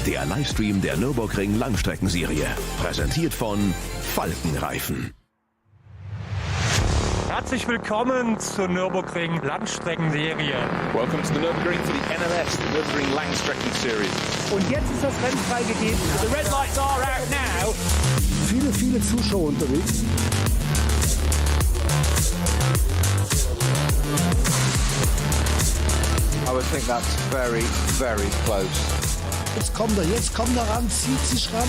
Der Livestream der Nürburgring Langstreckenserie. Präsentiert von Falkenreifen. Herzlich willkommen zur Nürburgring Langstreckenserie. Welcome to the Nürburgring for the NLS, the Nürburgring Langstrecken Series. Und jetzt ist das Rennen freigegeben. The red lights are out now. Viele Zuschauer unterwegs. I would think that's very, very close. Jetzt kommt er ran, zieht sich ran.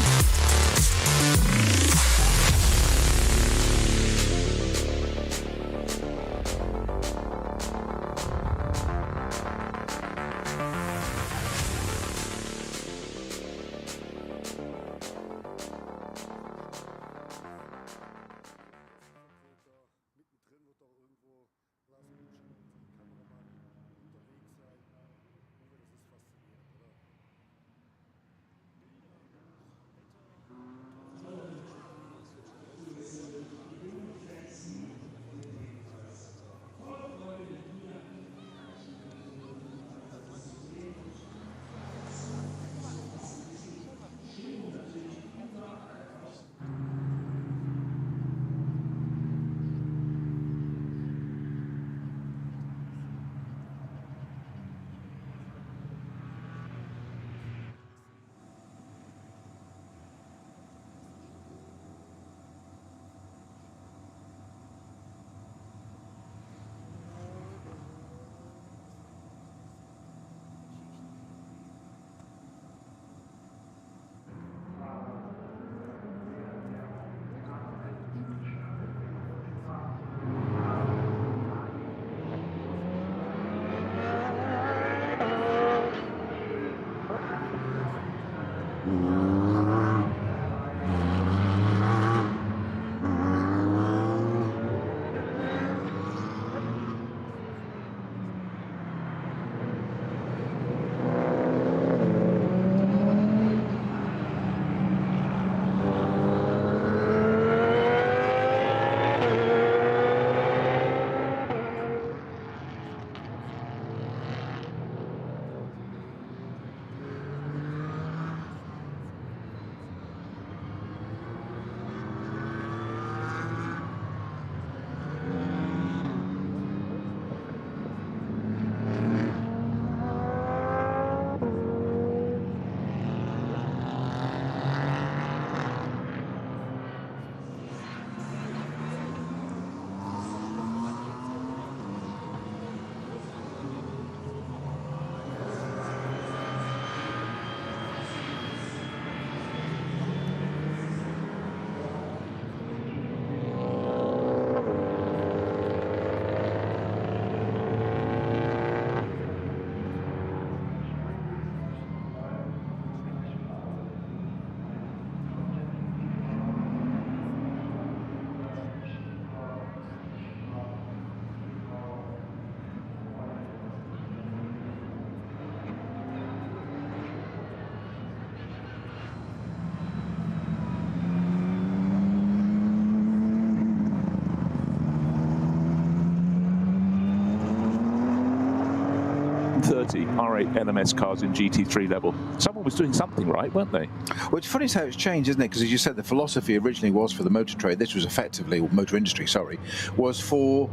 R8 NMS cars in GT3 level. Someone was doing something right, weren't they? Well, it's funny how it's changed, isn't it? Because as you said, the philosophy originally was for the motor trade. This was effectively, or motor industry, sorry, was for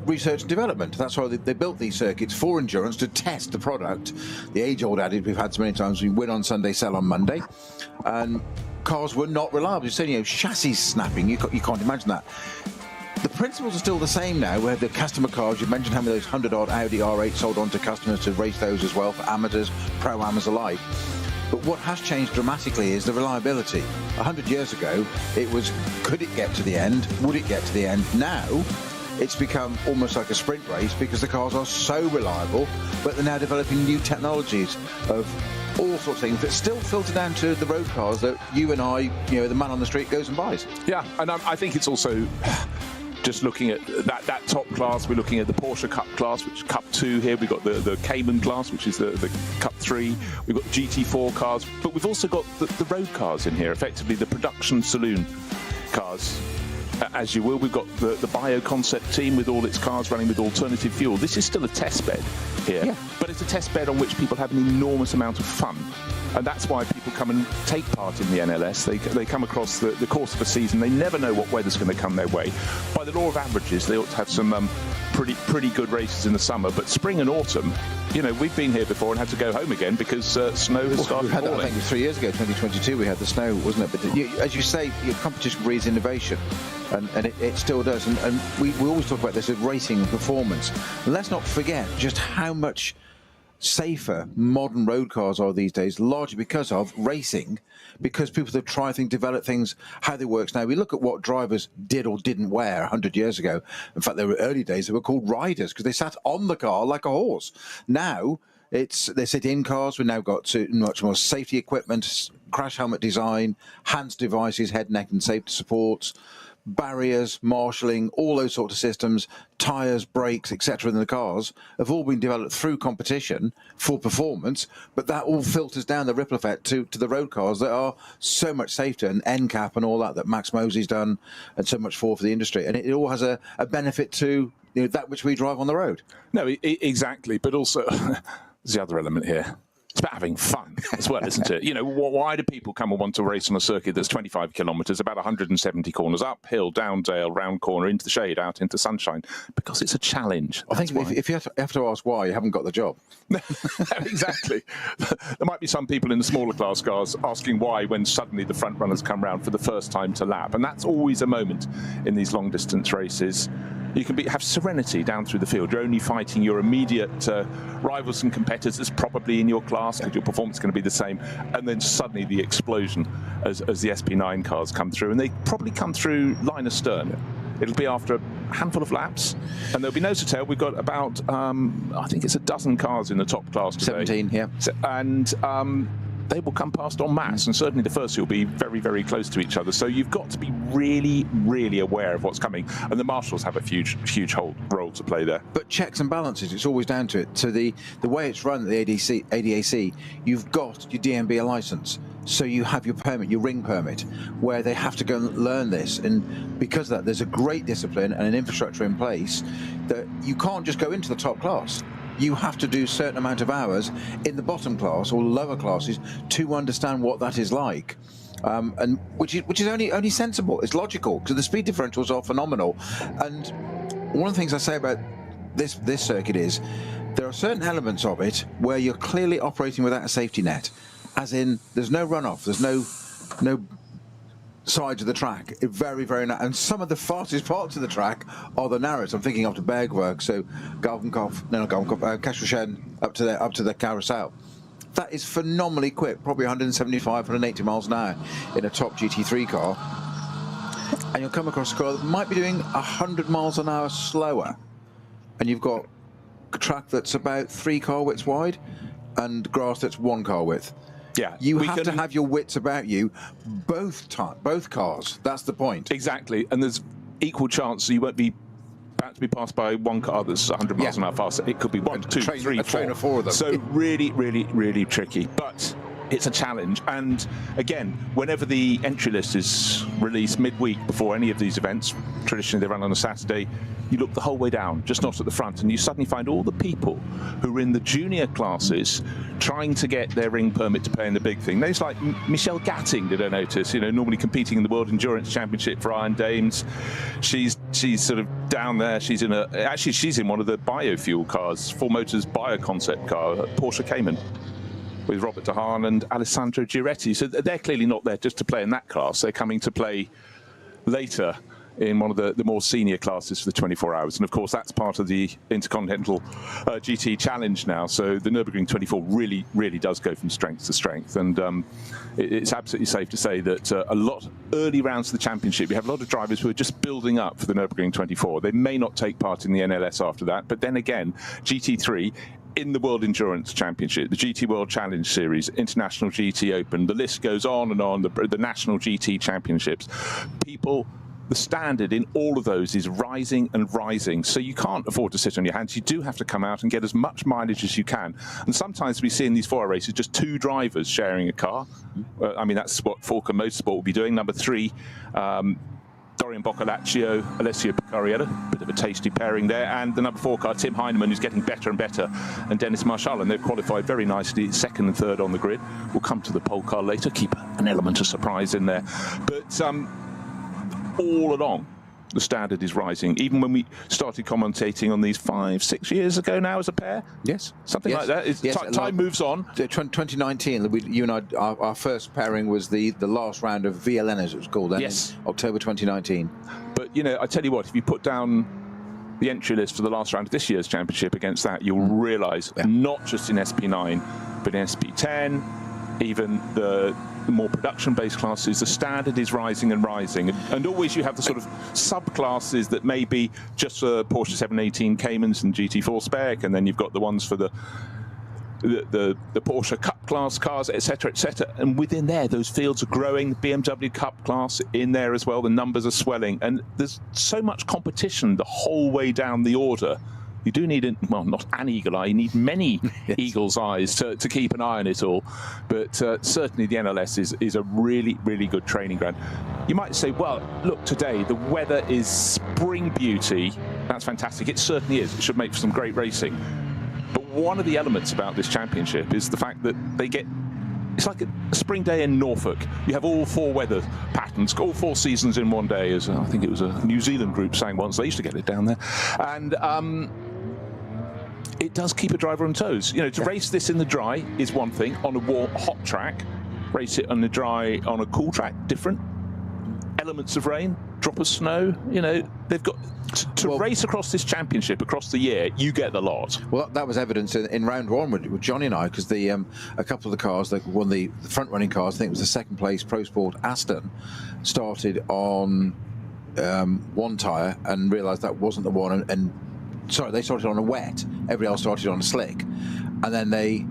research and development. That's why they built these circuits for endurance, to test the product. The age-old adage we've had so many times: we win on Sunday, sell on Monday. And cars were not reliable. You said, chassis snapping. You can't imagine that. The principles are still the same now, where the customer cars, you mentioned how many of those 100-odd Audi R8 sold on to customers to race those as well, for amateurs, pro-amas alike. But what has changed dramatically is the reliability. 100 years ago, it was, could it get to the end? Would it get to the end? Now, it's become almost like a sprint race because the cars are so reliable, but they're now developing new technologies of all sorts of things that still filter down to the road cars that you and I, the man on the street goes and buys. Yeah, and I think it's also just looking at that top class. We're looking at the Porsche Cup class, which is Cup 2 here. We've got the Cayman class, which is the Cup 3. We've got GT4 cars, but we've also got the road cars in here, effectively the production saloon cars. As you will, we've got the Bio concept team with all its cars running with alternative fuel. This is still a test bed here, but it's a test bed on which people have an enormous amount of fun. And that's why people come and take part in the NLS. They come across the course of a season. They never know what weather's going to come their way. By the law of averages, they ought to have some pretty good races in the summer. But spring and autumn, we've been here before and had to go home again because snow has started falling. I think 3 years ago, 2022, we had the snow, wasn't it? But as you say, your competition breeds innovation. And it still does. And we always talk about this as racing and performance. And let's not forget just how much safer modern road cars are these days, largely because of racing, because people have tried things, developed things, how they work. Now, we look at what drivers did or didn't wear 100 years ago. In fact, there were early days that were called riders because they sat on the car like a horse. Now, they sit in cars. We've now got much more safety equipment, crash helmet design, hands devices, head, neck and safety supports, barriers, marshalling, all those sorts of systems, tyres, brakes, etc. in the cars have all been developed through competition for performance, but that all filters down the ripple effect to the road cars that are so much safer, and NCAP and all that Max Mosley's done and so much for the industry. And it all has a benefit to that which we drive on the road. No, exactly. But also, there's the other element here. It's about having fun as well, isn't it? Why do people come and want to race on a circuit that's 25 kilometres, about 170 corners, uphill, down dale, round corner, into the shade, out into sunshine? Because it's a challenge. I think if you have to ask why, you haven't got the job. Exactly. There might be some people in the smaller class cars asking why when suddenly the front runners come round for the first time to lap. And that's always a moment in these long distance races. You can have serenity down through the field. You're only fighting your immediate rivals and competitors, probably in your class, because your performance is going to be the same. And then suddenly the explosion as the SP9 cars come through. And they probably come through line astern. It'll be after a handful of laps, and there'll be nose to tail. We've got about, I think it's a dozen cars in the top class today. 17, yeah. And they will come past en masse, and certainly the first two will be very, very close to each other. So you've got to be really, really aware of what's coming. And the marshals have a huge role to play there. But checks and balances, it's always down to it. To the way it's run at the ADAC, you've got your DMB license. So you have your permit, your ring permit, where they have to go and learn this. And because of that, there's a great discipline and an infrastructure in place that you can't just go into the top class. You have to do a certain amount of hours in the bottom class or lower classes to understand what that is like. And which is only sensible. It's logical because the speed differentials are phenomenal. And one of the things I say about this circuit is there are certain elements of it where you're clearly operating without a safety net. As in, there's no runoff, there's no sides of the track. Very, very narrow. And some of the fastest parts of the track are the narrowest. I'm thinking up to Bergwerk, so Kastelchen, up to the carousel. That is phenomenally quick, probably 175, 180 miles an hour in a top GT3 car. And you'll come across a car that might be doing 100 miles an hour slower. And you've got a track that's about 3 car widths wide and grass that's 1 car width. Yeah, you have to have your wits about you both cars. That's the point. Exactly, and there's equal chance you won't be about to be passed by one car that's 100 miles an hour faster. It could be 1, 2, 3, 4. Train of 4 of them. So really, really, really tricky. But it's a challenge. And again, whenever the entry list is released midweek before any of these events, traditionally they run on a Saturday, you look the whole way down, just not at the front, and you suddenly find all the people who are in the junior classes trying to get their ring permit to play in the big thing. Names like Michelle Gatting, did I notice, normally competing in the World Endurance Championship for Iron Dames. She's sort of down there. She's in one of the biofuel cars, 4Motors bio concept car, Porsche Cayman, with Robert De Haan and Alessandro Giretti. So they're clearly not there just to play in that class. They're coming to play later in one of the more senior classes for the 24 hours. And of course, that's part of the Intercontinental GT Challenge now. So the Nürburgring 24 really, really does go from strength to strength. And it's absolutely safe to say that a lot early rounds of the championship, we have a lot of drivers who are just building up for the Nürburgring 24. They may not take part in the NLS after that. But then again, GT3, in the World Endurance Championship, the GT World Challenge Series, International GT Open, the list goes on and on, the National GT Championships. The standard in all of those is rising and rising, so you can't afford to sit on your hands. You do have to come out and get as much mileage as you can. And sometimes we see in these 4-hour races just 2 drivers sharing a car. I mean, that's what Falcon Motorsport will be doing. Number 3, Dorian Boccalaccio, Alessio Picariello, bit of a tasty pairing there, and the number 4 car, Tim Heinemann, who's getting better and better, and Dennis Marshall, and they've qualified very nicely, 2nd and 3rd on the grid. We'll come to the pole car later, keep an element of surprise in there. But all along, the standard is rising. Even when we started commentating on these 5-6 years ago now as a pair, yes, something like that. Time moves on. 2019, you and I, our first pairing was the last round of VLN, as it was called then, yes, in October 2019. But you know, I tell you what, if you put down the entry list for the last round of this year's championship against that, you'll realise not just in SP9, but in SP10, even the more production-based classes, the standard is rising and rising, and always you have the sort of sub-classes that may be just for Porsche 718 Caymans and GT4 spec, and then you've got the ones for the Porsche Cup class cars, etc., etc. And within there, those fields are growing. BMW Cup class in there as well. The numbers are swelling, and there's so much competition the whole way down the order. You do need, well, not an eagle eye, you need many eagle's eyes to keep an eye on it all. But certainly the NLS is a really, really good training ground. You might say, well, look, today the weather is spring beauty. That's fantastic. It certainly is. It should make for some great racing. But one of the elements about this championship is the fact that they get, it's like a spring day in Norfolk. You have all 4 weather patterns, all 4 seasons in one day, as I think it was a New Zealand group saying once. They used to get it down there. And it does keep a driver on toes. You know, to race this in the dry is one thing, on a warm, hot track. Race it on the dry, on a cool track, different. Elements of rain, drop of snow, you know, they've got to race across this championship across the year. You get the lot. Well, that was evidence in round 1 with Johnny and I, because a couple of the cars, like one of the front running cars, I think it was the 2nd place Pro Sport Aston, started on one tyre and realised that wasn't the one, and sorry, they started on a wet. Everybody else started on a slick, and then they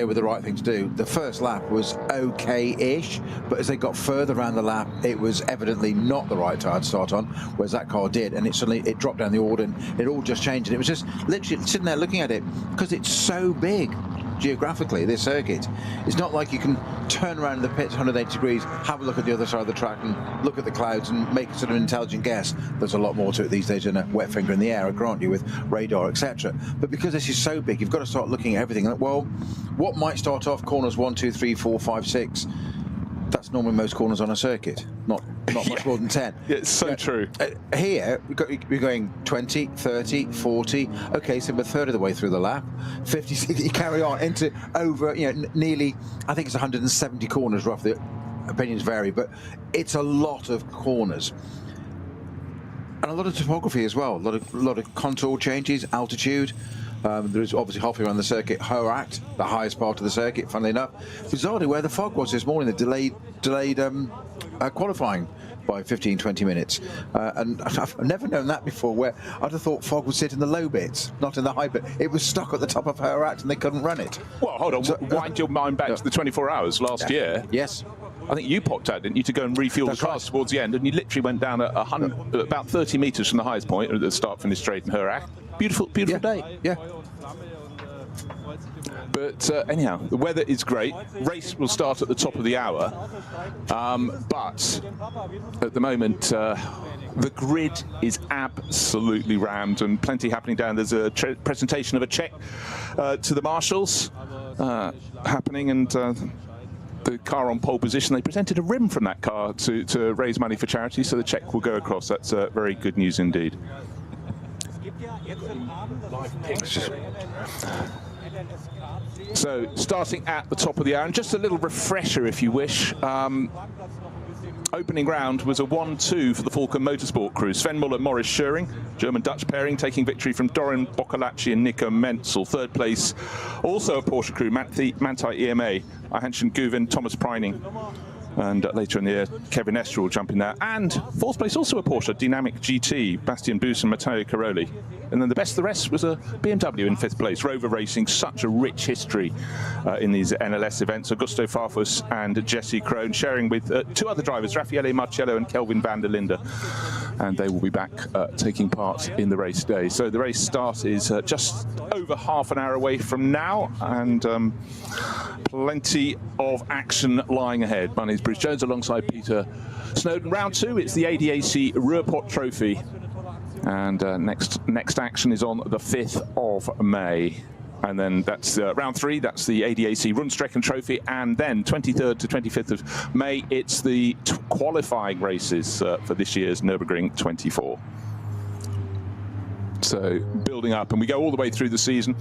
were the right thing to do. The first lap was okay-ish, but as they got further around the lap, it was evidently not the right tyre to start on, whereas that car did, and it dropped down the order, and it all just changed. And it was just literally sitting there looking at it, because it's so big geographically, this circuit. It's not like you can turn around in the pits 180 degrees, have a look at the other side of the track and look at the clouds and make a sort of intelligent guess. There's a lot more to it these days than a wet finger in the air, I grant you, with radar, etc. But because this is so big, you've got to start looking at everything. Like, well, what might start off corners 1, 2, 3, 4, 5, 6? That's normally most corners on a circuit, not much more than 10. Yeah, it's so true. Here, we're going 20, 30, 40. Okay, so we're a third of the way through the lap. 50, 60, you carry on into over, you know, nearly, I think it's 170 corners roughly. Opinions vary, but it's a lot of corners. And a lot of topography as well, a lot of contour changes, altitude. There is obviously halfway around the circuit, Horact, the highest part of the circuit, funnily enough. Bizarrely, where the fog was this morning, the delayed qualifying by 15-20 minutes. And I've never known that before, where I'd have thought fog would sit in the low bits, not in the high bit. It was stuck at the top of Horact and they couldn't run it. Well, hold on, wind your mind back to the 24 hours last year. Yes. I think you popped out, didn't you, to go and refuel the cars towards the end, and you literally went down about 30 metres from the highest point at the start-finish straight in Horact. Beautiful day. Yeah. But anyhow, the weather is great. Race will start at the top of the hour. But at the moment, the grid is absolutely rammed and plenty happening down. There's a presentation of a check to the marshals happening, and the car on pole position. They presented a rim from that car to raise money for charity, so the check will go across. That's very good news indeed. So, starting at the top of the hour, and just a little refresher if you wish. Opening round was a 1-2 for the Falcon Motorsport crew. Sven Muller, Morris Schöring, German-Dutch pairing, taking victory from Dorian Boccalacci and Nico Menzel. Third place, also a Porsche crew, Manthey EMA, Hanschen Guven, Thomas Preining. And later in the year, Kevin Estre will jump in there. And fourth place, also a Porsche, Dynamic GT, Bastian Buss and Matteo Caroli. And then the best of the rest was a BMW in fifth place. Rover Racing, such a rich history in these NLS events. Augusto Farfus and Jesse Krohn, sharing with 2 other drivers, Raffaele Marcello and Kelvin van der Linde. And they will be back taking part in the race day. So the race start is just over half an hour away from now. And Plenty of action lying ahead. My name's Bruce Jones alongside Peter Snowden. Round 2, it's the ADAC Ruhrpott-Trophy. And next action is on the 5th of May. And then that's round 3, that's the ADAC Rundstrecken-Trophy. And then 23rd to 25th of May, it's the qualifying races for this year's Nürburgring 24. So building up, and we go all the way through the season.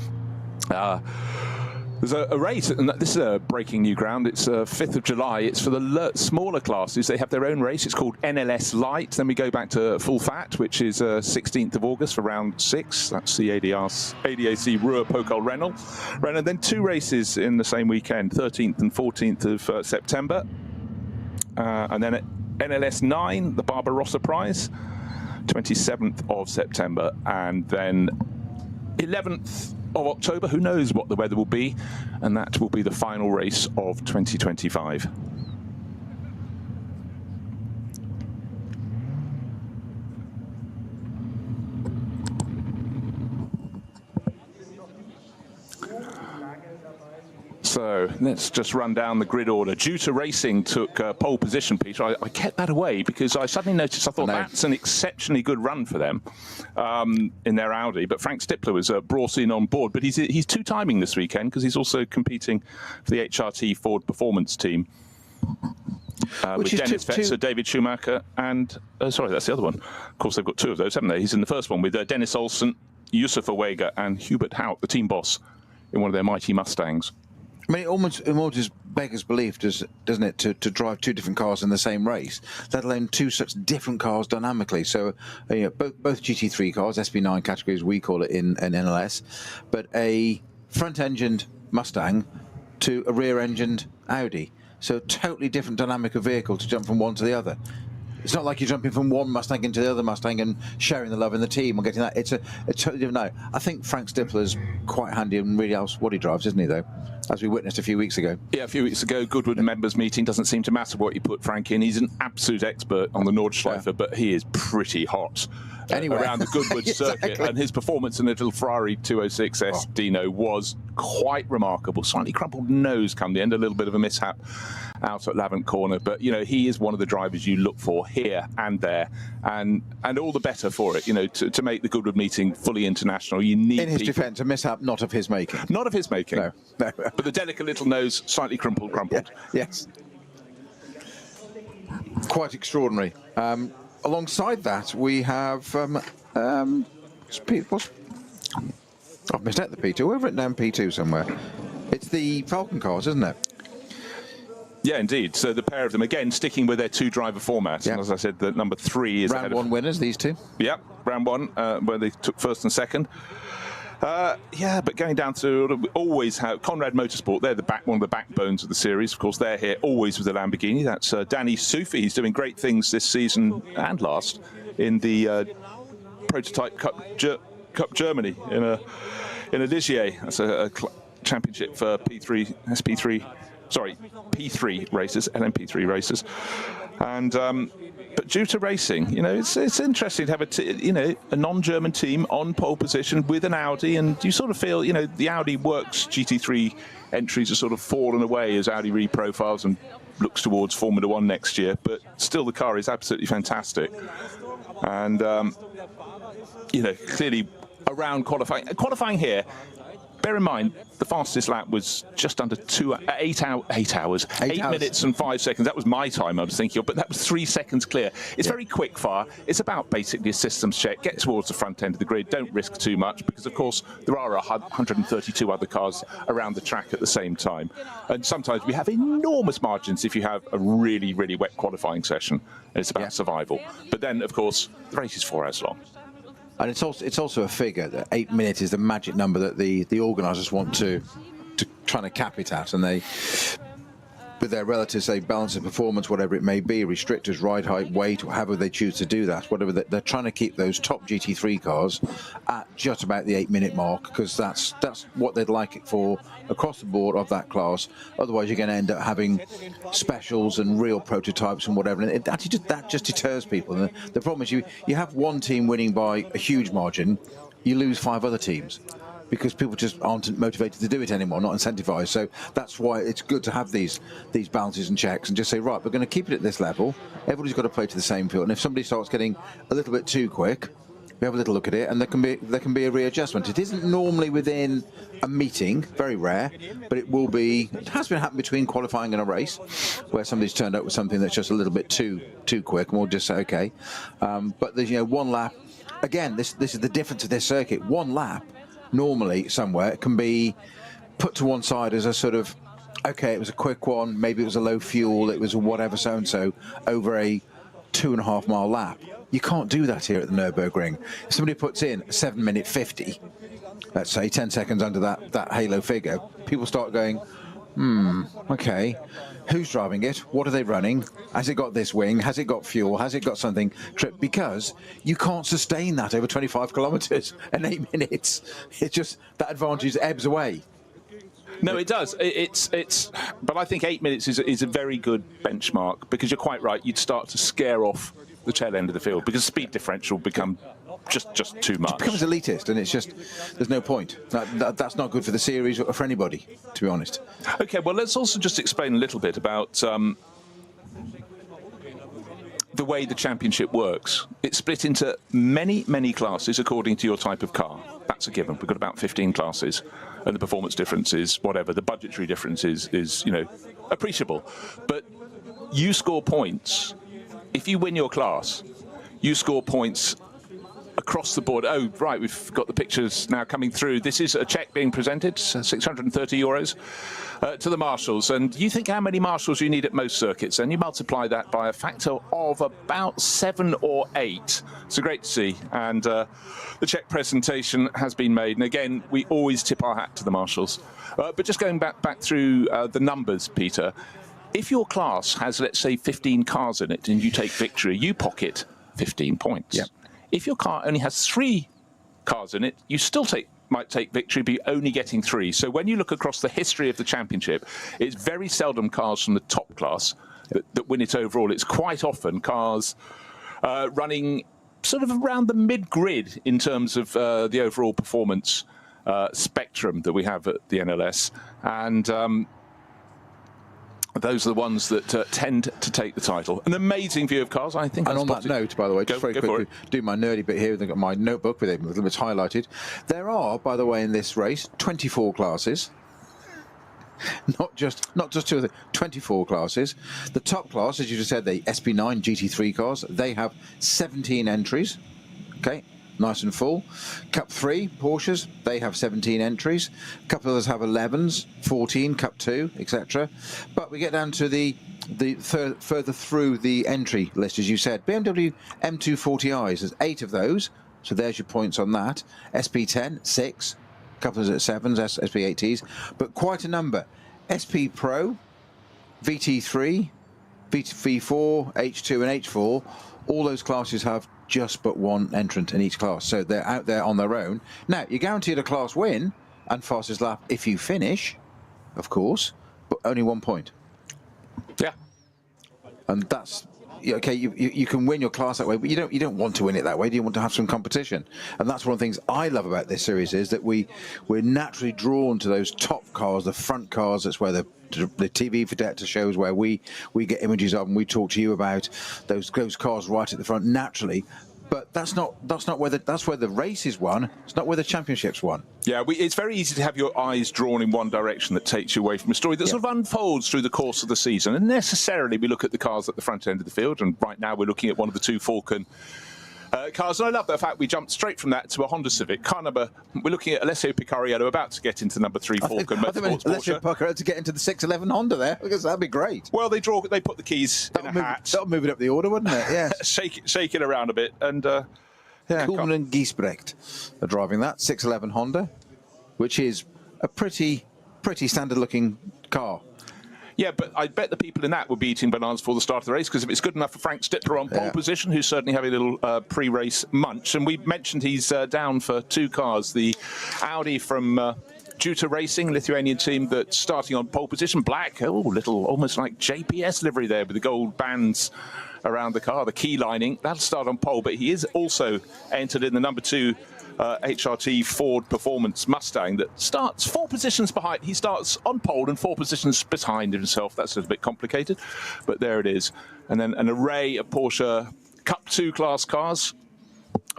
There's a race, and this is a breaking new ground. It's 5th of July. It's for the smaller classes. They have their own race. It's called NLS Light. Then we go back to Full Fat, which is 16th of August for round 6. That's the ADAC Ruhr-Pokal-Rennell. And then 2 races in the same weekend, 13th and 14th of September. And then at NLS 9, the Barbarossa Prize, 27th of September. And then 11th of October, who knows what the weather will be, and that will be the final race of 2025. So let's just run down the grid order. Juta Racing took pole position, Peter. I kept that away because I suddenly noticed, I thought that's an exceptionally good run for them in their Audi. But Frank Stippler was brought in on board. But he's two-timing this weekend because he's also competing for the HRT Ford Performance team. With Dennis Fetzer, David Schumacher, and sorry, that's the other one. Of course, they've got 2 of those, haven't they? He's in the first one with Dennis Olsen, Yusuf Awega, and Hubert Hout, the team boss, in one of their mighty Mustangs. I mean, it almost beggars belief, doesn't it, to drive 2 different cars in the same race, let alone 2 such different cars dynamically. So, both GT3 cars, SB9 categories, we call it in NLS, but a front-engined Mustang to a rear-engined Audi. So, totally different dynamic of vehicle to jump from one to the other. It's not like you're jumping from one Mustang into the other Mustang and sharing the love in the team or getting that. It's a totally different. No, I think Frank Stippler's quite handy and really else what he drives, isn't he, though? As we witnessed a few weeks ago. Yeah, a few weeks ago, Goodwood members meeting. Doesn't seem to matter what you put Frank in. He's an absolute expert on the Nordschleife, but he is pretty hot around the Goodwood circuit. And his performance in the little Ferrari 206S Dino was quite remarkable. Slightly crumpled nose come the end, a little bit of a mishap out at Lavant Corner. But, he is one of the drivers you look for here and there. And all the better for it, to make the Goodwood meeting fully international. You need in his defence, a mishap not of his making. Not of his making. No. But the delicate little nose, slightly crumpled. Yeah. Yes. Quite extraordinary. Alongside that, we have I've missed out the P2. We've written down P2 somewhere. It's the Falcon cars, isn't it? Yeah, indeed. So the pair of them, again, sticking with their 2-driver format. Yeah. And as I said, the number 3 is round 1 winners, these 2. Yeah, round 1, where they took first and second. But going down to always have Conrad Motorsport. They're one of the backbones of the series. Of course, they're here always with the Lamborghini. That's Danny Sufi. He's doing great things this season and last in the Prototype Cup Germany in a Ligier. That's a championship for P3 races, LMP3 races, and. But due to racing, it's interesting to have a non-German team on pole position with an Audi, and you sort of feel, the Audi works GT3 entries are sort of fallen away as Audi reprofiles and looks towards Formula 1 next year, but still the car is absolutely fantastic. And, clearly around qualifying here, bear in mind, the fastest lap was just under 8 hours. 8 minutes and 5 seconds. That was my time I was thinking of, but that was 3 seconds clear. It's very quick fire. It's about basically a systems check. Get towards the front end of the grid. Don't risk too much because, of course, there are 132 other cars around the track at the same time. And sometimes we have enormous margins if you have a really, really wet qualifying session. And it's about survival. But then, of course, the race is 4 hours long. And it's also a figure that 8 minutes is the magic number that the organisers want to trying to cap it at, and they, with their relatives, say balance of performance, whatever it may be, restrictors, ride height, weight, or however they choose to do that, whatever they're trying to keep those top GT3 cars at just about the 8 minute mark, because that's what they'd like it for across the board of that class. Otherwise, you're going to end up having specials and real prototypes and whatever, and that just deters people. And the problem is you have one team winning by a huge margin, you lose 5 other teams. because people just aren't motivated to do it anymore, not incentivized. So that's why it's good to have these balances and checks and just say, right, we're going to keep it at this level. Everybody's got to play to the same field. And if somebody starts getting a little bit too quick, we have a little look at it, and there can be a readjustment. It isn't normally within a meeting, very rare, but it will be. It has been happening between qualifying and a race, where somebody's turned up with something that's just a little bit too quick, and we'll just say okay. But there's one lap. Again, this is the difference of this circuit. One lap, normally somewhere, can be put to one side as a sort of, okay, it was a quick one, maybe it was a low fuel, it was whatever so and so over a 2.5 mile lap. You can't do that here at the Nürburgring. If somebody puts in a 7-minute 50, let's say 10 seconds under that halo figure, people start going, okay, who's driving it? What are they running? Has it got this wing? Has it got fuel? Has it got something? Because you can't sustain that over 25 kilometres in 8 minutes. It's just, that advantage ebbs away. No, it does. But I think 8 minutes is a very good benchmark, because you're quite right. You'd start to scare off the tail end of the field, because speed differential become just too much. It becomes elitist, and it's just, there's no point. That's not good for the series or for anybody, to be honest. Okay, well, let's also just explain a little bit about the way the championship works. It's split into many classes according to your type of car. That's a given. We've got about 15 classes, and the performance difference is whatever. The budgetary difference is appreciable. But you score points. If you win your class, you score points across the board. Oh, right, we've got the pictures now coming through. This is a check being presented, 630 euros to the marshals. And you think how many marshals you need at most circuits, and you multiply that by a factor of about 7 or 8. So great to see. And the check presentation has been made. And again, we always tip our hat to the marshals. But just going back through the numbers, Peter, if your class has, let's say, 15 cars in it and you take victory, you pocket 15 points. Yep. If your car only has 3 cars in it, you still might take victory, but you're only getting 3. So when you look across the history of the championship, it's very seldom cars from the top class that win it overall. It's quite often cars running sort of around the mid-grid in terms of the overall performance spectrum that we have at the NLS. And those are the ones that tend to take the title. An amazing view of cars, I think. And on that note, by the way, just very quickly, do my nerdy bit here. I've got my notebook with it, a little bit highlighted. There are, by the way, in this race, 24 classes. Not just 2 of them, 24 classes. The top class, as you just said, the SP9 GT3 cars, they have 17 entries. Okay. Nice and full. Cup 3 Porsches, they have 17 entries. A couple of others have 11s, 14, Cup 2, etc. But we get down to the further through the entry list, as you said. BMW M240i's, there's 8 of those, so there's your points on that. SP10, 6, a couple of 7s, SP8s, but quite a number. SP Pro, VT3, V4, H2 and H4, all those classes have just but 1 entrant in each class, so they're out there on their own. Now, you're guaranteed a class win and fastest lap if you finish, of course, but only 1 point. Yeah. And that's okay. You can win your class that way, but you don't want to win it that way. You want to have some competition, and that's one of the things I love about this series is that we're naturally drawn to those top cars, the front cars. That's where the TV Vedetta shows where we get images of, and we talk to you about those cars right at the front naturally. But that's not where that's where the race is won. It's not where the championship's won. Yeah, it's very easy to have your eyes drawn in one direction that takes you away from a story that sort of unfolds through the course of the season. And necessarily we look at the cars at the front end of the field, and right now we're looking at one of the 2 Falcon cars. And I love the fact we jumped straight from that to a Honda Civic. Car number, we're looking at Alessio Picariello about to get into number 3 Falcon Motorsports Alessio Picariello to get into the 611 Honda there, because that'd be great. Well, they put the keys in a hat. That'll move it up the order, wouldn't it? Yeah. shake it around a bit, and Kuhlmann and Giesbrecht are driving that 611 Honda, which is a pretty standard-looking car. Yeah, but I bet the people in that were be eating bananas before the start of the race, because if it's good enough for Frank Stippler on pole position, who's certainly having a little pre-race munch, and we mentioned he's down for 2 cars, the Audi from Juta Racing, Lithuanian team that's starting on pole position, black, little almost like JPS livery there with the gold bands around the car, the key lining, that'll start on pole, but he is also entered in the number 2 HRT Ford Performance Mustang that starts 4 positions behind. He starts on pole and 4 positions behind himself. That's a little bit complicated, but there it is. And then an array of Porsche Cup 2 class cars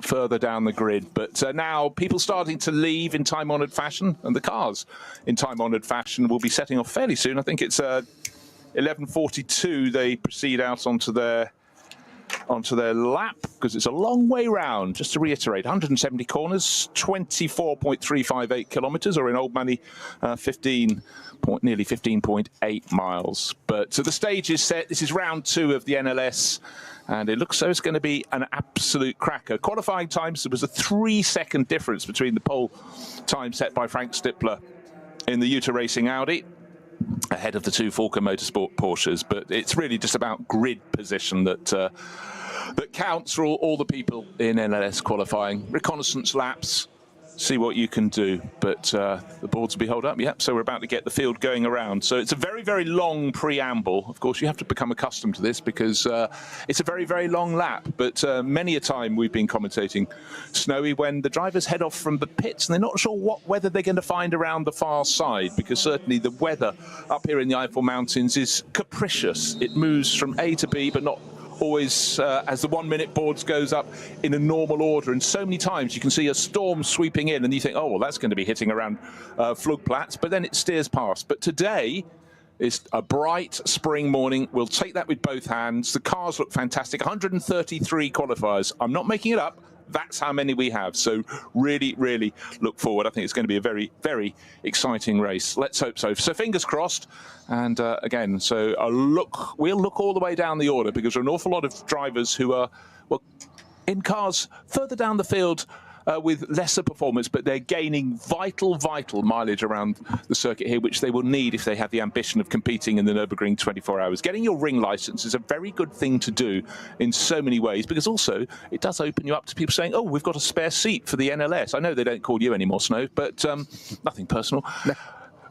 further down the grid. But now people starting to leave in time-honoured fashion, and the cars in time-honoured fashion will be setting off fairly soon. I think it's 11:42 they proceed out onto their lap, because it's a long way round. Just to reiterate, 170 corners, 24.358 kilometres, or in old money, nearly 15.8 miles. But so the stage is set. This is round 2 of the NLS, and it looks so it's going to be an absolute cracker. Qualifying times, there was a 3-second difference between the pole time set by Frank Stippler in the Utah Racing Audi, ahead of the 2 Falken Motorsport Porsches. But it's really just about grid position that counts for all the people in NLS qualifying. Reconnaissance laps, see what you can do. But the boards will be held up. Yep, so we're about to get the field going around. So it's a very, very long preamble. Of course, you have to become accustomed to this, because it's a very, very long lap. But many a time we've been commentating, Snowy, when the drivers head off from the pits and they're not sure what weather they're going to find around the far side, because certainly the weather up here in the Eifel Mountains is capricious. It moves from A to B, but not always as the 1-minute boards goes up in a normal order. And so many times you can see a storm sweeping in and you think, oh, well, that's going to be hitting around Flugplatz, but then it steers past. But today is a bright spring morning. We'll take that with both hands. The cars look fantastic. 133 qualifiers. I'm not making it up. That's how many we have. So really, really look forward. I think it's going to be a very, very exciting race. Let's hope so. So fingers crossed. And again, so we'll look all the way down the order, because there are an awful lot of drivers who are, well, in cars further down the field with lesser performance, but they're gaining vital mileage around the circuit here, which they will need if they have the ambition of competing in the Nürburgring 24 hours. Getting your ring license is a very good thing to do in so many ways, because also it does open you up to people saying, oh, we've got a spare seat for the NLS. I know they don't call you anymore, Snow, but nothing personal. No.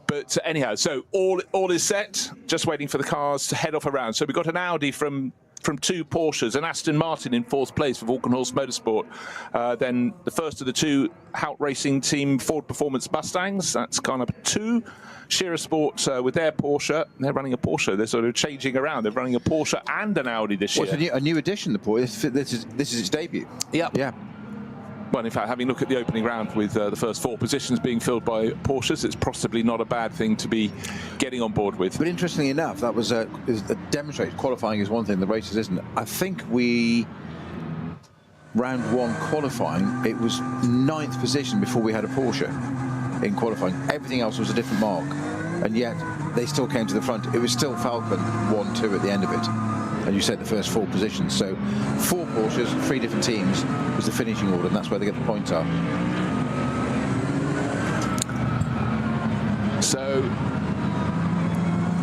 But anyhow, so all is set, just waiting for the cars to head off around. So we've got an Audi from 2 Porsches, and Aston Martin in 4th place for Walkenhorst Motorsport. Then the first of the 2 Hout Racing Team Ford Performance Mustangs, that's car number 2. Shearer Sport with their Porsche. They're running a Porsche. They're sort of changing around. They're running a Porsche and an Audi this year. What's a new addition, the Porsche? This is its debut. Yep. Yeah. Well, in fact, having a look at the opening round with the first 4 positions being filled by Porsches, it's possibly not a bad thing to be getting on board with. But interestingly enough, that was demonstrated. Qualifying is one thing, the races isn't. I think round 1 qualifying, it was 9th position before we had a Porsche in qualifying. Everything else was a different mark, and yet they still came to the front. It was still Falcon 1-2 at the end of it. And you said the first 4 positions. So 4 Porsches, 3 different teams was the finishing order, and that's where they get the points up. So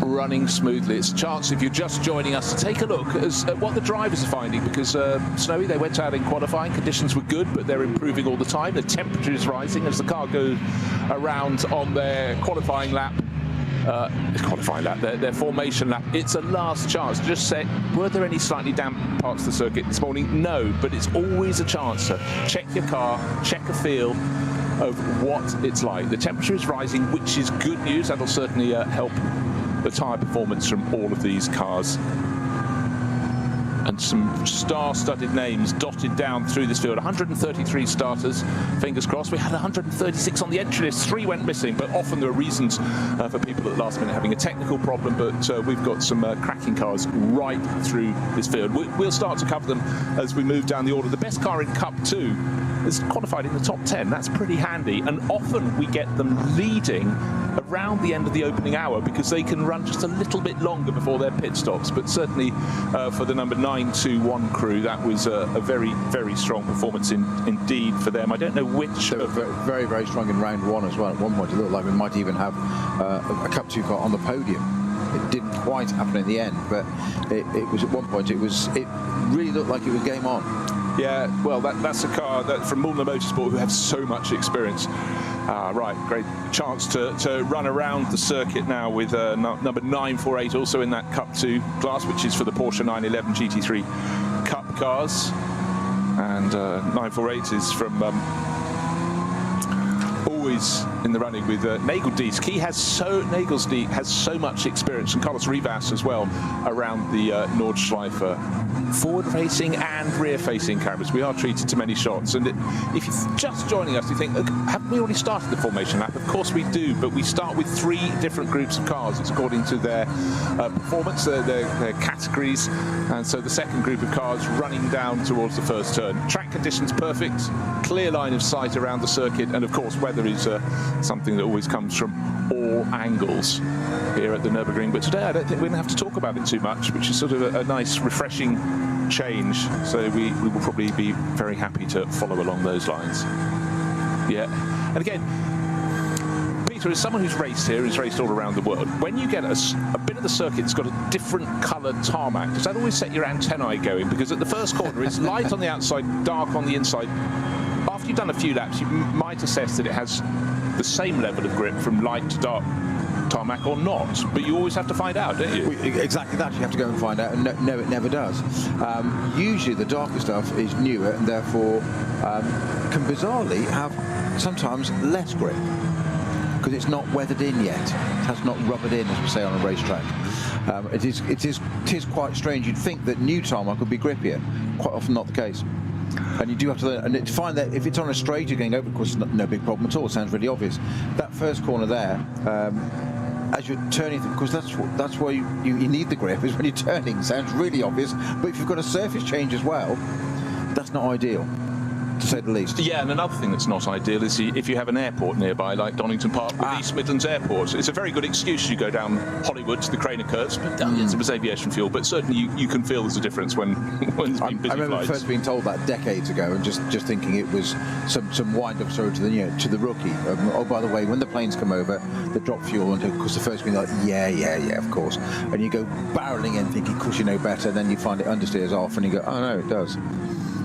running smoothly. It's a chance, if you're just joining us, to take a look at what the drivers are finding, because Snowy, they went out in qualifying. Conditions were good, but they're improving all the time. The temperature is rising as the car goes around on their qualifying lap. Their formation lap. It's a last chance to just say, were there any slightly damp parts of the circuit this morning? No, but it's always a chance to check your car, check a feel of what it's like. The temperature is rising, which is good news. That'll certainly help the tyre performance from all of these cars. And some star-studded names dotted down through this field. 133 starters, fingers crossed. We had 136 on the entry list. 3 went missing, but often there are reasons for people at the last minute having a technical problem. But we've got some cracking cars right through this field. We'll start to cover them as we move down the order. The best car in Cup 2 is qualified in the top 10. That's pretty handy. And often we get them leading around the end of the opening hour, because they can run just a little bit longer before their pit stops. But certainly for the number 921 crew, that was a very, very strong performance indeed for them. I don't know which. They were very, very strong in round 1 as well. At one point it looked like we might even have a Cup 2 car on the podium. It didn't quite happen in the end, but it was at one point, it really looked like it was game on. Yeah, well, that's a car from Mullner Motorsport, who have so much experience. Right, great chance to run around the circuit now with number 948 also in that Cup 2 class, which is for the Porsche 911 GT3 Cup cars. And 948 is from always in the running with Nageldisk. Nagelsdiek has so much experience, and Carlos Rivas as well, around the Nordschleife. Forward-facing and rear-facing cameras. We are treated to many shots, and if you're just joining us, you think, haven't we already started the formation lap? Of course we do, but we start with 3 different groups of cars. It's according to their performance, their categories, and so the second group of cars running down towards the first turn. Track conditions perfect, clear line of sight around the circuit, and of course weather is something that always comes from all angles here at the Nürburgring. But today I don't think we're going to have to talk about it too much, which is sort of a nice, refreshing change. So we will probably be very happy to follow along those lines. Yeah, and again, Peter, as someone who's raced here, who's raced all around the world, when you get a bit of the circuit that's got a different coloured tarmac, does that always set your antennae going? Because at the first corner it's light on the outside, dark on the inside. After you've done a few laps, you might assess that it has the same level of grip from light to dark tarmac or not, but you always have to find out, don't you? Exactly that, you have to go and find out, and no, it never does. Usually the darker stuff is newer and therefore can bizarrely have sometimes less grip because it's not weathered in yet. It has not rubbered in, as we say on a racetrack. It is quite strange. You'd think that new tarmac would be grippier. Quite often not the case. And you do have to learn, and to find that if it's on a straight you're going over, of course, it's no big problem at all. It sounds really obvious. That first corner there, as you're turning, because that's why you need the grip, is when you're turning. It sounds really obvious, but if you've got a surface change as well, that's not ideal, to say the least. Yeah, and another thing that's not ideal is if you have an airport nearby, like Donington Park with East Midlands Airport. It's a very good excuse you go down Hollywood to the Craner curves, but it was aviation fuel. But certainly you can feel there's a difference when there's been busy I remember flights. first being told that decades ago, and just thinking it was some wind-up story to the rookie. Oh, by the way, when the planes come over, they drop fuel, and of course the first being like, yeah, of course, and you go barreling in thinking, of course you know better. Then you find it understeers off, and you go, oh no, it does.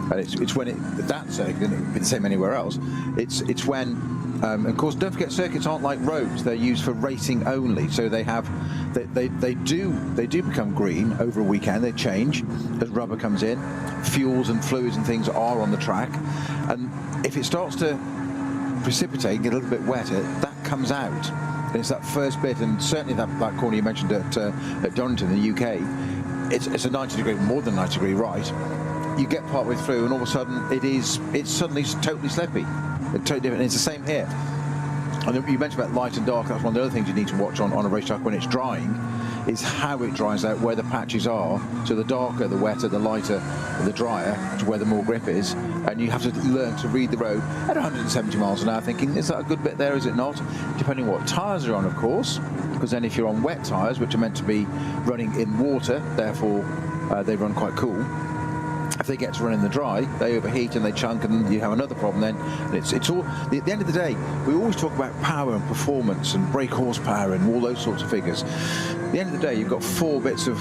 And it's when that circuit, and it would be the same anywhere else. It's when, of course, don't forget circuits aren't like roads; they're used for racing only. So they do become green over a weekend. They change as rubber comes in, fuels and fluids and things are on the track, and if it starts to precipitate, get a little bit wetter, that comes out. And it's that first bit, and certainly that corner you mentioned at Donington in the UK. It's a 90 degree, more than 90 degree right. You get partway through, and all of a sudden it's suddenly totally slippy. It's totally different. And it's the same here. And you mentioned about light and dark. That's one of the other things you need to watch on a racetrack when it's drying, is how it dries out, where the patches are. So the darker, the wetter, the lighter, the drier, to where the more grip is. And you have to learn to read the road at 170 miles an hour, thinking, is that a good bit there? Is it not? Depending on what tyres are on, of course. Because then if you're on wet tyres, which are meant to be running in water, therefore they run quite cool. If they get to run in the dry, they overheat and they chunk, and you have another problem then. And it's all, at the end of the day, we always talk about power and performance and brake horsepower and all those sorts of figures. At the end of the day, you've got 4 bits of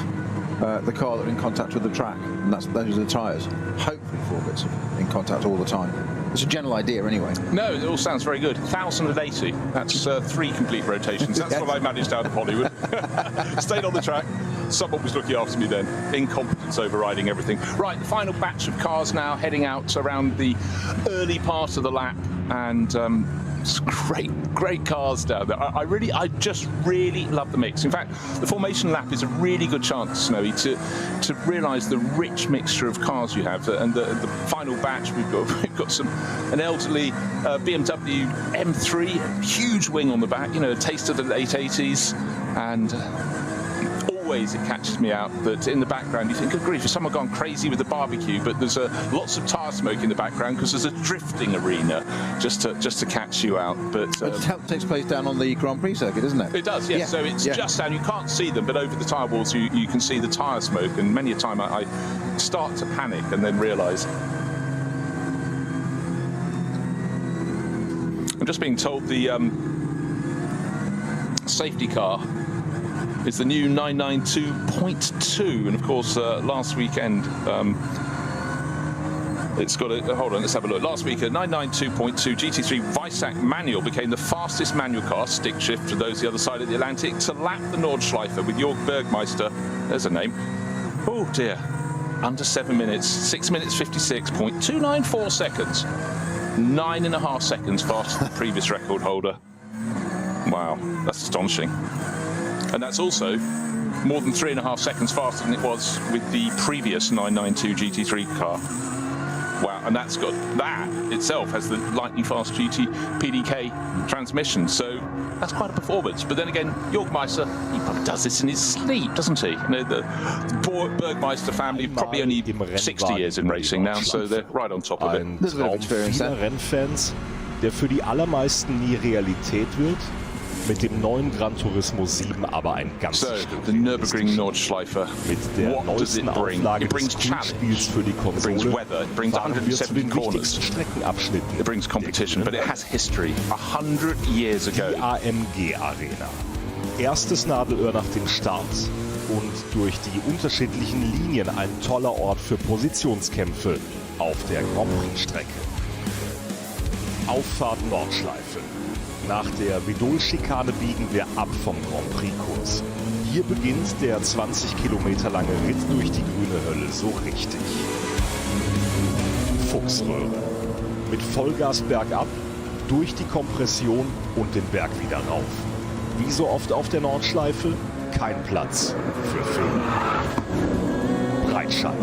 the car that are in contact with the track, and those are the tyres. Hopefully 4 bits in contact all the time. It's a general idea anyway. No, it all sounds very good. 1,080. That's 3 complete rotations. That's what I managed out of Hollywood. Stayed on the track. Someone was looking after me then. Incompetence overriding everything. Right, the final batch of cars now heading out around the early part of the lap, and it's great cars down there. I just really love the mix. In fact, the formation lap is a really good chance, Snowy, to realise the rich mixture of cars you have. And the final batch, we've got an elderly BMW M3, huge wing on the back, a taste of the late 80s, and always it catches me out that in the background you think, good grief, has someone gone crazy with the barbecue? But there's lots of tyre smoke in the background because there's a drifting arena just to catch you out. But it takes place down on the Grand Prix circuit, doesn't it? It does, yes. Yeah. So it's just down. You can't see them, but over the tyre walls you can see the tyre smoke. And many a time I start to panic and then realise. I'm just being told the safety car is the new 992.2, and of course last weekend it's got a hold on, let's have a look. Last week a 992.2 GT3 Weissach manual became the fastest manual car, stick shift for those the other side of the Atlantic, to lap the Nordschleife with Jörg Bergmeister, there's a name, oh dear, under 7 minutes, 6 minutes 56.294 seconds. 9.5 seconds faster than the previous record holder. Wow, that's astonishing. And that's also more than 3.5 seconds faster than it was with the previous 992 GT3 car. Wow, and that itself has the lightning fast GT PDK transmission, so that's quite a performance. But then again, Jörgmeister, he probably does this in his sleep, doesn't he? You know, the Bergmeister family probably only 60 years in racing now, so they're right on top of it. Ein Traum vieler Rennfans, der für die allermeisten nie Realität wird. Mit dem neuen Gran Turismo 7 aber ein ganzes Stück the Nürburgring Nordschleife. Mit der neuesten Auflage des Spiels für die Konsole fahren wir zu den wichtigsten Streckenabschnitten. It brings competition, but it has history. 100 years ago. Die AMG Arena. Erstes Nadelöhr nach dem Start und durch die unterschiedlichen Linien ein toller Ort für Positionskämpfe auf der Grand Prix-Strecke. Auffahrt Nordschleife. Nach der Vidol-Schikane biegen wir ab vom Grand Prix-Kurs. Hier beginnt der 20 Kilometer lange Ritt durch die grüne Hölle so richtig. Fuchsröhre. Mit Vollgas bergab, durch die Kompression und den Berg wieder rauf. Wie so oft auf der Nordschleife, kein Platz für Fehler. Breitscheid.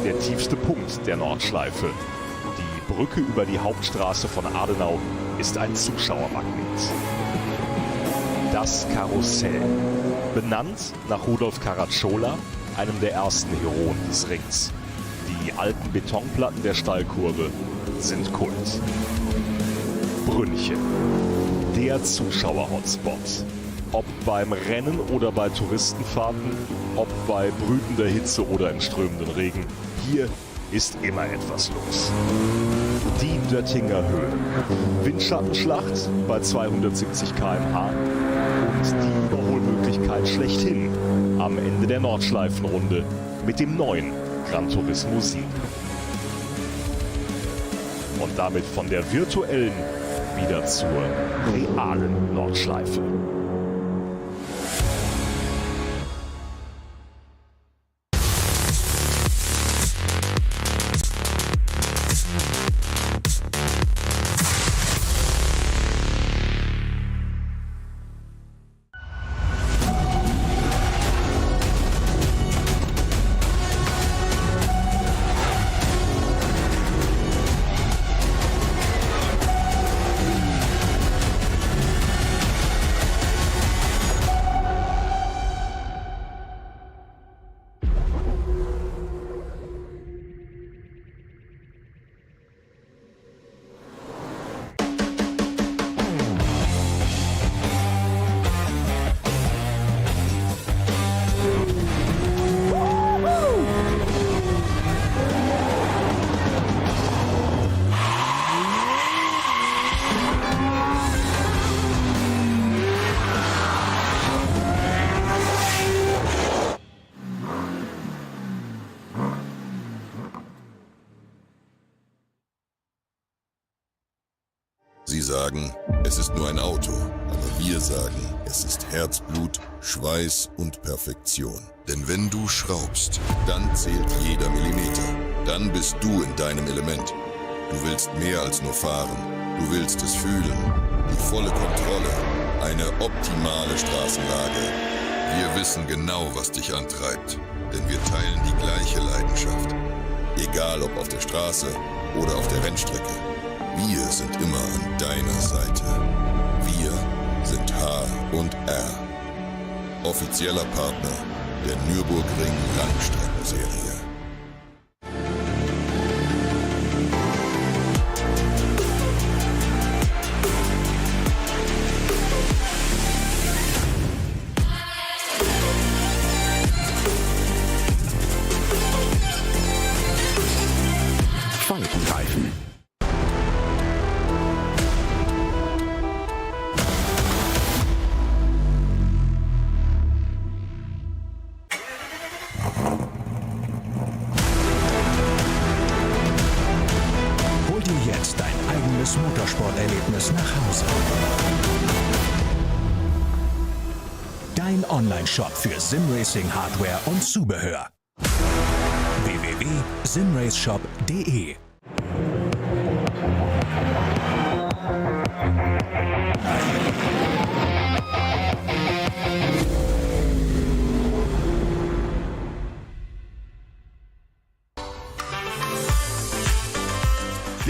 Der tiefste Punkt der Nordschleife. Die Brücke über die Hauptstraße von Adenau ist ein Zuschauermagnet. Das Karussell. Benannt nach Rudolf Caracciola, einem der ersten Heroen des Rings. Die alten Betonplatten der Stallkurve sind Kult. Brünnchen. Der Zuschauer-Hotspot. Ob beim Rennen oder bei Touristenfahrten, ob bei brütender Hitze oder im strömenden Regen, hier ist immer etwas los. Die Döttinger Höhe. Windschattenschlacht bei 270 km/h und die Überholmöglichkeit schlechthin am Ende der Nordschleifenrunde mit dem neuen Gran Turismo 7. Und damit von der virtuellen wieder zur realen Nordschleife. Sie sagen, es ist nur ein Auto, aber wir sagen, es ist Herzblut, Schweiß und Perfektion. Denn wenn du schraubst, dann zählt jeder Millimeter. Dann bist du in deinem Element. Du willst mehr als nur fahren. Du willst es fühlen. Die volle Kontrolle. Eine optimale Straßenlage. Wir wissen genau, was dich antreibt. Denn wir teilen die gleiche Leidenschaft. Egal ob auf der Straße oder auf der Rennstrecke. Wir sind immer an deiner Seite. Wir sind H&R. Offizieller Partner der Nürburgring Langstreckenserie. Faltenreifen. Hol dir jetzt dein eigenes Motorsporterlebnis nach Hause. Dein Online-Shop für Simracing-Hardware und Zubehör. www.simraceshop.de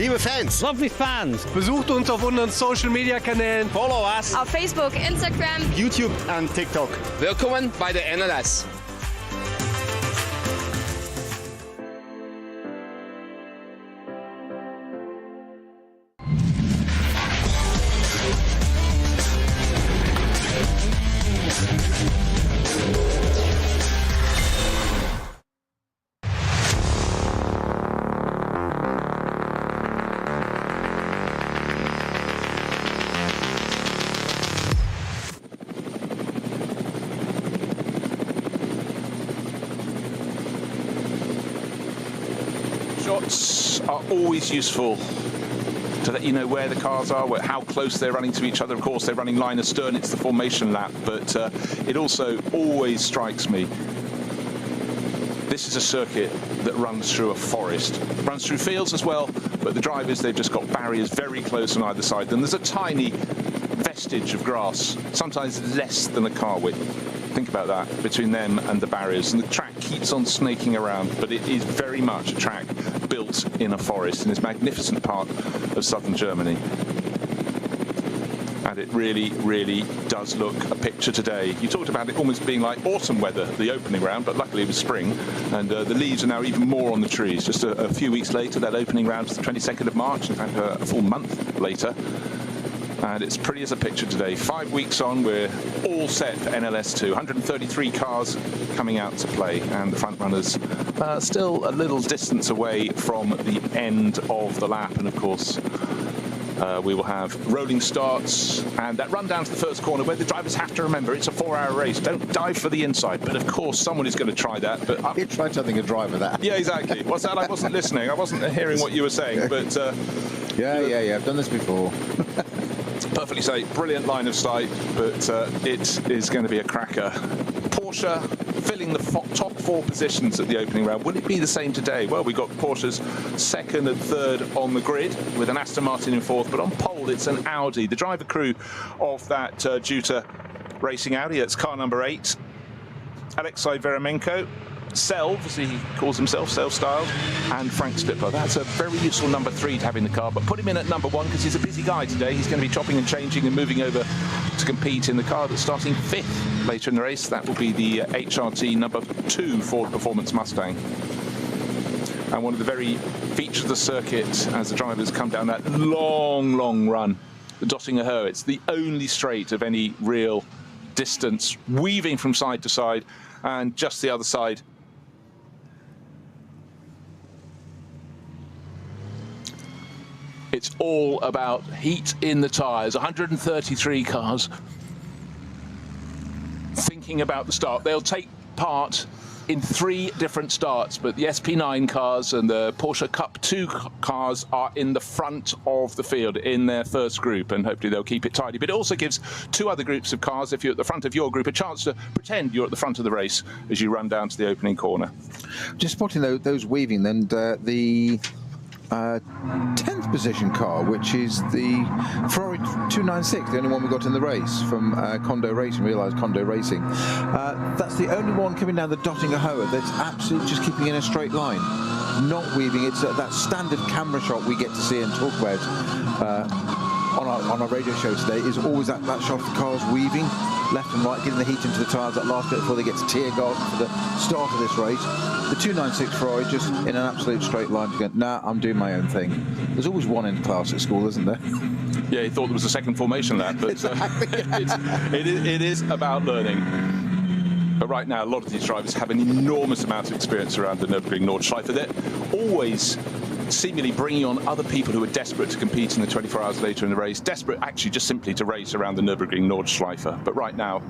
Liebe Fans, Lovely fans. Besucht uns auf unseren Social-Media-Kanälen. Follow us. Auf Facebook, Instagram, YouTube und TikTok. Willkommen bei der NLS. Shots are always useful to let you know where the cars are, how close they're running to each other. Of course, they're running line astern, it's the formation lap, but it also always strikes me. This is a circuit that runs through a forest, runs through fields as well, but the drivers, they've just got barriers very close on either side. And there's a tiny vestige of grass, sometimes less than a car width. Think about that, between them and the barriers. And the track keeps on snaking around, but it is very much a track built in a forest in this magnificent part of southern Germany. And it really, really does look a picture today. You talked about it almost being like autumn weather, the opening round, but luckily it was spring. And the leaves are now even more on the trees. Just a few weeks later, that opening round was the 22nd of March, in fact, a full month later. And it's pretty as a picture today. 5 weeks on, we're all set for NLS2. 133 cars coming out to play, and the front runners still a little distance away from the end of the lap. And of course, we will have rolling starts and that run down to the first corner where the drivers have to remember it's a 4-hour race. Don't dive for the inside, but of course someone is going to try that. But you tried telling a driver that. Yeah, exactly. What's that? I wasn't listening. I wasn't hearing what you were saying. But yeah. I've done this before. Perfectly safe, brilliant line of sight, but it is going to be a cracker. Porsche filling the top 4 positions at the opening round. Will it be the same today? Well, we've got Porsche's 2nd and 3rd on the grid with an Aston Martin in 4th, but on pole it's an Audi. The driver crew of that Juta Racing Audi, it's car number 8. Alexei Veremenko, Selv, as he calls himself, Selv-styled, and Frank Stipper. That's a very useful number 3 to have in the car, but put him in at number 1 because he's a busy guy today. He's going to be chopping and changing and moving over to compete in the car that's starting 5th later in the race. That will be the HRT number 2 Ford Performance Mustang. And one of the very features of the circuit as the drivers come down that long run, the Dottinger Höhe. It's the only straight of any real distance, weaving from side to side, and just the other side it's all about heat in the tyres. 133 cars thinking about the start. They'll take part in 3 different starts, but the SP9 cars and the Porsche Cup 2 cars are in the front of the field in their first group, and hopefully they'll keep it tidy. But it also gives 2 other groups of cars, if you're at the front of your group, a chance to pretend you're at the front of the race as you run down to the opening corner. Just spotting those weaving, and the 10th position car, which is the Ferrari 296, the only one we got in the race from Kondo Racing, realised Kondo Racing. That's the only one coming down the Dottinger Höhe that's absolutely just keeping in a straight line, not weaving. It's that standard camera shot we get to see and talk about on our radio show today, is always that shot of the cars weaving left and right, getting the heat into the tyres that last bit before they get to tear gas for the start of this race. The 296 Ferrari just in an absolute straight line to go, nah, I'm doing my own thing. There's always one in class at school, isn't there? Yeah, he thought there was a second formation lap, but it is about learning. But right now, a lot of these drivers have an enormous amount of experience around the Nürburgring Nordschleife. They're always seemingly bringing on other people who are desperate to compete in the 24 hours later in the race, desperate actually just simply to race around the Nürburgring Nordschleife. But right now,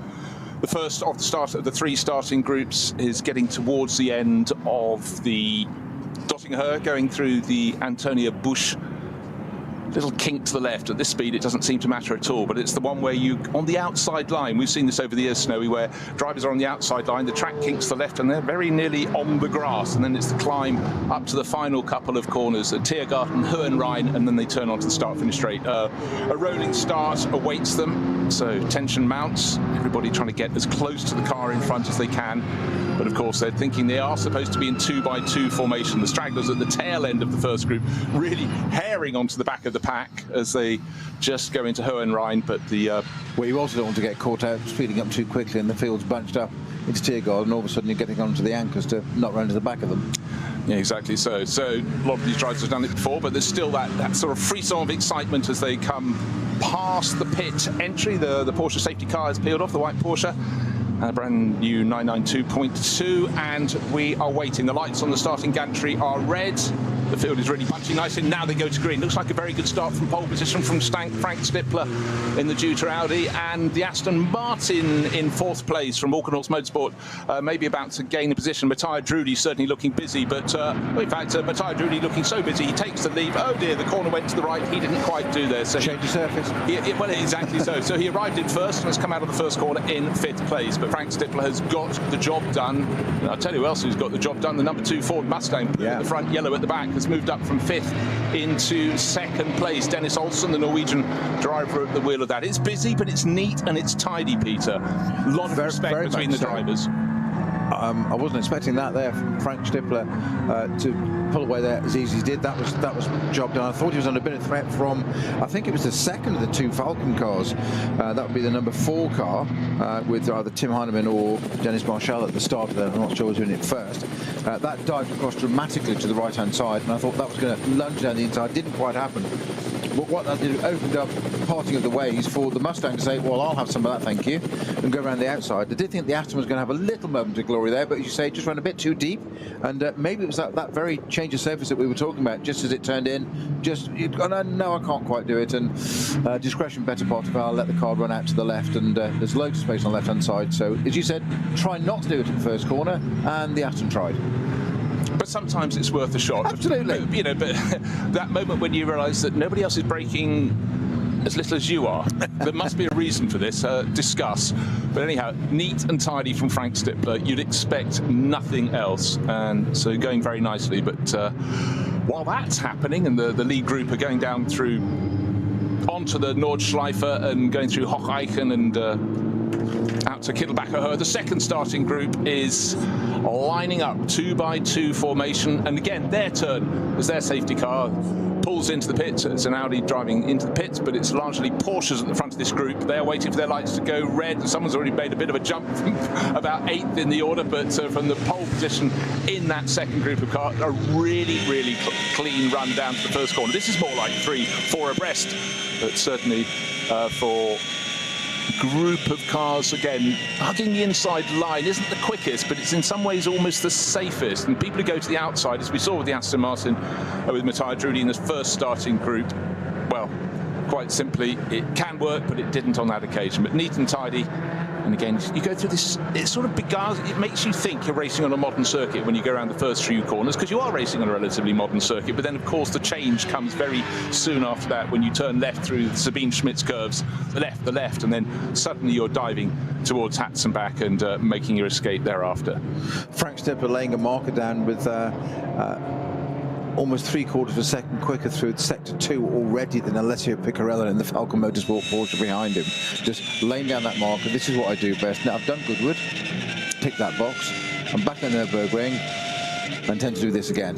the first of the 3 starting groups is getting towards the end of the Dottinger Höhe, going through the Antonia Busch little kink to the left. At this speed, it doesn't seem to matter at all, but it's the one where you, on the outside line, we've seen this over the years, Snowy, where drivers are on the outside line, the track kinks to the left, and they're very nearly on the grass, and then it's the climb up to the final couple of corners at Tiergarten, Hohenrhein, and then they turn onto the start-finish straight. A rolling start awaits them, so tension mounts, everybody trying to get as close to the car in front as they can. But of course, they're thinking they are supposed to be in 2x2 formation. The stragglers at the tail end of the first group really herring onto the back of the pack as they just go into Hohenrhein. But the well, you also don't want to get caught out speeding up too quickly and the field's bunched up into Tiergarten, and all of a sudden you're getting onto the anchors to not run to the back of them. Yeah, exactly. So a lot of these drivers have done it before, but there's still that sort of frisson of excitement as they come past the pit entry. The Porsche safety car has peeled off, the white Porsche. A brand new 992.2, and we are waiting. The lights on the starting gantry are red. The field is really punching nicely. Now they go to green. Looks like a very good start from pole position from Frank Stippler in the Dutra Audi, and the Aston Martin in fourth place from Walkenhorst Motorsport, maybe about to gain a position. Matthias Drudy certainly looking busy, but in fact, Matthias Drudy looking so busy, he takes the lead. Oh dear, the corner went to the right. He didn't quite do there. So change the surface. Well, exactly so. So he arrived in first and has come out of the first corner in fifth place. But Frank Stippler has got the job done. And I'll tell you who else who's got the job done. The number 2 Ford Mustang, blue at the front, yellow at the back, has moved up from fifth into second place. Dennis Olsen, the Norwegian driver at the wheel of that. It's busy, but it's neat and it's tidy, Peter. A lot of respect between the drivers. I wasn't expecting that there from Frank Stippler to pull away there as easy as he did. That was job done. I thought he was under a bit of threat from, I think it was the second of the 2 Falcon cars. That would be the number 4 car with either Tim Heinemann or Dennis Marshall at the start of that. I'm not sure who was doing it first. That dived across dramatically to the right-hand side, and I thought that was going to lunge down the inside. Didn't quite happen. But what that did, opened up parting of the ways for the Mustang to say, well, I'll have some of that, thank you, and go around the outside. I did think the Aston was going to have a little moment of glory there, but as you say, just ran a bit too deep, and maybe it was that very change of surface that we were talking about, just as it turned in, no, I can't quite do it, and discretion better part of I'll let the car run out to the left, and there's loads of space on the left-hand side, so as you said, try not to do it at the first corner, and the Aston tried. But sometimes it's worth a shot. Absolutely. You know, but that moment when you realise that nobody else is braking as little as you are, there must be a reason for this. Discuss. But anyhow, neat and tidy from Frank Stippler. You'd expect nothing else, and so going very nicely. But while that's happening, and the lead group are going down through onto the Nordschleife and going through Hocheichen and out to Kittelbacher, the second starting group is lining up 2x2 formation, and again their turn as their safety car pulls into the pits. It's an Audi driving into the pits, but it's largely Porsches at the front of this group. They're waiting for their lights to go red, and someone's already made a bit of a jump from about 8th in the order, but from the pole position in that second group of cars, a really clean run down to the first corner. This is more like 3-4 abreast, but certainly for group of cars, again, hugging the inside line isn't the quickest, but it's in some ways almost the safest. And people who go to the outside, as we saw with the Aston Martin, with Matthias Drudy in the first starting group, well, quite simply, it can work, but it didn't on that occasion. But neat and tidy. And again, you go through this, it sort of beguiles, it makes you think you're racing on a modern circuit when you go around the first few corners, because you are racing on a relatively modern circuit, but then of course the change comes very soon after that when you turn left through the Sabine Schmitz curves, the left, and then suddenly you're diving towards Hatzenbach and making your escape thereafter. Frank Stippler laying a marker down with almost 3/4 of a second quicker through sector 2 already than Alessio Piccarella in the Falcon Motorsport Porsche behind him. Just laying down that marker. This is what I do best. Now, I've done Goodwood, tick that box. I'm back on Nürburgring. I intend to do this again.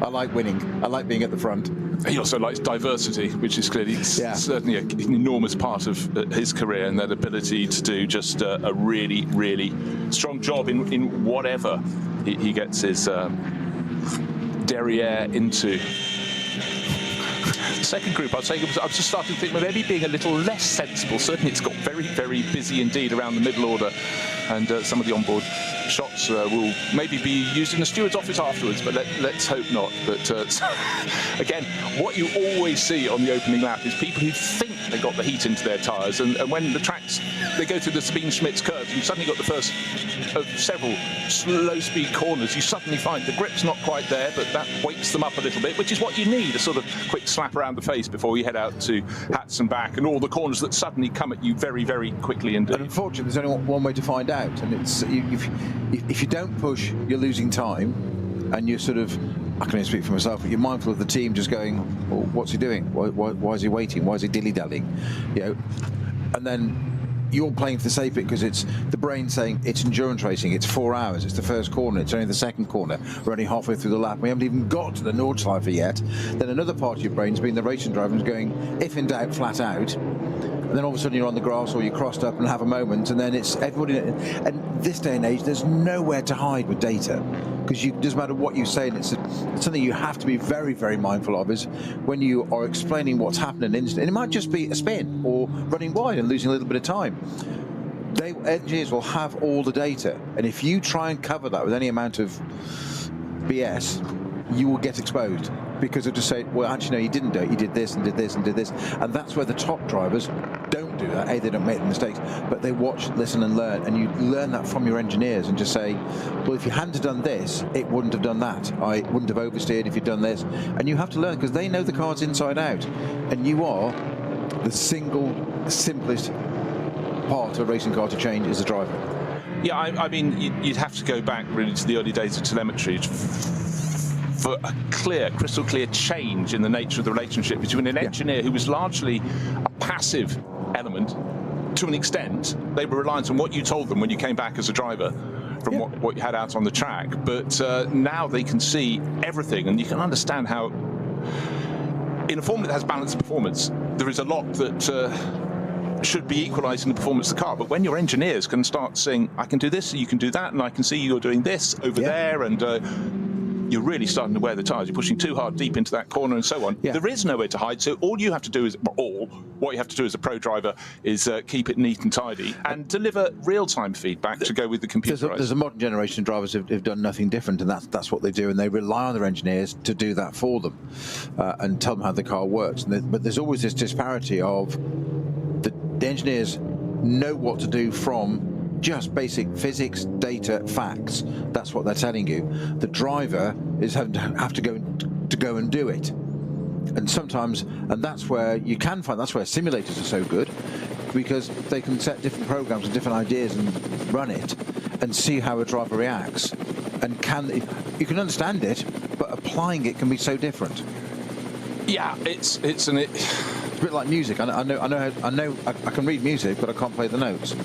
I like winning. I like being at the front. He also likes diversity, which is clearly certainly an enormous part of his career, and that ability to do just a really strong job in whatever he gets his derriere into. Second group, I'd say, I was just starting to think maybe being a little less sensible. Certainly it's got very busy indeed around the middle order, and some of the onboard shots will maybe be used in the steward's office afterwards, but let's hope not. But again, what you always see on the opening lap is people who think they got the heat into their tyres, and when the track's they go through the Speen-Schmitz curves, and you suddenly got the first of several slow-speed corners. You suddenly find the grip's not quite there, but that wakes them up a little bit, which is what you need, a sort of quick slap around the face before you head out to Hats and back, and all the corners that suddenly come at you very, very quickly indeed. And unfortunately, there's only one way to find out, and it's if you don't push, you're losing time, and you're sort of, I can only speak for myself, but you're mindful of the team just going, well, what's he doing? Why is he waiting? Why is he dilly-dallying? You know, and then you're playing for the safe bit because it's the brain saying it's endurance racing, it's 4 hours, it's the first corner, it's only the second corner, we're only halfway through the lap, we haven't even got to the Nordschleife yet. Then another part of your brain's being the racing driver is going, if in doubt, flat out. And then all of a sudden you're on the grass or you're crossed up and have a moment, and then it's everybody. And this day and age, there's nowhere to hide with data, because it doesn't matter what you say, and it's something you have to be very, very mindful of, is when you are explaining what's happened in an instant, and it might just be a spin or running wide and losing a little bit of time. Engineers will have all the data, and if you try and cover that with any amount of BS, you will get exposed, because they'll just say, well, actually, no, you didn't do it, you did this and did this and did this. And that's where the top drivers don't do that. A, they don't make the mistakes, but they watch, listen and learn, and you learn that from your engineers and just say, well, if you hadn't done this, it wouldn't have done that. I wouldn't have oversteered if you'd done this. And you have to learn, because they know the cars inside out, and you are the simplest part of a racing car to change is the driver. Yeah, I mean, you'd have to go back really to the early days of telemetry for a clear, crystal clear change in the nature of the relationship between an engineer who was largely a passive element to an extent. They were reliant on what you told them when you came back as a driver from what you had out on the track. But now they can see everything, and you can understand how in a formula that has balanced performance, there is a lot that should be equalising the performance of the car. But when your engineers can start saying, I can do this, you can do that, and I can see you're doing this over there, and you're really starting to wear the tyres, you're pushing too hard deep into that corner and so on. There is nowhere to hide, so all you have to do is, what you have to do as a pro driver is keep it neat and tidy and deliver real-time feedback to go with the computer. There's a modern generation of drivers who've done nothing different, and that's what they do, and they rely on their engineers to do that for them and tell them how the car works. But there's always this disparity of the engineers know what to do from just basic physics, data, facts. That's what they're telling you. The driver is have to go and do it. And sometimes, and that's where you can find, that's where simulators are so good, because they can set different programs and different ideas and run it and see how a driver reacts. And you can understand it, but applying it can be so different. Yeah, it's a bit like music. I know I can read music, but I can't play the notes.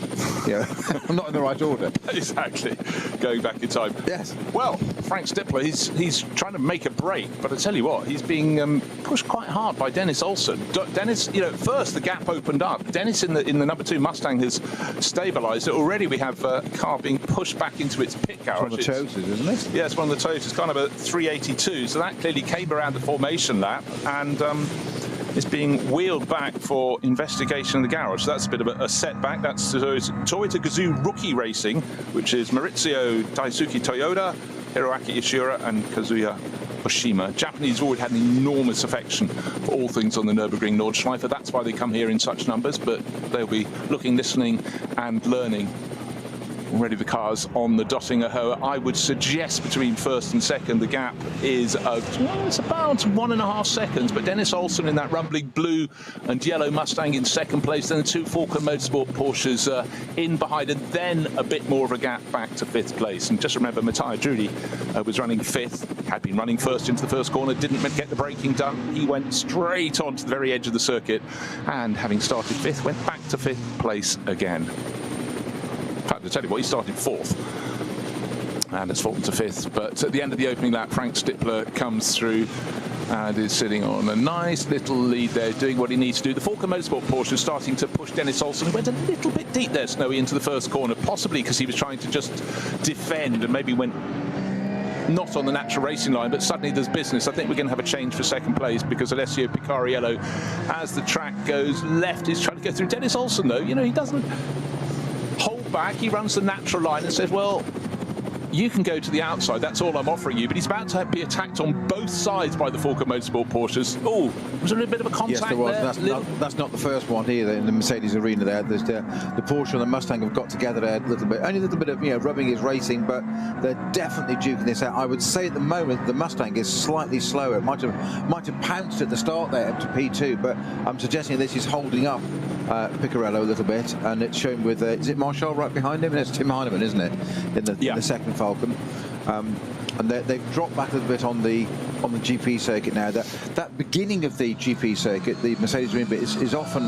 Yeah, I'm not in the right order. Exactly. Going back in time. Yes. Well, Frank Stippler, he's trying to make a break, but I tell you what, he's being pushed quite hard by Dennis Olsen. Dennis, at first the gap opened up. Dennis in the number 2 Mustang has stabilised it. Already we have a car being pushed back into its pit garage. It's one of the Toyotas, isn't it? Yeah, it's one of the Toyotas. It's kind of a 382, so that clearly came around the formation lap, and it's being wheeled back for investigation in the garage. So that's a bit of a setback. That's Toyota Gazoo Rookie Racing, which is Maurizio Daisuke Toyoda, Hiroaki Ishura, and Kazuya Oshima. Japanese have alwaady had an enormous affection for all things on the Nürburgring Nordschleife. That's why they come here in such numbers, but they'll be looking, listening, and learning. Already the cars on the Dottinger Hoa. I would suggest between first and second the gap is it's about 1.5 seconds, but Dennis Olsen in that rumbling blue and yellow Mustang in second place, then the 2 Falcon Motorsport Porsches in behind, and then a bit more of a gap back to 5th place. And just remember, Matthias Drudy was running 5th, had been running first into the first corner, didn't get the braking done. He went straight on to the very edge of the circuit, and having started 5th, went back to 5th place again. In fact, to tell you what, he started 4th and has fallen to 5th. But at the end of the opening lap, Frank Stippler comes through and is sitting on a nice little lead there, doing what he needs to do. The Falcon Motorsport Porsche is starting to push Dennis Olsen, who went a little bit deep there, Snowy, into the first corner, possibly because he was trying to just defend and maybe went not on the natural racing line, but suddenly there's business. I think we're going to have a change for second place, because Alessio Picariello, as the track goes left, is trying to go through. Dennis Olsen, though, he doesn't hold back. He runs the natural line and says, well, you can go to the outside. That's all I'm offering you. But he's about to be attacked on both sides by the Falken Motorsport Porsches. Oh, was there a bit of a contact yes, there was. there? That's not the first one either in the Mercedes arena there. There's the Porsche and the Mustang have got together there a little bit. Only a little bit of, rubbing is racing, but they're definitely duking this out. I would say at the moment the Mustang is slightly slower. It might have pounced at the start there up to P2, but I'm suggesting this is holding up Piccarello a little bit, and it's shown with is it Marshall right behind him? And it's Tim Heinemann, isn't it, in the second Falcon? And they've dropped back a little bit on the GP circuit now. That beginning of the GP circuit, the Mercedes arena bit is often,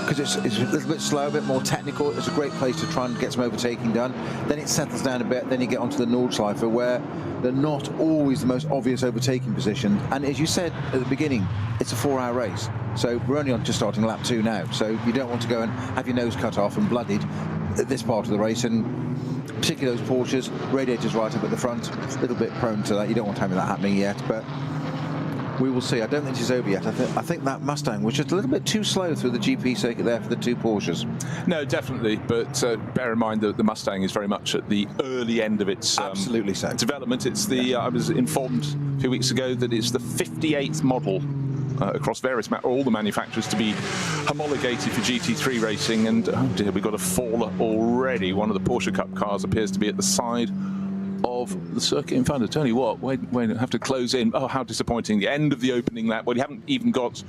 because it's a little bit slow, a bit more technical. It's a great place to try and get some overtaking done. Then it settles down a bit. Then you get onto the Nordschleife, where they're not always the most obvious overtaking position. And as you said at the beginning, it's a 4-hour race. So we're only on just starting lap 2 now. So you don't want to go and have your nose cut off and bloodied at this part of the race. And particularly those Porsches, radiators right up at the front, a little bit prone to that. You don't want to have that happening yet, but we will see. I don't think it's over yet. I think that Mustang was just a little bit too slow through the GP circuit there for the two Porsches. No, definitely. But bear in mind that the Mustang is very much at the early end of its absolutely so development. It's the I was informed a few weeks ago that it's the 58th model across various all the manufacturers to be homologated for GT3 racing. And oh dear, we've got a fall already. One of the Porsche Cup cars appears to be at the side of the circuit in front. I tell you what, wait, have to close in. Oh, how disappointing. The end of the opening lap. Well, you haven't even got,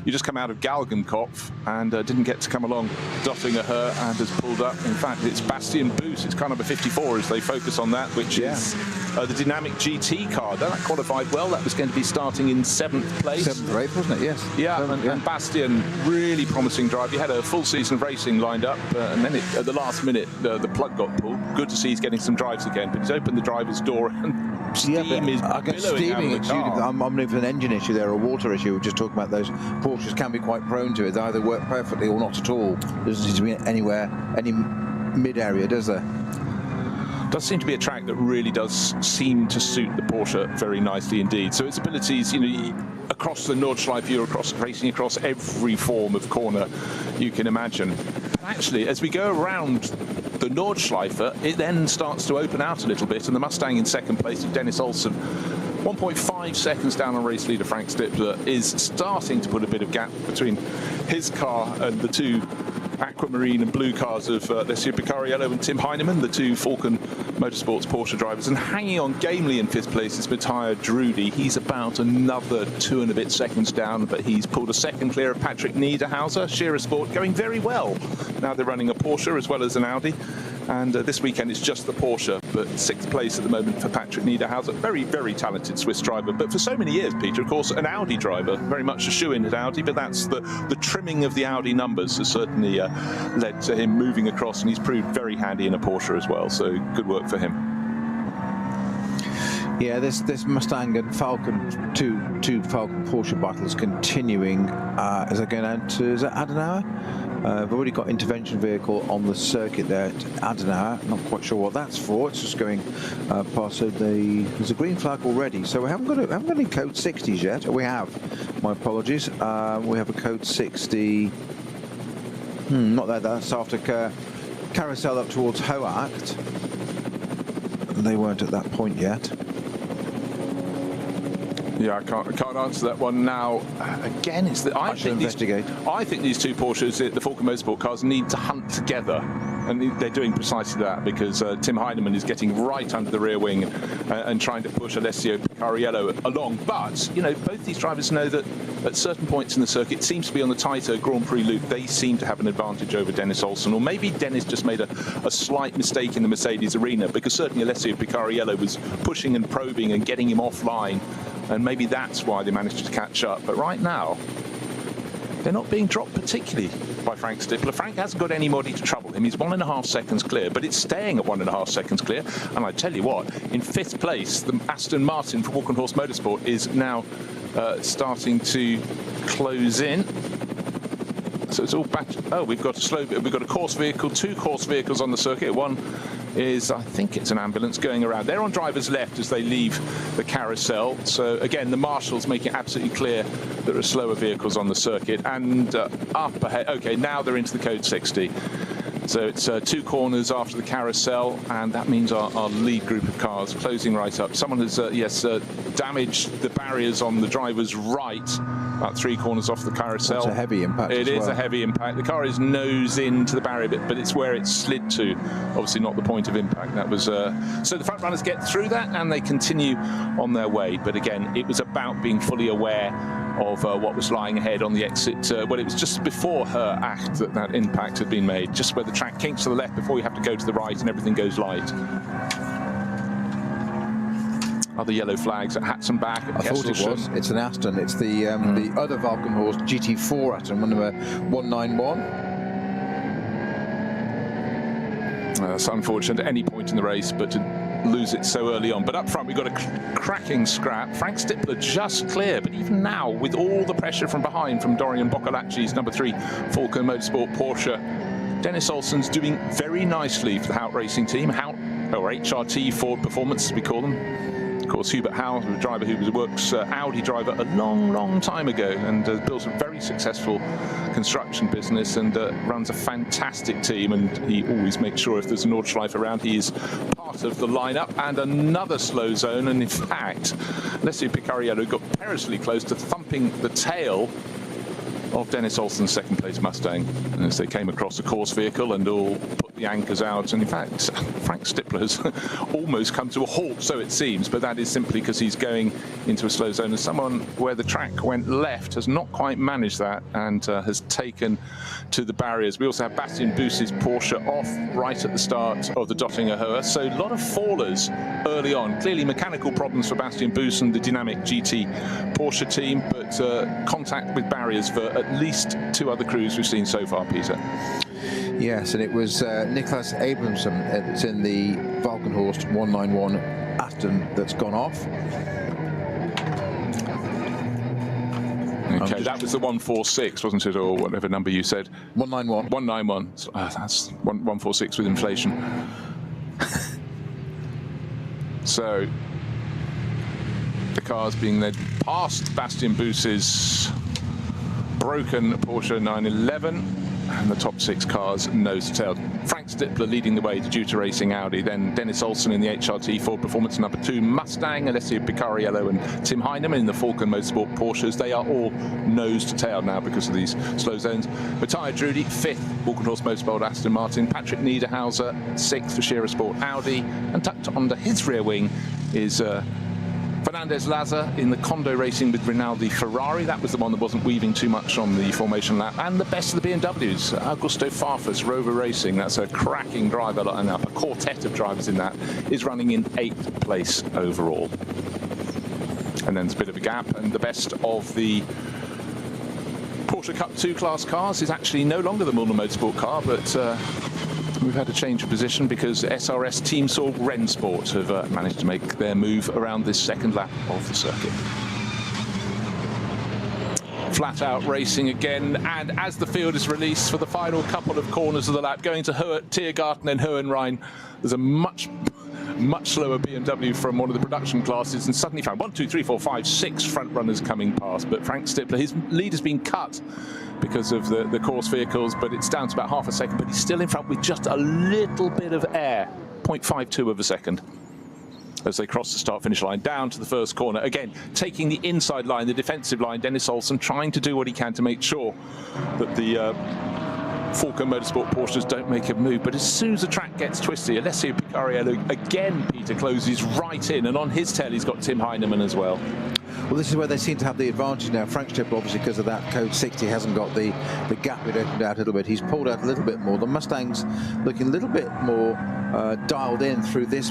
you just come out of Galgenkopf and didn't get to come along Dottinger and has pulled up. In fact, it's Bastian Boos. It's kind of a 54 as they focus on that, which is the dynamic GT car. That qualified well. That was going to be starting in 7th place. 7th or 8th, wasn't it? Yes. Yeah, and Bastian, really promising drive. He had a full season of racing lined up, and then at the last minute, the plug got pulled. Good to see he's getting some drives again, but he's opened the driver's door and steam is billowing out of the car. I'm looking for an engine issue there, a water issue. We're just talking about those. Porsches can be quite prone to it. They either work perfectly or not at all. There doesn't seem to be any mid area, does there? Does seem to be a track that really does seem to suit the Porsche very nicely indeed. So its abilities, across the Nordschleife, you're racing across every form of corner you can imagine. But actually, as we go around the Nordschleife, it then starts to open out a little bit, and the Mustang in second place with Dennis Olsen, 1.5 seconds down on race leader Frank Stippler, is starting to put a bit of gap between his car and the two aquamarine and blue cars of Alessio Picariello and Tim Heinemann, the two Falken Motorsports Porsche drivers. And hanging on gamely in 5th place is Matthias Drudy. He's about another 2 and a bit seconds down, but he's pulled a second clear of Patrick Niederhauser. Scherer Sport going very well. Now they're running a Porsche as well as an Audi. And this weekend it's just the Porsche, but 6th place at the moment for Patrick Niederhauser. Very, very talented Swiss driver. But for so many years, Peter, of course, an Audi driver. Very much a shoe-in at Audi, but that's the trimming of the Audi numbers has certainly led to him moving across, and he's proved very handy in a Porsche as well. So good work for him. Yeah, this Mustang and Falcon, two Falcon Porsche battles continuing as they're going out to, is that Adenauer? I've already got intervention vehicle on the circuit there at Adenauer. Not quite sure what that's for. It's just going past. So there's a green flag already. So we haven't got any code 60s yet. We have. My apologies. We have a code 60. Not there. That's after Carousel up towards Hoacht. They weren't at that point yet. Yeah, I can't answer that one now. Again, it's I think these two Porsches, the Falken Motorsport cars, need to hunt together, and they're doing precisely that, because Tim Heinemann is getting right under the rear wing and trying to push Alessio Picariello along. But both these drivers know that at certain points in the circuit, it seems to be on the tighter Grand Prix loop, they seem to have an advantage over Dennis Olsen, or maybe Dennis just made a slight mistake in the Mercedes arena, because certainly Alessio Picariello was pushing and probing and getting him offline. And maybe that's why they managed to catch up. But right now, they're not being dropped particularly by Frank Stippler. Frank hasn't got anybody to trouble him. He's 1.5 seconds clear, but it's staying at 1.5 seconds clear. And I tell you what, in 5th place, the Aston Martin for Walkenhorst Motorsport is now starting to close in. So it's all back. Oh, we've got a course vehicle, 2 course vehicles on the circuit. One is, I think it's an ambulance going around. They're on driver's left as they leave the carousel. So again, the marshals make it absolutely clear there are slower vehicles on the circuit. And up ahead, okay, now they're into the code 60. So it's 2 corners after the carousel, and that means our lead group of cars closing right up. Someone has, damaged the barriers on the driver's right, about 3 corners off the carousel. That's a heavy impact. It is a heavy impact. The car is nose into the barrier, but it's where it slid to. Obviously not the point of impact. That was so the front runners get through that and they continue on their way. But again, it was about being fully aware of what was lying ahead on the exit. Well, it was just before her act that impact had been made, just where the track kinks to the left before you have to go to the right and everything goes light. Other yellow flags at Hatson back. I thought it was. It's an Aston. It's the other Valkenhorst GT4 Aston, number 191. That's unfortunate at any point in the race, but to lose it so early on. But up front, we've got a cracking scrap. Frank Stippler just clear, but even now, with all the pressure from behind from Dorian Boccolacci's number 3 Falcon Motorsport Porsche, Dennis Olsen's doing very nicely for the Hout Racing team. Hout, or HRT Ford Performance, as we call them. Of course, Hubert Howe, a driver who works Audi driver a long time ago, and built a very successful construction business and runs a fantastic team, and he always makes sure if there's an Nordschleife around, he is part of the lineup. And another slow zone, and in fact, Alessio Picariello got perilously close to thumping the tail of Dennis Olsen's second place Mustang as they came across the course vehicle and all put the anchors out. And in fact, Frank Stippler has almost come to a halt, so it seems, but that is simply because he's going into a slow zone, and someone where the track went left has not quite managed that and has taken to the barriers. We also have Bastian Buss's Porsche off right at the start of the Dottinger Höhe, so a lot of fallers early on. Clearly mechanical problems for Bastian Buss and the Dynamic GT Porsche team, but contact with barriers for at least 2 other crews we've seen so far, Peter. Yes, and it was Niklas Abramson that's in the Valkenhorst 191 Aston that's gone off. Okay, that was the 146, wasn't it, or whatever number you said? 191. 191. That's 146 with inflation. So the car's being led past Bastian Buss's broken Porsche 911, and the top 6 cars nose to tail. Frank Stippler leading the way to Duta Racing Audi, then Dennis Olsen in the HRT Ford Performance number 2 Mustang, Alessio Picariello and Tim Heinemann in the Falcon Motorsport Porsches. They are all nose to tail now because of these slow zones. Matthias Drudy 5th, Walkenhorst Motorsport Aston Martin, Patrick Niederhauser 6th for Scherer Sport Audi, and tucked under his rear wing is Fernandez Laza in the Kondo Racing with Rinaldi Ferrari. That was the one that wasn't weaving too much on the formation lap. And the best of the BMWs, Augusto Farfus, Rover Racing. That's a cracking driver lineup. A quartet of drivers in that is running in 8th place overall. And then there's a bit of a gap, and the best of the Porsche Cup 2 class cars is actually no longer the Mullner Motorsport car, but we've had a change of position because SRS Team Sorg Rennsport have managed to make their move around this second lap of the circuit. Flat out racing again, and as the field is released for the final couple of corners of the lap, going to Tiergarten and Hohenrhein, there's a much slower BMW from one of the production classes, and suddenly found 1, 2, 3, 4, 5, 6 front runners coming past. But Frank Stippler, his lead has been cut because of the course vehicles, but it's down to about half a second, but he's still in front with just a little bit of air, 0.52 of a second, as they cross the start-finish line down to the first corner. Again, taking the inside line, the defensive line, Dennis Olsen trying to do what he can to make sure that the Falcon Motorsport Porsches don't make a move. But as soon as the track gets twisty, Alessio Picariello again, Peter, closes right in, and on his tail he's got Tim Heinemann as well. Well, this is where they seem to have the advantage now. Frank Stippler, obviously, because of that code 60, hasn't got the gap it opened out a little bit. He's pulled out a little bit more. The Mustang's looking a little bit more dialed in through this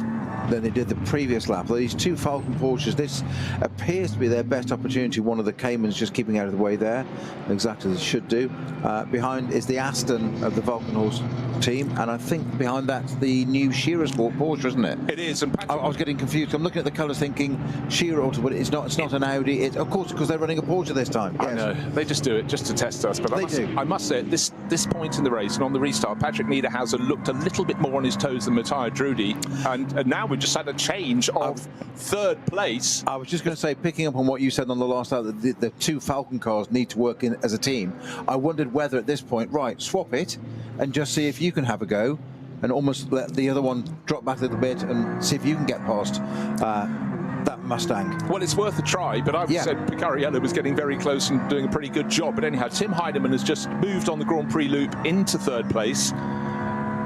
than they did the previous lap. These 2 Falcon Porsches, this appears to be their best opportunity. One of the Caymans just keeping out of the way there, exactly as it should do. Behind is the Aston of the Valkenhorst team, and I think behind that's the new Scherer Sport Porsche, isn't it? It is. And I was getting confused. I'm looking at the colours thinking Scherer Auto, but it's not an Audi. It's, of course, because they're running a Porsche this time. Yes. I know. They just do it just to test us. But I must say, at this point in the race and on the restart, Patrick Niederhauser looked a little bit more on his toes than Matthias Drudy, and now we've we just had a change of third place. I was just going to say, picking up on what you said on the last hour, that the two Falcon cars need to work in as a team. I wondered whether at this point, right, swap it and just see if you can have a go and almost let the other one drop back a little bit and see if you can get past that Mustang. Well, it's worth a try, but I would say Picariello was getting very close and doing a pretty good job. But anyhow, Tim Heinemann has just moved on the Grand Prix loop into third place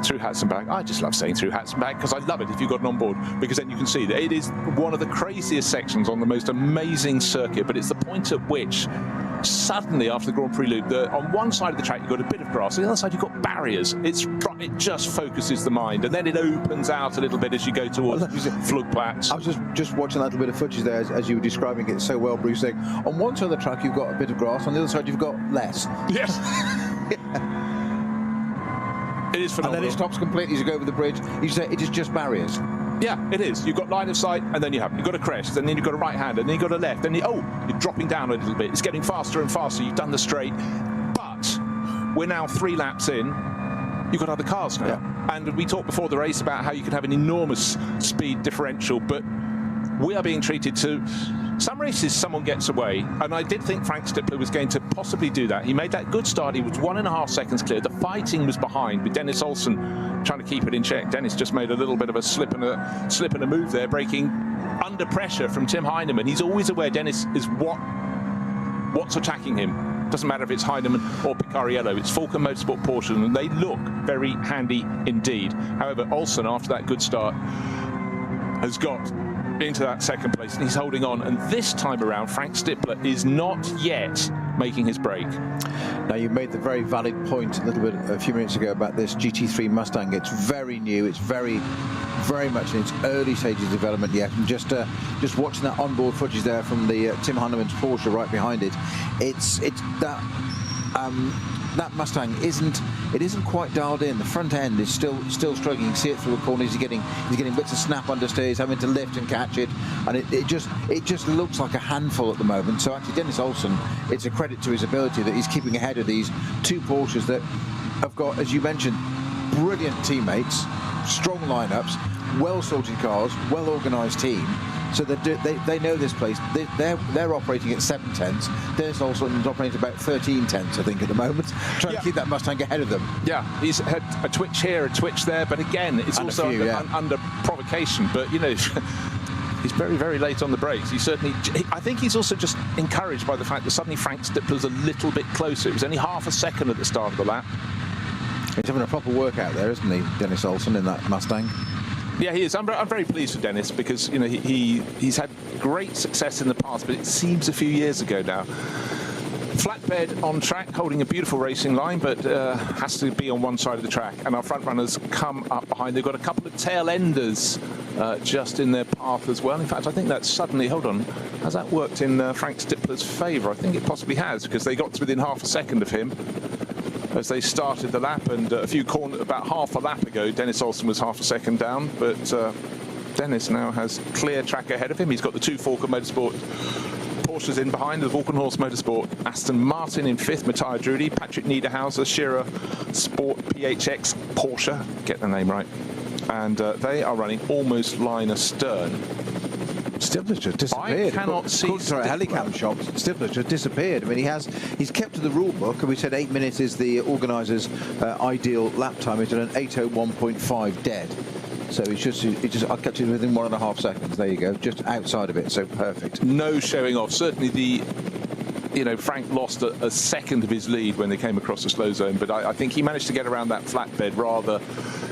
through Hatzenbach. I just love saying through Hatzenbach because I love it if you've got it on board, because then you can see that it is one of the craziest sections on the most amazing circuit, but it's the point at which suddenly after the Grand Prix loop, on one side of the track you've got a bit of grass, on the other side you've got barriers. It just focuses the mind, and then it opens out a little bit as you go towards Flugplatz. I was just watching that little bit of footage there as you were describing it so well, Bruce, saying on one side of the track you've got a bit of grass, on the other side you've got less. Yes. It is phenomenal. And then it stops completely as you go over the bridge. You say it is just barriers. Yeah, it is. You've got line of sight, and then you haven't. You've got a crest, and then you've got a right hand, and then you've got a left, and you're dropping down a little bit. It's getting faster and faster. You've done the straight, but we're now 3 laps in. You've got other cars now. Yeah. And we talked before the race about how you can have an enormous speed differential, but we are being treated to some races someone gets away, and I did think Frank Stippler was going to possibly do that. He made that good start. He was 1.5 seconds clear. The fighting was behind with Dennis Olsen trying to keep it in check. Dennis just made a little bit of a slip and a move there, breaking under pressure from Tim Heinemann. He's always aware Dennis is what's attacking him. Doesn't matter if it's Heinemann or Picariello. It's Falcon Motorsport Porsche, and they look very handy indeed. However, Olsen, after that good start, has got into that second place, and he's holding on. And this time around, Frank Stippler is not yet making his break. Now, you made the very valid point a few minutes ago about this GT3 Mustang. It's very new. It's very much in its early stages of development yet. And just watching that onboard footage there from the Tim Heinemann's Porsche right behind it, it's that that Mustang isn't quite dialed in. The front end is still struggling. You can see it through the corners. He's getting bits of snap understeers, having to lift and catch it, and it just looks like a handful at the moment. So actually, Dennis Olsen, it's a credit to his ability that he's keeping ahead of these two Porsches that have got, as you mentioned, brilliant teammates, strong lineups, well-sorted cars, well-organised team. So they know this place. They're operating at 7 tenths. Dennis Olsen's operating at about 13 tenths, I think, at the moment, trying to keep that Mustang ahead of them. Yeah, he's had a twitch here, a twitch there, but again, it's also under provocation. But you know, he's very, very late on the brakes. I think he's also just encouraged by the fact that suddenly Frank Stippler's a little bit closer. It was only half a second at the start of the lap. He's having a proper workout there, isn't he, Dennis Olsen, in that Mustang? Yeah, he is. I'm very pleased for Dennis, because you know he's had great success in the past, but it seems a few years ago now. Flatbed on track, holding a beautiful racing line, but has to be on one side of the track. And our front runners come up behind. They've got a couple of tail enders just in their path as well. In fact, I think that's suddenly, hold on, has that worked in Frank Stippler's favour? I think it possibly has, because they got to within half a second of him as they started the lap, and about half a lap ago, Dennis Olsen was half a second down, but Dennis now has clear track ahead of him. He's got the two Falcon Motorsport Porsches in behind, the Vulcanhorst Motorsport Aston Martin in 5th, Matthias Drudy, Patrick Niederhauser, Scherer Sport PHX Porsche, get the name right, and they are running almost line astern. Stippler's just disappeared. I cannot see. Sorry, Helicam shops. Stippler's just disappeared. I mean, he's kept to the rule book, and we said 8 minutes is the organisers' ideal lap time. He's at an 8:01.5 dead. So I kept it within 1.5 seconds. There you go, just outside of it. So perfect. No showing off. Certainly Frank lost a second of his lead when they came across the slow zone, but I think he managed to get around that flatbed rather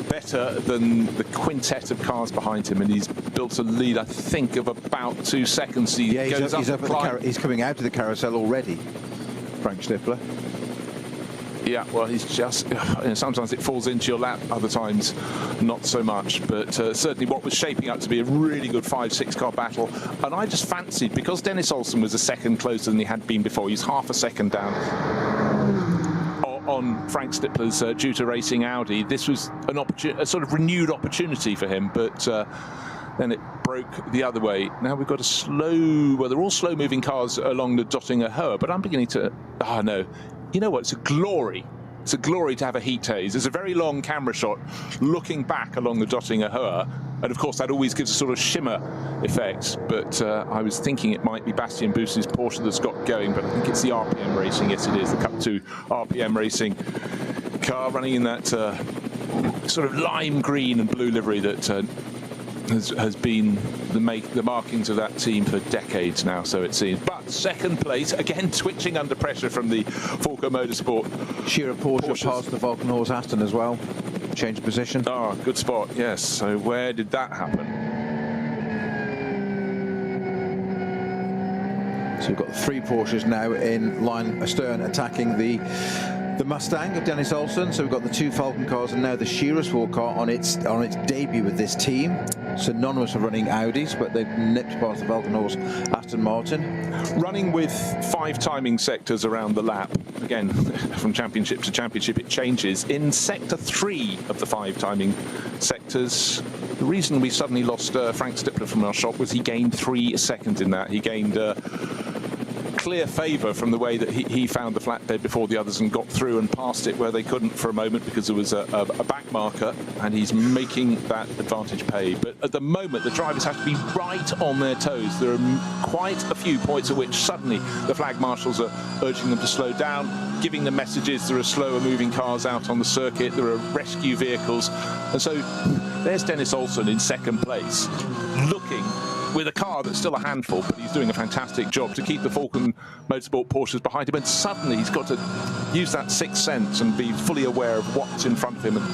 better than the quintet of cars behind him, and he's built a lead, I think, of about 2 seconds. He's coming out of the carousel already, Frank Stippler. Yeah, well, he's just, sometimes it falls into your lap, other times not so much, but certainly what was shaping up to be a really good 5-6 car battle. And I just fancied, because Dennis Olsen was a second closer than he had been before, he's half a second down on Frank Stippler's due to racing Audi. This was a sort of renewed opportunity for him, but then it broke the other way. Now we've got they're all slow-moving cars along the Dottinger Höhe, but I'm beginning to, no. You know what? It's a glory It's a glory to have a heat haze. It's a very long camera shot looking back along the Dottinger Höhe. And of course, that always gives a sort of shimmer effect. But I was thinking it might be Bastian Buss's Porsche that's got going, but I think it's the RPM Racing. Yes, it is, the Cup 2 RPM Racing car running in that sort of lime green and blue livery that has been the markings of that team for decades now, so it seems. But second place, again twitching under pressure from the Falco Motorsport. Shearer Porsche passed the Valkenhorst Aston as well. Changed position. Oh, good spot, yes. So where did that happen? So we've got 3 Porsches now in line astern attacking the Mustang of Dennis Olsen. So we've got the 2 Falcon cars and now the Shearer Sport car on its debut with this team. Synonymous of running Audis, but they've nipped past the Valkenhorst Aston Martin. Running with 5 timing sectors around the lap. Again, from championship to championship it changes. In sector 3 of the 5 timing sectors, the reason we suddenly lost Frank Stippler from our shop was he gained 3 seconds in that. He gained clear favour from the way that he found the flatbed before the others and got through and passed it where they couldn't for a moment because there was a back marker, and he's making that advantage pay. But at the moment the drivers have to be right on their toes. There are quite a few points at which suddenly the flag marshals are urging them to slow down, giving them messages. There are slower moving cars out on the circuit, there are rescue vehicles, and so there's Dennis Olsen in second place, looking with a car that's still a handful, but he's doing a fantastic job to keep the Falcon Motorsport Porsches behind him, and suddenly he's got to use that sixth sense and be fully aware of what's in front of him and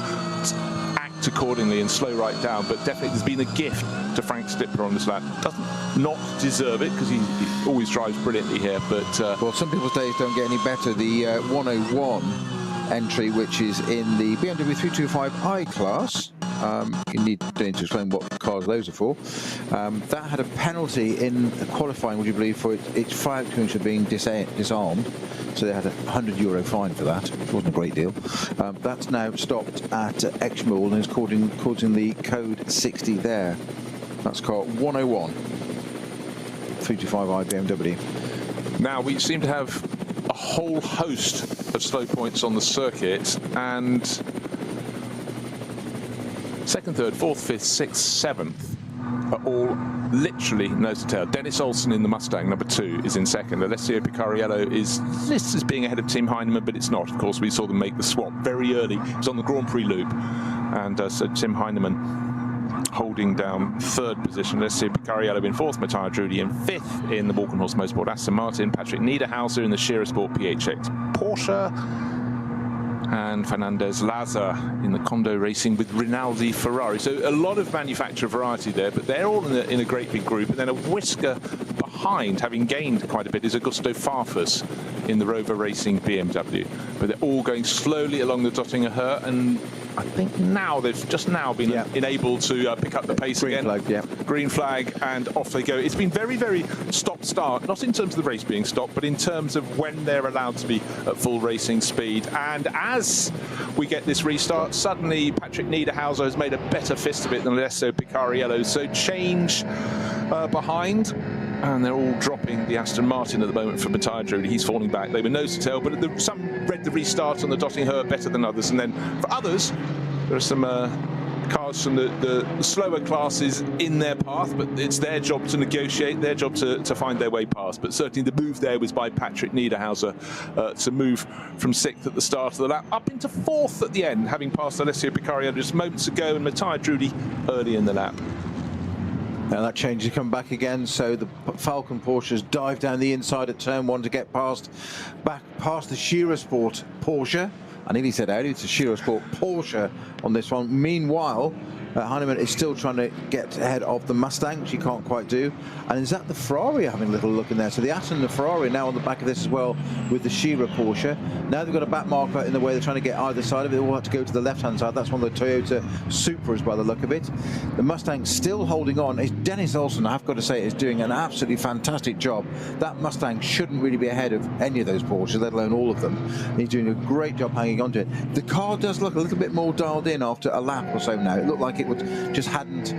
act accordingly and slow right down. But definitely there's been a gift to Frank Stippler on this lap. Doesn't not deserve it because he always drives brilliantly here, but well, some people's days don't get any better. The 101 entry, which is in the BMW 325i class. You don't need to explain what cars those are for. That had a penalty in qualifying, would you believe, for its fire extinguisher being disarmed. So they had a €100 fine for that. It wasn't a great deal. That's now stopped at Exmoor and is causing the code 60 there. That's car 101. 325i BMW. Now we seem to have a whole host of slow points on the circuit, and second, third, fourth, fifth, sixth, seventh are all literally nose to tail. Dennis Olsen in the Mustang, number 2, is in second. Alessio Picariello is listed as being ahead of Tim Heinemann, but it's not. Of course, we saw them make the swap very early. It was on the Grand Prix loop, and so Tim Heinemann holding down third position. Alessio Picariello in fourth, Matthias Drudi in fifth in the Walkenhorst Motorsport Aston Martin, Patrick Niederhauser in the Shearer Sport PHX Porsche, and Fernandez Laza in the Kondo Racing with Rinaldi Ferrari. So a lot of manufacturer variety there, but they're all in a great big group. And then a whisker behind, having gained quite a bit, is Augusto Farfus in the Rover Racing BMW. But they're all going slowly along the Dottinger Höhe, and I think now they've just now been enabled to pick up the pace again. Green flag, yeah. Green flag, and off they go. It's been very, very stop-start, not in terms of the race being stopped, but in terms of when they're allowed to be at full racing speed. And as we get this restart, suddenly Patrick Niederhauser has made a better fist of it than Alessio Picariello. So change behind. And they're all dropping the Aston Martin at the moment for Matthias Drudi. He's falling back. They were nose to tail, but some read the restart on the Dottinger Höhe better than others. And then for others, there are some cars from the slower classes in their path, but it's their job to negotiate, their job to find their way past. But certainly the move there was by Patrick Niederhauser to move from 6th at the start of the lap up into 4th at the end, having passed Alessio Picariello just moments ago and Matthias Drudi early in the lap. Now that change has come back again, so the Falcon Porsches dive down the inside at turn 1 to get back past the Shearer Sport Porsche. I nearly said Audi, it's a Shearer Sport Porsche on this one. Meanwhile, Heinemann is still trying to get ahead of the Mustang, which he can't quite do. And is that the Ferrari having a little look in there? So the Aston and the Ferrari now on the back of this as well with the Shearer Porsche. Now they've got a back marker in the way they're trying to get either side of it. They all have to go to the left-hand side. That's one of the Toyota Supras by the look of it. The Mustang still holding on. Dennis Olsen, I've got to say, is doing an absolutely fantastic job. That Mustang shouldn't really be ahead of any of those Porsches, let alone all of them. He's doing a great job hanging on to it. The car does look a little bit more dialed in after a lap or so now. It looked like it just hadn't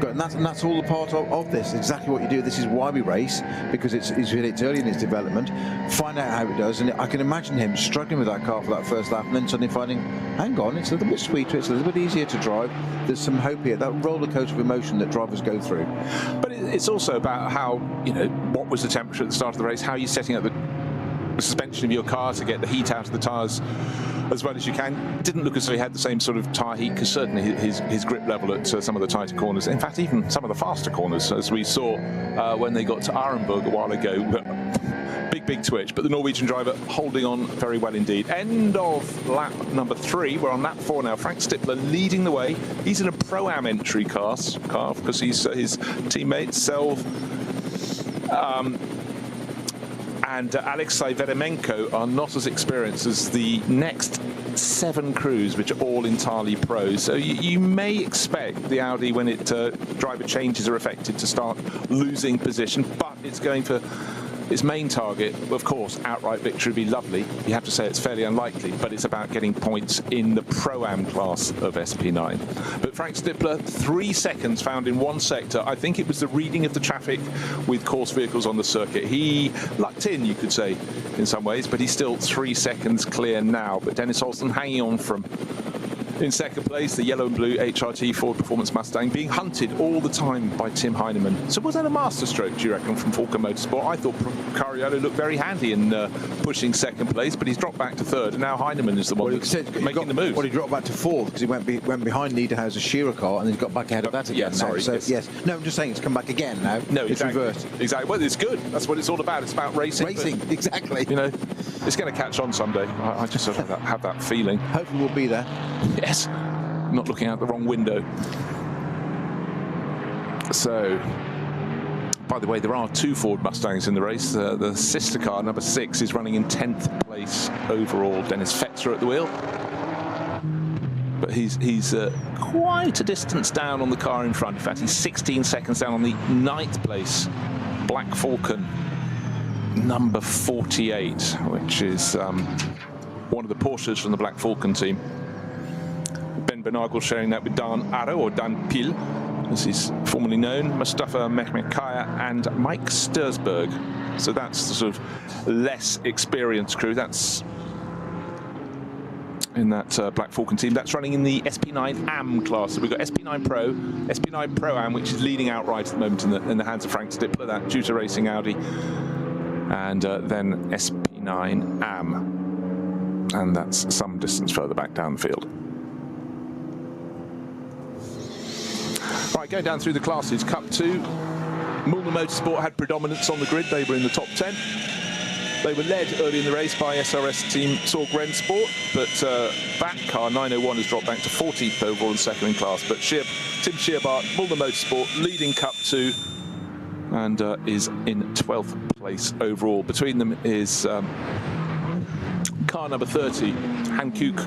And that's all the part of this. Exactly what you do. This is why we race, because it's early in its development. Find out how it does, and I can imagine him struggling with that car for that first lap, and then suddenly finding, hang on, it's a little bit sweeter, it's a little bit easier to drive. There's some hope here. That roller coaster of emotion that drivers go through. But it's also about how, what was the temperature at the start of the race, how are you setting up the suspension of your car to get the heat out of the tyres as well as you can. Didn't look as though he had the same sort of tyre heat, because certainly his grip level at some of the tighter corners, in fact even some of the faster corners, as we saw when they got to Arenberg a while ago, big twitch. But the Norwegian driver holding on very well indeed. End of lap number 3. We're on lap 4 now. Frank Stippler leading the way. He's in a Pro-Am entry car because his teammate Selv and Alexei Veremenko are not as experienced as the next 7 crews, which are all entirely pros. So you may expect the Audi, when driver changes are effected, to start losing position, but it's going for its main target. Of course, outright victory would be lovely. You have to say it's fairly unlikely, but it's about getting points in the Pro-Am class of SP9. But Frank Stippler, 3 seconds found in one sector. I think it was the reading of the traffic with course vehicles on the circuit. He lucked in, you could say, in some ways, but he's still 3 seconds clear now. But Dennis Olsen hanging on from in second place, the yellow and blue HRT Ford Performance Mustang, being hunted all the time by Tim Heinemann. So was that a masterstroke, do you reckon, from Falcon Motorsport? I thought Cariolo looked very handy in pushing second place, but he's dropped back to third, and now Heinemann is the one that's making the move. Well, he dropped back to fourth because he went behind Niederhauser's Shearer car, and then he's got back ahead of that again. Yeah, sorry. So, yes. No, I'm just saying it's come back again now. No, it's exactly. reversed. Exactly. Well, it's good. That's what it's all about. It's about racing. Racing, but, exactly. It's going to catch on someday. I just sort of have that feeling. Hopefully we'll be there. Yes. Not looking out the wrong window. So, by the way, there are 2 Ford Mustangs in the race. The sister car, number 6, is running in 10th place overall. Dennis Fetzer at the wheel. But he's quite a distance down on the car in front. In fact, he's 16 seconds down on the 9th place Black Falcon, number 48, which is one of the Porsches from the Black Falcon team. Benagel sharing that with Dan Arro, or Dan Pil, as he's formerly known, Mustafa Mehmekaya and Mike Stursberg. So that's the sort of less experienced crew. That's in that Black Falcon team. That's running in the SP9 AM class. So we've got SP9 Pro, SP9 Pro AM, which is leading outright at the moment in the hands of Frank Stippler, that Juta Racing Audi, and then SP9 AM, and that's some distance further back down the field. Right, going down through the classes. Cup 2, Mulner Motorsport had predominance on the grid. They were in the top 10. They were led early in the race by SRS team Sorg Rennsport, but that car, 901, has dropped back to 14th overall and second in class. But Tim Scheerbart, Mulner Motorsport, leading Cup 2, and is in 12th place overall. Between them is car number 30, Hankook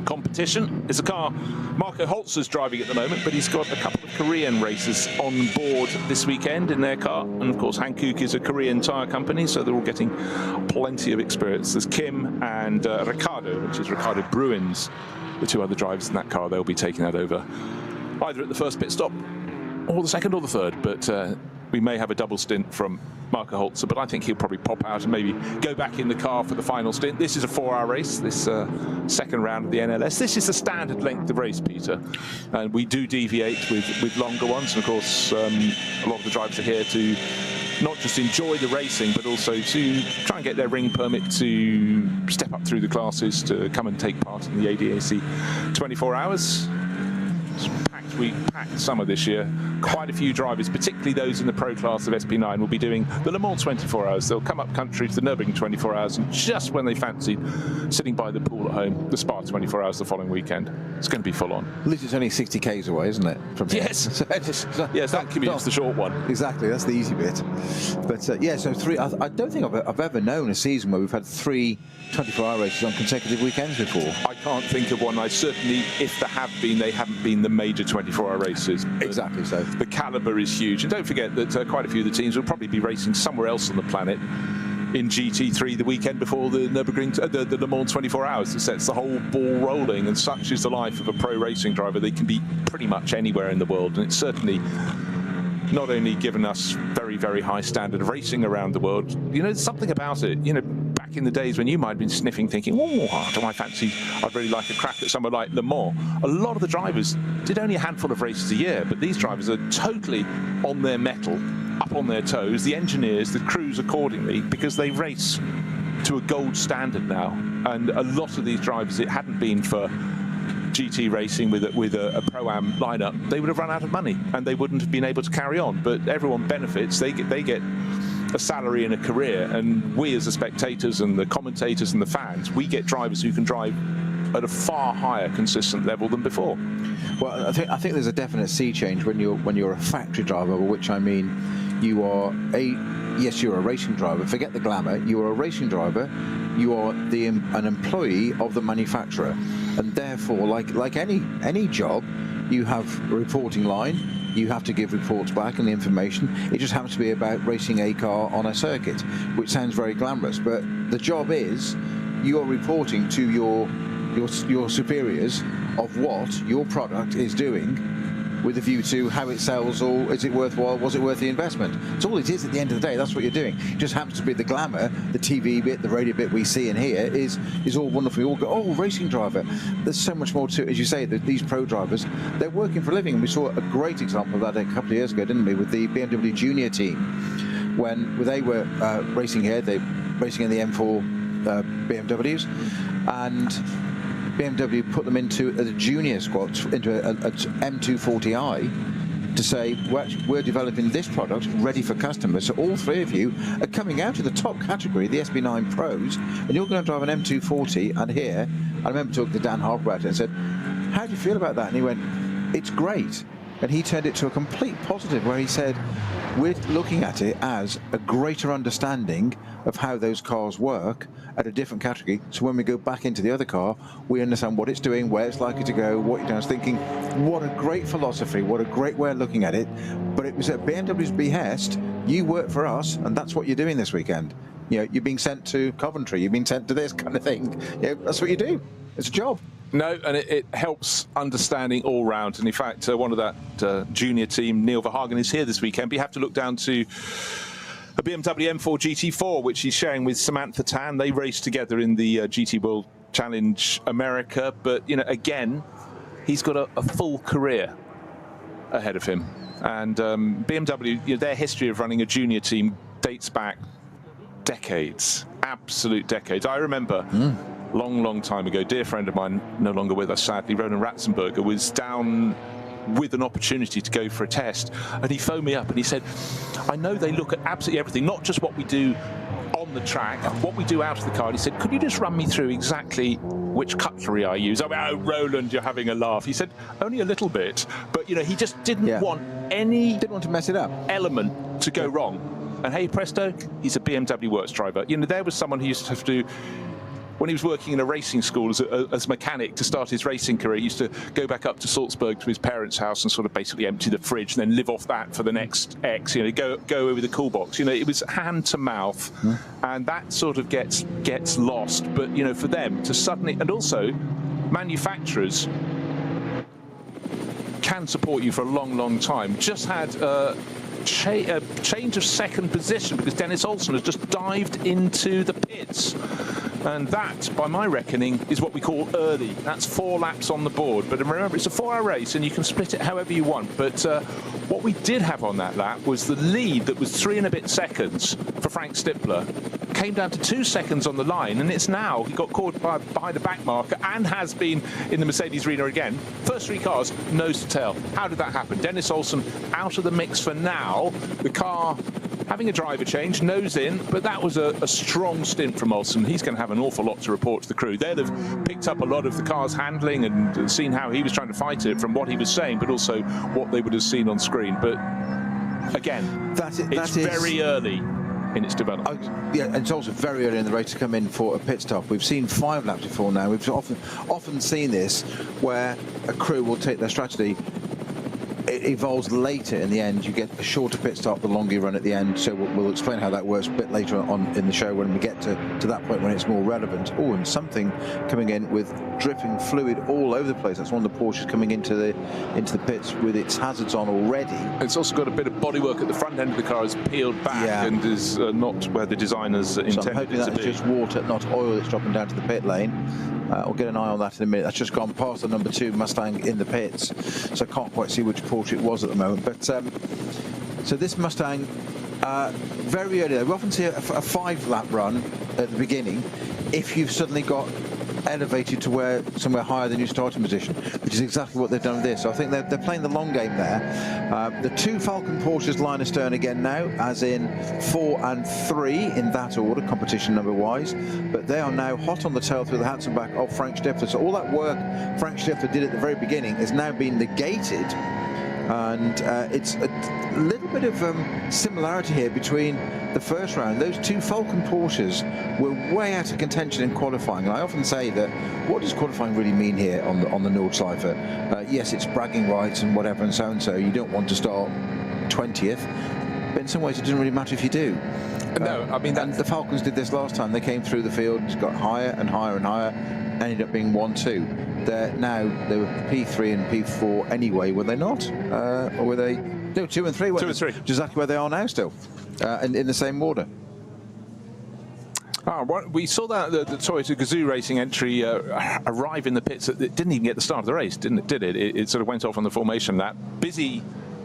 Competition. It's a car Marco Holzer's driving at the moment, but he's got a couple of Korean racers on board this weekend in their car. And of course, Hankook is a Korean tyre company, so they're all getting plenty of experience. There's Kim and Ricardo, which is Ricardo Bruins, the 2 other drivers in that car. They'll be taking that over either at the first pit stop or the second or the third, but we may have a double stint from Marco Holzer, but I think he'll probably pop out and maybe go back in the car for the final stint. This is a 4-hour race, this second round of the NLS. This is the standard length of race, Peter, and we do deviate with longer ones. And of course, a lot of the drivers are here to not just enjoy the racing, but also to try and get their ring permit to step up through the classes, to come and take part in the ADAC 24 hours. We packed summer this year. Quite a few drivers, particularly those in the pro class of SP9, will be doing the Le Mans 24 hours. They'll come up country to the Nürburgring 24 hours, and just when they fancied sitting by the pool at home, the Spa 24 hours the following weekend. It's going to be full on. At least it's only 60 k's away, isn't it? From here? Yes. Yes, that commute's the short one. Exactly, that's the easy bit. But yeah, so 3. I don't think I've ever known a season where we've had 3 24-hour races on consecutive weekends before. I can't think of one. I certainly, if there have been, they haven't been the major 24-hour races. Exactly so. The calibre is huge. And don't forget that quite a few of the teams will probably be racing somewhere else on the planet in GT3 the weekend before the Nürburgring, the Le Mans 24 Hours. It sets the whole ball rolling, and such is the life of a pro racing driver. They can be pretty much anywhere in the world, and it's certainly not only given us very, very high standard of racing around the world. You know, there's something about it. You know, back in the days when you might have been sniffing, thinking, oh, do I fancy, I'd really like a crack at somewhere like Le Mans. A lot of the drivers did only a handful of races a year, but these drivers are totally on their mettle, up on their toes, the engineers, the crews accordingly, because they race to a gold standard now. And a lot of these drivers, it hadn't been for GT racing with a Pro-Am lineup, they would have run out of money and they wouldn't have been able to carry on. But everyone benefits. They get a salary and a career, and we as the spectators and the commentators and the fans, we get drivers who can drive at a far higher consistent level than before. Well, I think there's a definite sea change when you're a factory driver, by which I mean you are yes, you're a racing driver. Forget the glamour. You are a racing driver. You are an employee of the manufacturer, and therefore, like any job, you have a reporting line. You have to give reports back and the information. It just happens to be about racing a car on a circuit, which sounds very glamorous. But the job is you're reporting to your superiors of what your product is doing, with a view to how it sells, or is it worthwhile, was it worth the investment? It's all it is at the end of the day. That's what you're doing. It just happens to be the glamour, the TV bit, the radio bit we see and hear is all wonderful. We all go, oh, racing driver. There's so much more to it. As you say, these pro drivers, they're working for a living. And we saw a great example of that a couple of years ago, didn't we, with the BMW Junior team. When they were racing here, they racing in the M4 BMWs, and BMW put them into a junior squad, into a M240i, to say, we're developing this product ready for customers. So all three of you are coming out of the top category, the SB9 Pros, and you're going to drive an M240. And here, I remember talking to Dan Harper about it and said, how do you feel about that? And he went, it's great. And he turned it to a complete positive, where he said, we're looking at it as a greater understanding of how those cars work at a different category. So when we go back into the other car, we understand what it's doing, where it's likely to go, what you're doing. I was thinking, what a great philosophy, what a great way of looking at it. But it was at BMW's behest. You work for us, and that's what you're doing this weekend. You know, you're being sent to Coventry, you're being sent to this kind of thing. You know, that's what you do. It's a job. No, and it helps understanding all round. And in fact, one of that junior team, Neil Verhagen, is here this weekend. But you have to look down to a BMW M4 GT4, which he's sharing with Samantha Tan. They raced together in the GT World Challenge America. But, you know, again, he's got a full career ahead of him. And BMW, you know, their history of running a junior team dates back decades, absolute decades. I remember... long time ago, dear friend of mine, no longer with us sadly, Ronan Ratzenberger, was down with an opportunity to go for a test, and he phoned me up and he said, I know they look at absolutely everything, not just what we do on the track, what we do out of the car. And he said, could you just run me through exactly which cutlery I use? I went, oh, Roland, you're having a laugh. He said, only a little bit, but you know, he just didn't want to mess it up, element to go wrong. And hey, presto, he's a BMW works driver. You know, there was someone who used to have to do, when he was working in a racing school as a mechanic to start his racing career, he used to go back up to Salzburg to his parents' house and sort of basically empty the fridge and then live off that for the next X, you know, go over the cool box. You know, it was hand to mouth, and that sort of gets lost. But, you know, for them to suddenly, and also manufacturers can support you for a long time. Just had a change of second position because Dennis Olsen has just dived into the pits. And that, by my reckoning, is what we call early. That's 4 laps on the board. But remember, it's a 4-hour race, and you can split it however you want. But what we did have on that lap was the lead that was 3 and a bit seconds for Frank Stippler. Came down to 2 seconds on the line, and it's now, he got caught by the back marker and has been in the Mercedes arena again. First 3 cars, nose to tail. How did that happen? Dennis Olsen out of the mix for now. The car having a driver change, nose in, but that was a strong stint from Olsen. He's going to have an awful lot to report to the crew. They'd have picked up a lot of the car's handling and seen how he was trying to fight it from what he was saying, but also what they would have seen on screen. But again, it's very early in its development. Yeah, and it's also very early in the race to come in for a pit stop. We've seen 5 laps before now. We've often seen this where a crew will take their strategy it evolves later in the end. You get a shorter pit stop, the longer you run at the end. So we'll explain how that works a bit later on in the show when we get to that point when it's more relevant. Oh, and something coming in with dripping fluid all over the place. That's one of the Porsches coming into the pits with its hazards on already. It's also got a bit of bodywork at the front end of the car, is peeled back and is not where the designers intended so I'm hoping it to that be. is just water, not oil, that's dropping down to the pit lane. We'll get an eye on that in a minute. That's just gone past the number 2 Mustang in the pits, so I can't quite see which Porsche it was at the moment. But so this Mustang, very early, we often see a 5-lap run at the beginning if you've suddenly got elevated to somewhere higher than your starting position, which is exactly what they've done with this. So I think they're playing the long game there. The 2 Falcon Porsches line astern again now, as in 4 and 3 in that order, competition number wise, but they are now hot on the tail through the hats and back of Frank Stifler. So all that work Frank Stifler did at the very beginning has now been negated, and it's a little bit of similarity here between the first round. Those 2 Falcon Porsches were way out of contention in qualifying, and I often say that what does qualifying really mean here on the Nordschleife? Yes, it's bragging rights and whatever and so. You don't want to start 20th, but in some ways it doesn't really matter if you do. No, I mean, and the Falcons did this last time. They came through the field, just got higher and higher and higher, ended up being 1-2. They were P3 and P4 anyway, were they not? Or were they? No, 2 and 3. 2 and 3. Which is exactly where they are now still, in the same order. We saw that the Toyota Gazoo Racing entry arrive in the pits. It didn't even get the start of the race, did it? It sort of went off on the formation. That busy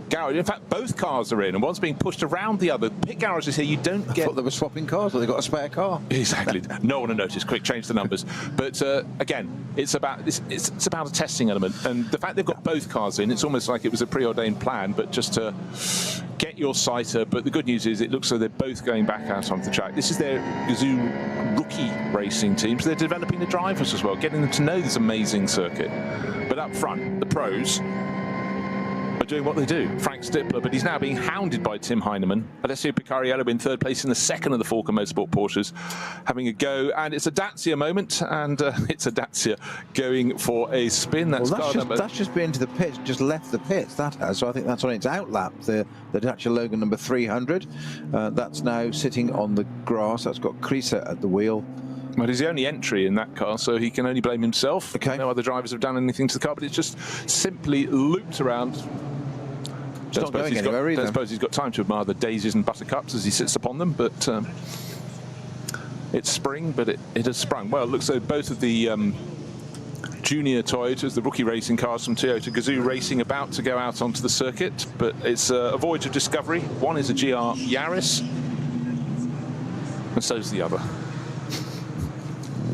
garage. In fact, both cars are in, and one's being pushed around the other. Pit garages here, you don't get. I thought they were swapping cars, or they got a spare car. Exactly. No one will notice. Quick, change the numbers. But again, it's about a testing element, and the fact they've got both cars in, it's almost like it was a preordained plan, but just to get your sighter. But the good news is, it looks like they're both going back out onto the track. This is their Gazoo rookie racing team, so they're developing the drivers as well, getting them to know this amazing circuit. But up front, the pros are doing what they do. Frank Stifler, but he's now being hounded by Tim Heinemann. Alessio Picariello in 3rd place in the 2nd of the Falcon Motorsport Porsches, having a go, and it's a Dacia moment, and it's a Dacia going for a spin. That's just been to the pits, just left the pits, that has, so I think that's on its outlap, the Dacia Logan number 300. That's now sitting on the grass. That's got Krisa at the wheel. Well, he's the only entry in that car, so he can only blame himself. Okay. No other drivers have done anything to the car, but it's just simply looped around. Don't suppose he's got time to admire the daisies and buttercups as he sits upon them, but it's spring, but it has sprung. Well, it looks like both of the junior Toyotas, the rookie racing cars from Toyota Gazoo Racing, about to go out onto the circuit, but it's a voyage of discovery. One is a GR Yaris, and so's the other.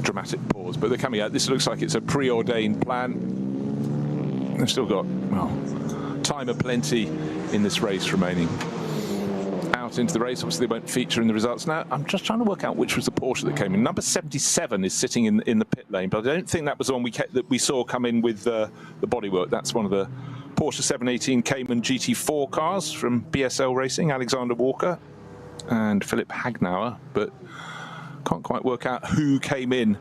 Dramatic pause, but they're coming out. This looks like it's a preordained plan. They've still got, well, time aplenty in this race remaining. Out into the race, obviously they won't feature in the results. Now, I'm just trying to work out which was the Porsche that came in. Number 77 is sitting in the pit lane, but I don't think that was the one that we saw come in with the bodywork. That's one of the Porsche 718 Cayman GT4 cars from BSL Racing, Alexander Walker and Philip Hagnauer, but can't quite work out who came in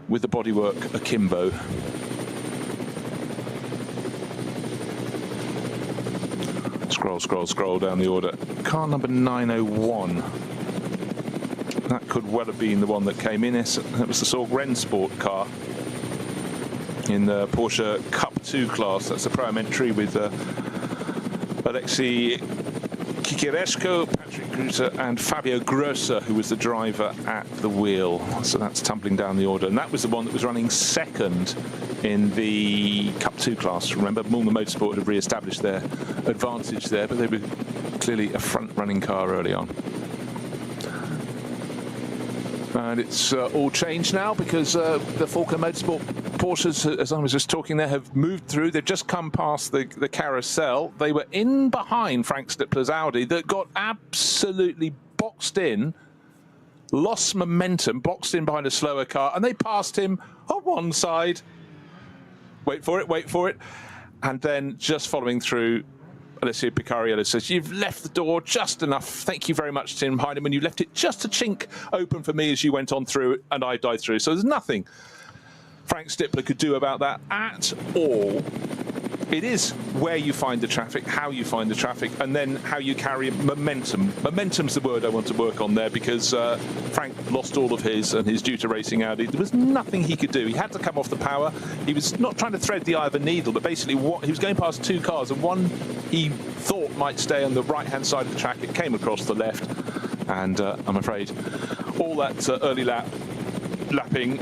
with the bodywork akimbo. Scroll down the order. Car number 901. That could well have been the one that came in. That was the Sorg Rennsport car in the Porsche Cup 2 class. That's a Pro-Am entry with Alexei Kikireshko, Patrick Gruter and Fabio Grosser, who was the driver at the wheel. So that's tumbling down the order. And that was the one that was running 2nd in the Cup 2 class. Remember, Mulner Motorsport had re-established their advantage there, but they were clearly a front-running car early on. And it's all changed now because the Falcon Motorsport Porsches, as I was just talking there, have moved through. They've just come past the carousel. They were in behind Frank Stifler's Audi that got absolutely boxed in, lost momentum, boxed in behind a slower car, and they passed him on one side. Wait for it. And then just following through, Alessio Picariello says, "You've left the door just enough. Thank you very much, Tim Heinemann. You left it just a chink open for me as you went on through, and I dived through." So there's nothing Frank Stifler could do about that at all. it is where you find the traffic, how you find the traffic, and then how you carry momentum. Momentum's the word I want to work on there, because Frank lost all of his and he's due to racing Audi. There was nothing he could do. He had to come off the power. He was not trying to thread the eye of a needle, but basically he was going past two cars, and one he thought might stay on the right-hand side of the track. It came across the left, and I'm afraid all that early lapping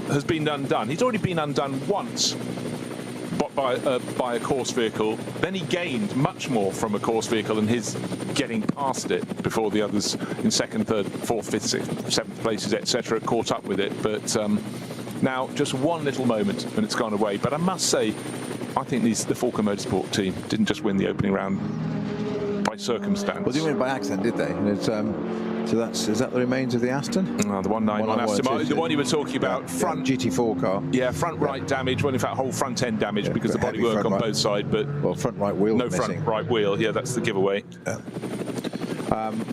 has been undone. He's already been undone once by a course vehicle. Then he gained much more from a course vehicle, and his getting past it before the others in second, third, fourth, fifth, sixth, seventh places, etc., caught up with it. But now just one little moment and it's gone away. But I must say, I think the Falcon Motorsport team didn't just win the opening round by circumstance. Well, they didn't win by accident, did they? And it's, so is that the remains of the Aston? No, the 191 Aston Martin, the one you were talking about. Front GT4 car. Yeah, front right damage. Well, in fact, whole front end damage because the bodywork on both sides. But front right wheel. No missing. front right wheel. Yeah, that's the giveaway.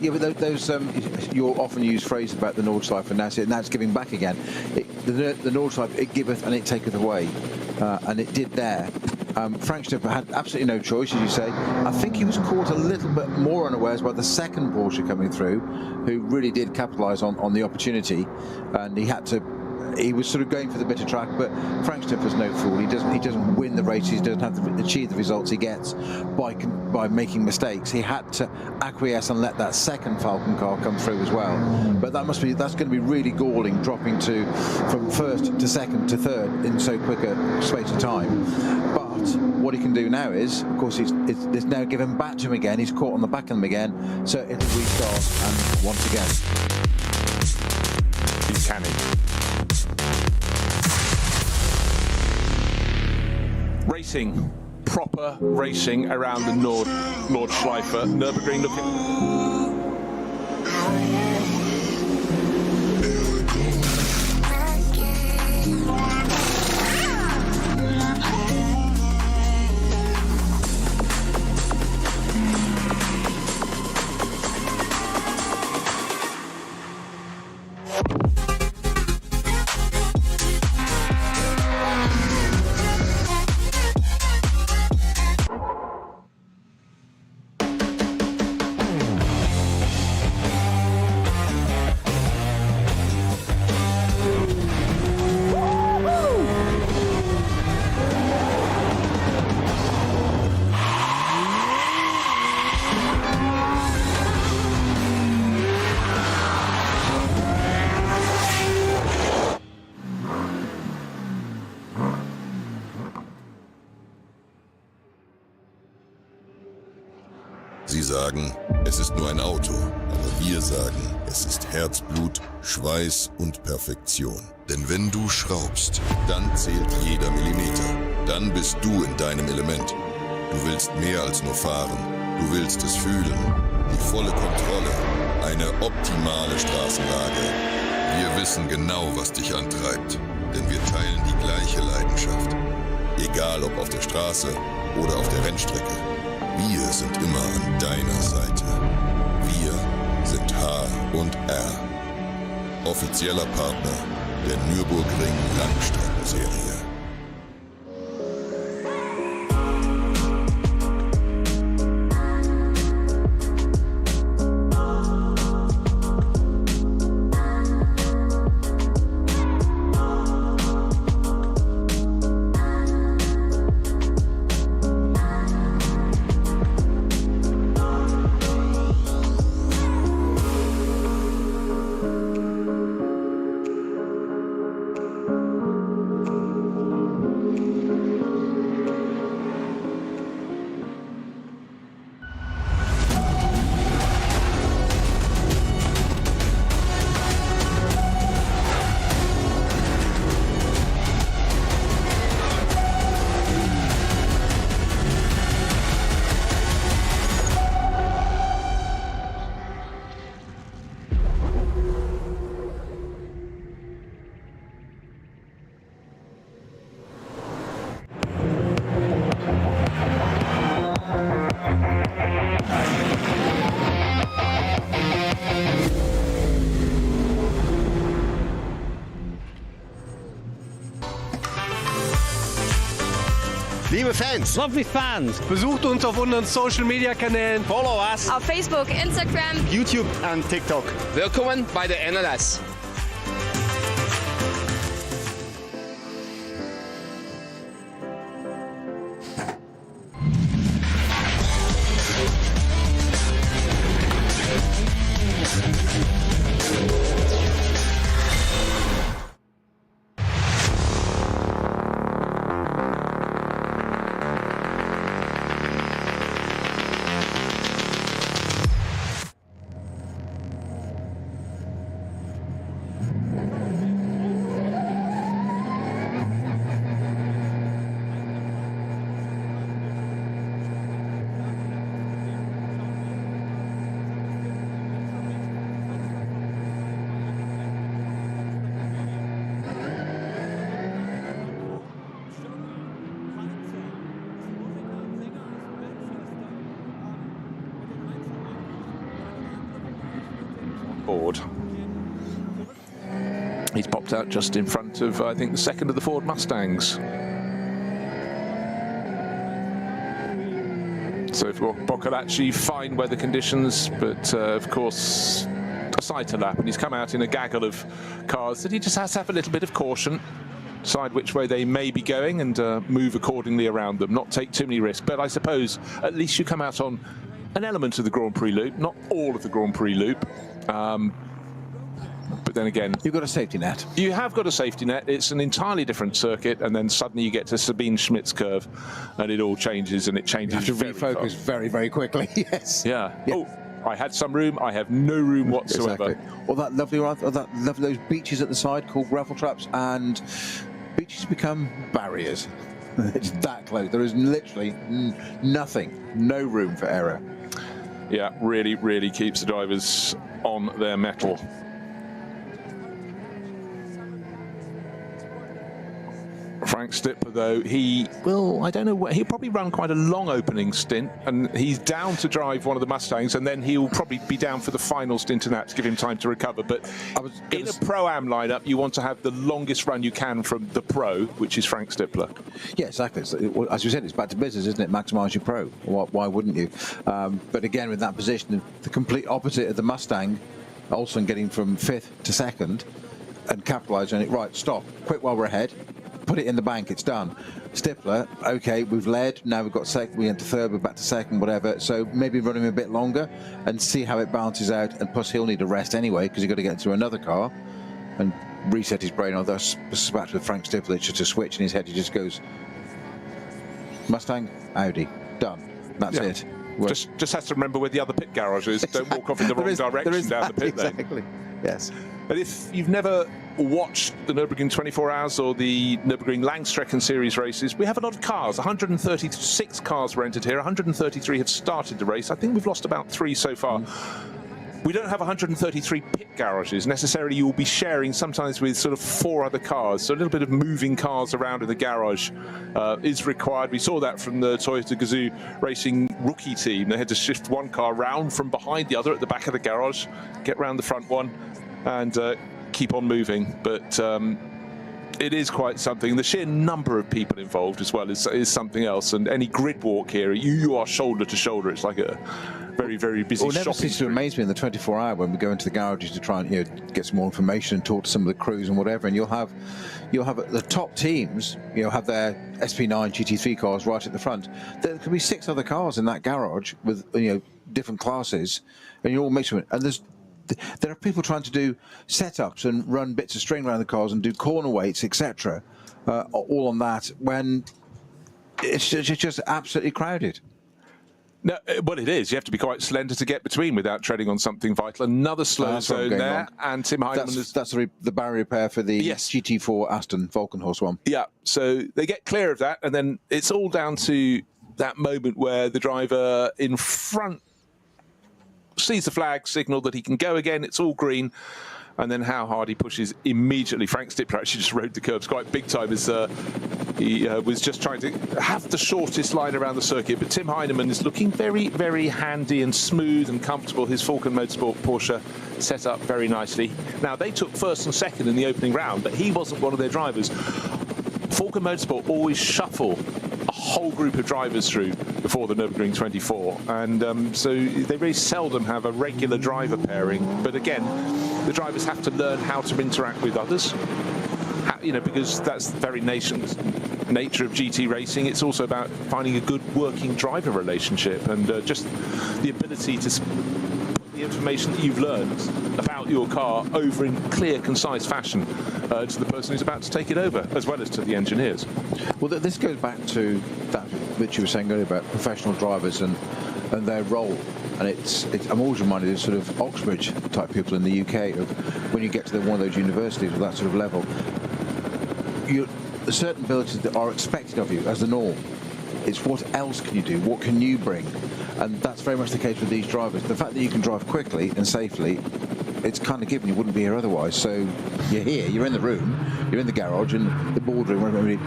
Yeah, but those you'll often use phrase about the Nordschleife, and now it's giving back again. The Nordschleife, it giveth and it taketh away, and it did there. Frank Schnipper had absolutely no choice, as you say. I think he was caught a little bit more unawares by the second Porsche coming through, who really did capitalise on the opportunity, and he was sort of going for the bit of track. But Frank Schnipper's no fool. He doesn't win the races. He doesn't have to achieve the results he gets by making mistakes. He had to acquiesce and let that second Falcon car come through as well. But that's going to be really galling, dropping from first to second to third in so quick a space of time. But what he can do now is, of course, it's now given back to him again. He's caught on the back of them again, so it'll restart, and once again he's canny. Racing, proper racing around the Nordschleife. Nürburgring looking. Sie sagen, es ist nur ein Auto, aber wir sagen, es ist Herzblut, Schweiß und Perfektion. Denn wenn du schraubst, dann zählt jeder Millimeter. Dann bist du in deinem Element. Du willst mehr als nur fahren. Du willst es fühlen. Die volle Kontrolle. Eine optimale Straßenlage. Wir wissen genau, was dich antreibt. Denn wir teilen die gleiche Leidenschaft. Egal ob auf der Straße oder auf der Rennstrecke. Wir sind immer an deiner Seite. Wir sind H&R. Offizieller Partner der Nürburgring Langstreckenserie. Liebe Fans. Lovely fans. Besucht uns auf unseren Social Media Kanälen. Follow us. Auf Facebook, Instagram, YouTube und TikTok. Willkommen bei der NLS. Board. He's popped out just in front of, I think, the second of the Ford Mustangs. So if Boccolacci, fine weather conditions, but of course a sighter lap, and he's come out in a gaggle of cars that he just has to have a little bit of caution, decide which way they may be going and move accordingly around them, not take too many risks. But I suppose at least you come out on an element of the Grand Prix loop, not all of the Grand Prix loop. But then again, you've got a safety net. You have got a safety net. It's an entirely different circuit, and then suddenly you get to Sabine Schmidt's curve, and it all changes, and it changes. You have to refocus very, very quickly. Yes. Yeah. Oh, I had some room. I have no room whatsoever. Exactly. Or that lovely, those beaches at the side called gravel traps, and beaches become barriers. It's that close. There is literally nothing, no room for error. Yeah, really, really keeps the drivers on their mettle. Frank Stippler, though, I don't know, he'll probably run quite a long opening stint, and he's down to drive one of the Mustangs, and then he'll probably be down for the final stint in that to give him time to recover. But in a Pro-Am lineup, you want to have the longest run you can from the Pro, which is Frank Stippler. Yeah, exactly. As you said, it's back to business, isn't it? Maximise your Pro. Why wouldn't you? But again, with that position, the complete opposite of the Mustang, Olsen getting from 5th to 2nd, and capitalising on it. Right, stop. Quick while we're ahead. Put it in the bank, it's done. Stippler, okay, we've led, now we've got second, we went to third, we're back to second, whatever. So maybe run him a bit longer and see how it balances out. And plus, he'll need a rest anyway because he's got to get into another car and reset his brain. Although back with Frank Stippler, it's just a switch in his head. He just goes Mustang, Audi, done. That's it. Just has to remember where the other pit garage is. Don't walk off in the wrong direction down the pit lane. Exactly. Yes. But if you've never watched the Nürburgring 24 Hours or the Nürburgring Langstrecken Series races, we have a lot of cars. 136 cars were entered here. 133 have started the race. I think we've lost about 3 so far. We don't have 133 pit garages. Necessarily, you will be sharing sometimes with sort of 4 other cars. So a little bit of moving cars around in the garage is required. We saw that from the Toyota Gazoo Racing rookie team. They had to shift one car round from behind the other at the back of the garage, get round the front one, and keep on moving. But it is quite something. The sheer number of people involved as well is something else. And any grid walk here, you are shoulder to shoulder. It's like a very, very busy shopping. It never ceases to amaze me in the 24-hour when we go into the garages to try and get some more information and talk to some of the crews and whatever. And you'll have the top teams, have their SP9 GT3 cars right at the front. There could be 6 other cars in that garage with different classes, and you're all mixing it. And there are people trying to do setups and run bits of string around the cars and do corner weights, etc. All on that when it's just absolutely crowded. No, well, it is. You have to be quite slender to get between without treading on something vital. Another slow zone there, and Tim Heinemann that's the barrier repair for the GT4 Aston Volkenhorst one. Yeah, so they get clear of that, and then it's all down to that moment where the driver in front sees the flag signal that he can go again. It's all green. And then how hard he pushes immediately. Frank Stippler actually just rode the curbs quite big time as he was just trying to have the shortest line around the circuit. But Tim Heinemann is looking very, very handy and smooth and comfortable. His Falcon Motorsport Porsche set up very nicely. Now, they took first and second in the opening round, but he wasn't one of their drivers. Falcon Motorsport always shuffle a whole group of drivers through before the Nürburgring 24, and so they very seldom have a regular driver pairing. But again, the drivers have to learn how to interact with others, because that's the very nature of GT racing. It's also about finding a good working driver relationship, and just the ability to put the information that you've learned about your car over in clear, concise fashion to the person who's about to take it over, as well as to the engineers. Well, this goes back to that which you were saying earlier about professional drivers and their role. And I'm always reminded of sort of Oxbridge type people in the UK, of when you get to one of those universities with that sort of level, certain abilities that are expected of you as the norm. It's what else can you do? What can you bring? And that's very much the case with these drivers. The fact that you can drive quickly and safely, it's kind of given. You wouldn't be here otherwise. So you're here, you're in the room, you're in the garage and the boardroom.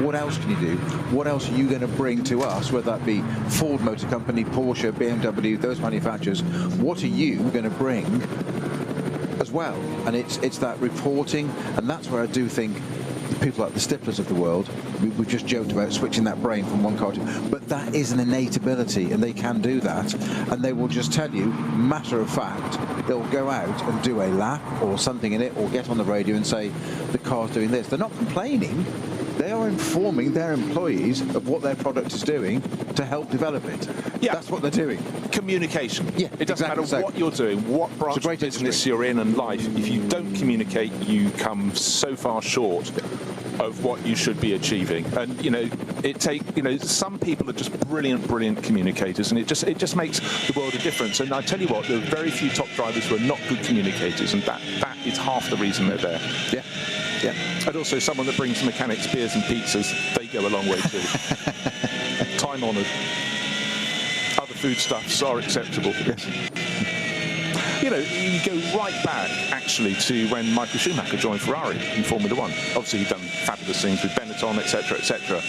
What else can you do? What else are you going to bring to us, whether that be Ford Motor Company, Porsche, BMW, those manufacturers? What are you going to bring as well? And it's that reporting, and that's where I do think people like the Stiflers of the world, we've just joked about switching that brain from one car to, but that is an innate ability, and they can do that, and they will just tell you, matter of fact, they'll go out and do a lap or something in it, or get on the radio and say the car's doing this. They're not complaining, they are informing their employees of what their product is doing to help develop it. Yeah, that's what they're doing. Communication. Yeah, it doesn't matter what you're doing, what branch of business you're in and life. If you don't communicate, you come so far short of what you should be achieving. And some people are just brilliant communicators, and it just makes the world a difference. And I tell you what, there are very few top drivers who are not good communicators, and that is half the reason they're there. Yeah. Yeah. And also someone that brings mechanics beers and pizzas, they go a long way too. Time honoured. Other foodstuffs are acceptable. Yes. You go right back actually to when Michael Schumacher joined Ferrari in Formula One. Obviously he'd done fabulous things with Benetton, etc., etc.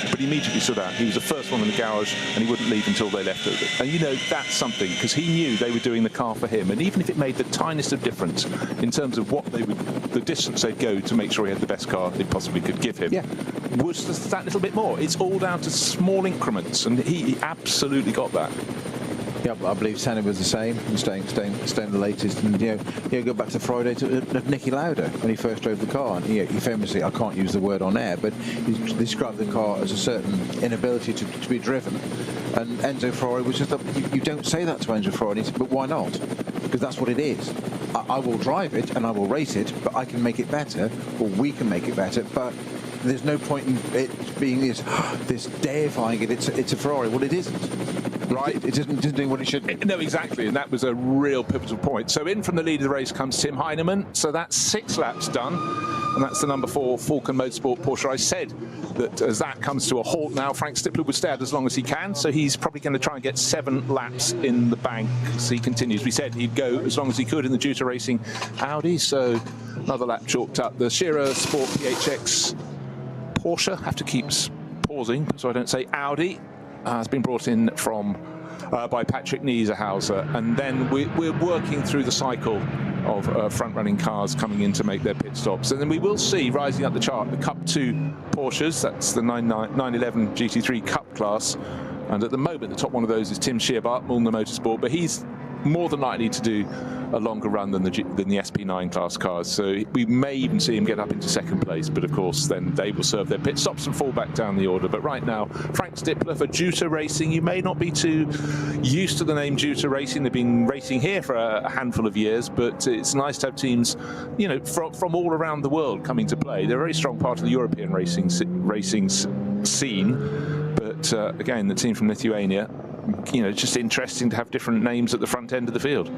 But he immediately stood out. He was the first one in the garage, and he wouldn't leave until they left it. And that's something, because he knew they were doing the car for him. And even if it made the tiniest of difference in terms of the distance they'd go to make sure he had the best car they possibly could give him, was just that little bit more. It's all down to small increments, and he absolutely got that. Yeah, I believe Senna was the same, and staying the latest. And go back to Friday to Niki Lauda when he first drove the car. And he famously, I can't use the word on air, but he described the car as a certain inability to be driven. And Enzo Ferrari was just, you don't say that to Enzo Ferrari. He said, but why not? Because that's what it is. I will drive it and I will race it, but I can make it better, or we can make it better. But there's no point in it being this deifying it. It's a Ferrari. Well, it isn't. Right, it isn't doing what it should be. No, exactly, and that was a real pivotal point. So in from the lead of the race comes Tim Heinemann. So that's 6 laps done, and that's the number 4 Falcon Motorsport Porsche. I said that as that comes to a halt now, Frank Stippler would stay out as long as he can, so he's probably going to try and get 7 laps in the bank as he continues. We said he'd go as long as he could in the Duta Racing Audi, so another lap chalked up. The Scherer Sport PHX Porsche, have to keep pausing so I don't say Audi, has been brought in from by Patrick Niederhauser, and then we're working through the cycle of front-running cars coming in to make their pit stops, and then we will see rising up the chart the Cup 2 Porsches. That's the 911 GT3 Cup class, and at the moment the top one of those is Tim Scheerbart, Mulner Motorsport, but he's more than likely to do a longer run than the SP9 class cars, so we may even see him get up into 2nd place, but of course then they will serve their pit stops and fall back down the order. But right now, Frank Stippler for Duta Racing. You may not be too used to the name Duta Racing. They've been racing here for a handful of years, but it's nice to have teams from all around the world coming to play. They're a very strong part of the European racing scene, but again, the team from Lithuania, just interesting to have different names at the front end of the field.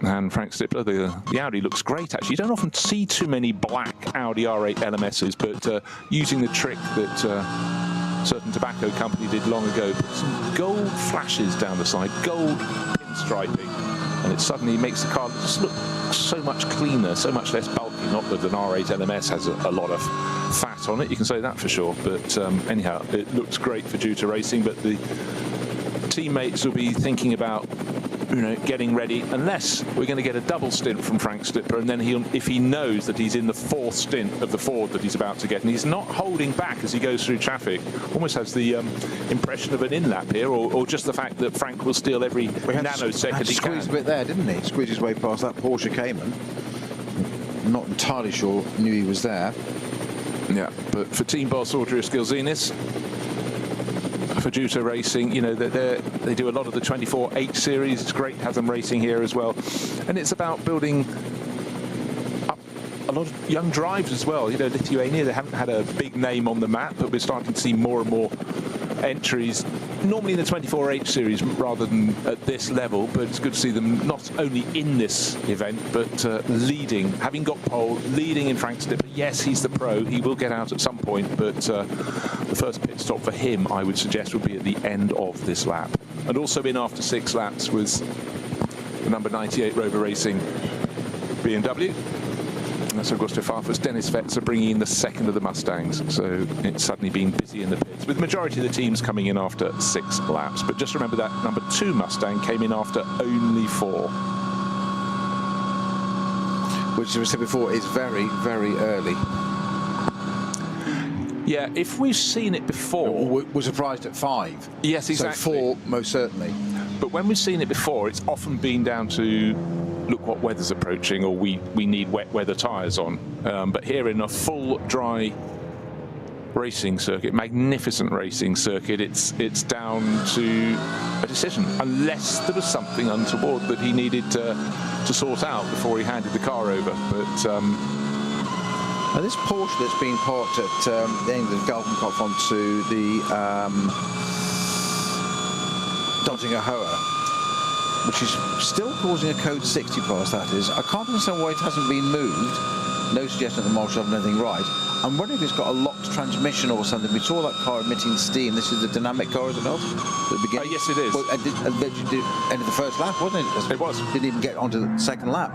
And Frank Stippler, the Audi looks great actually. You don't often see too many black Audi R8 LMSs, but using the trick that certain tobacco company did long ago, put some gold flashes down the side, gold pinstriping, and it suddenly makes the car just look so much cleaner, so much less bulky. Not that an R8 LMS has a lot of fat on it, you can say that for sure, but anyhow, it looks great for Duta Racing, but the teammates will be thinking about getting ready, unless we're going to get a double stint from Frank Stippler, and then if he knows that he's in the fourth stint of the Ford that he's about to get, and he's not holding back as he goes through traffic, almost has the impression of an in-lap here, or just the fact that Frank will steal every nanosecond he can. Squeeze a bit there, didn't he? Squeeze his way past that Porsche Cayman. Not entirely sure, knew he was there. Yeah, but for team boss Audrius Gilzinis, for Juto Racing, they do a lot of the 24H series. It's great to have them racing here as well, and it's about building up a lot of young drivers as well. Lithuania, they haven't had a big name on the map, but we're starting to see more and more entries, normally in the 24H series rather than at this level, but it's good to see them not only in this event but leading, having got pole, leading in Frank Stippler. Yes, he's the pro, he will get out at some point, but the first pit stop for him, I would suggest, would be at the end of this lap. And also in after 6 laps was the number 98 Rover Racing BMW. That's Augusto Farfus. Dennis Vetzer bringing in the second of the Mustangs. So it's suddenly been busy in the pits, with the majority of the teams coming in after 6 laps. But just remember that number 2 Mustang came in after only 4. Which, as we said before, is very, very early. Yeah, if we've seen it before... We're surprised at 5. Yes, exactly. So 4, most certainly. But when we've seen it before, it's often been down to, look what weather's approaching, or we need wet weather tyres on. But here in a full dry racing circuit, magnificent racing circuit, it's down to a decision, unless there was something untoward that he needed to sort out before he handed the car over. But now this Porsche that's been parked at the end of the Galgenkopf onto the Dodginger Hoa, which is still causing a code 60 pass, that is. I can't understand why it hasn't been moved. No suggestion that the marshal have anything right. I'm wondering if it's got a locked transmission or something. We saw that car emitting steam. This is the dynamic car, is it not? Yes, it is. Well, end of the first lap, wasn't it? It was. Didn't even get onto the second lap.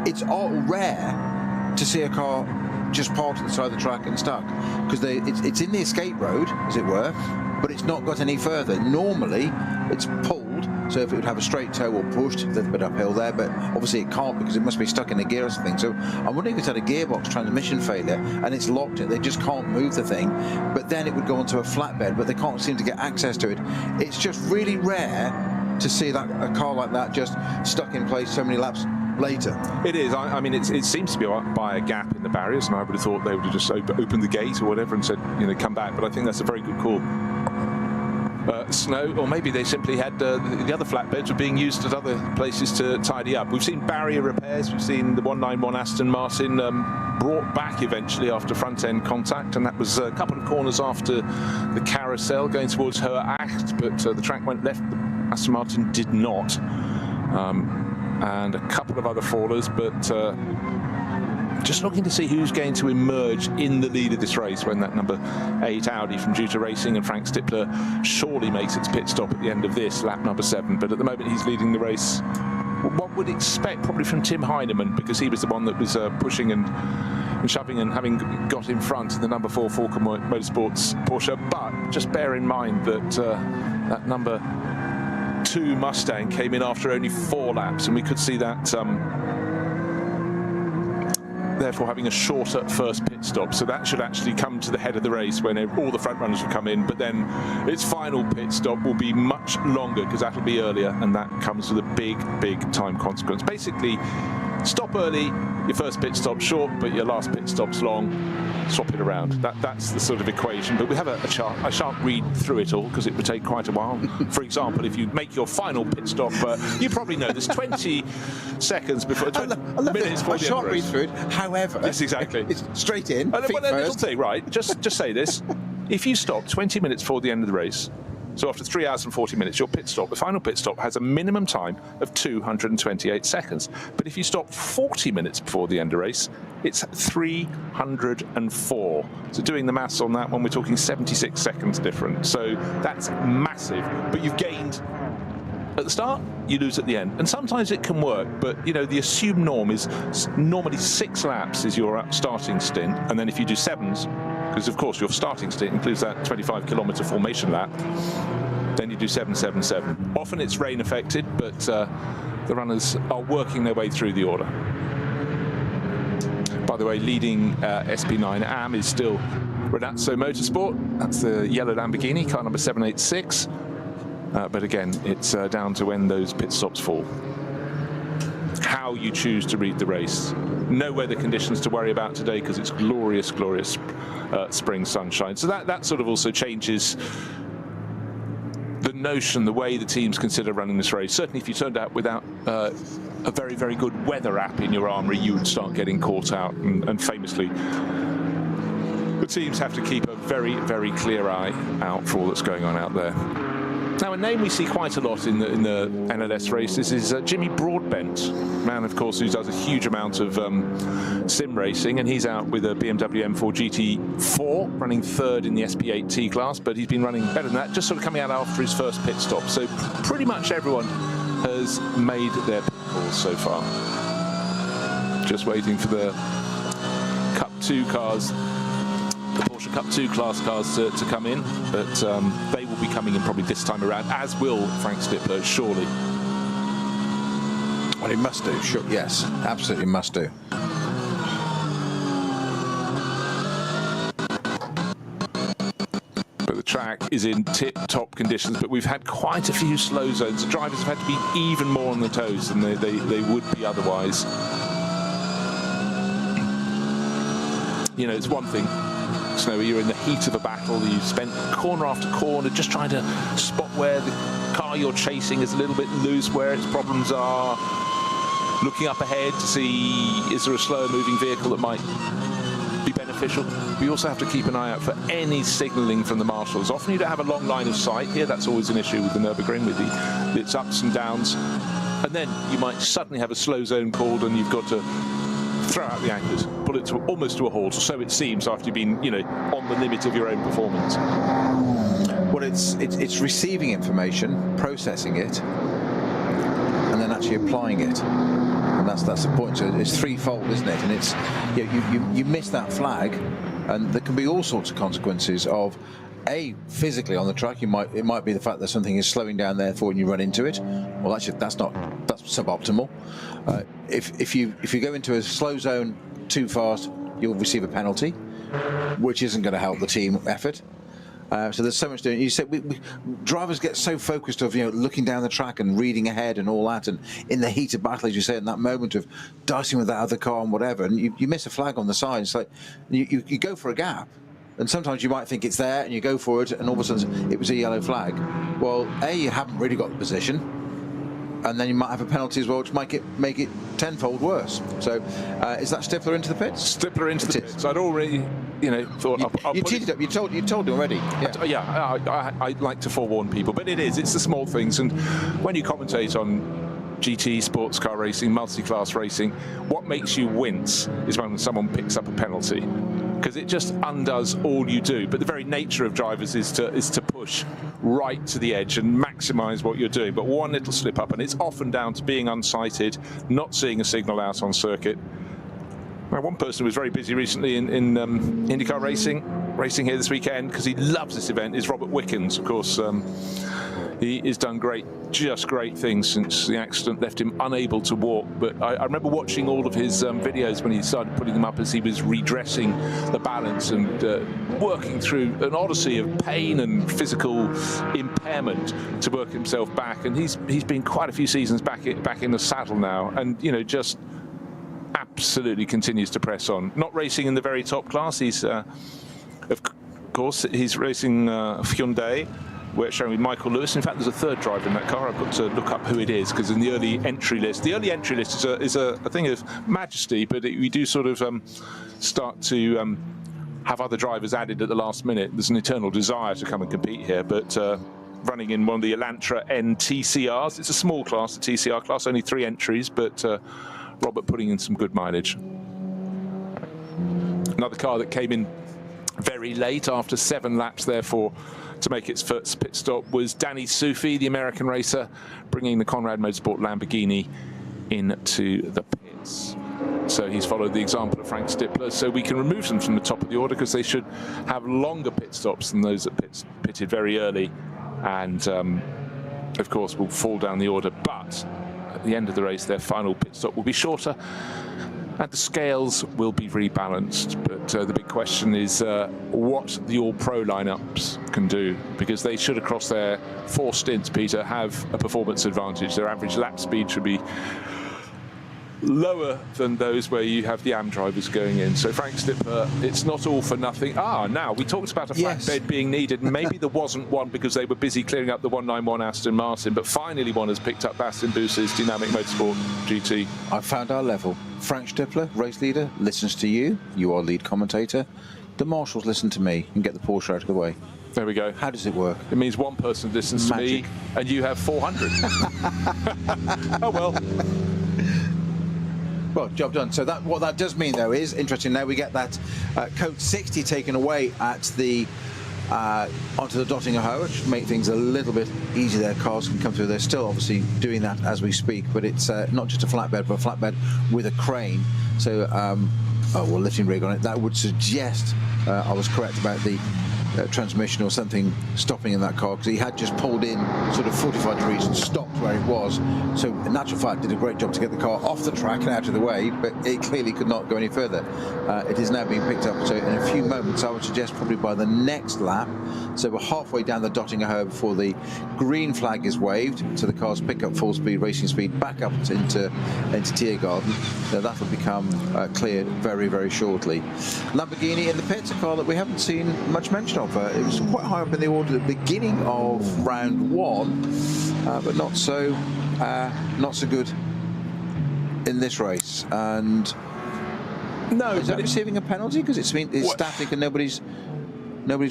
It's all rare to see a car just parked at the side of the track and stuck, because it's in the escape road, as it were, but it's not got any further. Normally, it's pulled. So if it would have a straight toe or pushed, a little bit uphill there, but obviously it can't because it must be stuck in a gear or something. So I'm wondering if it's had a gearbox transmission failure and it's locked it. They just can't move the thing, but then it would go onto a flatbed, but they can't seem to get access to it. It's just really rare to see that a car like that just stuck in place so many laps later. It is. I mean, it seems to be by a gap in the barriers, and I would have thought they would have just opened the gate or whatever and said, come back. But I think that's a very good call. Snow, or maybe they simply had the other flatbeds were being used at other places to tidy up. We've seen barrier repairs. We've seen the 191 Aston Martin brought back eventually after front end contact, and that was a couple of corners after the carousel going towards Hoa Acht, but the track went left. The Aston Martin did not, and a couple of other fallers, but just looking to see who's going to emerge in the lead of this race when that number 8 Audi from Juto Racing and Frank Stippler surely makes its pit stop at the end of this, lap number 7. But at the moment he's leading the race. One would expect probably from Tim Heinemann, because he was the one that was pushing and shoving and having got in front in the number 4 Falcon Motorsports Porsche. But just bear in mind that that number 2 Mustang came in after only 4 laps, and we could see that therefore having a shorter first pit stop. So that should actually come to the head of the race when all the front runners will come in, but then its final pit stop will be much longer because that'll be earlier, and that comes with a big time consequence. Basically, stop early, your first pit stop's short, but your last pit stop's long. Swap it around. That's the sort of equation. But we have a chart. I shan't read through it all because it would take quite a while. For example, if you make your final pit stop, you probably know there's 20 seconds before, 20 minutes before the end of the race. I shan't read through it. However, yes, exactly. It's straight in. Well, little thing, right? Just say this: if you stop 20 minutes before the end of the race, so after 3 hours and 40 minutes, your pit stop, the final pit stop, has a minimum time of 228 seconds. But if you stop 40 minutes before the end of the race, it's 304. So doing the maths on that one, we're talking 76 seconds different. So that's massive. But you've gained at the start, you lose at the end. And sometimes it can work, but the assumed norm is normally 6 laps is your starting stint. And then if you do 7s, because of course your starting stint includes that 25-kilometre formation lap, then you do 777. Often it's rain affected, but the runners are working their way through the order. By the way, leading SP9 AM is still Renazzo Motorsport. That's the yellow Lamborghini, car number 786. But again, it's down to when those pit stops fall. How you choose to read the race. No weather conditions to worry about today because it's glorious, glorious spring sunshine. So that sort of also changes the notion, the way the teams consider running this race. Certainly if you turned out without a very, very good weather app in your armoury, you would start getting caught out. And famously, the teams have to keep a very, very clear eye out for all that's going on out there. Now, a name we see quite a lot in the NLS races is Jimmy Broadbent, man, of course, who does a huge amount of sim racing, and he's out with a BMW M4 GT4, running third in the SP8T class, but he's been running better than that, just sort of coming out after his first pit stop. So pretty much everyone has made their pit calls so far. Just waiting for the Cup 2 cars, the Porsche Cup 2 class cars to come in, but they will be coming in probably this time around, as will Frank Stippler, surely. Well, he must do, sure, yes, absolutely must do. But the track is in tip-top conditions, but we've had quite a few slow zones. The drivers have had to be even more on the toes than they would be otherwise. You know, it's one thing, Snowy, you're in the heat of a battle, you've spent corner after corner just trying to spot where the car you're chasing is a little bit loose, where its problems are, looking up ahead to see is there a slower moving vehicle that might be beneficial. We also have to keep an eye out for any signalling from the marshals. Often you don't have a long line of sight here, that's always an issue with the Nürburgring, with its ups and downs, and then you might suddenly have a slow zone called and you've got to throw out the anchors, pull it almost to a halt, so it seems, after you've been, you know, on the limit of your own performance. Well, it's receiving information, processing it, and then actually applying it, and that's the point. So it's threefold, isn't it? And it's, you know, you miss that flag, and there can be all sorts of consequences of. Physically on the track, it might be the fact that something is slowing down therefore and you run into it. Well, that's suboptimal. If you go into a slow zone too fast, you'll receive a penalty, which isn't going to help the team effort. So there's so much doing. You said drivers get so focused of, you know, looking down the track and reading ahead and all that, and in the heat of battle, as you say, in that moment of dicing with that other car and whatever, and you miss a flag on the side. It's like you go for a gap. And sometimes you might think it's there and you go for it and all of a sudden it was a yellow flag. Well, you haven't really got the position, and then you might have a penalty as well, which might make it tenfold worse. So is that Stippler into the pits? Stippler into the pits. I'd already, you know, thought... You teed it up, you told him already. Yeah, I like to forewarn people, but it's the small things. And when you commentate on GT, sports car racing, multi-class racing, what makes you wince is when someone picks up a penalty, because it just undoes all you do. But the very nature of drivers is to push right to the edge and maximise what you're doing. But one little slip up, and it's often down to being unsighted, not seeing a signal out on circuit. Now, one person who was very busy recently in IndyCar racing here this weekend, because he loves this event, is Robert Wickens. Of course, he has done great things since the accident left him unable to walk. But I remember watching all of his videos when he started putting them up as he was redressing the balance and working through an odyssey of pain and physical impairment to work himself back. And he's been quite a few seasons back in the saddle now, and, you know, just absolutely continues to press on. Not racing in the very top class. He's of course he's racing Hyundai, we're showing with Michael Lewis. In fact, there's a third driver in that car. I've got to look up who it is, because in the early entry list is a thing of majesty, but we do sort of start to have other drivers added at the last minute. There's an eternal desire to come and compete here, but running in one of the Elantra N TCRs. It's a small class, the TCR class, only 3 entries, but Robert putting in some good mileage. Another car that came in very late after 7 laps, therefore, to make its first pit stop was Danny Sufi, the American racer, bringing the Conrad Motorsport Lamborghini into the pits. So he's followed the example of Frank Stippler, so we can remove them from the top of the order, because they should have longer pit stops than those that pitted very early and of course will fall down the order. But at the end of the race, their final pit stop will be shorter, and the scales will be rebalanced. But the big question is what the all-pro lineups can do, because they should, across their 4 stints, Peter, have a performance advantage. Their average lap speed should be lower than those where you have the AM drivers going in. So Frank Stippler, it's not all for nothing. Now we talked about a flatbed being needed, and maybe there wasn't one because they were busy clearing up the 191 Aston Martin, but finally one has picked up Bastian Buse's Dynamic Motorsport GT. I found our level. Frank Stippler, race leader, listens to you. You are lead commentator. The marshals listen to me and get the Porsche out of the way. There we go. How does it work? It means one person listens to me and you have 400. Oh well. Well, job done. So what that does mean, though, is interesting. Now we get that code 60 taken away at the onto the Dottinger Hoe, which make things a little bit easier. Their cars can come through. They're still obviously doing that as we speak, but it's not just a flatbed, but a flatbed with a crane. So, lifting rig on it. That would suggest I was correct about the transmission or something stopping in that car, because he had just pulled in sort of 45 degrees and stopped where it was. So in natural fact did a great job to get the car off the track and out of the way, but it clearly could not go any further. It is now being picked up, so in a few moments, I would suggest probably by the next lap. So we're halfway down the Dottinger Hoe before the green flag is waved, so the cars pick up full speed, racing speed, back up into Tiergarten. So that'll become cleared very, very shortly. Lamborghini in the pits, a car that we haven't seen much mention of. It was quite high up in the order at the beginning of round 1, but not so good in this race. And no, is that receiving a penalty? Because it's static and nobody's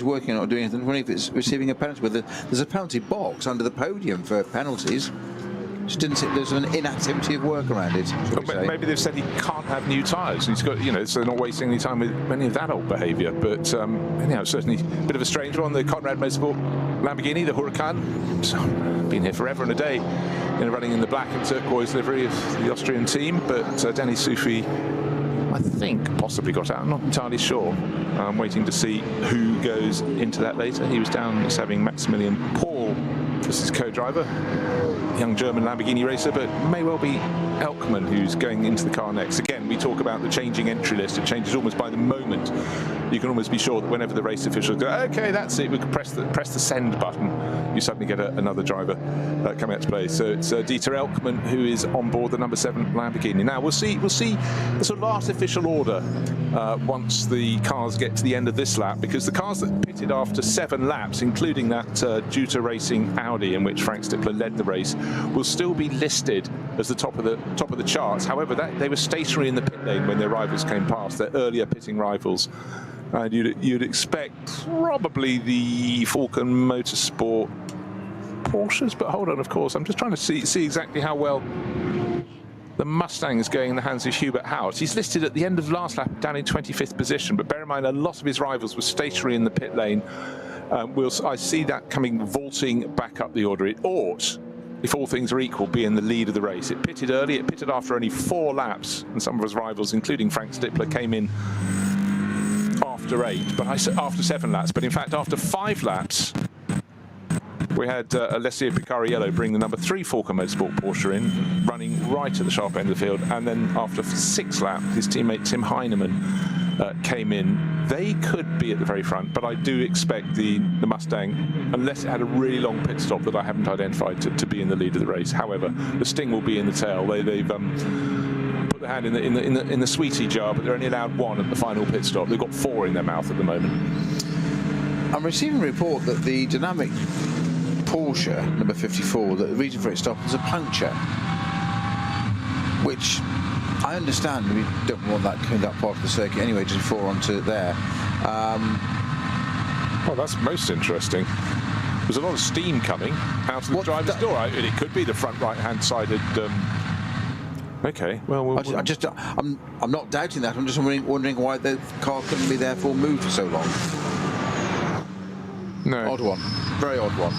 working on it or doing anything. I wonder if it's receiving a penalty. There's a penalty box under the podium for penalties. Just didn't see there's an inactivity of work around it. Maybe they've said he can't have new tyres. He's got, so they're not wasting any time with any of that old behaviour. But certainly a bit of a strange one. The Conrad Motorsport Lamborghini, the Huracan, been here forever and a day, running in the black and turquoise livery of the Austrian team. But Danny Sufi, I think, possibly got out. I'm not entirely sure. I'm waiting to see who goes into that later. He was down as having Maximilian Paul as his co-driver, young German Lamborghini racer, but may well be Elkman who's going into the car next. Again, we talk about the changing entry list. It changes almost by the moment. You can almost be sure that whenever the race officials go, okay, that's it, we can press the send button, you suddenly get another driver coming out to play. So it's Dieter Elkman who is on board the number 7 Lamborghini. Now we'll see the sort of artificial order once the cars get to the end of this lap, because the cars that pitted after 7 laps, including that Juta Racing Audi in which Frank Stippler led the race, will still be listed as the top of the charts. However, they were stationary in the pit lane when their rivals came past, their earlier pitting rivals. And you'd expect probably the Falcon Motorsport Porsches, but hold on, of course, I'm just trying to see exactly how well the Mustang is going in the hands of Hubert House. He's listed at the end of last lap down in 25th position, but bear in mind a lot of his rivals were stationary in the pit lane. I see that coming vaulting back up the order. It ought, if all things are equal, be in the lead of the race. It pitted early, it pitted after only 4 laps, and some of his rivals, including Frank Stippler, came in after 8, but after 7 laps. But in fact, after 5 laps, we had Alessio Picariello bring the number 3 Falcon Motorsport Porsche in, running right at the sharp end of the field. And then after 6 laps, his teammate Tim Heinemann came in. They could be at the very front, but I do expect the Mustang, unless it had a really long pit stop that I haven't identified, to be in the lead of the race. However, the Sting will be in the tail. They've put their hand in the sweetie jar, but they're only allowed 1 at the final pit stop. They've got 4 in their mouth at the moment. I'm receiving a report that the Dynamic Porsche number 54, that the reason for its stop is a puncture, which I understand. We don't want that part of the circuit anyway, just before onto there. Well, that's most interesting. There's a lot of steam coming out of the driver's door. It could be the front right-hand sided. Okay, well, I'm not doubting that. I'm just wondering why the car couldn't be therefore moved for so long. No. Odd one. Very odd one.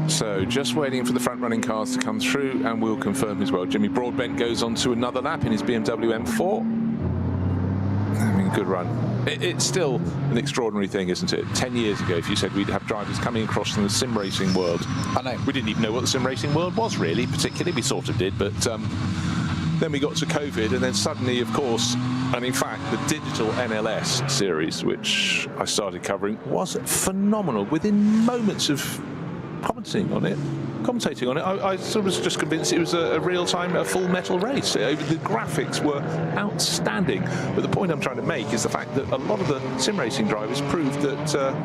So just waiting for the front-running cars to come through, and we'll confirm as well. Jimmy Broadbent goes on to another lap in his BMW M4. Having good run. It's still an extraordinary thing, isn't it? 10 years ago, if you said we'd have drivers coming across from the sim racing world, I know. We didn't even know what the sim racing world was really, particularly. We sort of did, but then we got to COVID, and then suddenly, of course, and in fact, the digital NLS series, which I started covering, was phenomenal. Within moments of commentating on it, I sort of was just convinced it was a real-time, a full metal race. The graphics were outstanding. But the point I'm trying to make is the fact that a lot of the sim racing drivers proved that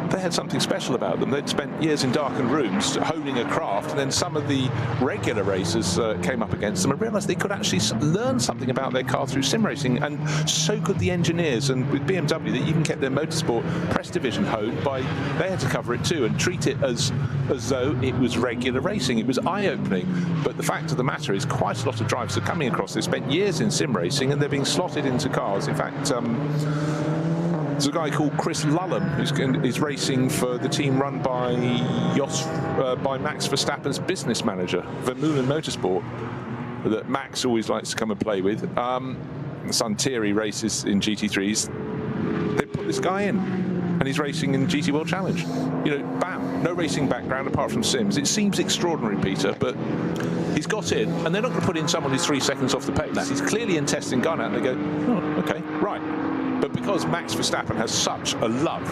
they had something special about them. They'd spent years in darkened rooms honing a craft, and then some of the regular racers came up against them and realised they could actually learn something about their car through sim racing, and so could the engineers. And with BMW, they even kept their motorsport press division honed by, they had to cover it too and treat it as though it was regular racing. It was eye-opening. But the fact of the matter is quite a lot of drivers are coming across. They spent years in sim racing and they're being slotted into cars. In fact, there's a guy called Chris Lullum who's racing for the team run by Max Verstappen's business manager, Vermeulen Motorsport, that Max always likes to come and play with. Son Thierry races in GT3s. They put this guy in, and he's racing in GT World Challenge. You know, bam, no racing background apart from sims. It seems extraordinary, Peter, but he's got in, and they're not going to put in someone who's 3 seconds off the pace. No. He's clearly in testing gun out, and they go, oh, okay, right. But because Max Verstappen has such a love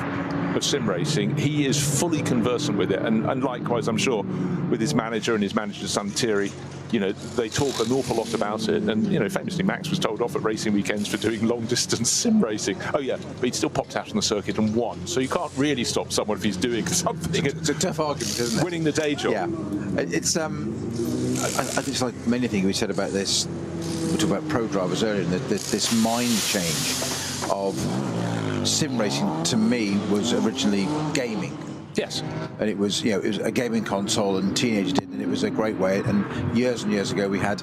of sim racing, he is fully conversant with it. And likewise, I'm sure, with his manager and his manager's son, Thierry, you know, they talk an awful lot about it. And, you know, famously, Max was told off at racing weekends for doing long-distance sim racing. Oh, yeah, but he'd still popped out on the circuit and won. So you can't really stop someone if he's doing something. It's a tough argument, isn't it? Winning the day job. Yeah. It's, I think it's like many things we said about this. We talked about pro drivers earlier, and this mind change of sim racing to me was originally gaming. Yes. And it was, you know, it was a gaming console, and teenagers did, and it was a great way. And years ago, we had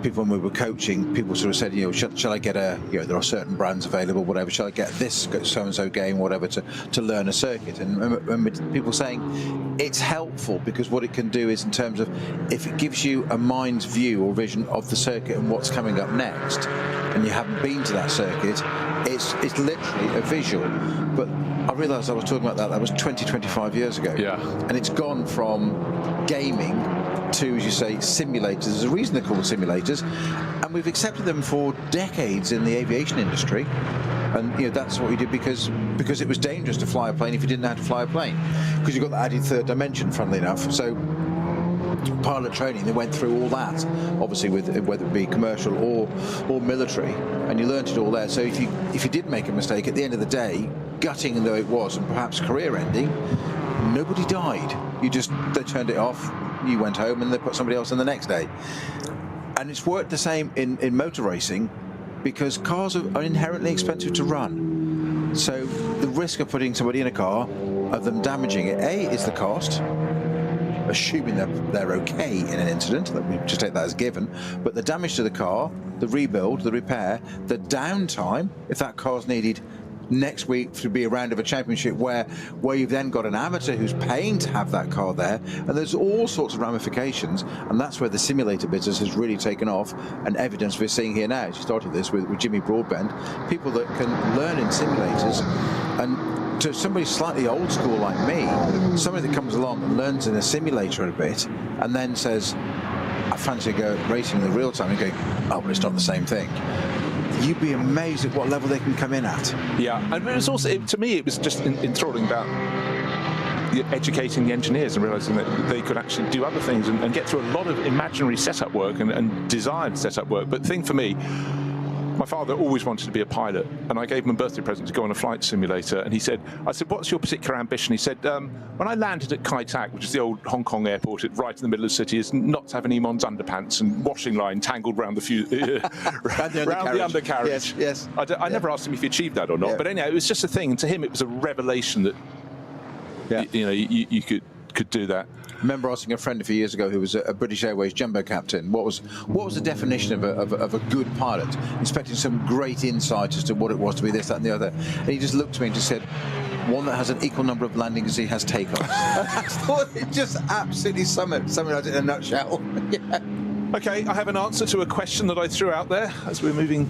people, when we were coaching, people sort of said, you know, shall I get you know, there are certain brands available, whatever, shall I get this so-and-so game, whatever, to learn a circuit? And remember people saying it's helpful because what it can do is, in terms of, if it gives you a mind's view or vision of the circuit and what's coming up next, and you haven't been to that circuit, it's literally a visual. But I realised I was talking about that was 25 years ago. Yeah. And it's gone from gaming to, as you say, simulators. There's a reason they're called simulators, and we've accepted them for decades in the aviation industry. And, you know, that's what we did because it was dangerous to fly a plane if you didn't know how to fly a plane, because you've got the added third dimension, funnily enough. So pilot training, they went through all that, obviously, with whether it be commercial or military, and you learnt it all there. So if you did make a mistake, at the end of the day, gutting though it was, and perhaps career-ending, nobody died. They turned it off, you went home, and they put somebody else in the next day. And it's worked the same in motor racing, because cars are inherently expensive to run. So the risk of putting somebody in a car, of them damaging it, A, is the cost, assuming they're okay in an incident, let me just take that as given, but the damage to the car, the rebuild, the repair, the downtime, if that car's needed next week to be a round of a championship where you've then got an amateur who's paying to have that car there, and there's all sorts of ramifications, and that's where the simulator business has really taken off, and evidence we're seeing here now. As you started this with Jimmy Broadbent, people that can learn in simulators, and to somebody slightly old school like me, somebody that comes along and learns in a simulator a bit, and then says, I fancy a go at racing in the real time, and going, oh, but it's not the same thing. You'd be amazed at what level they can come in at. Yeah, and it was also, to me, it was just enthralling about educating the engineers and realising that they could actually do other things and get through a lot of imaginary setup work and desired setup work. But the thing for me, my father always wanted to be a pilot, and I gave him a birthday present to go on a flight simulator, and I said, what's your particular ambition? He said, when I landed at Kai Tak, which is the old Hong Kong airport right in the middle of the city, is not to have an Emon's underpants and washing line tangled round the undercarriage. Yes. I never asked him if he achieved that or not, but anyhow, it was just a thing, and to him it was a revelation that you could do that. I remember asking a friend a few years ago who was a British Airways jumbo captain, what was the definition of a good pilot, expecting some great insight as to what it was to be this, that and the other. And he just looked at me and just said, one that has an equal number of landings as he has takeoffs. I thought it just absolutely summarised it in a nutshell. Yeah. Okay, I have an answer to a question that I threw out there as we're moving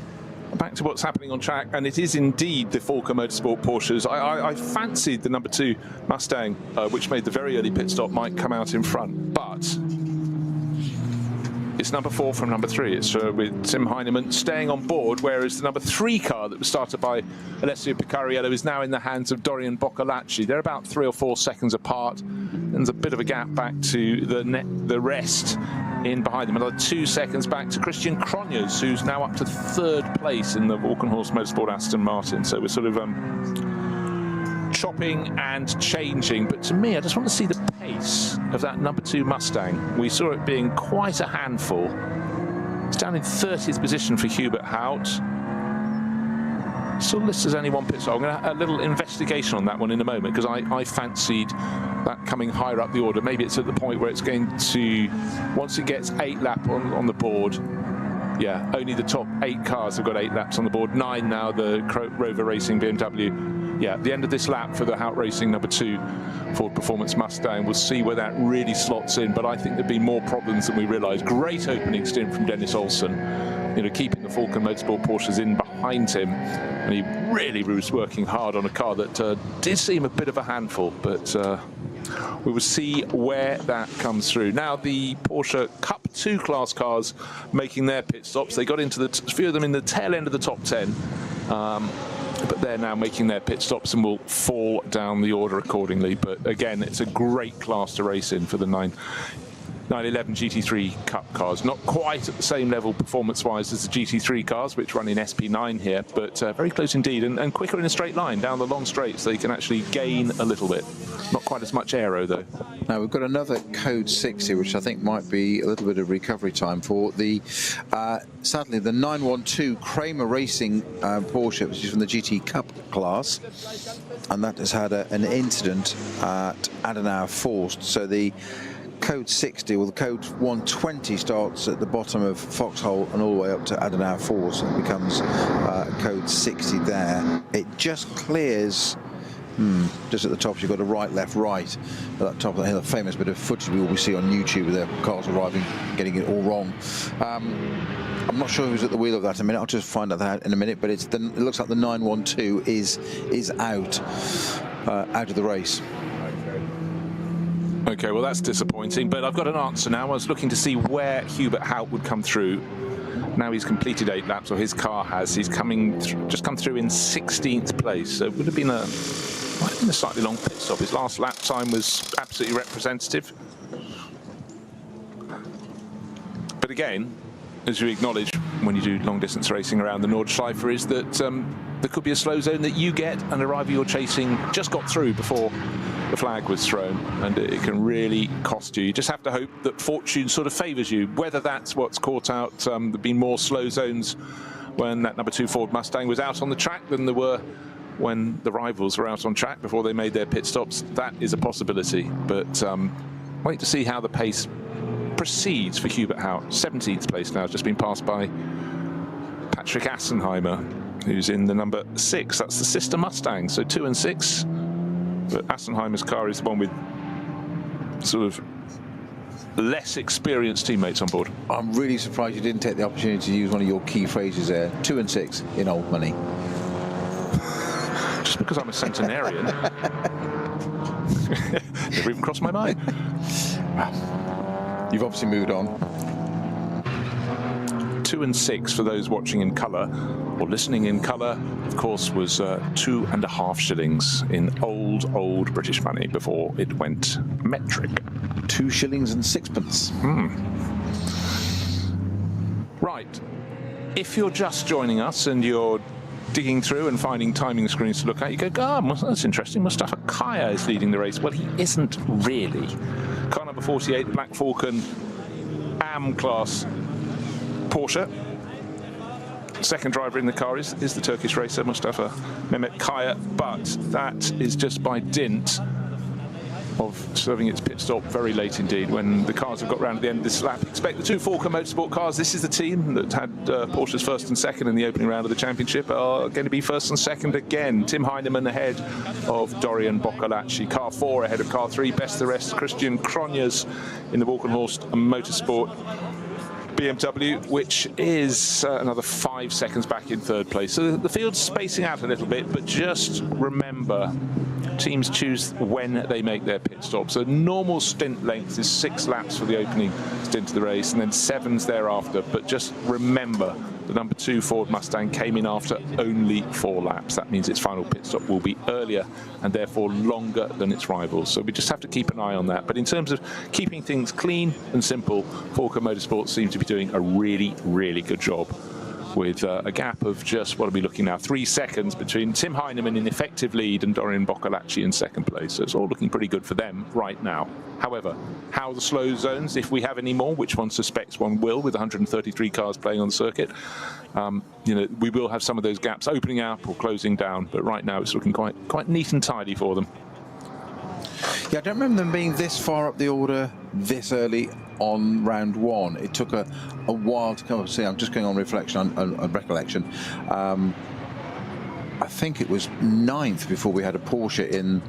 back to what's happening on track, and it is indeed the Falker Motorsport Porsches. I fancied the number 2 Mustang, which made the very early pit stop, might come out in front, but it's number 4 from number 3. It's with Tim Heinemann staying on board, whereas the number 3 car that was started by Alessio Picariello is now in the hands of Dorian Boccolacci. They're about 3 or 4 seconds apart, and there's a bit of a gap back to the rest in behind them. Another 2 seconds back to Christian Cronjes, who's now up to 3rd place in the Walkenhorst Motorsport Aston Martin. So we're sort of chopping and changing, but to me, I just want to see the pace of that number 2 Mustang. We saw it being quite a handful. It's down in 30th position for Hubert Hout. Still listed as only 1 pit stop. I'm going to have a little investigation on that one in a moment, because I fancied that coming higher up the order. Maybe it's at the point where it's going to, once it gets 8 lap on the board, yeah, only the top 8 cars have got 8 laps on the board. 9 now, the Rover Racing BMW. Yeah, at the end of this lap for the Hout Racing number 2 Ford Performance Mustang, we'll see where that really slots in, but I think there'd be more problems than we realise. Great opening stint from Dennis Olsen, you know, keeping the Falken Motorsport Porsches in behind him, and he really was working hard on a car that did seem a bit of a handful, but we will see where that comes through. Now the Porsche Cup 2 class cars making their pit stops. They got into a few of them in the tail end of the top 10. But they're now making their pit stops and will fall down the order accordingly. But again, it's a great class to race in for the 911 GT3 Cup cars. Not quite at the same level performance-wise as the GT3 cars, which run in SP9 here, but very close indeed, and quicker in a straight line down the long straight, so you can actually gain a little bit. Not quite as much aero, though. Now, we've got another Code 60, which I think might be a little bit of recovery time for the, sadly, the 912 Kramer Racing Porsche, which is from the GT Cup class, and that has had an incident at Adenauer Forst. So the Code 60, or the Code 120, starts at the bottom of Foxhole and all the way up to Adenauer Forst, and it becomes Code 60 there. It just clears. Just at the top, you've got a right, left, right. At that top of the hill, a famous bit of footage we always see on YouTube with their cars arriving, getting it all wrong. I'm not sure who's at the wheel of that in a minute. I'll just find out that in a minute. But it looks like the 912 is out of the race. Okay, well that's disappointing. But I've got an answer now. I was looking to see where Hubert Hout would come through. Now he's completed 8 laps, or his car has. He's just come through in 16th place. So it would have been might have been a slightly long pit stop. His last lap time was absolutely representative. But again, as you acknowledge when you do long distance racing around the Nordschleife, is that there could be a slow zone that you get and a rival you're chasing just got through before the flag was thrown, and it can really cost you. You just have to hope that fortune sort of favours you. Whether that's what's caught out, there've been more slow zones when that number 2 Ford Mustang was out on the track than there were when the rivals were out on track before they made their pit stops. That is a possibility, but wait to see how the pace proceeds for Hubert Hout. 17th place now, just been passed by Patrick Assenheimer, who's in the number 6. That's the sister Mustang, so 2 and 6. But Assenheimer's car is the one with sort of less experienced teammates on board. I'm really surprised you didn't take the opportunity to use one of your key phrases there. 2 and 6 in old money. Just because I'm a centenarian. Never even crossed my mind. You've obviously moved on. 2 and 6 for those watching in colour or listening in colour, of course, was 2.5 shillings in old British money before it went metric. 2 shillings and 6pence. Right. If you're just joining us and you're digging through and finding timing screens to look at, you go, that's interesting. Mustafa Kaya is leading the race. Well, he isn't really. Car number 48, Black Falcon AM class Porsche. Second driver in the car is the Turkish racer Mustafa Mehmet Kaya, but that is just by dint of serving its pit stop very late indeed when the cars have got round at the end of this lap. Expect the 2 Falker Motorsport cars. This is the team that had Porsche's first and second in the opening round of the championship, are going to be first and second again. Tim Heinemann ahead of Dorian Boccolacci. Car 4 ahead of car 3. Best of the rest, Christian Cronjes in the Walkenhorst Motorsport BMW, which is another 5 seconds back in third place. So the field's spacing out a little bit, but just remember, teams choose when they make their pit stop. So normal stint length is 6 laps for the opening stint of the race, and then 7s thereafter. But just remember, the number 2 Ford Mustang came in after only 4 laps. That means its final pit stop will be earlier and therefore longer than its rivals. So we just have to keep an eye on that. But in terms of keeping things clean and simple, Falco Motorsport seems to be doing a really, really good job, with a gap of just, what are we looking now, 3 seconds between Tim Heinemann in effective lead and Dorian Boccolacci in second place. So it's all looking pretty good for them right now. However, how are the slow zones, if we have any more, which one suspects one will, with 133 cars playing on the circuit? You know, we will have some of those gaps opening up or closing down, but right now it's looking quite neat and tidy for them. Yeah, I don't remember them being this far up the order this early on round 1. It took a while to come up. See, I'm just going on reflection, on recollection. I think it was 9th before we had a Porsche in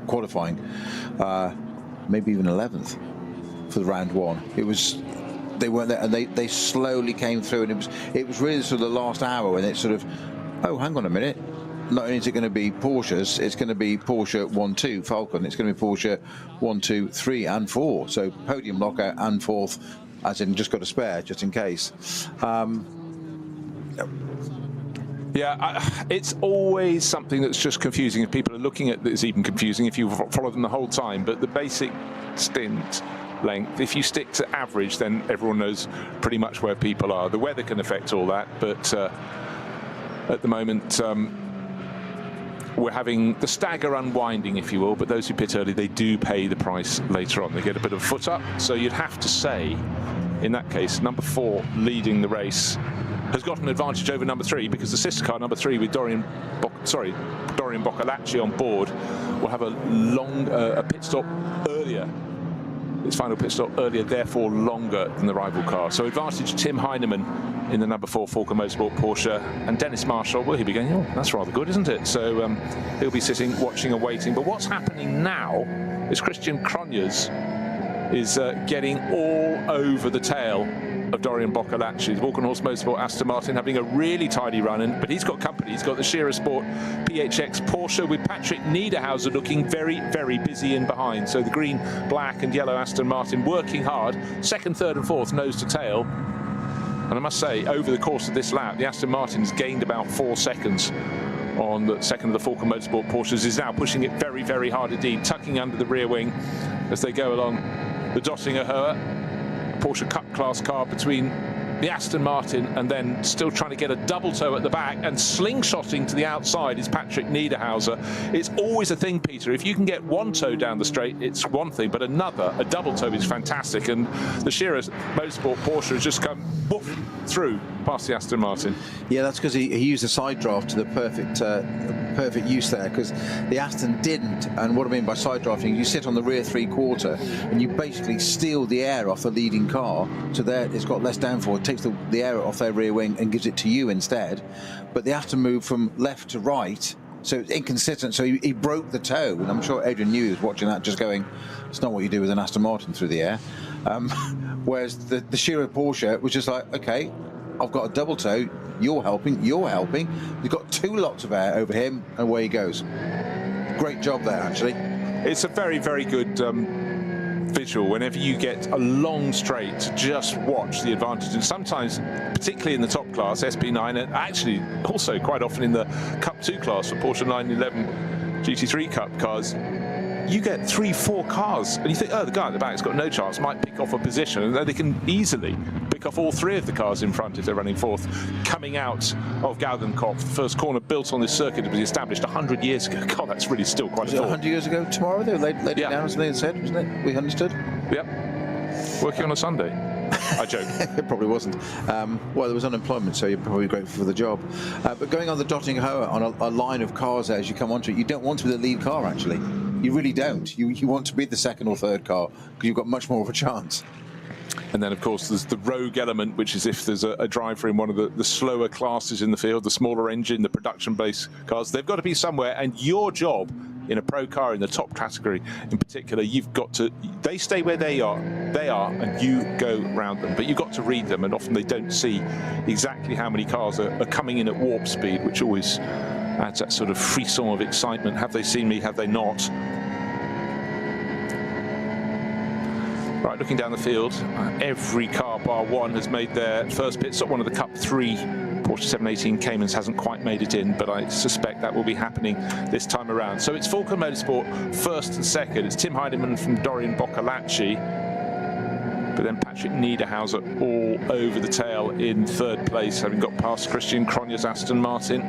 qualifying, maybe even 11th for the round 1. It was, they weren't there, and they slowly came through, and it was really sort of the last hour when it sort of, oh, hang on a minute. Not only is it going to be Porsches, it's going to be Porsche 1, 2 Falcon. It's going to be Porsche 1, 2, 3, and 4. So podium lockout and 4th, as in just got a spare, just in case. Yeah, it's always something that's just confusing. If people are looking at this, even confusing if you follow them the whole time. But the basic stint length, if you stick to average, then everyone knows pretty much where people are. The weather can affect all that, but at the moment, we're having the stagger unwinding, if you will, but those who pit early, they do pay the price later on. They get a bit of a foot up, so you'd have to say, in that case, number 4 leading the race has got an advantage over number 3, because the sister car, number 3, with Dorian Boccolacci on board, will have a pit stop earlier. Its final pit stop earlier, therefore longer than the rival car. So advantage Tim Heinemann in the number 4 Falco Motorsport Porsche, and Dennis Marshall, well, he'll be going, oh, that's rather good, isn't it? So he'll be sitting, watching and waiting. But what's happening now is Christian Cronjes is getting all over the tail of Dorian Boccolacci. The Walkenhorst Motorsport Aston Martin having a really tidy run, but he's got company. He's got the Shearer Sport PHX Porsche with Patrick Niederhauser looking very, very busy in behind. So the green, black and yellow Aston Martin working hard. 2nd, 3rd and 4th, nose to tail. And I must say, over the course of this lap, the Aston Martin's gained about 4 seconds on the second of the Falco Motorsport Porsches, is now pushing it very, very hard indeed, tucking under the rear wing as they go along the Dottinger Höhe. Porsche Cup class car between the Aston Martin, and then still trying to get a double toe at the back, and slingshotting to the outside is Patrick Niederhauser. It's always a thing, Peter. If you can get one toe down the straight, it's one thing, but a double toe is fantastic. And the Shearer Motorsport Porsche has just come woof through past the Aston Martin. Yeah, that's because he used a side draft to the perfect use there, because the Aston didn't. And what I mean by side drafting, you sit on the rear 3/4 and you basically steal the air off the leading car, so there it's got less downforce. It takes the air off their rear wing and gives it to you instead. But the Aston moved from left to right, so it's inconsistent. So he broke the toe, and I'm sure Adrian Newey was watching that, just going, it's not what you do with an Aston Martin through the air. Whereas the Shearer Porsche was just like, okay, I've got a double toe, you're helping. You've got 2 lots of air over him, and away he goes. Great job there, actually. It's a very, very good visual whenever you get a long straight to just watch the advantage. And sometimes, particularly in the top class, SP9, and actually also quite often in the Cup 2 class for Porsche 911 GT3 Cup cars, you get 3-4 cars, and you think, oh, the guy at the back's got no chance, might pick off a position, and they can easily pick off all 3 of the cars in front if they're running 4th. Coming out of Galgenkopf, the first corner built on this circuit was established 100 years ago. God, that's really still quite a thought. 100 years ago tomorrow? They laid it down, as they said, wasn't it? We understood? Yep. Working on a Sunday. I joke. It probably wasn't. Well, there was unemployment, so you're probably grateful for the job. But going on the Dottinger Höhe on a line of cars as you come onto it, you don't want to be the lead car, actually. You really don't. You want to be the 2nd or 3rd car, because you've got much more of a chance. And then, of course, there's the rogue element, which is if there's a driver in one of the slower classes in the field, the smaller engine, the production-based cars, they've got to be somewhere, and your job in a pro car in the top category in particular, they stay where they are, and you go round them. But you've got to read them, and often they don't see exactly how many cars are coming in at warp speed, which always adds that sort of frisson of excitement. Have they seen me? Have they not? Right, looking down the field, every car bar one has made their first pit stop. One of the Cup 3 Porsche 718 Caymans hasn't quite made it in, but I suspect that will be happening this time around. So it's Falcon Motorsport first and second. It's Tim Heidemann from Dorian Boccalacci, but then Patrick Niederhauser all over the tail in third place, having got past Christian Cronje's Aston Martin.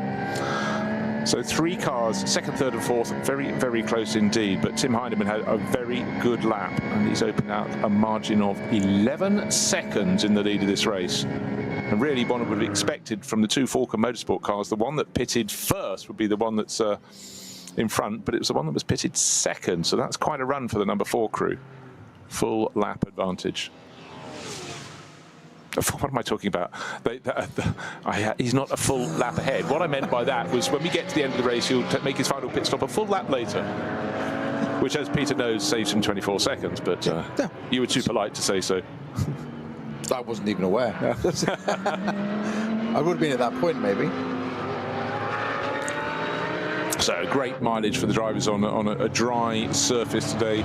So 3 cars, second, third and fourth, very, very close indeed. But Tim Heidemann had a very good lap, and he's opened out a margin of 11 seconds in the lead of this race. And really, one would have expected from the 2 Falcon Motorsport cars, the one that pitted first would be the one that's in front, but it was the one that was pitted second. So that's quite a run for the number 4 crew. Full lap advantage. What am I talking about? He's not a full lap ahead. What I meant by that was when we get to the end of the race, he'll make his final pit stop a full lap later, which, as Peter knows, saves him 24 seconds. But you were too polite to say so. I wasn't even aware. I would have been at that point, maybe. So great mileage for the drivers on a dry surface today.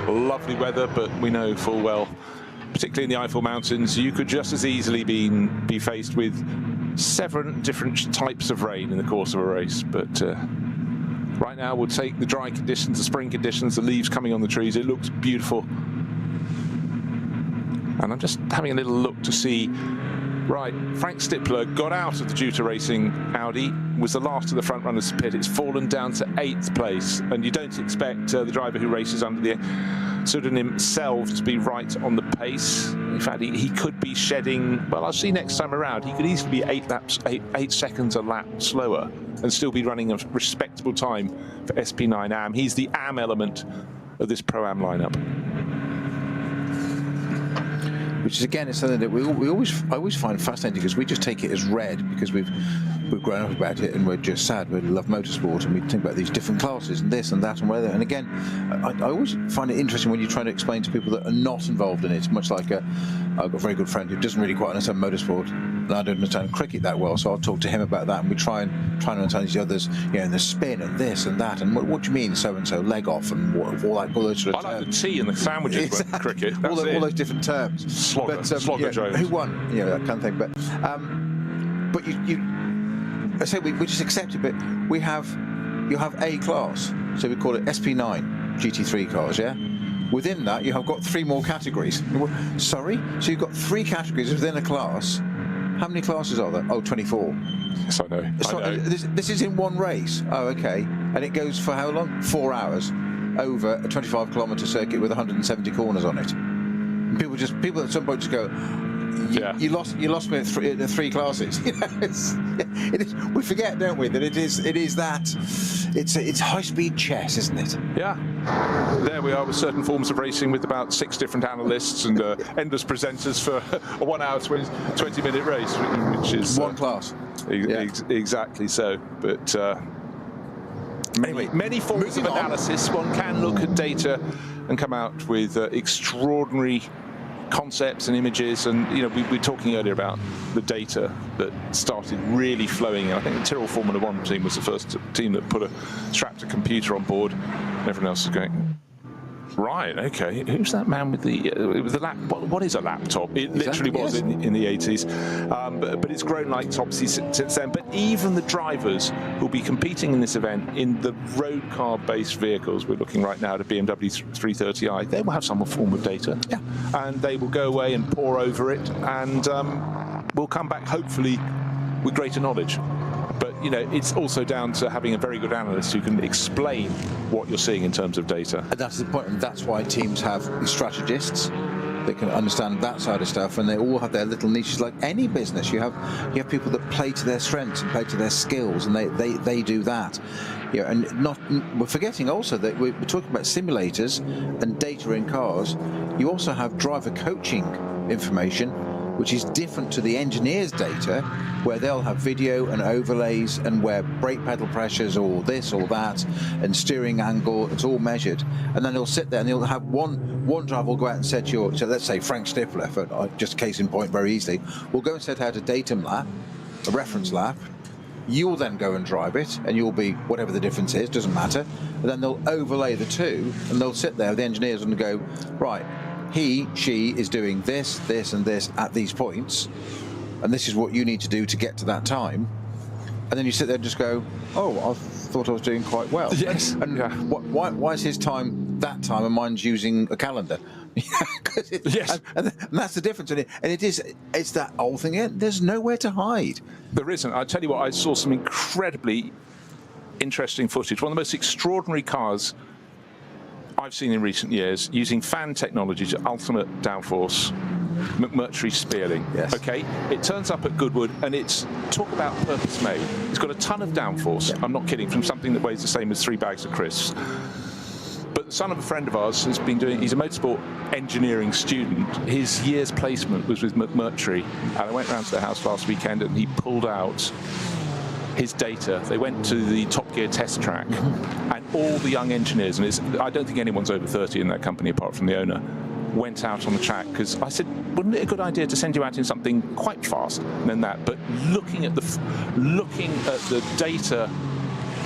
Lovely weather, but we know full well, particularly in the Eifel Mountains, you could just as easily be faced with 7 different types of rain in the course of a race. But right now we'll take the dry conditions, the spring conditions, the leaves coming on the trees. It looks beautiful. And I'm just having a little look to see. Right, Frank Stippler got out of the Juta Racing Audi, was the last of the front runners to pit. It's fallen down to 8th place, and you don't expect the driver who races under the pseudonym Selv to be right on the pace. In fact, he could be shedding, well, I'll see next time around, he could easily be 8 seconds a lap slower and still be running a respectable time for SP9 AM. He's the AM element of this Pro-Am lineup. Which is, again, it's something that I always find fascinating, because we just take it as read because we've grown up about it, and we're just sad. We love motorsport, and we think about these different classes and this and that and whether. And again, I always find it interesting when you're trying to explain to people that are not involved in it. Much like I've got a very good friend who doesn't really quite understand motorsport, and I don't understand cricket that well, so I'll talk to him about that, and we try and understand these others, and the spin and this and that, and what do you mean so and so, leg off, and all those sort of terms. I like the tea and the sandwiches exactly. with cricket. All those different terms. Slogger Jones. Who won? That kind of thing. But I say we just accept it. But you have A class, so we call it SP9 GT3 cars. Yeah. Within that, you have got 3 more categories. Sorry, so you've got 3 categories within a class. How many classes are there? Oh, 24. Yes, I know. I know. This is in one race. Oh, okay. And it goes for how long? 4 hours over a 25-kilometre circuit with 170 corners on it. People at some point just go, you lost me at 3 classes. It is, we forget, don't we, that it is that it's high-speed chess, isn't it? Yeah. There we are with certain forms of racing, with about 6 different analysts and endless presenters for a 1 hour 20-minute race, which is one class. Exactly so. But anyway, many forms of analysis. One can look at data and come out with extraordinary concepts and images, and we were talking earlier about the data that started really flowing. I think the Tyrrell Formula 1 team was the first team that strapped a computer on board, and everyone else is going, right, okay, who's that man with the what is a laptop? It literally was in the 80s, but it's grown like Topsy since then. But even the drivers who'll be competing in this event in the road car based vehicles, we're looking right now at a BMW 330i, they will have some form of data, and they will go away and pore over it, and we'll come back hopefully with greater knowledge. But it's also down to having a very good analyst who can explain what you're seeing in terms of data. And that's the point, and that's why teams have strategists that can understand that side of stuff, and they all have their little niches. Like any business, you have people that play to their strengths and play to their skills, and they do that. And we're forgetting also that we're talking about simulators and data in cars. You also have driver coaching information which is different to the engineer's data, where they'll have video and overlays and where brake pedal pressures or this or that and steering angle, it's all measured. And then they'll sit there and they'll have one driver will go out and set your, so let's say Frank Stifler, for just case in point very easily, will go and set out a datum lap, a reference lap. You'll then go and drive it, and you'll be whatever the difference is, doesn't matter. And then they'll overlay the two, and they'll sit there, the engineers, and go, right, she is doing this, this, and this at these points, and this is what you need to do to get to that time. And then you sit there and just go, oh, I thought I was doing quite well. Yes. And why is his time that time and mine's using a calendar? Yes. And that's the difference. And it's that old thing. There's nowhere to hide. There isn't. I'll tell you what, I saw some incredibly interesting footage. One of the most extraordinary cars I've seen in recent years, using fan technology to ultimate downforce, McMurtry Spearling. Yes. Okay, it turns up at Goodwood, and it's, talk about purpose made. It's got a ton of downforce. Yeah. I'm not kidding, from something that weighs the same as 3 bags of crisps. But the son of a friend of ours has been doing, he's a motorsport engineering student. His year's placement was with McMurtry, and I went round to their house last weekend and he pulled out his data. They went to the Top Gear test track, and all the young engineers, and I don't think anyone's over 30 in that company apart from the owner, went out on the track, because I said, wouldn't it a good idea to send you out in something quite fast than that? But looking at the data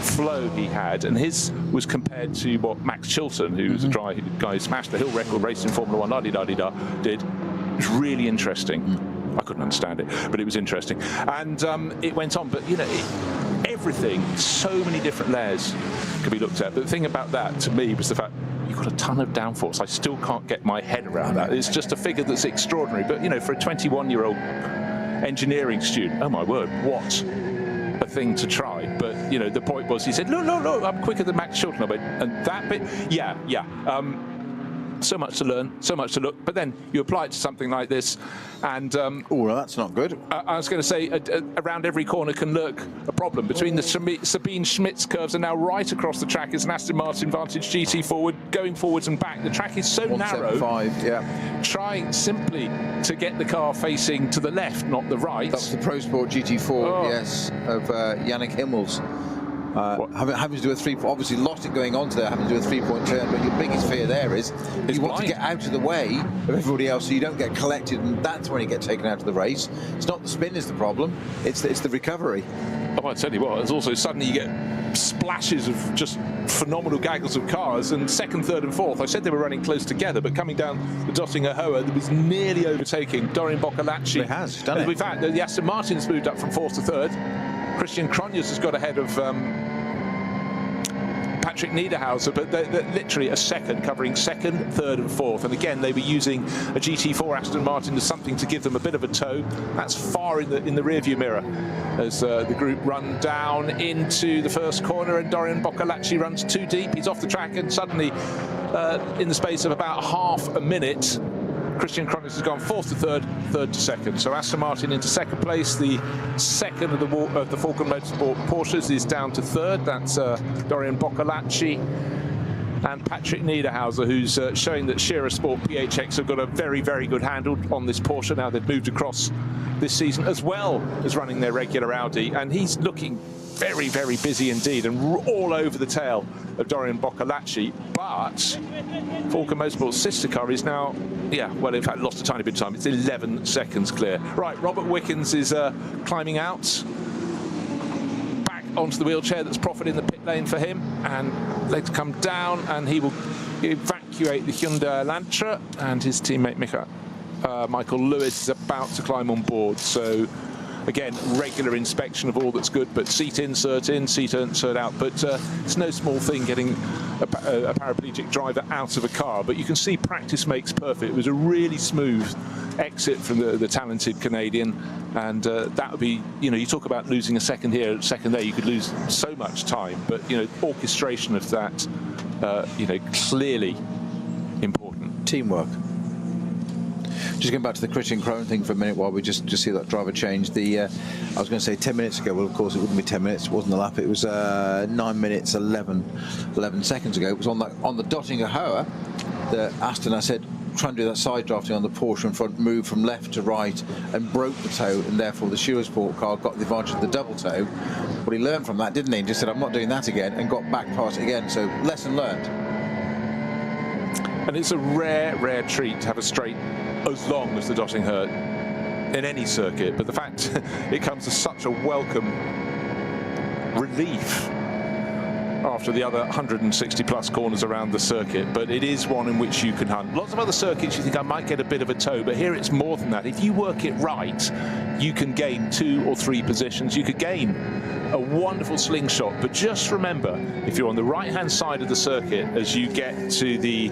flow he had, and his was compared to what Max Chilton, who was a guy who smashed the hill record race in Formula 1, la-di-da-di-da, did. It was really interesting. I couldn't understand it, but it was interesting. And it went on, but you know, everything, so many different layers could be looked at. But the thing about that, to me, was the fact you've got a ton of downforce. I still can't get my head around that. It's just a figure that's extraordinary. But you know, for a 21-year-old engineering student, oh my word, what a thing to try. But you know, the point was, he said, look, I'm quicker than Max Chilton. And that bit, yeah. So much to learn, so much to look. But then you apply it to something like this, and oh, well, that's not good. I was going to say, around every corner can lurk a problem. Between the Sabine Schmitz curves, and now right across the track is an Aston Martin Vantage GT forward, going forwards and back. The track is so narrow. Yeah. Trying simply to get the car facing to the left, not the right. That's the Pro Sport GT4, yes, of Yannick Himmels. Having to do a obviously lost it going on to there, having to do a 3-point turn, but your biggest fear there is you want to get out of the way of everybody else so you don't get collected, and that's when you get taken out of the race. It's not the spin is the problem, it's the recovery. Oh, I tell you what, there's also suddenly you get splashes of just phenomenal gaggles of cars, and second, third and fourth. I said they were running close together, but coming down the Dottinger Hoa, there was nearly overtaking Dorian Boccolacci. It has done it. In fact, the Aston Martin's moved up from fourth to third. Christian Cronjes has got ahead of Patrick Niederhauser, but they're literally a second, covering second, third and fourth. And again, they were using a GT4 Aston Martin as something to give them a bit of a tow. That's far in the rearview mirror as the group run down into the first corner, and Dorian Boccolacci runs too deep. He's off the track, and suddenly, in the space of about half a minute, Christian Cronjes has gone fourth to third, third to second. So Aston Martin into second place. The second of the Falcon Motorsport Porsches is down to third. That's Dorian Boccolacci and Patrick Niederhauser, who's showing that Shearer Sport PHX have got a very, very good handle on this Porsche. Now they've moved across this season, as well as running their regular Audi, and he's looking very, very busy indeed, and all over the tail of Dorian Boccolacci. But Falcon Motorsport's sister car is now, in fact, lost a tiny bit of time. It's 11 seconds clear. Right, Robert Wickens is climbing out back onto the wheelchair that's proffered in the pit lane for him, and legs come down, and he will evacuate the Hyundai Elantra, and his teammate Michael Lewis is about to climb on board. So again, regular inspection of all that's good, but seat insert in, seat insert out. But it's no small thing getting a paraplegic driver out of a car. But you can see practice makes perfect. It was a really smooth exit from the talented Canadian, and that would be, you talk about losing a second here, a second there, you could lose so much time. But orchestration of that, clearly important. Teamwork. Just going back to the Christian Krohn thing for a minute while we just see that driver change. I was going to say 10 minutes ago. Well, of course, it wouldn't be 10 minutes. It wasn't the lap. It was 9 minutes 11 seconds ago. It was on the Dottinger Hoa that Aston. I said, trying to do that side drafting on the Porsche in front, moved from left to right and broke the toe, and therefore the Stewartsport car got the advantage of the double toe. But he learned from that, didn't he? And just said, I'm not doing that again, and got back past it again. So lesson learned. And it's a rare, rare treat to have a straight as long as the Dottinghurt in any circuit. But the fact it comes as such a welcome relief after the other 160 plus corners around the circuit, but it is one in which you can hunt. Lots of other circuits you think I might get a bit of a toe, but here it's more than that. If you work it right, you can gain 2 or 3 positions. You could gain a wonderful slingshot, but just remember, if you're on the right hand side of the circuit as you get to the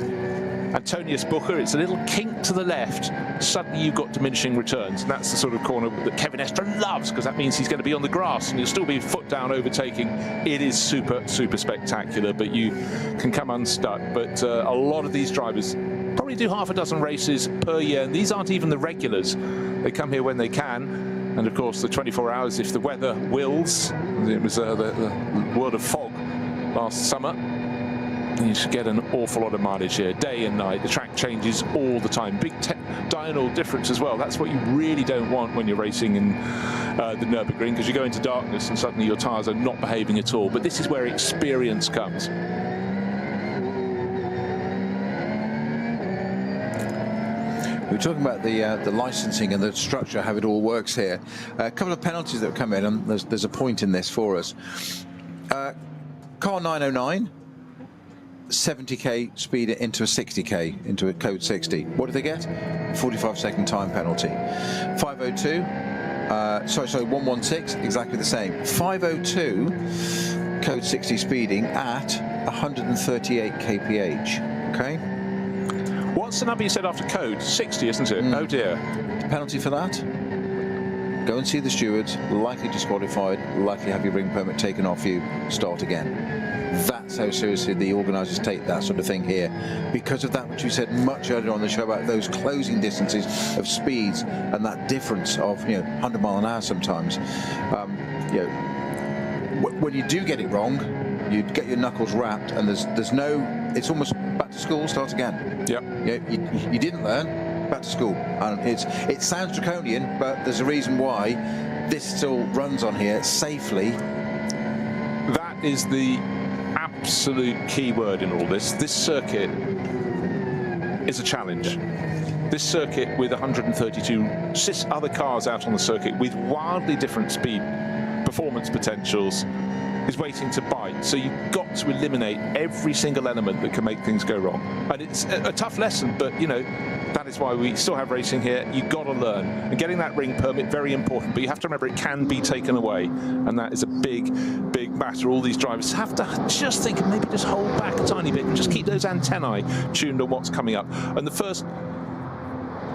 Antonius Booker, it's a little kink to the left, suddenly you've got diminishing returns, and that's the sort of corner that Kevin Estre loves, because that means he's going to be on the grass and you'll still be foot down overtaking. It is super, super spectacular, but you can come unstuck. But a lot of these drivers probably do half a dozen races per year, and these aren't even the regulars. They come here when they can, and of course the 24 hours if the weather wills. It was the world of fog last summer. You should get an awful lot of mileage here, day and night. The track changes all the time. Big diurnal difference as well. That's what you really don't want when you're racing in the Nürburgring, because you go into darkness and suddenly your tyres are not behaving at all. But this is where experience comes. We're talking about the licensing and the structure, how it all works here. A couple of penalties that have come in, and there's a point in this for us. Car 909. 70k speed it into a 60k, into a code 60. What do they get? 45-second time penalty. 502, sorry, 116, exactly the same. 502, code 60 speeding at 138 kph. Okay. What's the number you said after code? 60, isn't it? Oh dear. The penalty for that? Go and see the stewards, likely disqualified, likely have your ring permit taken off you, start again. That's how seriously the organisers take that sort of thing here. Because of that, which we said much earlier on the show about those closing distances of speeds and that difference of 100 mile an hour sometimes. When you do get it wrong, you get your knuckles wrapped, and there's no. It's almost back to school, start again. Yep. You didn't learn, back to school, and it sounds draconian, but there's a reason why this still runs on here safely. That is the absolute key word in all this. This circuit is a challenge. This circuit with 132 other cars out on the circuit with wildly different speed performance potentials is waiting to bite. So you've got to eliminate every single element that can make things go wrong. And it's a tough lesson, but that is why we still have racing here. You've got to learn. And getting that ring permit, very important. But you have to remember it can be taken away. And that is a big, big matter. All these drivers have to just think and maybe just hold back a tiny bit and just keep those antennae tuned on what's coming up. And the first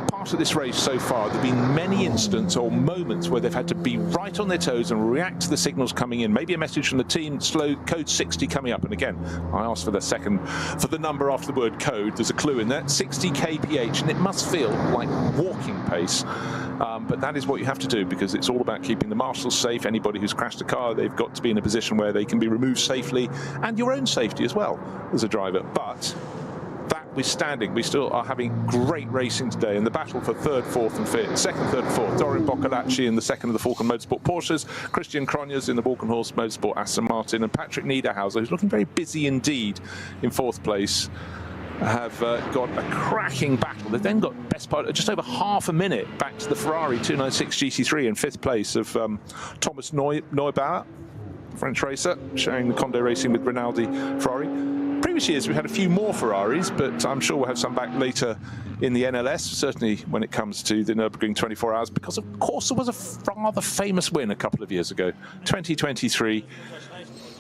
part of this race so far, there have been many instances or moments where they've had to be right on their toes and react to the signals coming in. Maybe a message from the team, slow code 60 coming up. And again, I asked for the number after the word code. There's a clue in there, 60 kph, and it must feel like walking pace. But that is what you have to do, because it's all about keeping the marshals safe. Anybody who's crashed a car, they've got to be in a position where they can be removed safely, and your own safety as well as a driver. But notwithstanding, we still are having great racing today, and the battle for third, fourth and fifth, second, third, fourth. Dorian Boccolacci in the second of the Falcon Motorsport Porsches, Christian Cronjes in the Walkenhorst Motorsport Aston Martin, and Patrick Niederhauser, who's looking very busy indeed in fourth place, have got a cracking battle. They've then got best part just over half a minute back to the Ferrari 296 GT3 in fifth place of Thomas Neubauer, French racer, sharing the Condé Racing with Rinaldi Ferrari. Previous years we've had a few more Ferraris, but I'm sure we'll have some back later in the NLS, certainly when it comes to the Nürburgring 24 hours, because of course there was a rather famous win a couple of years ago, 2023.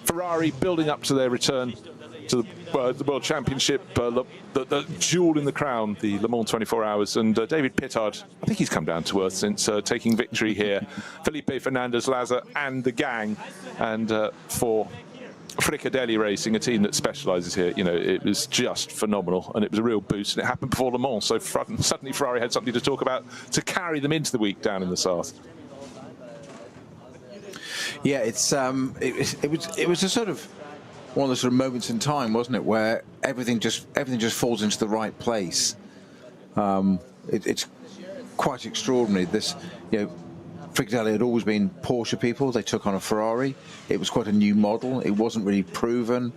Ferrari building up to their return to the World Championship, the jewel in the crown, the Le Mans 24 hours. And David Pittard, I think he's come down to earth since taking victory here. Felipe Fernandez-Laza and the gang. And for Fricadelli Racing, a team that specialises here, it was just phenomenal, and it was a real boost, and it happened before Le Mans, so suddenly Ferrari had something to talk about to carry them into the week down in the south. Yeah, it was a sort of one of the sort of moments in time, wasn't it, where everything just falls into the right place. It's quite extraordinary. Fricadelli had always been Porsche people. They took on a Ferrari. It was quite a new model. It wasn't really proven.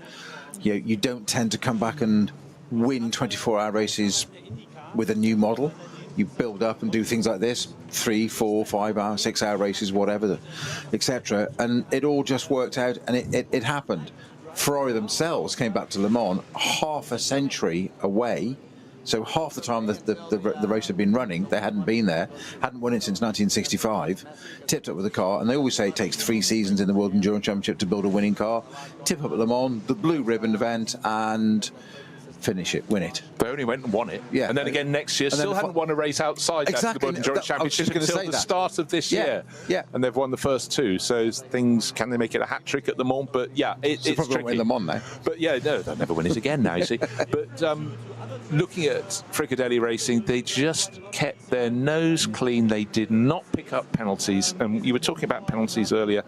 You don't tend to come back and win 24-hour races with a new model. You build up and do things like this, 3, 4, 5 hour, 6 hour races, whatever, etc. And it all just worked out, and it happened. Ferrari themselves came back to Le Mans half a century away. So half the time the race had been running, they hadn't been there, hadn't won it since 1965, tipped up with a car, and they always say it takes 3 seasons in the World Endurance Championship to build a winning car. Tip up at Le Mans, the blue ribbon event, and finish it, win it. They only went and won it. Yeah. And then again next year, still hadn't won a race outside the World Endurance Championship until the start of this year. Yeah. And they've won the first 2. So can they make it a hat trick at the Mans? But yeah, it's probably tricky. win Le Mans now. But yeah, no, they'll never win it again now, you see. But looking at Fricadelli Racing, they just kept their nose clean. They did not pick up penalties. And you were talking about penalties earlier.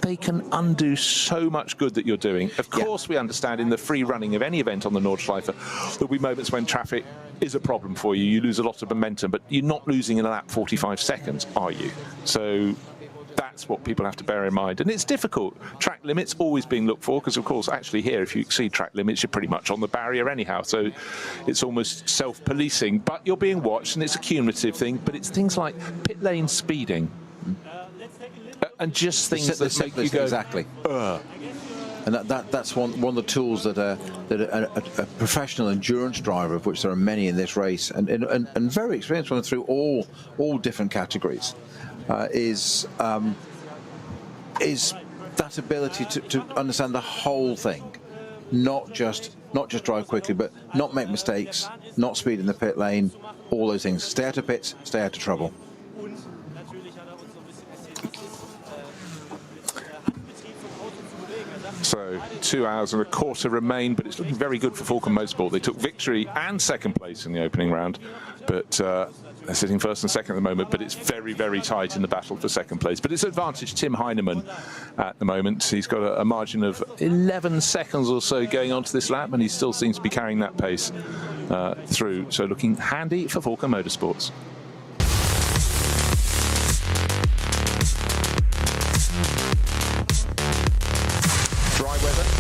They can undo so much good that you're doing. Of course, we understand in the free running of any event on the Nordschleife, there'll be moments when traffic is a problem for you. You lose a lot of momentum, but you're not losing in a lap 45 seconds, are you? So that's what people have to bear in mind. And it's difficult. Track limits always being looked for, because of course, actually here, if you exceed track limits, you're pretty much on the barrier anyhow. So it's almost self-policing, but you're being watched, and it's a cumulative thing. But it's things like pit lane speeding. And just things that make you go... Exactly. And that's one of the tools that a professional endurance driver, of which there are many in this race, and very experienced one through all different categories, is that ability to understand the whole thing, not just drive quickly, but not make mistakes, not speed in the pit lane, all those things. Stay out of pits, stay out of trouble. So 2 hours and a quarter remain, but it's looking very good for Falcon Motorsport. They took victory and second place in the opening round, but they're sitting first and second at the moment, but it's very, very tight in the battle for second place. But it's advantage Tim Heinemann at the moment. He's got a margin of 11 seconds or so going on to this lap, and he still seems to be carrying that pace through. So looking handy for Falcon Motorsports.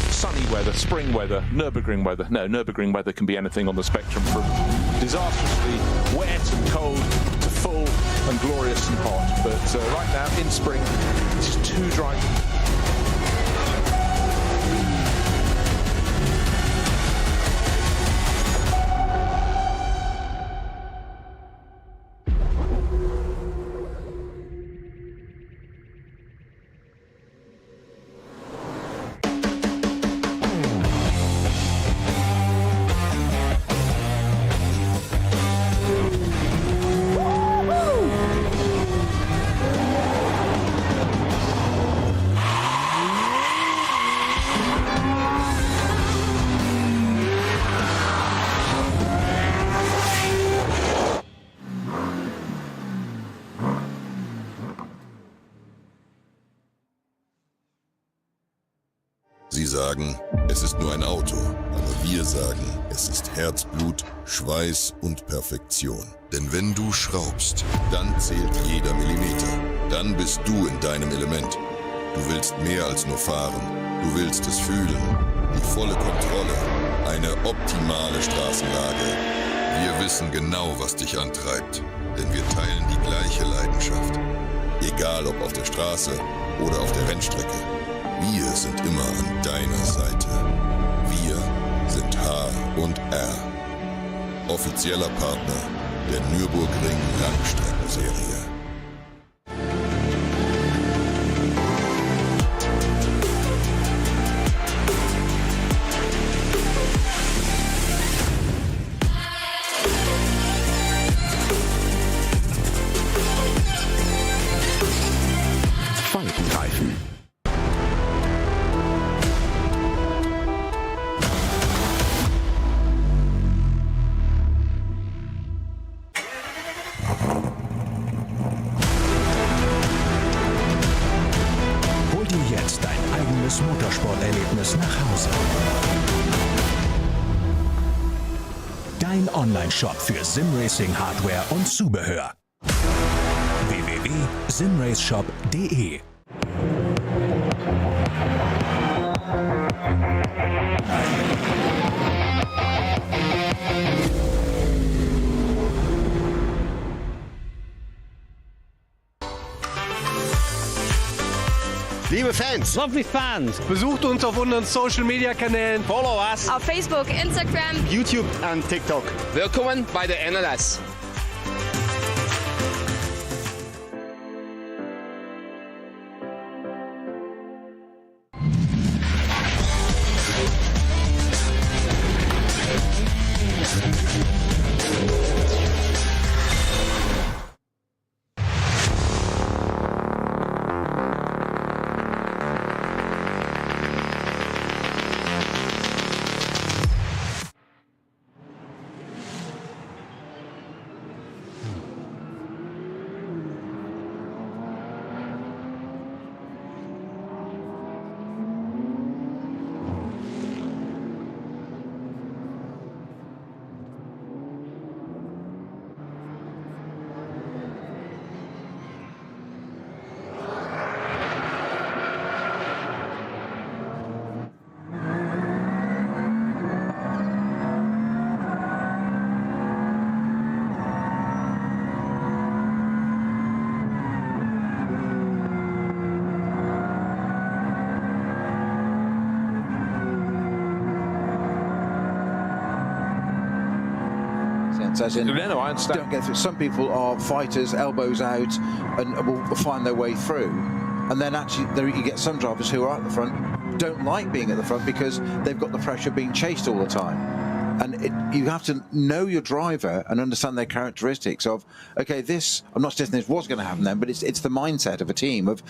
Sunny weather, spring weather, Nürburgring weather. No, Nürburgring weather can be anything on the spectrum, from disastrously wet and cold to full and glorious and hot. But right now, in spring, it's too dry. Sie sagen, es ist nur ein Auto, aber wir sagen, es ist Herzblut, Schweiß und Perfektion. Denn wenn du schraubst, dann zählt jeder Millimeter. Dann bist du in deinem Element. Du willst mehr als nur fahren. Du willst es fühlen. Die volle Kontrolle. Eine optimale Straßenlage. Wir wissen genau, was dich antreibt. Denn wir teilen die gleiche Leidenschaft. Egal ob auf der Straße oder auf der Rennstrecke. Wir sind immer an deiner Seite. Wir sind H&R. Offizieller Partner der Nürburgring Langstreckenserie. Falkenreifen. dein Online-Shop für Simracing-Hardware und Zubehör. www.simraceshop.de. Liebe Fans, Lovely fans. besucht uns auf unseren Social Media Kanälen, Follow us. Auf Facebook, Instagram. YouTube und TikTok. Willkommen bei der NLS. As in, No, I understand. don't get through. Some people are fighters, elbows out, and will find their way through. And then actually, you get some drivers who are at the front, don't like being at the front because they've got the pressure of being chased all the time. And you have to know your driver and understand their characteristics of, okay, this, I'm not suggesting this was going to happen then, but it's the mindset of a team of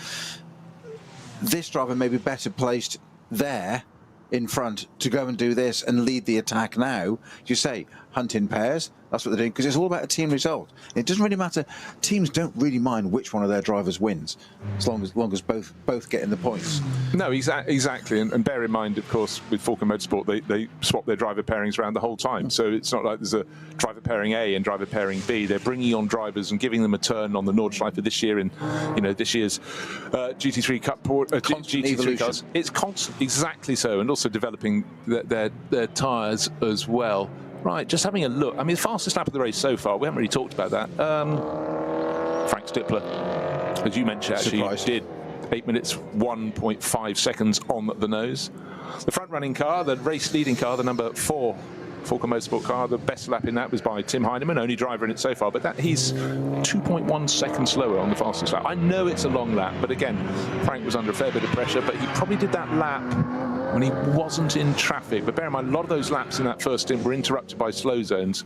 this driver may be better placed there in front to go and do this and lead the attack now. You say, hunt in pairs, that's what they're doing, because it's all about a team result. It doesn't really matter. Teams don't really mind which one of their drivers wins, as long as both get in the points. No, exactly. And bear in mind, of course, with Falcon Motorsport, they swap their driver pairings around the whole time. So it's not like there's a driver pairing A and driver pairing B. They're bringing on drivers and giving them a turn on the Nordschleife this year in, this year's GT3 Cup GT3 cars. It's constant, exactly so, and also developing their tyres as well. Right, just having a look. I mean, the fastest lap of the race so far, we haven't really talked about that. Frank Stippler, as you mentioned, actually did 8 minutes, 1.5 seconds on the nose. The front-running car, the race-leading car, the number 4 Falcon Motorsport car, the best lap in that was by Tim Heinemann, only driver in it so far, but he's 2.1 seconds slower on the fastest lap. I know it's a long lap, but again, Frank was under a fair bit of pressure, but he probably did that lap when he wasn't in traffic. But bear in mind, a lot of those laps in that first stint were interrupted by slow zones.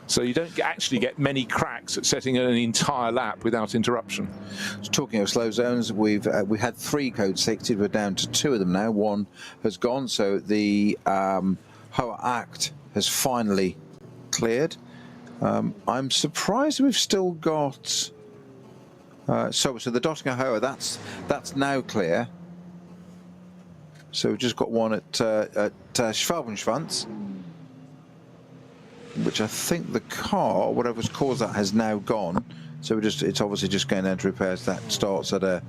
So you don't actually get many cracks at setting an entire lap without interruption. Talking of slow zones, we had 3 code 60s. We're down to 2 of them now. 1 has gone, so the HOA Act has finally cleared. I'm surprised we've still got... so the Dottinger HOA, that's now clear. So we've just got one at Schwalbenschwanz, which I think the car, whatever's caused that, has now gone. So it's obviously just going down to repairs. That starts at a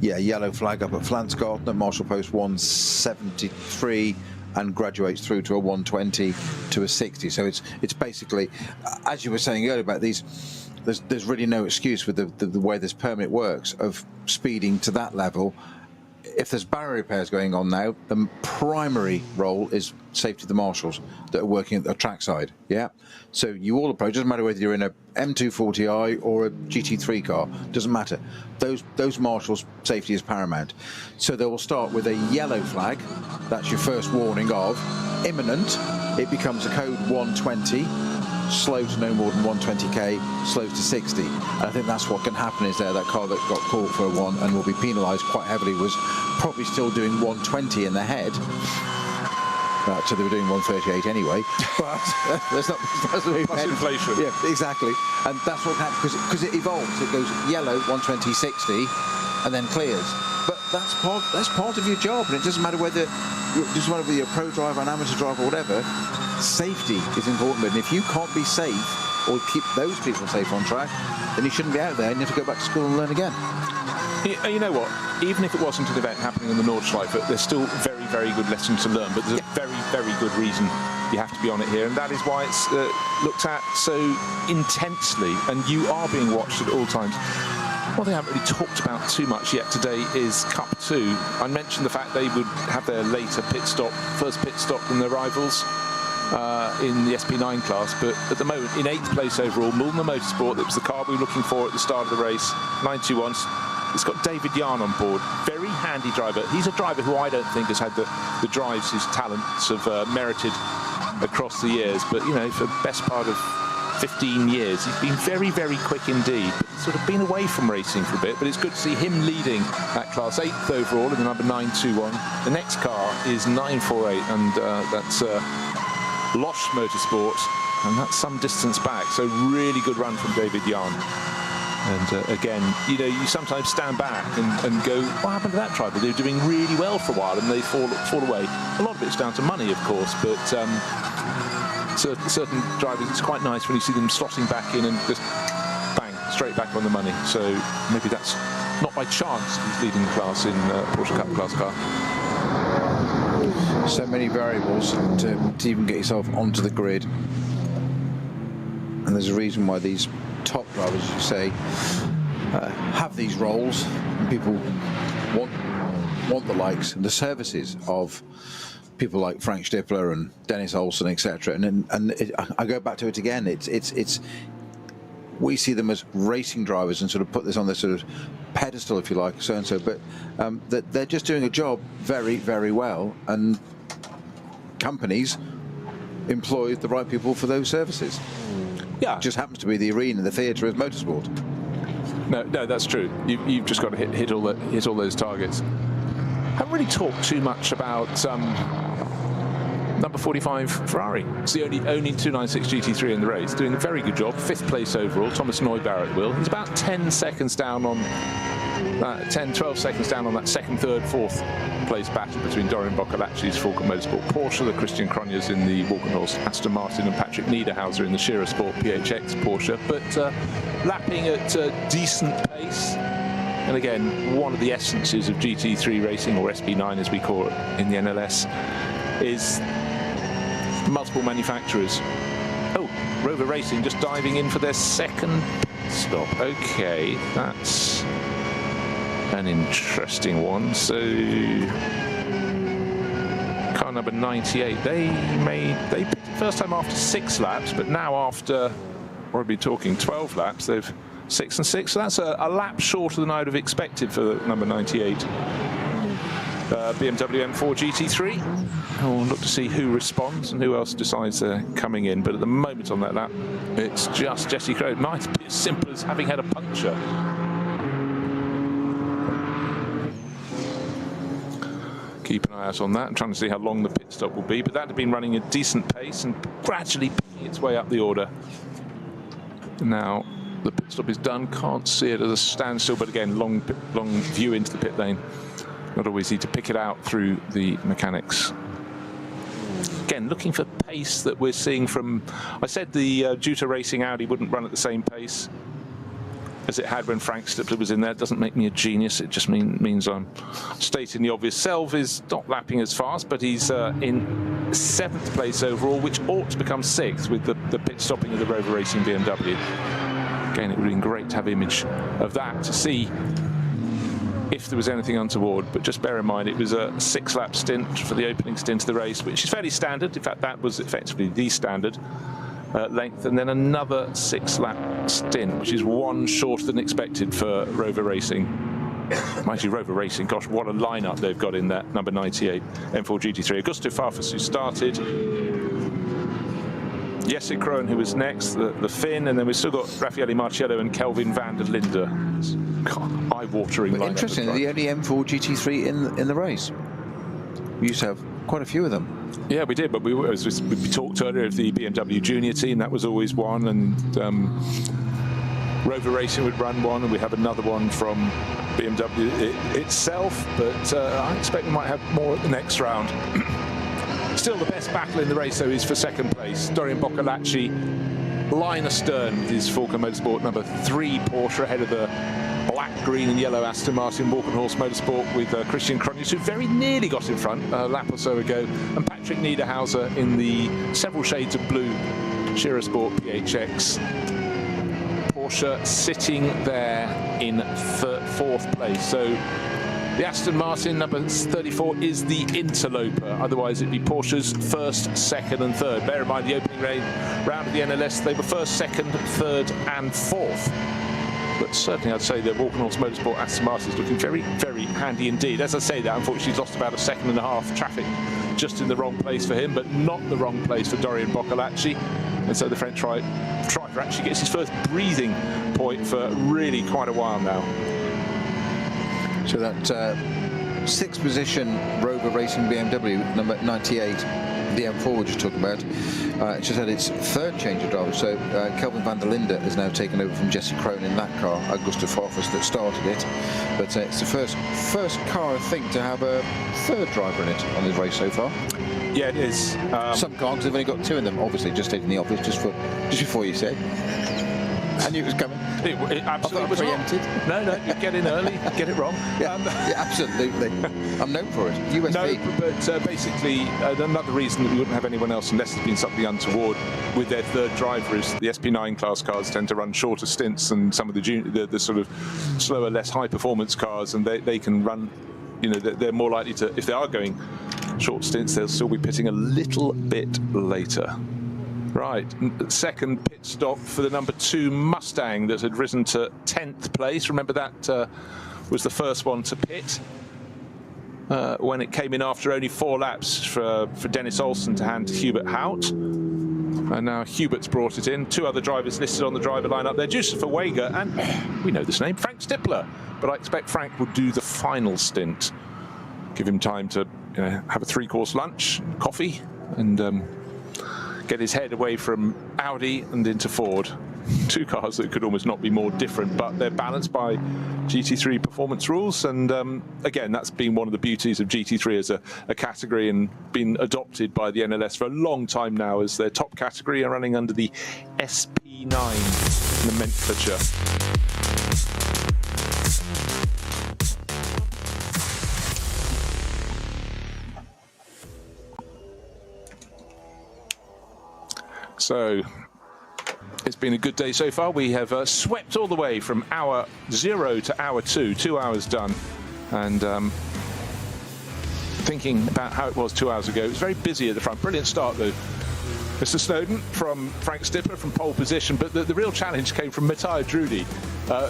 yellow flag up at Flansgarten at Marshall Post 173 and graduates through to a 120 to a 60. So it's basically, as you were saying earlier about these, there's really no excuse with the way this permit works of speeding to that level. If there's barrier repairs going on now, the primary role is safety of the marshals that are working at the trackside. Yeah, so you all approach. Doesn't matter whether you're in a M240i or a GT3 car. Doesn't matter. Those marshals' safety is paramount. So they will start with a yellow flag. That's your first warning of imminent. It becomes a code 120. Slow to no more than 120k, slows to 60. And I think that's what can happen is that car that got caught for a 1 and will be penalised quite heavily was probably still doing 120 in the head. So they were doing 138 anyway, but that's inflation. Yeah, exactly. And that's what happens because it evolves. It goes yellow, 120, 60, and then clears. But that's part of your job, and it doesn't matter whether you're a pro driver, an amateur driver, or whatever. safety is important, and if you can't be safe or keep those people safe on track, then you shouldn't be out there and you have to go back to school and learn again. You know what? Even if it wasn't an event happening in the Nordschleife, there's still very, very good lessons to learn. But there's a very, very good reason you have to be on it here, and that is why it's looked at so intensely, and you are being watched at all times. What they haven't really talked about too much yet today is Cup 2. I mentioned the fact they would have their later first pit stop than their rivals in the SP9 class, but at the moment, in 8th place overall, Mullner Motorsport, that was the car we were looking for at the start of the race, 921. It's got David Yarn on board, very handy driver. He's a driver who I don't think has had the drives his talents have merited across the years, but you know, for the best part of 15 years, he's been very, very quick indeed. He's sort of been away from racing for a bit, but it's good to see him leading that class, 8th overall in the number 921. The next car is 948, and that's Losch Motorsport, and that's some distance back, so really good run from David Yarn. And again, you know, you sometimes stand back and go, what happened to that driver? They were doing really well for a while and they fall away. A lot of it's down to money, of course, but certain drivers, it's quite nice when you see them slotting back in and just bang, straight back on the money. So maybe that's not by chance he's leading the class in Porsche Cup class car. So many variables to even get yourself onto the grid. And there's a reason why these top drivers, as you say, have these roles, and people want the likes and the services of people like Frank Stifler and Dennis Olsen, etc. I go back to it again. It's we see them as racing drivers and sort of put this on this sort of pedestal, if you like, so and so, but that they're just doing a job very, very well, and companies employ the right people for those services. Yeah, it just happens to be the arena, the theatre is motorsport. No, that's true. You've just got to hit all those targets. Haven't really talked too much about number 45 Ferrari. It's the only 296 GT3 in the race, doing a very good job. 5th place overall. Thomas Neubarr at wheel. He's about 10 seconds down on 12 seconds down on that 2nd, 3rd, 4th place battle between Dorian Boccolacci's Falcon Motorsport Porsche, the Christian Cronjes in the Walkenhorst Aston Martin, and Patrick Niederhauser in the Scherer Sport PHX Porsche, but lapping at a decent pace. And again, one of the essences of GT3 racing, or SP9 as we call it in the NLS, is multiple manufacturers. Oh, Rover Racing just diving in for their 2nd stop. Okay, that's an interesting one. So car number 98, they picked it first time after 6 laps, but now after, what are we talking, 12 laps, they've 6 and 6, so that's a lap shorter than I would have expected for number 98. BMW M4 GT3. We'll look to see who responds and who else decides they're coming in, but at the moment on that lap, it's just Jesse Crow. It might be as simple as having had a puncture. Keep an eye out on that. I'm trying to see how long the pit stop will be, but that had been running at a decent pace and gradually picking its way up the order. Now the pit stop is done. Can't see it as a standstill, but again, long view into the pit lane. Not always easy to pick it out through the mechanics. Again, looking for pace that we're seeing from, I said the due to racing Audi wouldn't run at the same pace as it had when Frank Stifler was in there. It doesn't make me a genius, it just means I'm stating the obvious. Selv is not lapping as fast, but he's in 7th place overall, which ought to become 6th with the pit stopping of the Rover Racing BMW. Again, it would have been great to have image of that to see if there was anything untoward, but just bear in mind it was a 6-lap stint for the opening stint of the race, which is fairly standard. In fact, that was effectively the standard length, and then another 6-lap stint, which is 1 shorter than expected for Rover Racing. Mighty Rover Racing, gosh, what a lineup they've got in that number 98 M4 GT3. Augusto Farfus, who started, Jesse Krohn, who was next, the Finn, and then we've still got Raffaele Marciello and Kelvin van der Linde. Eye-watering lineup. Interesting, the only M4 GT3 in the race. We used to have quite a few of them. Yeah, we did, but we talked earlier of the BMW Junior team. That was always one, and Rover Racing would run one, and we have another one from BMW itself. But I expect we might have more at the next round. Still, the best battle in the race, though, is for second place. Dorian Boccolacci, line astern with his Falcon Motorsport number 3 Porsche ahead of the black, green and yellow Aston Martin Walkenhorst Motorsport with Christian Cronjes, who very nearly got in front a lap or so ago, and Patrick Niederhauser in the several shades of blue Scherer Sport PHX. Porsche sitting there in 4th place. So the Aston Martin number 34 is the interloper. Otherwise, it'd be Porsche's 1st, 2nd and 3rd. Bear in mind the opening round of the NLS, they were 1st, 2nd, 3rd and 4th. But certainly I'd say the Walkenhorst Motorsport Aston Martin is looking very, very handy indeed. As I say that, unfortunately he's lost about 1.5 seconds. Traffic just in the wrong place for him, but not the wrong place for Dorian Boccolacci. And so the French driver actually gets his first breathing point for really quite a while now. So that 6th position Rover Racing BMW number 98, the M4 we just talked about, it's just had its 3rd change of driver. So Kelvin van der Linde has now taken over from Jesse Krohn in that car. Augusto Farfus that started it, but it's the first car I think to have a 3rd driver in it on this race so far. Yeah, it is. Some cars have only got 2 in them. Obviously, just stayed in the office just before you said. I knew it was coming. It absolutely was preempted. No, you get in early, get it wrong. Yeah, absolutely. I'm known for it. USB. No, but basically, another reason that we wouldn't have anyone else unless there's been something untoward with their 3rd driver is the SP9 class cars tend to run shorter stints than some of the sort of slower, less high performance cars, and they can run. You know, they're more likely to, if they are going short stints, they'll still be pitting a little bit later. Right, 2nd pit stop for the number 2 Mustang that had risen to 10th place. Remember that was the first one to pit when it came in after only 4 laps for Dennis Olsen to hand to Hubert Hout. And now Hubert's brought it in. 2 other drivers listed on the driver lineup there. Jusuf Wager and, we know this name, Frank Stippler. But I expect Frank will do the final stint. Give him time to have a 3-course lunch, coffee, and get his head away from Audi and into Ford. 2 cars that could almost not be more different, but they're balanced by GT3 performance rules. And again, that's been one of the beauties of GT3 as a category, and been adopted by the NLS for a long time now as their top category, and running under the SP9 nomenclature. So it's been a good day so far. We have swept all the way from hour 0 to hour 2, 2 hours done. And thinking about how it was 2 hours ago, it was very busy at the front. Brilliant start though, Mr. Snowden, from Frank Stippler from pole position. But the real challenge came from Matteo Drudi,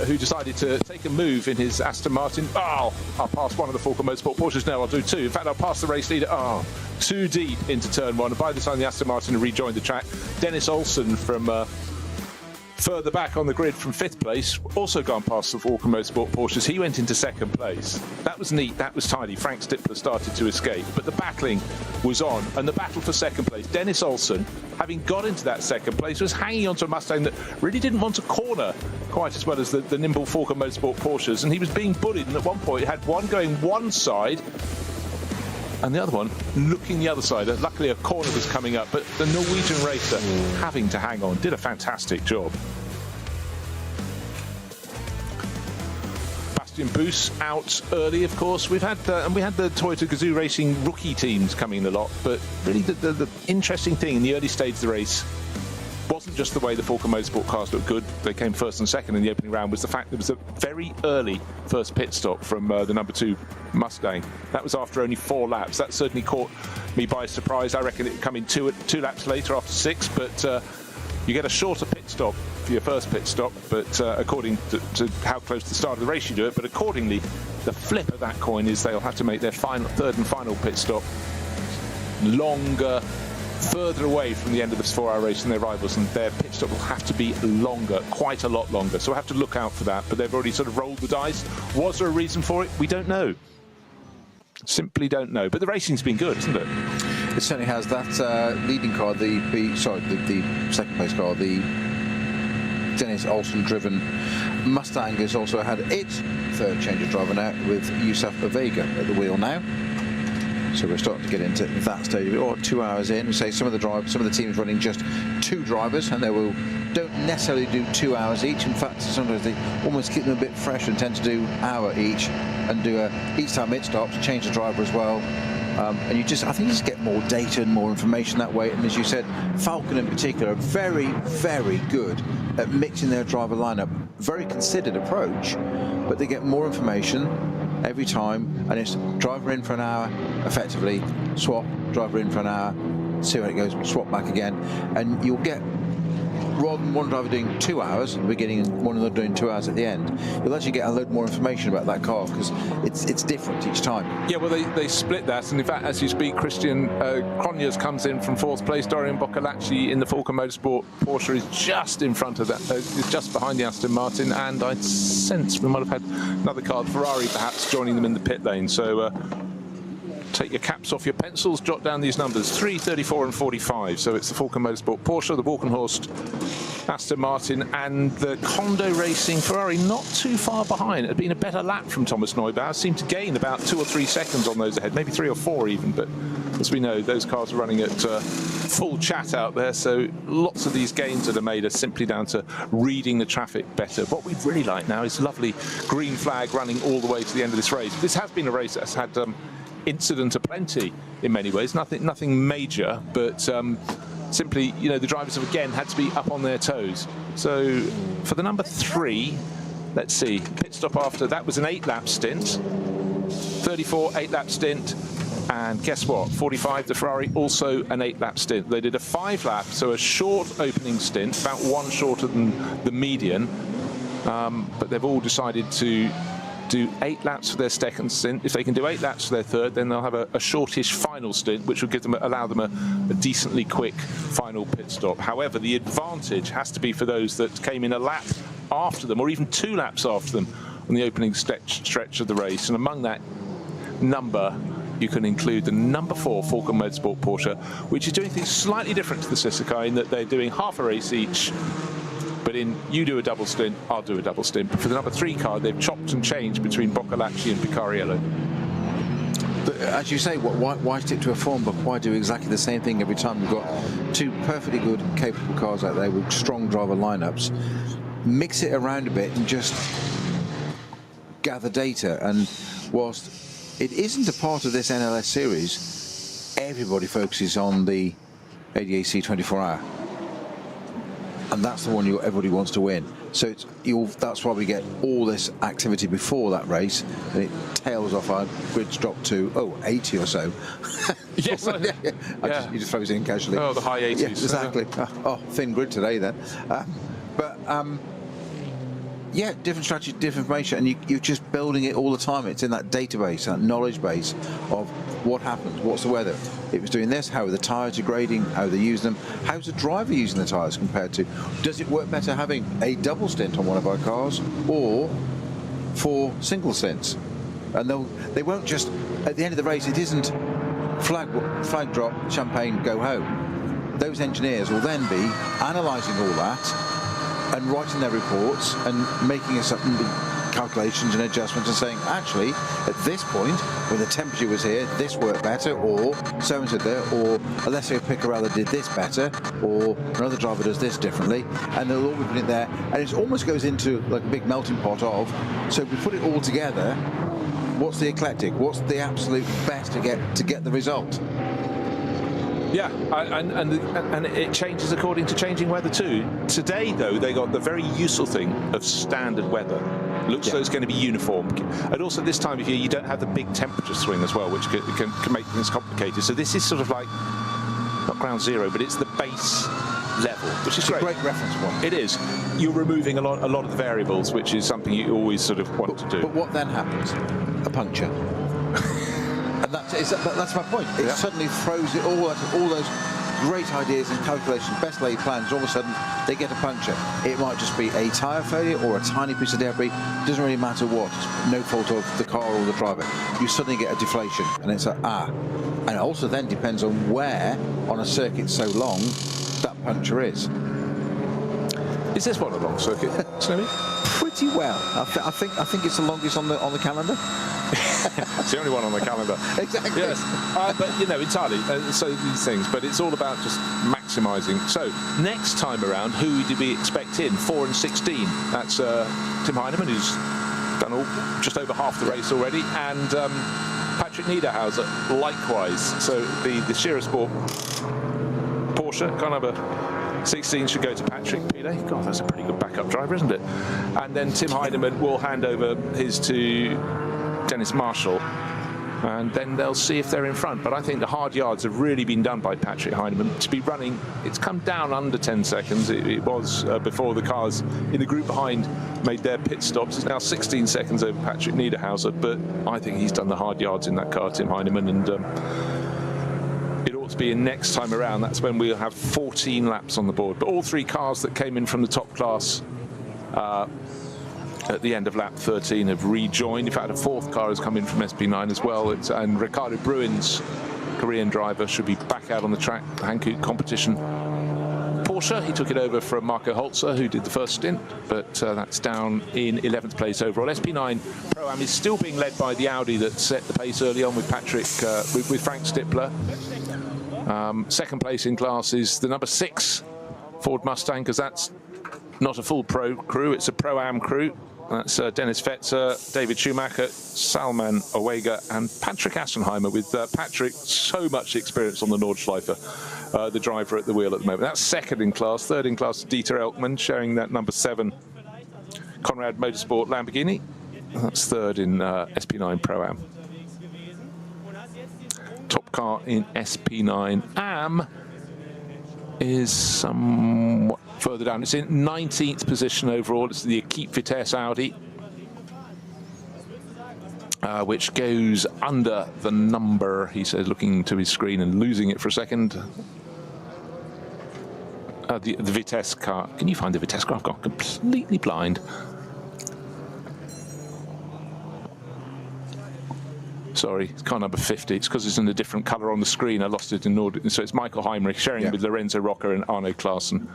who decided to take a move in his Aston Martin. Oh, I'll pass one of the Falcon Motorsport Porsches now. I'll do 2. In fact, I'll pass the race leader. Oh, too deep into turn 1. And by the time the Aston Martin had rejoined the track, Dennis Olsen from further back on the grid from 5th place, also gone past the Falcon Motorsport Porsches. He went into 2nd place. That was neat, that was tidy. Frank Stippler started to escape, but the battling was on, and the battle for 2nd place, Dennis Olsen, having got into that 2nd place, was hanging onto a Mustang that really didn't want to corner quite as well as the nimble Falcon Motorsport Porsches, and he was being bullied, and at one point he had one going one side and the other one looking the other side. Luckily a corner was coming up, but the Norwegian racer having to hang on, did a fantastic job. Bastian Boos out early, of course. We had the Toyota Gazoo Racing rookie teams coming in a lot, but really the interesting thing in the early stage of the race wasn't just the way the Falcon Motorsport cars looked good. They came 1st and 2nd in the opening round. Was the fact there was a very early first pit stop from the number 2 Mustang. That was after only 4 laps. That certainly caught me by surprise. I reckon it would come in two laps later after 6, but you get a shorter pit stop for your first pit stop, but according to how close to the start of the race you do it. But accordingly, the flip of that coin is they'll have to make their 3rd and final pit stop longer, further away from the end of this 4-hour race than their rivals, and their pit stop will have to be longer, quite a lot longer. So we'll have to look out for that, but they've already sort of rolled the dice. Was there a reason for it? We don't know. Simply don't know. But the racing's been good, hasn't it? It certainly has. That leading car, the 2nd place car, the Dennis Olsen-driven Mustang, has also had its 3rd change of driver now, with Jusuf Wager at the wheel now. So we're starting to get into that stage. Or 2 hours in, we say some of the teams running just 2 drivers, and don't necessarily do 2 hours each. In fact, sometimes they almost keep them a bit fresh and tend to do hour each, and do each time it stops, change the driver as well. And I think you just get more data and more information that way. And as you said, Falcon in particular are very, very good at mixing their driver lineup. Very considered approach, but they get more information every time, and it's driver in for an hour, effectively, swap, driver in for an hour, see how it goes, swap back again, and you'll get, rather than one driver doing 2 hours at the beginning and one another doing 2 hours at the end, you'll actually get a load more information about that car, because it's different each time. Yeah, well, they split that, and in fact, as you speak, Christian Cronjes comes in from 4th place. Dorian Boccolacci in the Falcon Motorsport Porsche is just in front of that, is just behind the Aston Martin, and I sense we might have had another car, the Ferrari perhaps, joining them in the pit lane. So take your caps off your pencils, jot down these numbers: 3, 34 and 45. So it's the Falcon Motorsport Porsche, the Walkenhorst Aston Martin, and the Kondo Racing Ferrari not too far behind. It had been a better lap from Thomas Neubauer, seemed to gain about 2 or 3 seconds on those ahead, maybe 3 or 4 even, but as we know, those cars are running at full chat out there, so lots of these gains that are made are simply down to reading the traffic better. What we'd really like now is lovely green flag running all the way to the end of this race. This has been a race that's had incident aplenty in many ways, nothing major, but simply, the drivers have again had to be up on their toes. So for the number 3, let's see, pit stop after that was an 8-lap stint, 34 8-lap stint, and guess what, 45, the Ferrari, also an 8-lap stint. They did a 5-lap, so a short opening stint, about 1 shorter than the median, but they've all decided to do 8 laps for their second stint. If they can do 8 laps for their third, then they'll have a shortish final stint, which will allow them a decently quick final pit stop. However, the advantage has to be for those that came in a lap after them, or even 2 laps after them on the opening stretch of the race. And among that number, you can include the number 4 Falcon Motorsport Porsche, which is doing things slightly different to the sister car in that they're doing half a race each. But you do a double stint, I'll do a double stint. But for the number 3 car, they've chopped and changed between Boccolacci and Picariello. But as you say, why stick to a form, but why do exactly the same thing every time? We've got 2 perfectly good, capable cars out there with strong driver lineups. Mix it around a bit and just gather data. And whilst it isn't a part of this NLS series, everybody focuses on the ADAC 24-hour. And that's the one everybody wants to win. So that's why we get all this activity before that race, and it tails off. Our grid's dropped to 80 or so. Yes, you just throws in casually. Oh, the high 80s. Yeah, exactly. Thin grid today then. Yeah, different strategy, different information, and you're just building it all the time. It's in that database, that knowledge base of what happens, what's the weather. It was doing this, how are the tyres degrading, how they're using them, how's the driver using the tyres compared to, does it work better having a double stint on one of our cars or 4 single stints? And they won't just, at the end of the race, it isn't flag drop, champagne, go home. Those engineers will then be analysing all that and writing their reports and making calculations and adjustments and saying, actually, at this point, when the temperature was here, this worked better, or so-and-so there, or Alessio Piccarello did this better, or another driver does this differently, and they'll all be putting it there, and it almost goes into like a big melting pot of, so if we put it all together, what's the eclectic, what's the absolute best to get the result? Yeah, and it changes according to changing weather too. Today, though, they got the very useful thing of standard weather. Looks like it's going to be uniform. And also this time of year, you don't have the big temperature swing as well, which can make things complicated. So this is sort of like, not ground zero, but it's the base level, which is great. A great reference point. It is. You're removing a lot of the variables, which is something you always sort of want to do. But what then happens? A puncture. And that's my point. It suddenly throws it all those great ideas and calculations, best laid plans, all of a sudden they get a puncture. It might just be a tyre failure or a tiny piece of debris. It doesn't really matter what. It's no fault of the car or the driver. You suddenly get a deflation, and it's And it also then depends on where on a circuit so long that puncture is. Is this one a long circuit, Snowy? Pretty well. I think it's the longest on the calendar. It's the only one on the calendar. Exactly. Yes, but entirely. So these things, but it's all about just maximising. So next time around, who did we expect in 4 and 16? That's Tim Heinemann, who's done just over half the race already, and Patrick Niederhauser likewise. So the Shearer Sport Porsche kind of a 16 should go to Patrick Pile. God, that's a pretty good backup driver, isn't it? And then Tim Heinemann will hand over his to Dennis Marshall, and then they'll see if they're in front. But I think the hard yards have really been done by Patrick Heinemann to be running. It's come down under 10 seconds. It was before the cars in the group behind made their pit stops. It's now 16 seconds over Patrick Niederhauser, but I think he's done the hard yards in that car, Tim Heinemann, and it ought to be in next time around. That's when we'll have 14 laps on the board. But all three cars that came in from the top class at the end of lap 13 have rejoined. In fact, a fourth car has come in from SP9 as well. And Ricardo Bruins, Korean driver, should be back out on the track, the Hankook competition. Porsche, he took it over from Marco Holzer, who did the first stint, but that's down in 11th place overall. SP9 Pro-Am is still being led by the Audi that set the pace early on with Patrick, with Frank Stippler. Second place in class is the number 6 Ford Mustang, because that's not a full pro crew, it's a Pro-Am crew. That's Dennis Fetzer, David Schumacher, Salman Owega, and Patrick Assenheimer, with Patrick so much experience on the Nordschleife, the driver at the wheel at the moment. That's second in class. Third in class, Dieter Elkman, sharing that number 7 Conrad Motorsport Lamborghini. That's third in SP9 Pro-Am. Top car in SP9 Am is somewhat further down. It's in 19th position overall. It's the Equipe Vitesse Audi, which goes under the number, he says, looking to his screen and losing it for a second. The Vitesse car. Can you find the Vitesse car? I've gone completely blind. Sorry, it's car number 50. It's because it's in a different colour on the screen. I lost it in order. So it's Michael Heinrich sharing with Lorenzo Rocca and Arno Klaassen.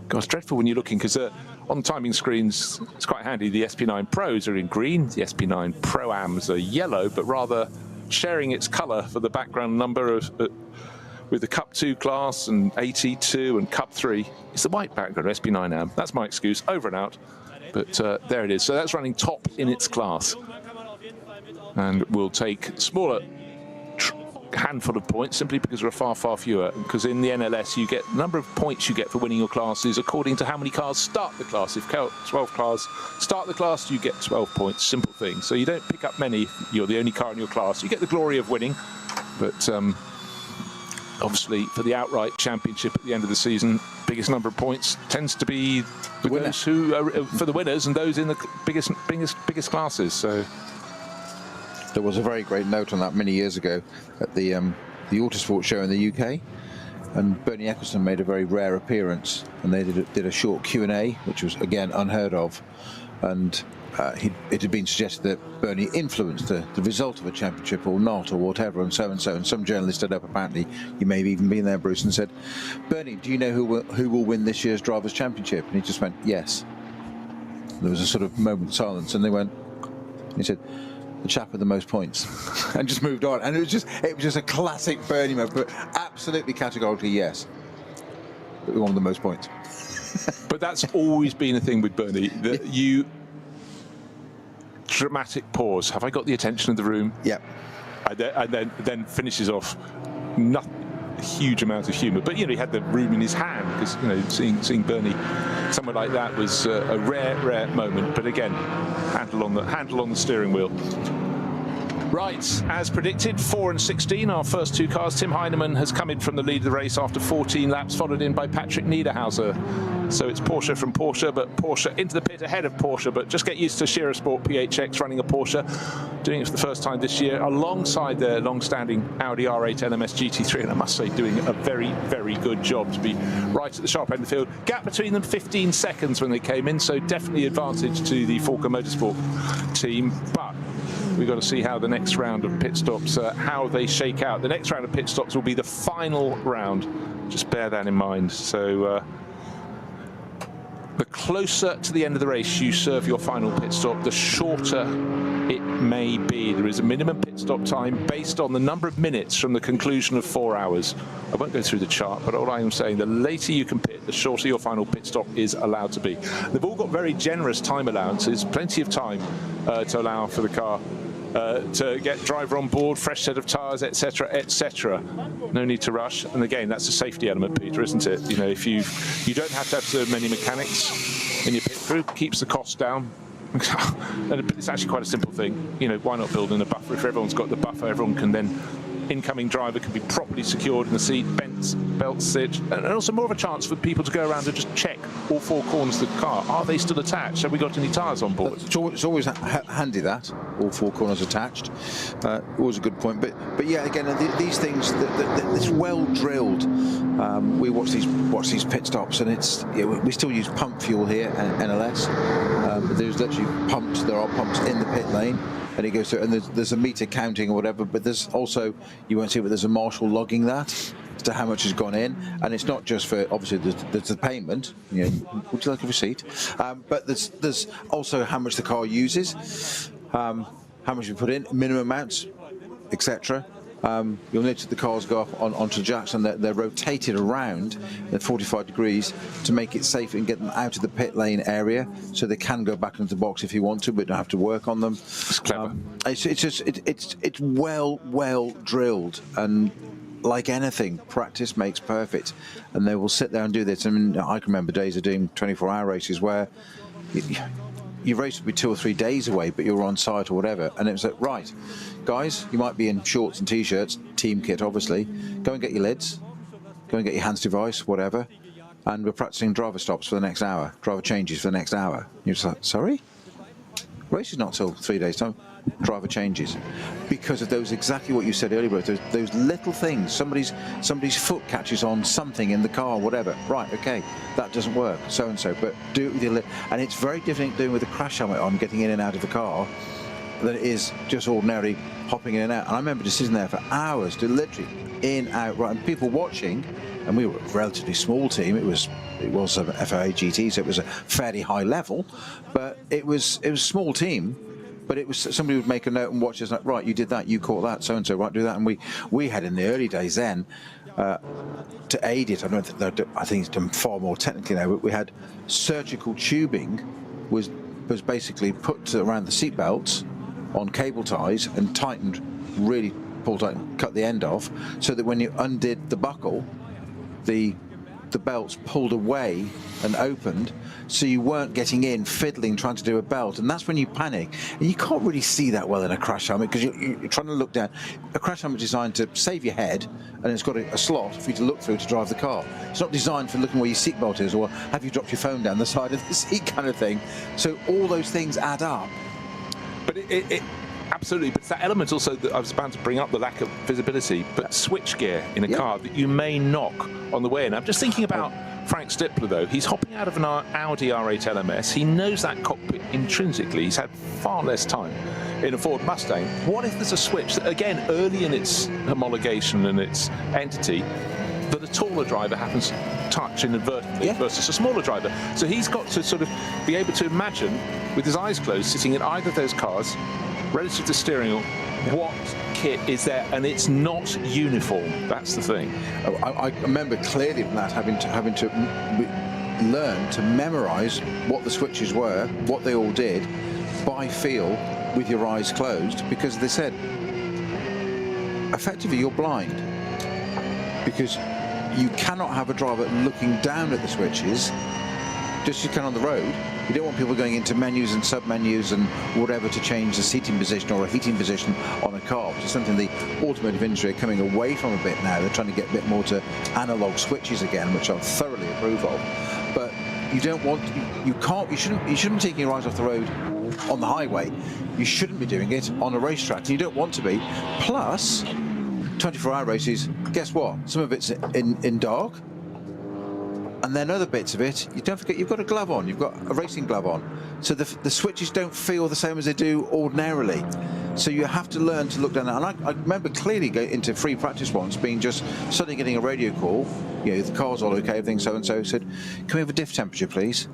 God, it's dreadful when you're looking, because on the timing screens, it's quite handy. The SP9 Pros are in green. The SP9 Pro-Ams are yellow, but rather sharing its colour for the background number of, with the Cup 2 class and AT2 and Cup 3. It's the white background of SP9 Am. That's my excuse. Over and out. But there it is. So that's running top in its class. And we'll take smaller handful of points simply because there are far fewer. Because in the NLS, you get the number of points you get for winning your classes according to how many cars start the class. If 12 cars start the class, you get 12 points. Simple thing. So you don't pick up many. You're the only car in your class. You get the glory of winning, but obviously for the outright championship at the end of the season, biggest number of points tends to be with those who are for the winners and those in the biggest classes. So. There was a very great note on that many years ago at the Autosport show in the UK, and Bernie Ecclestone made a very rare appearance, and they did a short Q&A, which was again unheard of, and it had been suggested that Bernie influenced the result of a championship or not, or whatever, and so and so. And some journalist stood up, apparently you may have even been there, Bruce, and said, "Bernie, do you know who will win this year's Drivers' Championship?" And he just went, "Yes." There was a sort of moment of silence, and they went, and he said, "The chap with the most points," and just moved on. And it was just a classic Bernie moment, but absolutely categorically yes, we won the most points. But that's always been a thing with Bernie, that you dramatic pause. Have I got the attention of the room? Yeah. And then finishes off not a huge amount of humour, but he had the room in his hand, because seeing Bernie somewhere like that was a rare moment. But again, handle on the steering wheel. Right, as predicted, 4 and 16, our first two cars. Tim Heinemann has come in from the lead of the race after 14 laps, followed in by Patrick Niederhauser. So it's Porsche from Porsche, but Porsche into the pit ahead of Porsche. But just get used to Shearer Sport PHX running a Porsche, doing it for the first time this year, alongside their long-standing Audi R8 NMS GT3. And I must say, doing a very, very good job to be right at the sharp end of the field. Gap between them 15 seconds when they came in, so definitely advantage to the Falker Motorsport team. But we've got to see how the next round of pit stops, how they shake out. The next round of pit stops will be the final round. Just bear that in mind. So the closer to the end of the race you serve your final pit stop, the shorter it may be. There is a minimum pit stop time based on the number of minutes from the conclusion of 4 hours. I won't go through the chart, but all I am saying, the later you can pit, the shorter your final pit stop is allowed to be. They've all got very generous time allowances, plenty of time to allow for the car to get driver on board, fresh set of tyres, etc., etc. No need to rush. And again, that's a safety element, Peter, isn't it? You know, if you don't have to have so many mechanics in your pit crew, keeps the cost down. And it's actually quite a simple thing. You know, why not build in a buffer? If everyone's got the buffer, everyone can then, incoming driver can be properly secured in the seat, belt stitched, and also more of a chance for people to go around and just check all 4 corners of the car. Are they still attached? Have we got any tyres on board? It's always handy that, all 4 corners attached. Always a good point. But yeah, again, these things, it's well drilled. We watch these pit stops, and it's, you know, we still use pump fuel here at NLS. There's literally pumps. There are pumps in the pit lane. And it goes through, and there's a meter counting or whatever, but there's also, you won't see it, but there's a marshal logging that as to how much has gone in. And it's not just for, obviously, there's the payment, you know, would you like a receipt? But there's also how much the car uses, how much you put in, minimum amounts, etc. You'll notice the cars go up onto jacks, and they're rotated around at 45 degrees to make it safe and get them out of the pit lane area, so they can go back into the box if you want to, but don't have to work on them. It's clever. It's well drilled, and like anything, practice makes perfect. And they will sit there and do this. I mean, I can remember days of doing 24-hour races where your race would be 2 or 3 days away, but you were on site or whatever, and it was like, right, guys, you might be in shorts and t-shirts, team kit obviously, go and get your lids, go and get your hands device, whatever, and we're practicing driver stops for the next hour, driver changes for the next hour. You're just like, sorry? Race is not till 3 days time. Driver changes because of those, exactly what you said earlier, those little things. Somebody's foot catches on something in the car, whatever. Right, okay, that doesn't work, so and so, but do it with your lip. And it's very different doing with a crash helmet on, getting in and out of the car, than it is just ordinarily hopping in and out. And I remember just sitting there for hours, to literally in, out, right, and people watching. And we were a relatively small team. It was a FIA GT, so it was a fairly high level, but it was a small team. But it was, somebody would make a note and watch us, like, right, you did that, you caught that, so and so, right, do that. And we had in the early days then, to aid it, I think it's done far more technically now, but we had surgical tubing was basically put around the seat belts on cable ties and tightened, really pulled tight and cut the end off, so that when you undid the buckle, the belts pulled away and opened, so you weren't getting in, fiddling, trying to do a belt, and that's when you panic. And you can't really see that well in a crash helmet, because you're trying to look down. A crash helmet is designed to save your head, and it's got a slot for you to look through to drive the car. It's not designed for looking where your seatbelt is, or have you dropped your phone down the side of the seat kind of thing. So all those things add up. But it absolutely, but it's that element also that I was about to bring up, the lack of visibility, but switchgear in a car that you may knock on the way in. I'm just thinking about Frank Stippler, though. He's hopping out of an Audi R8 LMS. He knows that cockpit intrinsically. He's had far less time in a Ford Mustang. What if there's a switch that, again, early in its homologation and its entity, that a taller driver happens to touch inadvertently versus a smaller driver? So he's got to sort of be able to imagine, with his eyes closed, sitting in either of those cars, relative to the steering wheel, what kit is there, and it's not uniform. That's the thing. I remember clearly from that having to learn to memorise what the switches were, what they all did, by feel, with your eyes closed, because they said, effectively, you're blind, because you cannot have a driver looking down at the switches, just as you can on the road. You don't want people going into menus and sub-menus and whatever to change the seating position or a heating position on a car, which is something the automotive industry are coming away from a bit now. They're trying to get a bit more to analog switches again, which I thoroughly approve of. But you don't want, you shouldn't be taking your eyes off the road on the highway. You shouldn't be doing it on a racetrack, and you don't want to be. Plus, 24-hour races, guess what? Some of it's in dark. And then other bits of it, you don't forget, you've got a glove on, you've got a racing glove on. So the switches don't feel the same as they do ordinarily. So you have to learn to look down that. And I remember clearly going into free practice once, being just suddenly getting a radio call, you know, the car's all okay, everything so and so, said, can we have a diff temperature, please?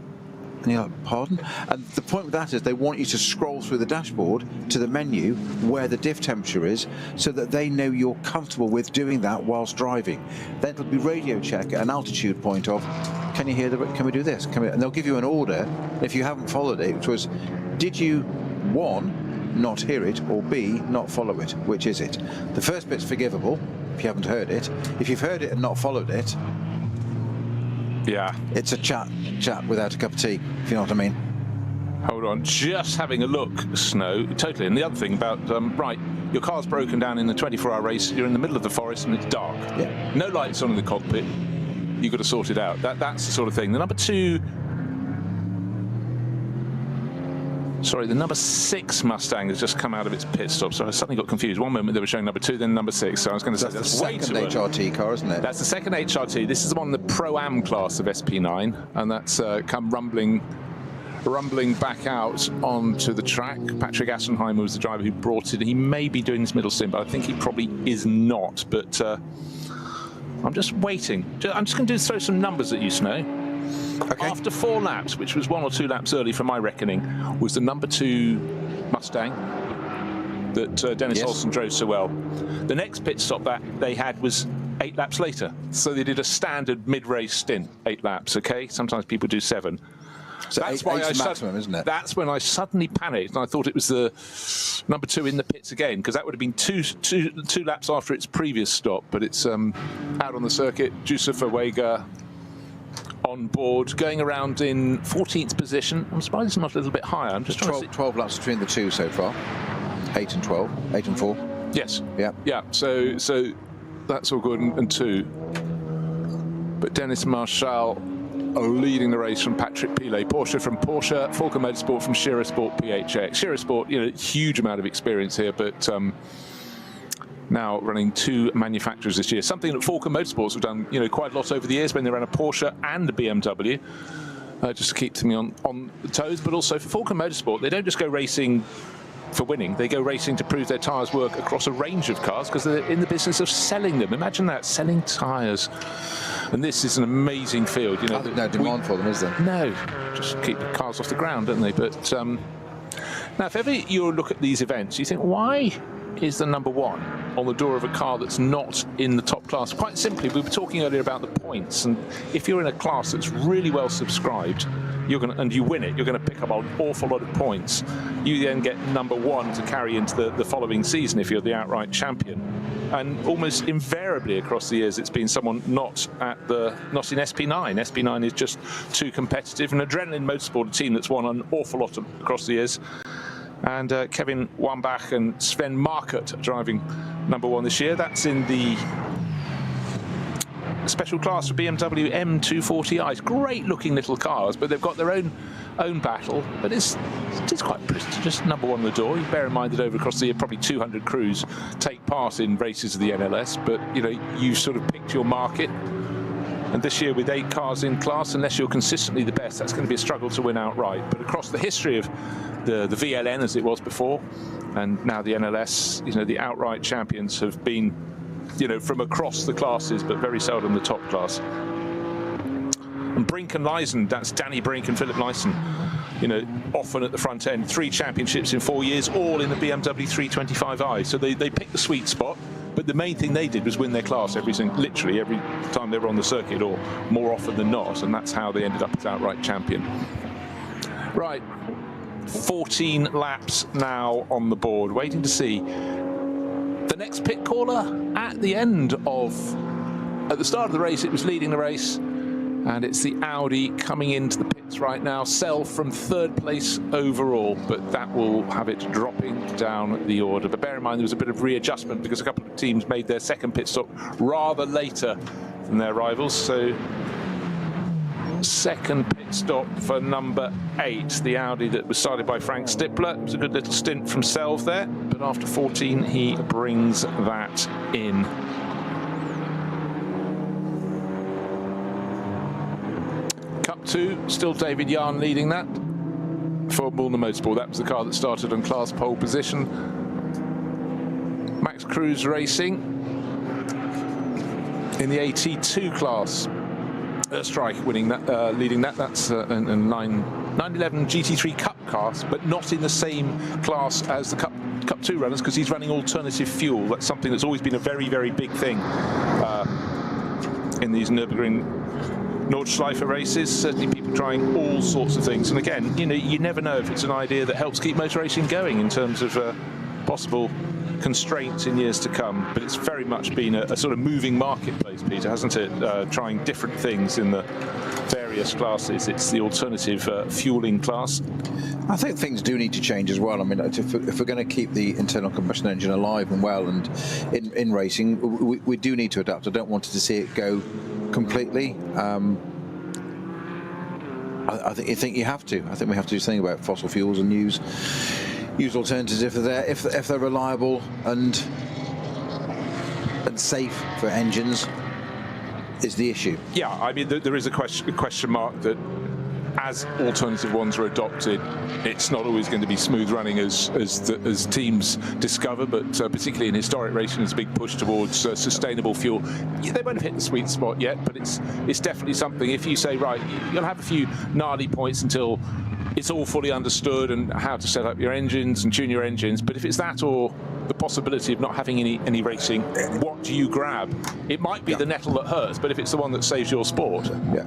And you're like, pardon? And the point with that is they want you to scroll through the dashboard to the menu where the diff temperature is, so that they know you're comfortable with doing that whilst driving. Then it'll be radio check at an altitude point of, can you hear can we do this? And they'll give you an order if you haven't followed it, which was, did you, 1, not hear it, or B, not follow it? Which is it? The first bit's forgivable if you haven't heard it. If you've heard it and not followed it, yeah, it's a chat without a cup of tea, if you know what I mean. Hold on, just having a look, Snow, totally. And the other thing about, right, your car's broken down in the 24-hour race, you're in the middle of the forest and it's dark. Yeah. No lights on in the cockpit, you've got to sort it out. That's the sort of thing. The number 6 Mustang has just come out of its pit stop, so I suddenly got confused. One moment they were showing number 2, then number 6, so I was going to say that's way too early. That's the second HRT car, isn't it? That's the second HRT. This is the one in the Pro-Am class of SP9, and that's come rumbling back out onto the track. Patrick Assenheimer was the driver who brought it. He may be doing this middle stint, but I think he probably is not. But I'm just waiting. I'm just going to throw some numbers at you, Snow. Okay. After 4 laps, which was 1 or 2 laps early from my reckoning, was the number 2 Mustang that Dennis Olsen drove so well. The next pit stop that they had was 8 laps later. So they did a standard mid-race stint, 8 laps, okay? Sometimes people do 7. So that's why maximum, isn't it? That's when I suddenly panicked, and I thought it was the number 2 in the pits again, because that would have been two laps after its previous stop. But it's out on the circuit. Yusuf Awega on board, going around in 14th position. I'm surprised it's not a little bit higher. I'm just trying to see. 12 laps between the two so far. 8 and 12. 8 and 4. Yes. Yeah. Yeah. So that's all good and 2. But Dennis Marshall leading the race from Patrick Pilet. Porsche from Porsche, Falken Motorsport from Scherer Sport PHX. Scherer Sport, huge amount of experience here, but now running 2 manufacturers this year. Something that Falken Motorsports have done, quite a lot over the years when they ran a Porsche and a BMW, just to keep them on the toes. But also for Falken Motorsport, they don't just go racing for winning. They go racing to prove their tyres work across a range of cars, because they're in the business of selling them. Imagine that, selling tyres. And this is an amazing field. There's no demand for them, is there? No, just keep the cars off the ground, don't they? But now, if ever you look at these events, you think, why is the number 1 on the door of a car that's not in the top class? Quite simply, we were talking earlier about the points, and if you're in a class that's really well subscribed, and you win it, you're going to pick up an awful lot of points. You then get number 1 to carry into the following season if you're the outright champion. And almost invariably across the years, it's been someone not in SP9. SP9 is just too competitive. And Adrenaline Motorsport, a team that's won an awful lot across the years. And Kevin Wambach and Sven Markert driving number 1 this year. That's in the special class for BMW M240i. Great looking little cars, but they've got their own battle. But it's quite prestigious, number 1 on the door. You bear in mind that across the year, probably 200 crews take part in races of the NLS. But you've sort of picked your market. And this year, with 8 cars in class, unless you're consistently the best, that's going to be a struggle to win outright. But across the history of the VLN, as it was before, and now the NLS, the outright champions have been, from across the classes, but very seldom the top class. And Brink and Leisen, that's Danny Brink and Philip Leisen, often at the front end. 3 championships in 4 years, all in the BMW 325i. So they picked the sweet spot. But the main thing they did was win their class literally every time they were on the circuit, or more often than not, and that's how they ended up as outright champion. Right, 14 laps now on the board, waiting to see the next pit caller at the the start of the race. It was leading the race, and it's the Audi coming into the pits right now. Sell from 3rd place overall, but that will have it dropping down the order. But bear in mind, there was a bit of readjustment because a couple of teams made their second pit stop rather later than their rivals. So second pit stop for number 8, the Audi that was started by Frank Stippler. It was a good little stint from Selv there, but after 14 he brings that in. Cup 2, still David Yarn leading that for Mullner Motorsport. That was the car that started on class pole position. Max Cruz Racing in the AT2 class Strike winning that, leading that. That's a 911 GT3 Cup class, but not in the same class as the Cup 2 runners, because he's running alternative fuel. That's something that's always been a very, very big thing in these Nürburgring Nordschleife races. Certainly people trying all sorts of things. And again, you never know if it's an idea that helps keep motor racing going in terms of possible constraints in years to come. But it's very much been a sort of moving marketplace, Peter, hasn't it? Trying different things in the various classes. It's the alternative fueling class. I think things do need to change as well. I mean, if we're going to keep the internal combustion engine alive and well, and in racing, we do need to adapt. I don't want to see it go completely. I think you have to. I think we have to do something about fossil fuels and use alternatives if they're there, if they're reliable and safe for engines. Is the issue? Yeah, I mean, there is a question mark that as alternative ones are adopted, it's not always going to be smooth running as teams discover, but particularly in historic racing, there's a big push towards sustainable fuel. Yeah, they won't have hit the sweet spot yet, but it's definitely something. If you say, right, you'll have a few gnarly points until it's all fully understood and how to set up your engines and tune your engines, but if it's that or the possibility of not having any racing, what do you grab? It might be the nettle that hurts, but if it's the one that saves your sport. Yeah,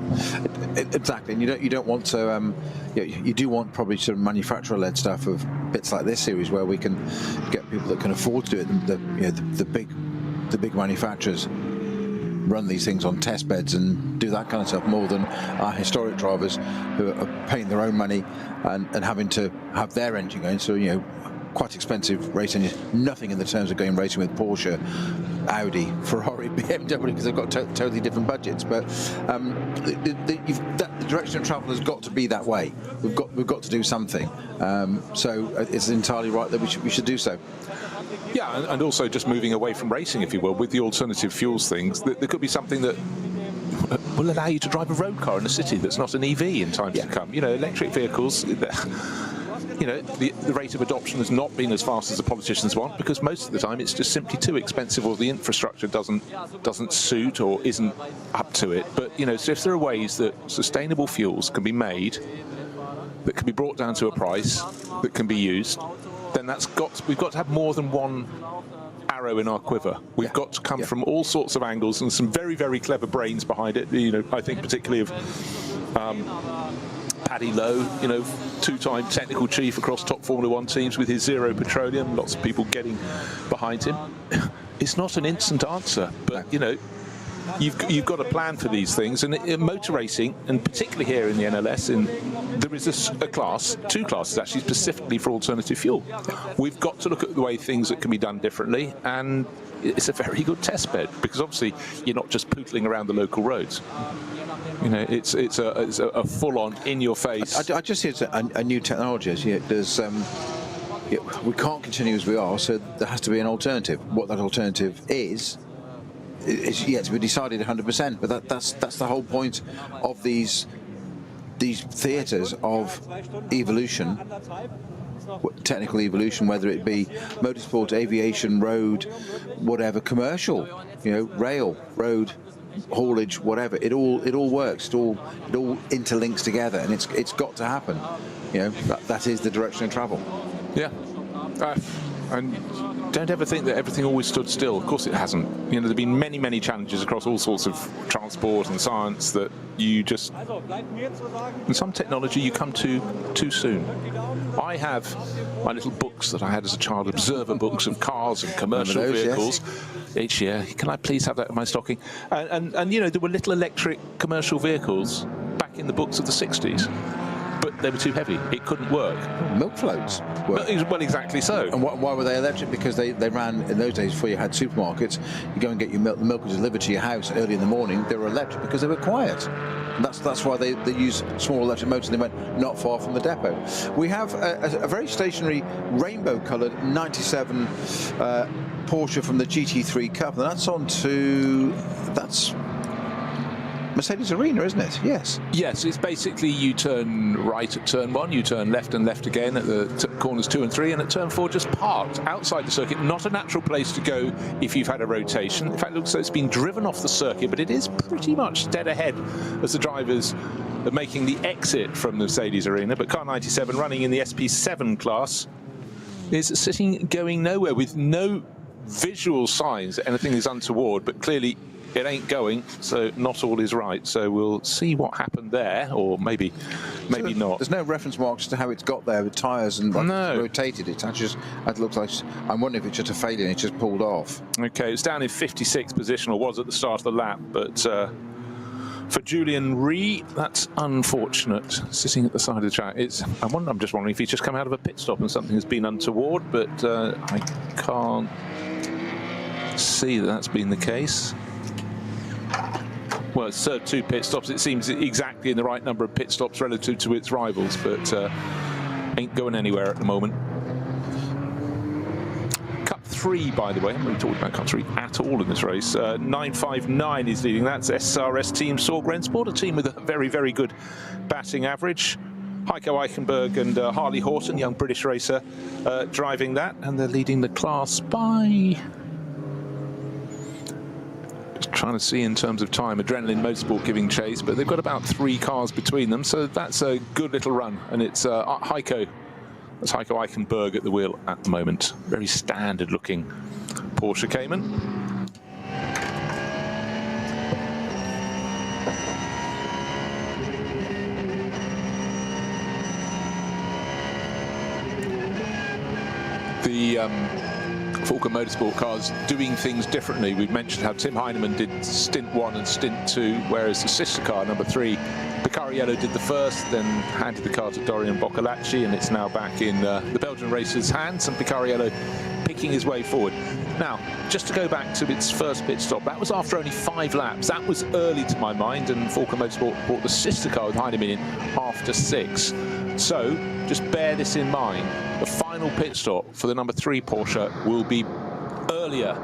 exactly. And you don't want to. You do want probably some manufacturer-led stuff of bits like this series where we can get people that can afford to do it. The big manufacturers run these things on test beds and do that kind of stuff more than our historic drivers who are paying their own money and having to have their engine going. So quite expensive race engines. Nothing in the terms of going racing with Porsche, Audi, Ferrari, BMW, because they've got totally different budgets. But the direction of travel has got to be that way. We've got to do something. So it's entirely right that we should do so. Yeah, and also just moving away from racing, if you will, with the alternative fuels things. There could be something that will allow you to drive a road car in a city that's not an EV in times to come. Electric vehicles. The rate of adoption has not been as fast as the politicians want, because most of the time it's just simply too expensive, or the infrastructure doesn't suit or isn't up to it. But so if there are ways that sustainable fuels can be made, that can be brought down to a price that can be used, then we've got to have more than one arrow in our quiver. We've got to come from all sorts of angles, and some very, very clever brains behind it. I think particularly of Paddy Lowe, two-time technical chief across top Formula One teams with his Zero Petroleum. Lots of people getting behind him. It's not an instant answer, but you've got a plan for these things. And in motor racing, and particularly here in the NLS, there is two classes actually specifically for alternative fuel. We've got to look at the way things that can be done differently, and it's a very good test bed, because obviously you're not just pootling around the local roads. It's a full-on, in-your-face. I just see it's a new technology. There's we can't continue as we are, so there has to be an alternative. What that alternative is yet to be decided 100%. But that's the whole point of these theatres of evolution, technical evolution, whether it be motorsport, aviation, road, whatever, commercial, rail, road, haulage, whatever. It all works. It all interlinks together, and it's got to happen. That is the direction of travel. Yeah. And don't ever think that everything always stood still. Of course it hasn't. There have been many, many challenges across all sorts of transport and science that in some technology you come to too soon. I have my little books that I had as a child, observer books of cars and commercial vehicles. Yes. Each year, can I please have that in my stocking? And there were little electric commercial vehicles back in the books of the 60s. But they were too heavy. It couldn't work. Milk floats. Well, exactly so. And why were they electric? Because they ran, in those days, before you had supermarkets, you go and get your milk. The milk was delivered to your house early in the morning. They were electric because they were quiet. And that's why they use small electric motors. They went not far from the depot. We have a very stationary rainbow-coloured 97 Porsche from the GT3 Cup. And that's Mercedes Arena, isn't it? Yes. Yes, it's basically you turn right at turn 1, you turn left and left again at the corners 2 and 3, and at turn 4 just parked outside the circuit. Not a natural place to go if you've had a rotation. In fact, it looks like it's been driven off the circuit, but it is pretty much dead ahead as the drivers are making the exit from the Mercedes Arena. But car 97, running in the SP7 class, is sitting going nowhere with no visual signs that anything is untoward, but clearly it ain't going, so not all is right. So we'll see what happened there, or maybe not. There's no reference marks to how it's got there with tyres and rotated. It's actually it looks like, I'm wondering if it's just a failure and it's just pulled off. Okay, it's down in 56th position, or was at the start of the lap, but for Julian Ree, that's unfortunate, sitting at the side of the track. I'm just wondering if he's just come out of a pit stop and something has been untoward, but I can't see that that's been the case. Well, it's served 2 pit stops. It seems exactly in the right number of pit stops relative to its rivals, but ain't going anywhere at the moment. Cup 3, by the way, I haven't really talked about Cup 3 at all in this race. 959 is leading. That's SRS team Sorgren Sport, a team with a very, very good batting average. Heiko Eichenberg and Harley Horton, young British racer, driving that, and they're leading the class by... trying to see in terms of time. Adrenaline Motorsport giving chase, but they've got about 3 cars between them, so that's a good little run. And it's Heiko. That's Heiko Eichenberg at the wheel at the moment. Very standard looking Porsche Cayman. The Falcon Motorsport cars doing things differently. We've mentioned how Tim Heinemann did stint 1 and stint 2, whereas the sister car, number 3, Picariello, did the first, then handed the car to Dorian Boccalacci, and it's now back in the Belgian racer's hands, and Picariello picking his way forward. Now, just to go back to its first pit stop, that was after only 5 laps. That was early to my mind, and Falcon Motorsport brought the sister car with Heinemann in after 6. So, just bear this in mind. The final pit stop for the number 3 Porsche will be earlier,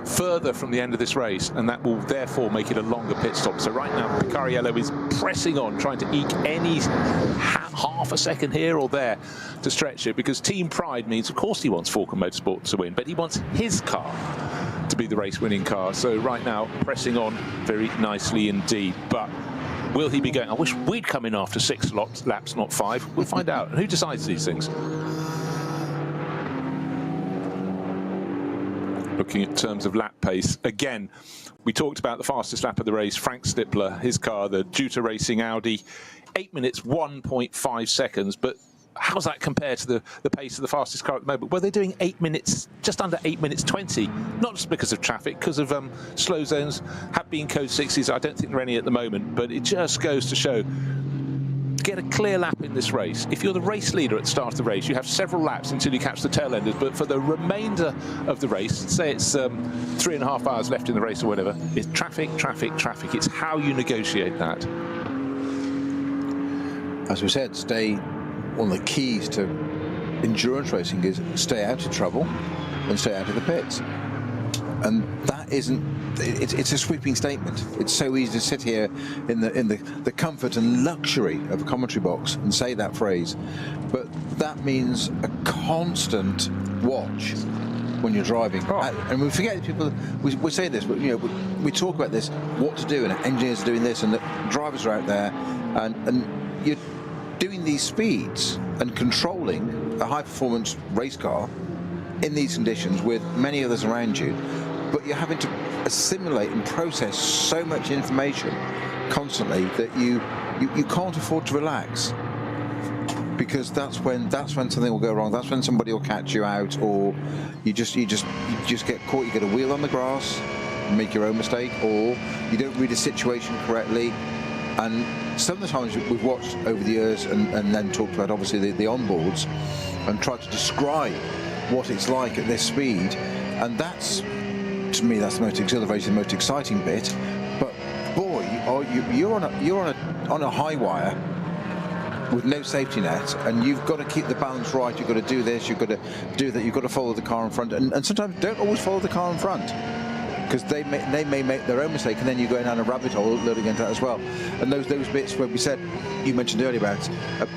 further from the end of this race, and that will therefore make it a longer pit stop. So right now, Picariello is pressing on, trying to eke any half a second here or there to stretch it, because team pride means, of course, he wants Falcon Motorsport to win, but he wants his car to be the race-winning car. So right now, pressing on very nicely indeed. But will he be going? I wish we'd come in after 6 laps, not 5. We'll find out. And who decides these things? Looking at terms of lap pace, again, we talked about the fastest lap of the race, Frank Stippler, his car, the Juta Racing Audi, 8 minutes, 1.5 seconds, but how does that compare to the pace of the fastest car at the moment? Well, they're doing 8 minutes, just under 8 minutes 20, not just because of traffic, because of slow zones, have been code 60s. I don't think there are any at the moment, but it just goes to show, to get a clear lap in this race, if you're the race leader at the start of the race, you have several laps until you catch the tail enders, but for the remainder of the race, say it's 3.5 hours left in the race or whatever, it's traffic, traffic, traffic. It's how you negotiate that. As we said, one of the keys to endurance racing is stay out of trouble and stay out of the pits. And that it's a sweeping statement. It's so easy to sit here in the comfort and luxury of a commentary box and say that phrase, but that means a constant watch when you're driving. And we forget, people, we say this, but you know, we talk about this, what to do, and engineers are doing this, and the drivers are out there, and you're doing these speeds and controlling a high-performance race car in these conditions with many others around you, but you're having to assimilate and process so much information constantly that you can't afford to relax, because that's when something will go wrong. That's when somebody will catch you out, or you just get caught. You get a wheel on the grass, make your own mistake, or you don't read a situation correctly. And some of the times we've watched over the years and then talked about, obviously, the onboards and tried to describe what it's like at this speed, and that's, to me, that's the most exhilarating, most exciting bit. But boy, you're on a high wire with no safety net, and you've got to keep the balance right. You've got to do this, you've got to do that, you've got to follow the car in front, and sometimes don't always follow the car in front. because they may make their own mistake, and then you go down a rabbit hole learning into that as well. And those bits where we said, you mentioned earlier about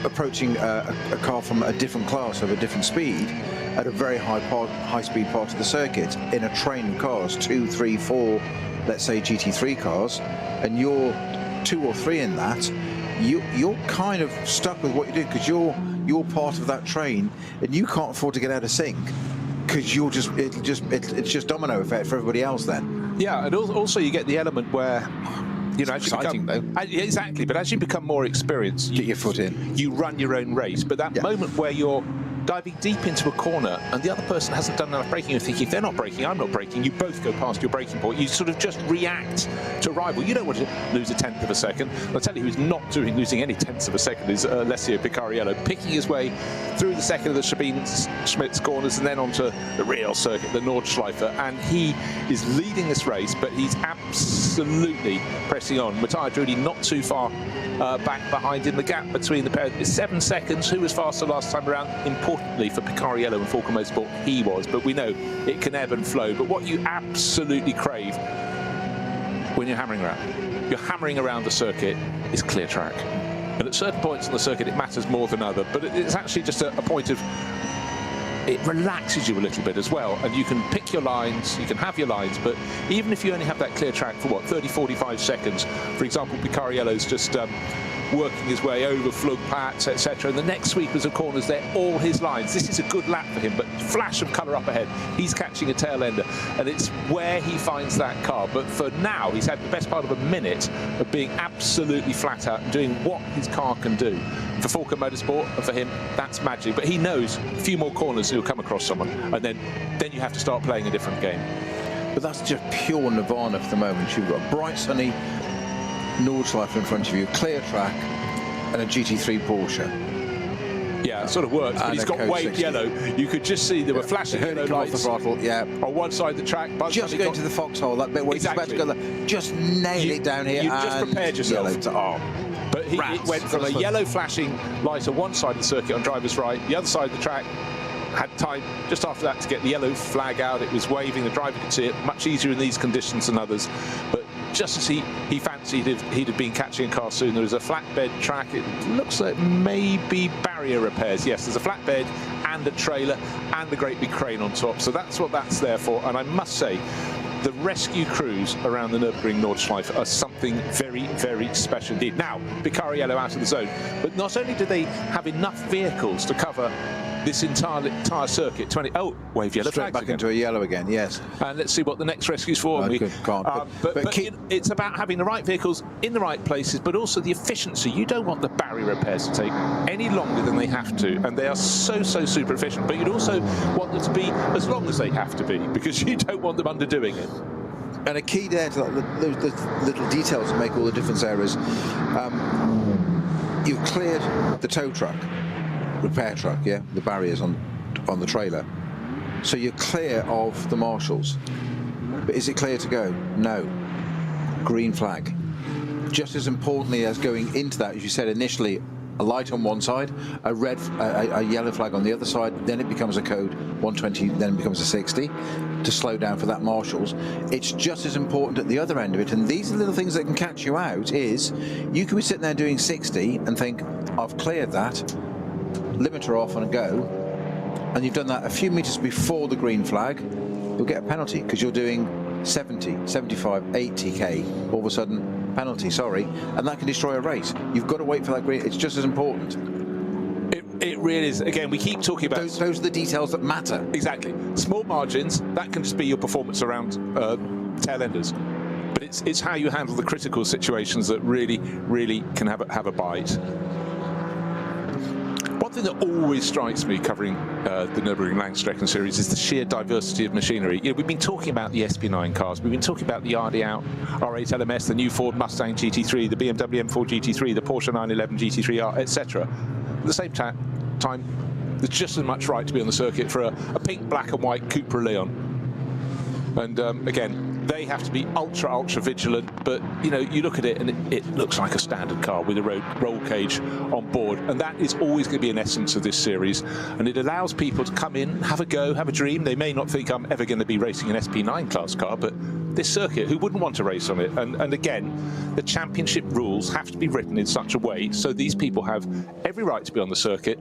approaching a car from a different class of a different speed at a very high speed part of the circuit in a train of cars, 2, 3, 4, let's say GT3 cars, and you're 2 or 3 in that, you're kind of stuck with what you do, because you're part of that train, and you can't afford to get out of sync, because it's just domino effect for everybody else then. Yeah, and also you get the element where, you know, as you exciting, become, exactly, but as you become more experienced, get your foot in. You run your own race, but that moment where you're diving deep into a corner and the other person hasn't done enough braking, you think, if they're not braking, I'm not braking, you both go past your braking point. You sort of just react to a rival. You don't want to lose a tenth of a second. I'll tell you who's not losing any tenths of a second is Alessio Picariello, picking his way through the second of the Sabine Schmitz corners and then onto the real circuit, the Nordschleife, and he is leading this race, but he's absolutely pressing on. Matthias Drudi not too far back behind him. The gap between the pair is 7 seconds. Who was faster last time around? Importantly for Picariello and Falcon Motorsport, he was, but we know it can ebb and flow. But what you absolutely crave when you're hammering around the circuit is clear track. And at certain points on the circuit it matters more than other, but it's actually just a point of, it relaxes you a little bit as well, and you can pick your lines, you can have your lines, but even if you only have that clear track for what, 30-45 seconds, for example, Picariello's just working his way over Flugplatz, etc. And the next sweepers of corners, they're all his lines. This is a good lap for him, but flash of colour up ahead. He's catching a tail ender, and it's where he finds that car. But for now, he's had the best part of a minute of being absolutely flat out and doing what his car can do. For Falcon Motorsport, and for him, that's magic. But he knows a few more corners he'll come across someone, and then you have to start playing a different game. But that's just pure nirvana for the moment. You've got a bright, sunny Nordschleife in front of you, clear track, and a GT3 Porsche. Yeah, it sort of works, but he's got waved yellow. You could just see there were flashing yellow lights off the throttle, on one side of the track. Just going to the foxhole, that bit where he's about to go, just nail it down here. You've just prepared yourself. But he went from a yellow flashing light on one side of the circuit on driver's right, the other side of the track had time just after that to get the yellow flag out. It was waving, the driver could see it, much easier in these conditions than others. But just as he fancied he'd have been catching a car soon. There was a flatbed track. It looks like maybe barrier repairs. Yes, there's a flatbed and a trailer and a great big crane on top. So that's what that's there for. And I must say, the rescue crews around the Nürburgring Nordschleife are something very, very special indeed. Now, Picariello out of the zone. But not only do they have enough vehicles to cover this entire circuit, wave yellow straight back again. Into a yellow again, yes. And let's see what the next rescue's for. But it's about having the right vehicles in the right places, but also the efficiency. You don't want the barrier repairs to take any longer than they have to, and they are so super efficient. But you'd also want them to be as long as they have to be, because you don't want them underdoing it. And a key there to those little details that make all the difference there is you've cleared the tow truck, repair truck, yeah, the barriers on the trailer, so you're clear of the marshals. But is it clear to go? No. Green flag. Just as importantly as going into that, as you said initially, a light on one side, a yellow flag on the other side, then it becomes a code 120, then it becomes a 60 to slow down for that marshals. It's just as important at the other end of it, and these are little things that can catch you out. Is you could be sitting there doing 60 and think, I've cleared that, limiter off and go, and you've done that a few meters before the green flag, you'll get a penalty because you're doing 70, 75, 80k, all of a sudden penalty, sorry, and that can destroy a race. You've got to wait for that green. It's just as important. It really is. Again, we keep talking about those are the details that matter. Exactly. Small margins, that can just be your performance around tail enders. But it's how you handle the critical situations that really can have a bite. One thing that always strikes me covering the Nürburgring Langstrecken series is the sheer diversity of machinery. You know, we've been talking about the SP9 cars, we've been talking about the RD-Out R8 LMS, the new Ford Mustang GT3, the BMW M4 GT3, the Porsche 911 GT3R, etc. At the same time, there's just as much right to be on the circuit for a pink, black and white Cupra Leon. And again, they have to be ultra vigilant, but you know, you look at it and it looks like a standard car with a roll cage on board, and that is always going to be an essence of this series, and it allows people to come in, have a go, have a dream. They may not think I'm ever going to be racing an SP9 class car, but this circuit. Who wouldn't want to race on it? And again, the championship rules have to be written in such a way so these people have every right to be on the circuit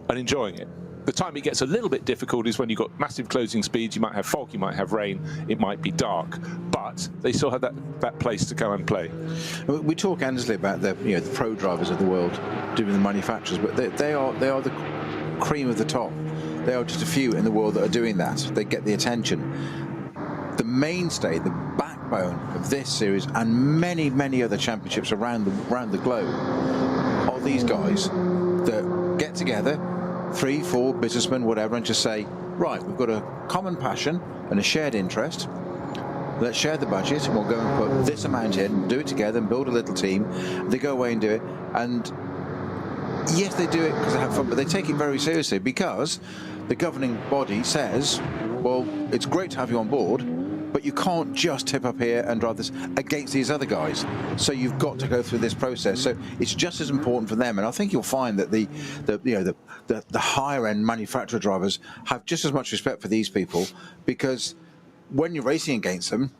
and enjoying it. The time it gets a little bit difficult is when you've got massive closing speeds, you might have fog, you might have rain, it might be dark, but they still have that place to go and play. We talk endlessly about the pro drivers of the world doing the manufacturers, but they are the cream of the top. They are just a few in the world that are doing that. They get the attention. The mainstay, the backbone of this series and many, many other championships around the globe are these guys that get together, 3, 4 businessmen, whatever, and just say, right, we've got a common passion and a shared interest. Let's share the budget and we'll go and put this amount in, do it together and build a little team. They go away and do it. And yes, they do it because they have fun, but they take it very seriously because the governing body says, well, it's great to have you on board, but you can't just tip up here and drive this against these other guys. So you've got to go through this process. So it's just as important for them. And I think you'll find that the higher end manufacturer drivers have just as much respect for these people, because when you're racing against them,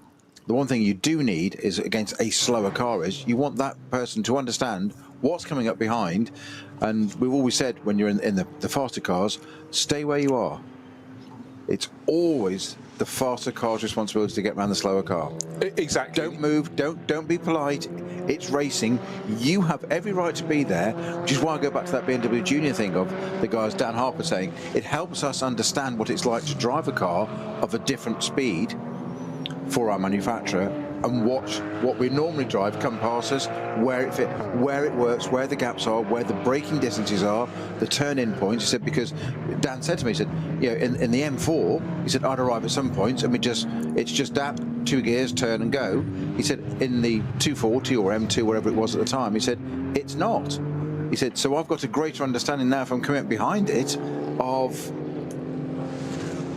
the one thing you do need is against a slower car is you want that person to understand what's coming up behind. And we've always said when you're in the faster cars, stay where you are. It's always the faster car's responsibility to get around the slower car. Exactly. Don't move, don't be polite. It's racing. You have every right to be there, which is why I go back to that BMW Junior thing of the guys, Dan Harper, saying it helps us understand what it's like to drive a car of a different speed for our manufacturer and watch what we normally drive come past us, where it works, where the gaps are, where the braking distances are, the turn-in points. He said, because Dan said to me, he said, in the M4, he said, I'd arrive at some points and it's just that, 2 gears, turn and go. He said, in the 240 or M2, whatever it was at the time, he said, it's not. He said, so I've got a greater understanding now if I'm coming up behind it of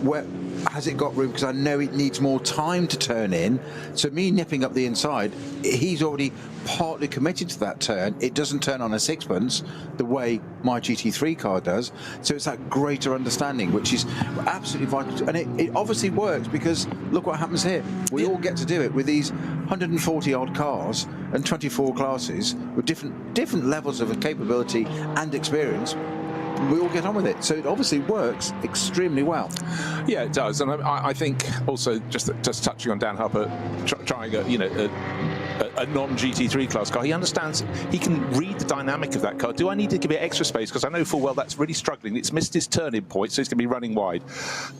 where has it got room, because I know it needs more time to turn in. So me nipping up the inside, he's already partly committed to that turn. It doesn't turn on a sixpence the way my GT3 car does. So it's that greater understanding, which is absolutely vital. And it obviously works, because look what happens here. We all get to do it with these 140 odd cars and 24 classes with different levels of capability and experience. We all get on with it, so it obviously works extremely well. Yeah, it does, and I think also just touching on Dan Harper trying a non-GT3 class car, he understands, he can read the dynamic of that car. Do I need to give it extra space? Because I know full well that's really struggling. It's missed its turning point, so it's going to be running wide.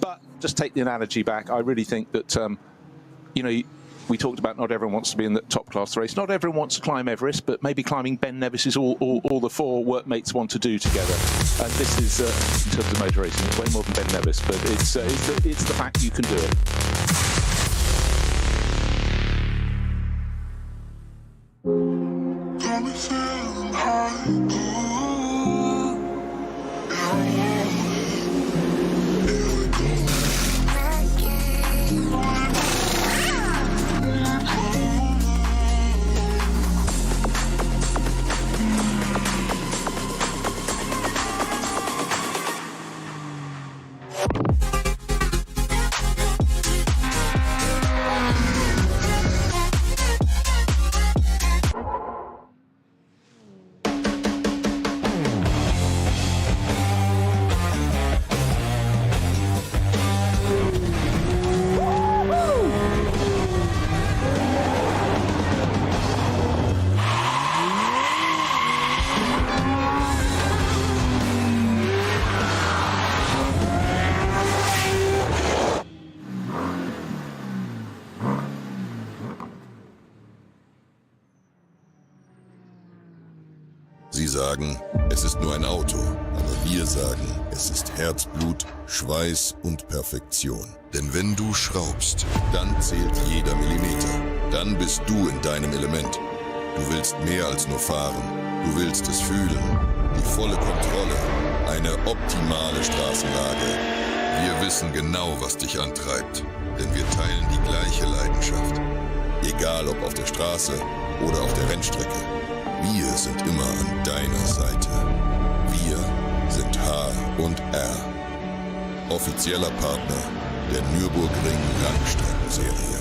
But just take the analogy back. I really think that we talked about not everyone wants to be in the top class race. Not everyone wants to climb Everest, but maybe climbing Ben Nevis is all the 4 workmates want to do together. And this is, in terms of motor racing, it's way more than Ben Nevis, but it's the fact you can do it. Sie sagen, es ist nur ein Auto, aber wir sagen, es ist Herzblut, Schweiß und Perfektion. Denn wenn du schraubst, dann zählt jeder Millimeter. Dann bist du in deinem Element. Du willst mehr als nur fahren. Du willst es fühlen. Die volle Kontrolle. Eine optimale Straßenlage. Wir wissen genau, was dich antreibt. Denn wir teilen die gleiche Leidenschaft. Egal ob auf der Straße oder auf der Rennstrecke. Wir sind immer an deiner Seite. Wir sind H&R. Offizieller Partner der Nürburgring Langstreckenserie.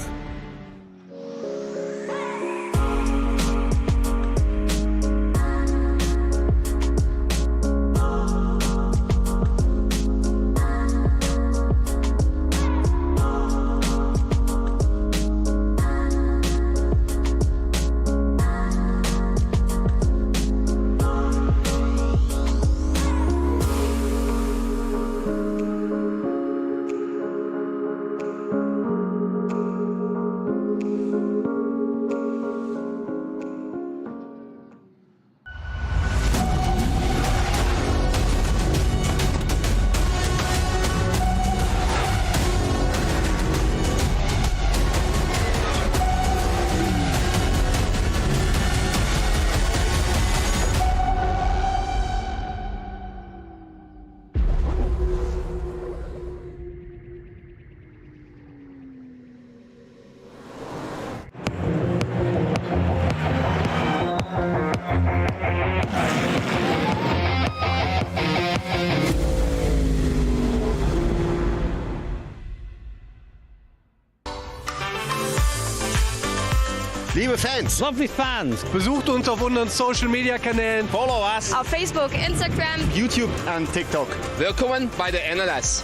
Liebe Fans, Lovely fans. besucht uns auf unseren Social Media Kanälen. Follow us. Auf Facebook, Instagram, YouTube und TikTok. Willkommen bei der NLS.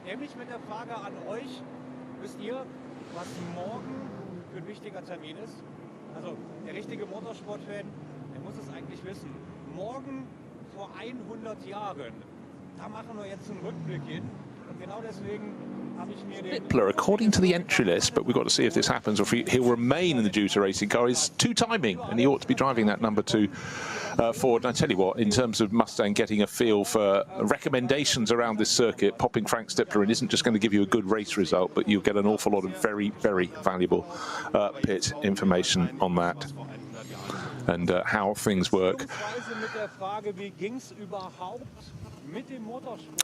Nämlich mit der Frage an euch, wisst ihr, was morgen für ein wichtiger Termin ist? Also der richtige Motorsportfan, der muss es eigentlich wissen. Morgen vor 100 Jahren, da machen wir jetzt einen Rückblick hin. Und genau deswegen habe ich mir den... Hitler, according to the entry list, but we've got to see if this happens or if he'll remain in the Juta racing car, is two-timing, and he ought to be driving that number 2 Ford. And I tell you what, in terms of Mustang getting a feel for recommendations around this circuit, popping Frank Stipler in isn't just going to give you a good race result, but you'll get an awful lot of very, very valuable pit information on that and how things work.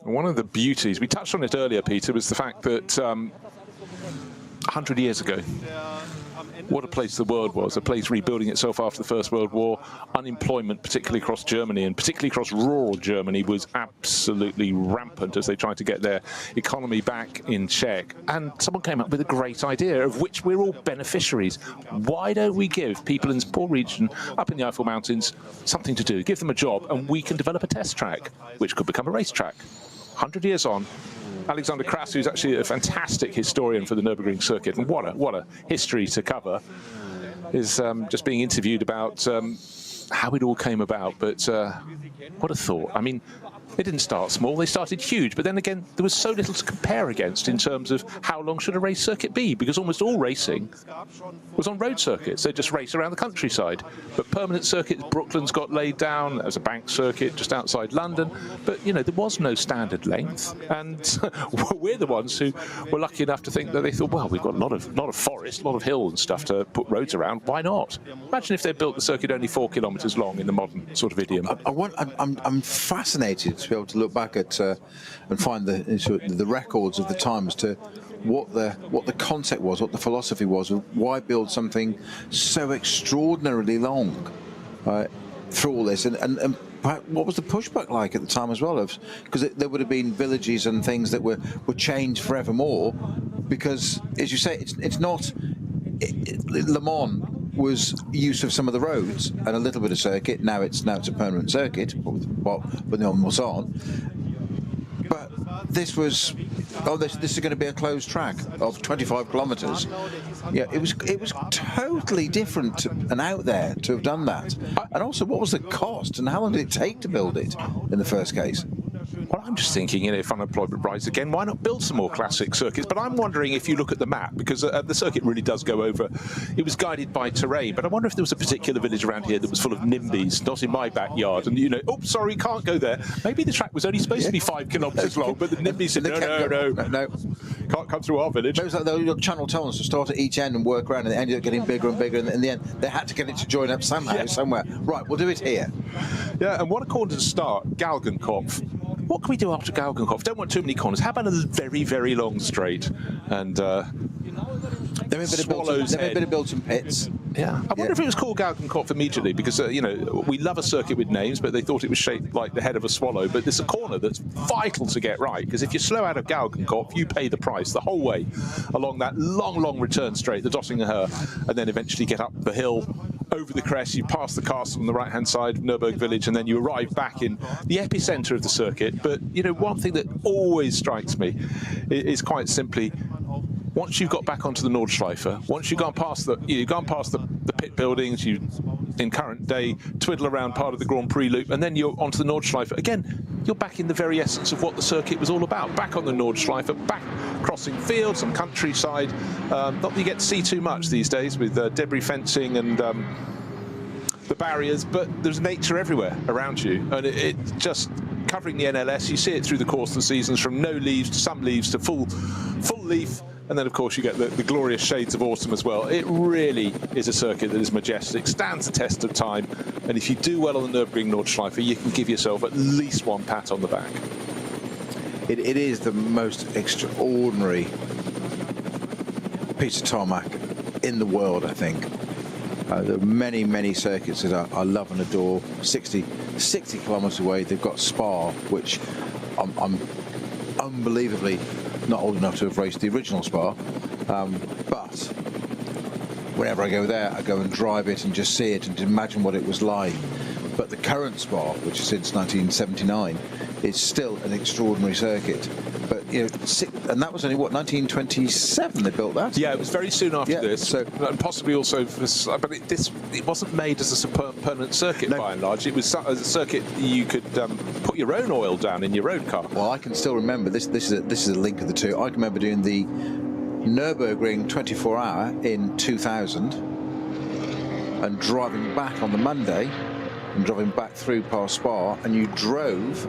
One of the beauties, we touched on it earlier, Peter, was the fact that 100 years ago, what a place the world was, a place rebuilding itself after the First World War. Unemployment, particularly across Germany, and particularly across rural Germany, was absolutely rampant as they tried to get their economy back in check. And someone came up with a great idea, of which we're all beneficiaries. Why don't we give people in this poor region up in the Eifel Mountains something to do, give them a job, and we can develop a test track, which could become a racetrack. 100 years on, Alexander Krass, who's actually a fantastic historian for the Nürburgring circuit, and what a history to cover, is just being interviewed about how it all came about. But what a thought. I mean, they didn't start small, they started huge, but then again, there was so little to compare against in terms of how long should a race circuit be, because almost all racing was on road circuits. They just race around the countryside. But permanent circuits, Brooklands got laid down as a bank circuit just outside London, but you know, there was no standard length, and we're the ones who were lucky enough to think that they thought, well, we've got a lot of forest, a lot of hill and stuff to put roads around, why not? Imagine if they built the circuit only 4 kilometres long in the modern sort of idiom. I'm fascinated to be able to look back at and find the records of the time as to what the concept was, what the philosophy was, of why build something so extraordinarily long through all this, and what was the pushback like at the time as well? Because there would have been villages and things that were changed forevermore, because, as you say, it's not Le Mans was use of some of the roads and a little bit of circuit. Now it's a permanent circuit, but no one was on. But this was, this is going to be a closed track of 25 kilometres. Yeah, it was totally different and out there to have done that. And also, what was the cost and how long did it take to build it in the first case? Well, I'm just thinking, you know, if unemployment rises again, why not build some more classic circuits? But I'm wondering if you look at the map, because the circuit really does go over, it was guided by terrain, but I wonder if there was a particular village around here that was full of NIMBYs, not in my backyard, and, you know, oh, sorry, can't go there. Maybe the track was only supposed to be 5 kilometres long, but the NIMBYs said, no, can't come through our village. It was like the channel tunnels to start at each end and work around, and they ended up getting bigger and bigger, and in the end, they had to get it to join up somehow, somewhere. Right, we'll do it here. Yeah, and what a corner to start, Galgenkopf. What can we do after Galgenkopf? Don't want too many corners. How about a very, very long straight? And They may build some pits. Yeah, I wonder if it was called Galgenkopf immediately, because you know, we love a circuit with names, but they thought it was shaped like the head of a swallow. But there's a corner that's vital to get right, because if you slow out of Galgenkopf, you pay the price the whole way along that long return straight, the Dottinger, and then eventually get up the hill, over the crest, you pass the castle on the right-hand side of Nürburg village, and then you arrive back in the epicenter of the circuit. But you know, one thing that always strikes me is quite simply, once you've got back onto the Nordschleife, once you've gone past the pit buildings, you, in current day, twiddle around part of the Grand Prix loop, and then you're onto the Nordschleife. Again, you're back in the very essence of what the circuit was all about. Back on the Nordschleife, back crossing fields and countryside. Not that you get to see too much these days with debris fencing and the barriers, but there's nature everywhere around you, and it just covering the NLS, you see it through the course of the seasons, from no leaves to some leaves to full leaf, and then of course you get the glorious shades of autumn as well. It really is a circuit that is majestic, stands the test of time, and if you do well on the Nürburgring Nordschleife, you can give yourself at least one pat on the back. It is the most extraordinary piece of tarmac in the world, I think. There are many, many circuits that I love and adore. 60 kilometres away, they've got Spa, which I'm unbelievably not old enough to have raced the original Spa, but whenever I go there, I go and drive it and just see it and imagine what it was like. But the current Spa, which is since 1979, is still an extraordinary circuit. But you know, and that was only what, 1927 they built that. Yeah, it was very soon after this. So, and possibly also, but it wasn't made as a permanent circuit by and large. It was a circuit you could put your own oil down in your own car. Well, I can still remember this. This is a link of the two. I can remember doing the Nürburgring 24-hour in 2000 and driving back on the Monday and driving back through past Spa, and you drove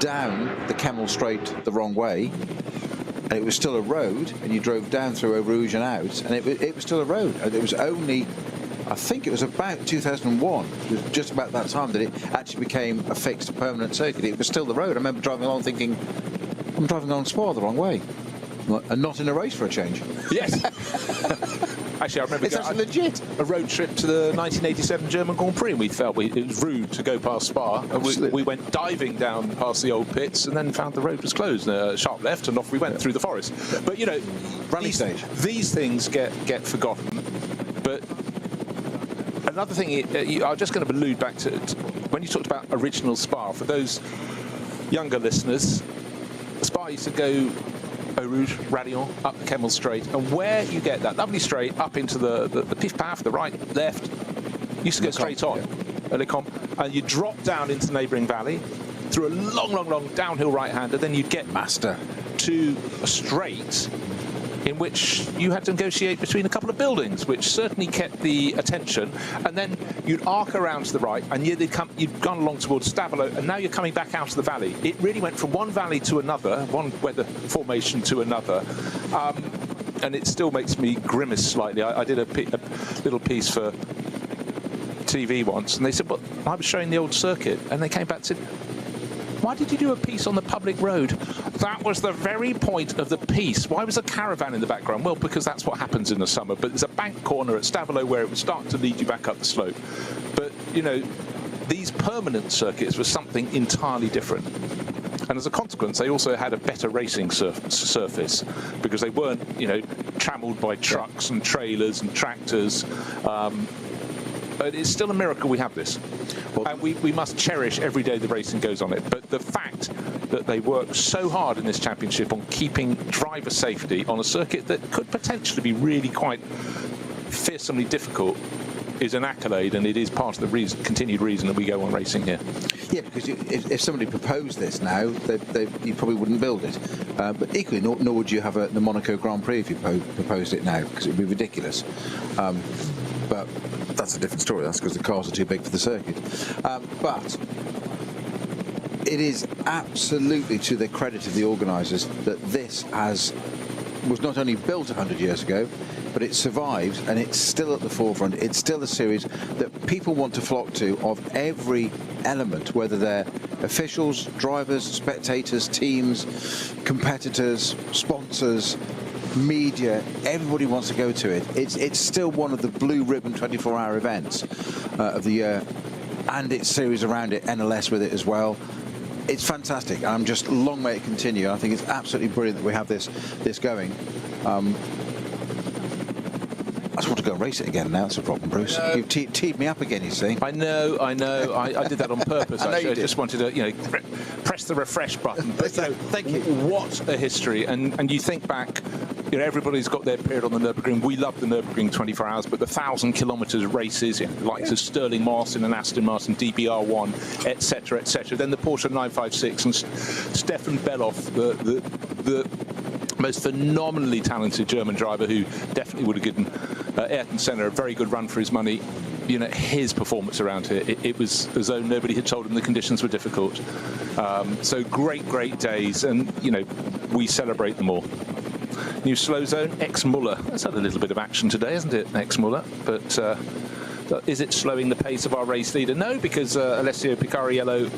down the Kemmel Straight the wrong way, and it was still a road, and you drove down through Eau Rouge and out, and it was still a road. And it was only, I think it was about 2001, it was just about that time that it actually became a fixed permanent circuit. It was still the road. I remember driving along thinking, I'm driving on Spa the wrong way, and not in a race for a change. Yes. Actually, I remember it's actually legit. A road trip to the 1987 German Grand Prix, and we felt it was rude to go past Spa. And we went diving down past the old pits, and then found the road was closed. Sharp left, and off we went through the forest. But you know, these things get forgotten. But another thing, I'm just going to allude back to when you talked about original Spa. For those younger listeners, Spa used to go Eau Rouge, Radion, up the Kemmel Straight, and where you get that lovely straight up into the pif paf, the right, left, used to go straight on, and you drop down into the neighbouring valley through a long downhill right-hander, then you'd get master to a straight in which you had to negotiate between a couple of buildings, which certainly kept the attention, and then you'd arc around to the right, and you'd gone along towards Stavelot, and now you're coming back out of the valley. It really went from one valley to another, one weather formation to another, and it still makes me grimace slightly. I did a little piece for TV once, and they said, well, I was showing the old circuit, and they came back and said, why did you do a piece on the public road? That was the very point of the piece. Why was a caravan in the background? Well, because that's what happens in the summer. But there's a bank corner at Stavelot where it would start to lead you back up the slope. But, you know, these permanent circuits were something entirely different. And as a consequence, they also had a better racing surface because they weren't, you know, trammeled by trucks and trailers and tractors. But it's still a miracle we have this. And we must cherish every day the racing goes on it. But the fact that they work so hard in this championship on keeping driver safety on a circuit that could potentially be really quite fearsomely difficult is an accolade, and it is part of the continued reason that we go on racing here. Yeah, because if somebody proposed this now, you probably wouldn't build it. But equally, nor would you have the Monaco Grand Prix if you proposed it now, because it would be ridiculous. But that's a different story. That's because the cars are too big for the circuit. But it is absolutely to the credit of the organisers that this was not only built 100 years ago, but it survives and it's still at the forefront. It's still a series that people want to flock to of every element, whether they're officials, drivers, spectators, teams, competitors, sponsors, media. Everybody wants to go to it. It's still one of the blue ribbon 24-hour events of the year, and its series around it, NLS with it as well. It's fantastic. I'm just long may it continue. I think it's absolutely brilliant that we have this going. I just want to go and race it again now. That's a problem, Bruce. You've teed me up again, you see. I know. I did that on purpose, actually. I just wanted to, you know, press the refresh button. But, you know, thank you. What a history. And you think back, you know, everybody's got their period on the Nürburgring. We love the Nürburgring 24 hours, but the 1,000-kilometre races, you know, like Sterling Martin and Aston Martin, DBR1, etc., etc. Then the Porsche 956 and Stefan Belloff, the most phenomenally talented German driver who definitely would have given Ayrton Senna, a very good run for his money. You know, his performance around here, it was as though nobody had told him the conditions were difficult. So great days, and, you know, we celebrate them all. New slow zone, ex-Muller. That's had a little bit of action today, hasn't it, ex-Muller? But is it slowing the pace of our race leader? No, because Alessio Picariello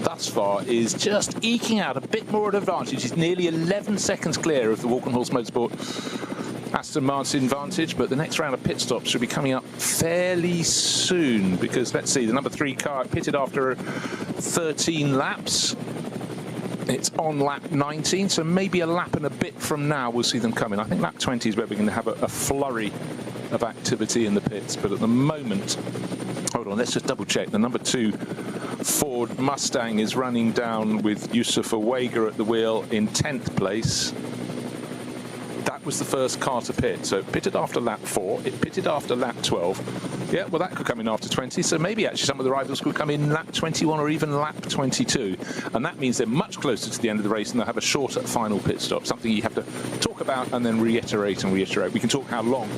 thus far is just eking out a bit more of an advantage. He's nearly 11 seconds clear of the Walkenhorst Motorsport Aston Martin Vantage, but the next round of pit stops should be coming up fairly soon, because let's see, the number 3 car pitted after 13 laps. It's on lap 19, so maybe a lap and a bit from now we'll see them coming. I think lap 20 is where we're going to have a flurry of activity in the pits, but at the moment, hold on, let's just double check. The number 2 Ford Mustang is running down with Yusufa Wega at the wheel in 10th place. That was the first car to pit, so it pitted after lap 4, it pitted after lap 12. Yeah, well, that could come in after 20, so maybe actually some of the rivals could come in lap 21 or even lap 22, and that means they're much closer to the end of the race and they'll have a shorter final pit stop, something you have to talk about and then reiterate and reiterate. We can talk how long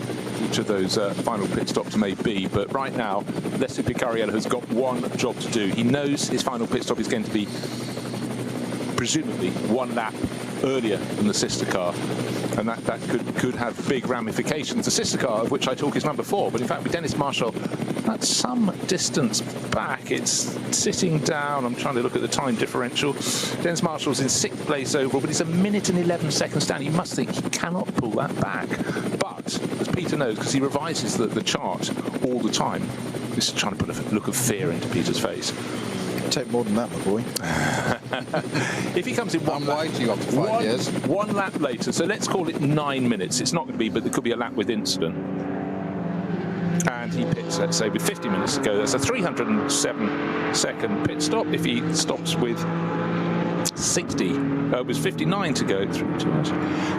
each of those final pit stops may be, but right now, Alessio Picariello has got one job to do. He knows his final pit stop is going to be presumably 1 lap earlier than the sister car, and that could have big ramifications. The sister car, of which I talk, is number 4, but in fact with Dennis Marshall, that's some distance back. It's sitting down. I'm trying to look at the time differential. Dennis Marshall's in 6th place overall, but he's 1 minute and 11 seconds down. You must think he cannot pull that back. But, as Peter knows, because he revises the chart all the time, this is trying to put a look of fear into Peter's face. Take more than that, my boy. If he comes in one lap, you after 5 years. 1 lap later, so let's call it 9 minutes. It's not going to be, but there could be a lap with incident. And he pits, let's say, with 50 minutes to go. That's a 307-second pit stop. If he stops with 60, it was 59 to go.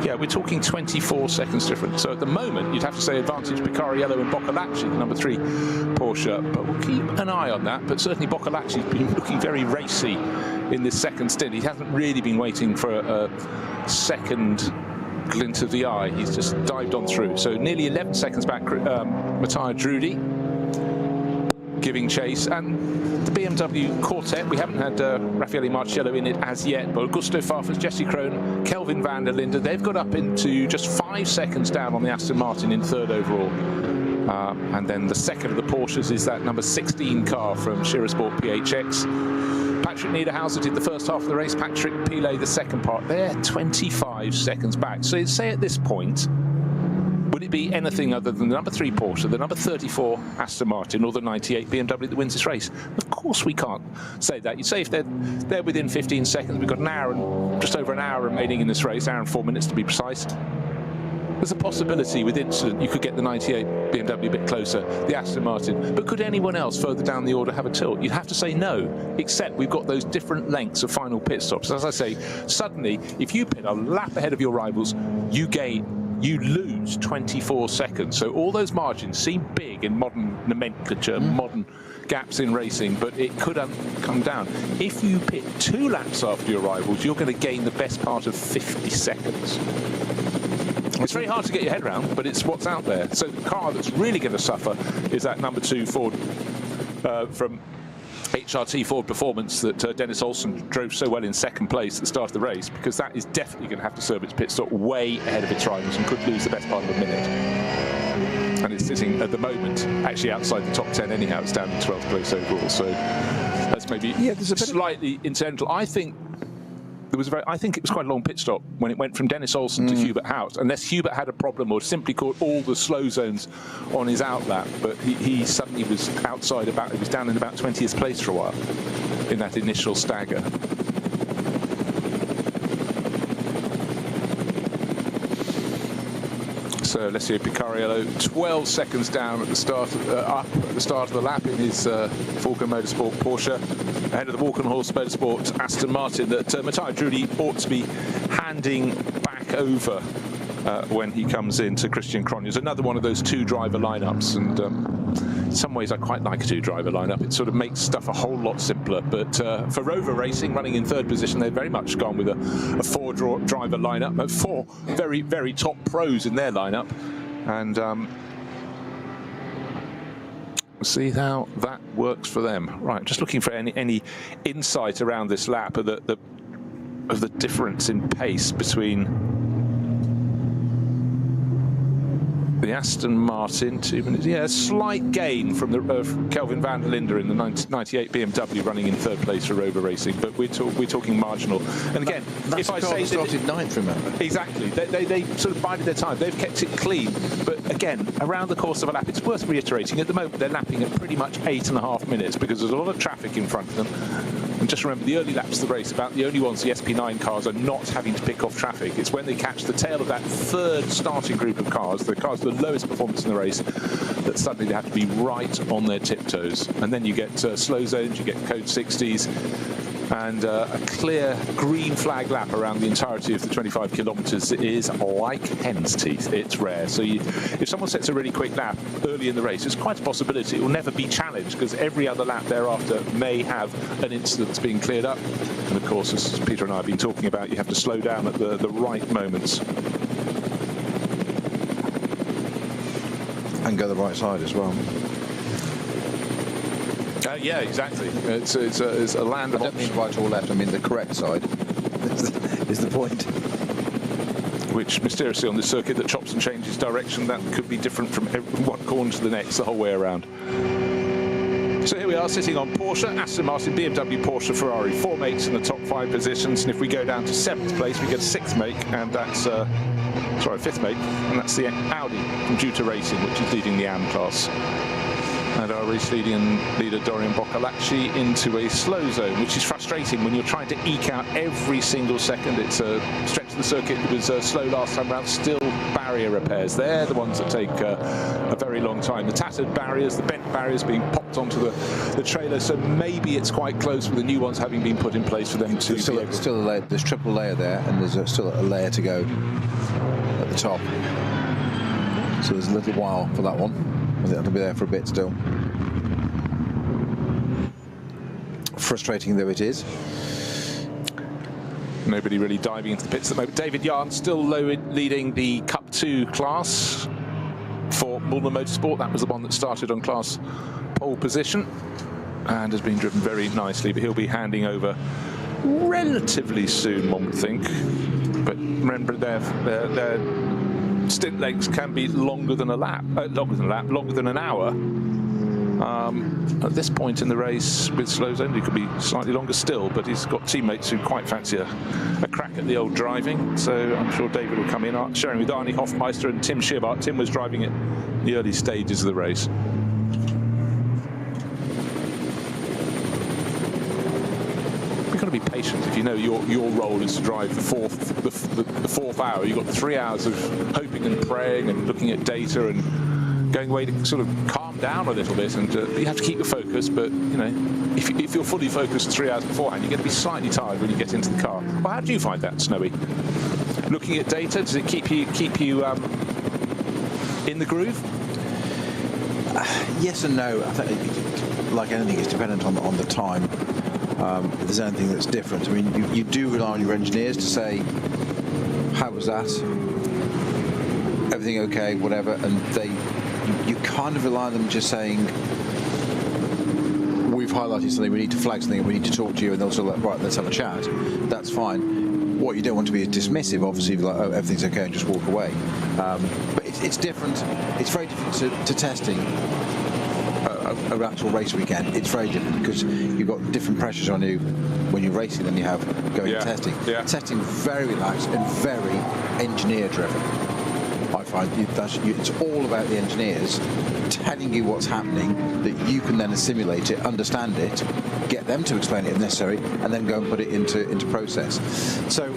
Yeah, we're talking 24 seconds difference. So at the moment, you'd have to say advantage Picariello and Boccalacci, the number 3 Porsche. But we'll keep an eye on that. But certainly Boccalacci's been looking very racy in this second stint. He hasn't really been waiting for a second glint of the eye. He's just dived on through. So nearly 11 seconds back, Matteo Drudi giving chase, and the BMW quartet, we haven't had Raffaele Marciello in it as yet, but Augusto Farfus, Jesse Krohn, Kelvin van der Linde, they've got up into just 5 seconds down on the Aston Martin in 3rd overall. And then the second of the Porsches is that number 16 car from Shirasport PHX. Patrick Niederhauser did the first half of the race, Patrick Pilet the second part. They're 25 seconds back. So say at this point, would it be anything other than the number 3 Porsche, the number 34 Aston Martin, or the 98 BMW that wins this race? Of course we can't say that. You'd say if they're within 15 seconds, we've got an hour and just over an hour remaining in this race, hour and 4 minutes to be precise. There's a possibility with incident you could get the 98 BMW a bit closer, the Aston Martin, but could anyone else further down the order have a tilt? You'd have to say no, except we've got those different lengths of final pit stops. As I say, suddenly, if you pit a lap ahead of your rivals, you lose 24 seconds. So all those margins seem big in modern nomenclature, modern gaps in racing, but it could come down. If you pit 2 laps after your rivals, you're going to gain the best part of 50 seconds. It's very hard to get your head around, but it's what's out there. So the car that's really going to suffer is that number 2 Ford from HRT Ford Performance that Dennis Olsen drove so well in 2nd place at the start of the race, because that is definitely going to have to serve its pit stop way ahead of its rivals and could lose the best part of a minute. And it's sitting at the moment actually outside the top 10 anyhow. It's down in 12th place overall, so that's maybe there's a bit slightly incidental. I think it was quite a long pit stop when it went from Dennis Olsen to Hubert Hout, unless Hubert had a problem or simply caught all the slow zones on his outlap, but he suddenly was outside he was down in about 20th place for a while in that initial stagger. So Alessio Picariello, 12 seconds down at the start of the lap in his Falcon Motorsport Porsche, ahead of the Walkenhorst Motorsport Aston Martin that Matteo Drudi ought to be handing back over when he comes in to Christian Cronje. Another one of those 2-driver lineups, and in some ways I quite like a 2-driver lineup. It sort of makes stuff a whole lot simpler, but for Rover Racing, running in 3rd position, they've very much gone with a 4-driver lineup, 4 very, very top pros in their lineup, and See how that works for them. Right, just looking for any insight around this lap of the difference in pace between the Aston Martin, 2 minutes. Yeah, a slight gain from Kelvin van der Linde in the 98 BMW running in third place for Rover Racing, but we're talking marginal. And again, if I say started ninth, remember? Exactly. They sort of bided their time. They've kept it clean, but again, around the course of a lap, it's worth reiterating. At the moment, they're lapping at pretty much 8.5 minutes because there's a lot of traffic in front of them. And just remember, the early laps of the race, about the only ones the SP9 cars are not having to pick off traffic. It's when they catch the tail of that third starting group of cars, the cars with the lowest performance in the race, that suddenly they have to be right on their tiptoes. And then you get slow zones, you get code 60s, and a clear green flag lap around the entirety of the 25 kilometres is like hen's teeth. It's rare. So if someone sets a really quick lap early in the race, it's quite a possibility it will never be challenged, because every other lap thereafter may have an incident that's being cleared up. And of course, as Peter and I have been talking about, you have to slow down at the right moments. And go the right side as well. Yeah, exactly. It's a land of I don't mean right or left, I mean the correct side is the point. Which, mysteriously on this circuit that chops and changes direction, that could be different from one corner to the next, the whole way around. So here we are, sitting on Porsche, Aston Martin, BMW, Porsche, Ferrari. 4 mates in the top 5 positions, and if we go down to 7th place, we get a 6th mate, and that's, sorry, 5th mate, and that's the Audi from Juta Racing, which is leading the AM class. And our race leader Dorian Boccolacci into a slow zone, which is frustrating when you're trying to eke out every single second. It's a stretch of the circuit that was slow last time round. Still barrier repairs. They're the ones that take a very long time. The tattered barriers, the bent barriers being popped onto the trailer. So maybe it's quite close with the new ones having been put in place for them to. There's still a layer, there's triple layer there, and there's still a layer to go at the top. So there's a little while for that one. I think that'll be there for a bit still. Frustrating though it is. Nobody really diving into the pits at the moment. David Yarn still leading the Cup 2 class for Mulliner Motorsport. That was the one that started on class pole position and has been driven very nicely, but he'll be handing over relatively soon, one would think. But remember, their stint lengths can be longer than longer than an hour. At this point in the race with slow zone, it could be slightly longer still, but he's got teammates who quite fancy a crack at the old driving, so I'm sure David will come in, sharing with Arnie Hofmeister and Tim Schibart. Tim was driving it in the early stages of the race. You've got to be patient if you know your role is to drive the fourth hour. You've got 3 hours of hoping and praying and looking at data and going away to sort of calm down a little bit, and you have to keep your focus. But you know, if you're fully focused 3 hours beforehand, you're going to be slightly tired when you get into the car. Well, how do you find that, Snowy? Looking at data, does it keep you in the groove? Yes and no. I think, like anything, it's dependent on the time. If there's anything that's different, I mean, you do rely on your engineers to say, how was that? Everything okay, whatever, and you kind of rely on them just saying, we've highlighted something, we need to flag something, we need to talk to you, and they'll sort of like, right, let's have a chat. That's fine. What you don't want to be is dismissive, obviously, like, oh, everything's okay, and just walk away. But it's different. It's very different to testing. An actual race weekend, it's very different because you've got different pressures on you when you're racing than you have going to testing. Yeah. Testing very relaxed and very engineer driven. I find it's all about the engineers telling you what's happening, that you can then assimilate it, understand it, get them to explain it if necessary, and then go and put it into process. So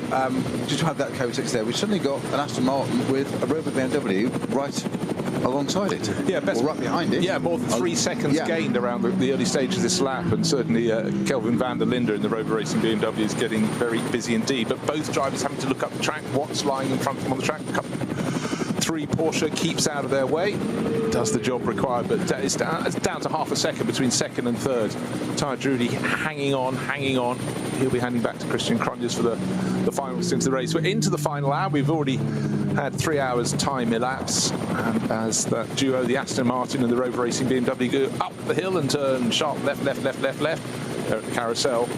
just to have that Cotex there, we've suddenly got an Aston Martin with a Rover BMW right alongside it. Yeah, or right behind it. Yeah, more than 3 seconds gained around the early stage of this lap, and certainly Kelvin van der Linde in the Rover Racing BMW is getting very busy indeed. But both drivers having to look up the track, what's lying in front of them on the track. Cup 3 Porsche keeps out of their way, does the job required, but it's down to half a second between second and third. Tyre Drudy hanging on. He'll be handing back to Christian Cronjes for the final stint of the race. We're into the final hour. We've already had 3 hours time elapse, and as that duo, the Aston Martin and the Rover Racing BMW, go up the hill and turn sharp left, left, left, left, left, they're at the carousel.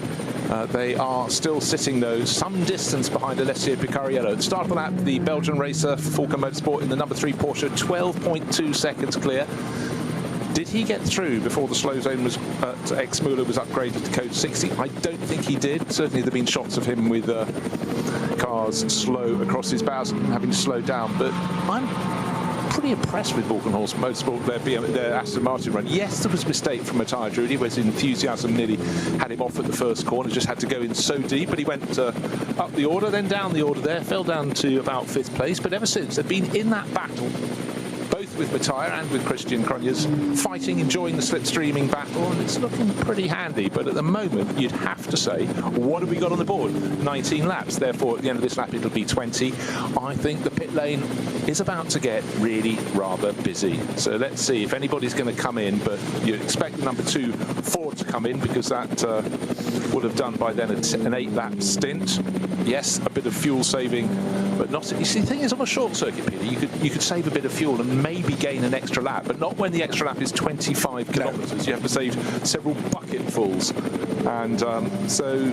They are still sitting, though, some distance behind Alessio Picariello. At the start of the lap, the Belgian racer, Falcon Motorsport, in the number 3 Porsche, 12.2 seconds clear. Did he get through before the slow zone was at Ex-Müller was upgraded to code 60? I don't think he did. Certainly there have been shots of him with cars slow across his bows and having to slow down. But I'm pretty impressed with Falcon Motorsport, their Aston Martin run. Yes, there was a mistake from Matteo Drudi, where his enthusiasm nearly had him off at the first corner, just had to go in so deep, but he went up the order, then down the order there, fell down to about 5th place. But ever since, they've been in that battle, both with Matteo and with Christian Cronjes, fighting, enjoying the slipstreaming battle, and it's looking pretty handy. But at the moment, you'd have to say, what have we got on the board? 19 laps. Therefore, at the end of this lap, it'll be 20. I think the pit lane is about to get really rather busy. So let's see if anybody's going to come in, but you expect the number 2 Ford to come in, because that would have done by then an 8-lap stint. Yes, a bit of fuel saving, but not. You see, the thing is, on a short circuit, Peter, you could save a bit of fuel and maybe gain an extra lap, but not when the extra lap is 25 kilometres. You have to save several bucketfuls, and so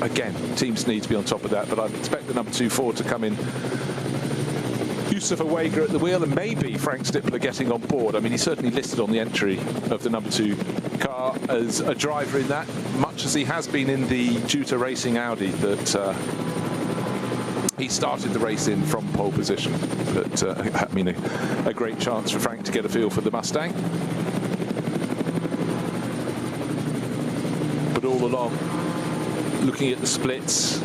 again, teams need to be on top of that. But I expect the number 2 Ford to come in. Yusufa Wager at the wheel, and maybe Frank Stippler getting on board. I mean, he's certainly listed on the entry of the number 2 car as a driver in that, much as he has been in the Juta Racing Audi, that he started the race in from pole position. But I mean, a great chance for Frank to get a feel for the Mustang. But all along, looking at the splits,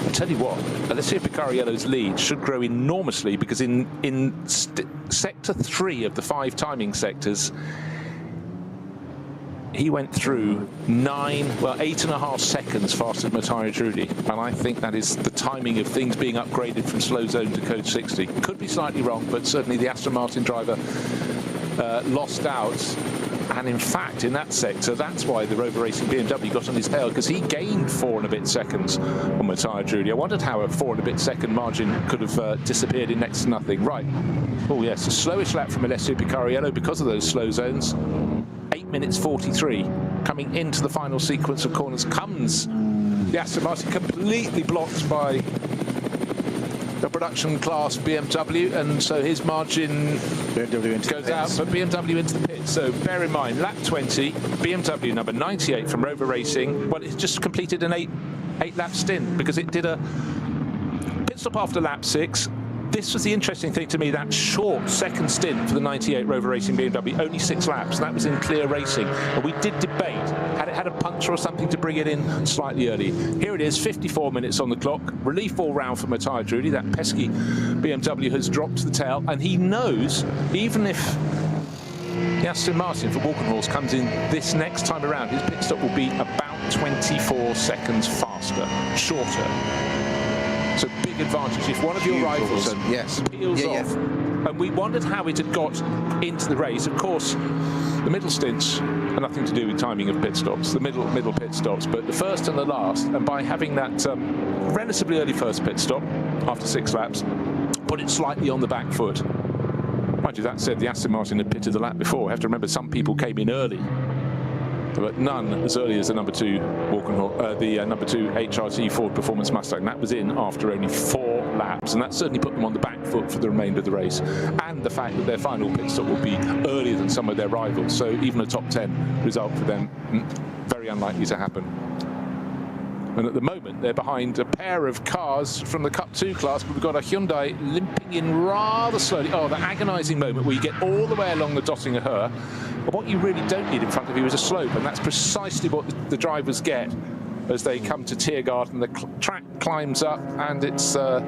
I'll tell you what, Alessio Picariello's lead should grow enormously, because in sector 3 of the 5 timing sectors, he went through 8.5 seconds faster than Matteo Drudi, and I think that is the timing of things being upgraded from slow zone to code 60. Could be slightly wrong, but certainly the Aston Martin driver lost out. And in fact, in that sector, that's why the Rover Racing BMW got on his tail, because he gained 4 and a bit seconds on Matteo Drudi. I wondered how a 4 and a bit second margin could have disappeared in next to nothing. Right. Oh yes, a slowish lap from Alessio Picariello because of those slow zones. 8 minutes 43. Coming into the final sequence of corners comes the Aston Martin, completely blocked by the production class BMW, and so his margin goes out, but BMW into the pit. So bear in mind, lap 20, BMW number 98 from Rover Racing. Well, it's just completed an 8-lap stint, because it did a pit stop after lap 6. This was the interesting thing to me, that short second stint for the 98 Rover Racing BMW, only 6 laps, and that was in clear racing. And we did debate, had it had a puncture or something to bring it in slightly early. Here it is, 54 minutes on the clock, relief all round for Matteo Drudi. That pesky BMW has dropped to the tail, and he knows, even if the Aston Martin for Walkenhorst comes in this next time around, his pit stop will be about 24 seconds faster, shorter. So big advantage if one of your rivals peels off. And we wondered how it had got into the race. Of course, the middle stints are nothing to do with timing of pit stops, the middle pit stops, but the first and the last, and by having that relatively early first pit stop after 6 laps, put it slightly on the back foot. Mind you, that said, the Aston Martin had pitted the lap before. You have to remember, some people came in early, but none as early as the number 2 the number 2 HRT Ford Performance Mustang. That was in after only 4 laps, and that certainly put them on the back foot for the remainder of the race. And the fact that their final pit stop will be earlier than some of their rivals, so even a top 10 result for them, very unlikely to happen. And at the moment, they're behind a pair of cars from the Cup 2 class, but we've got a Hyundai limping in rather slowly. Oh, the agonising moment where you get all the way along the Dottinger Höhe. But what you really don't need in front of you is a slope, and that's precisely what the drivers get as they come to Tiergarten. The track climbs up, and it's the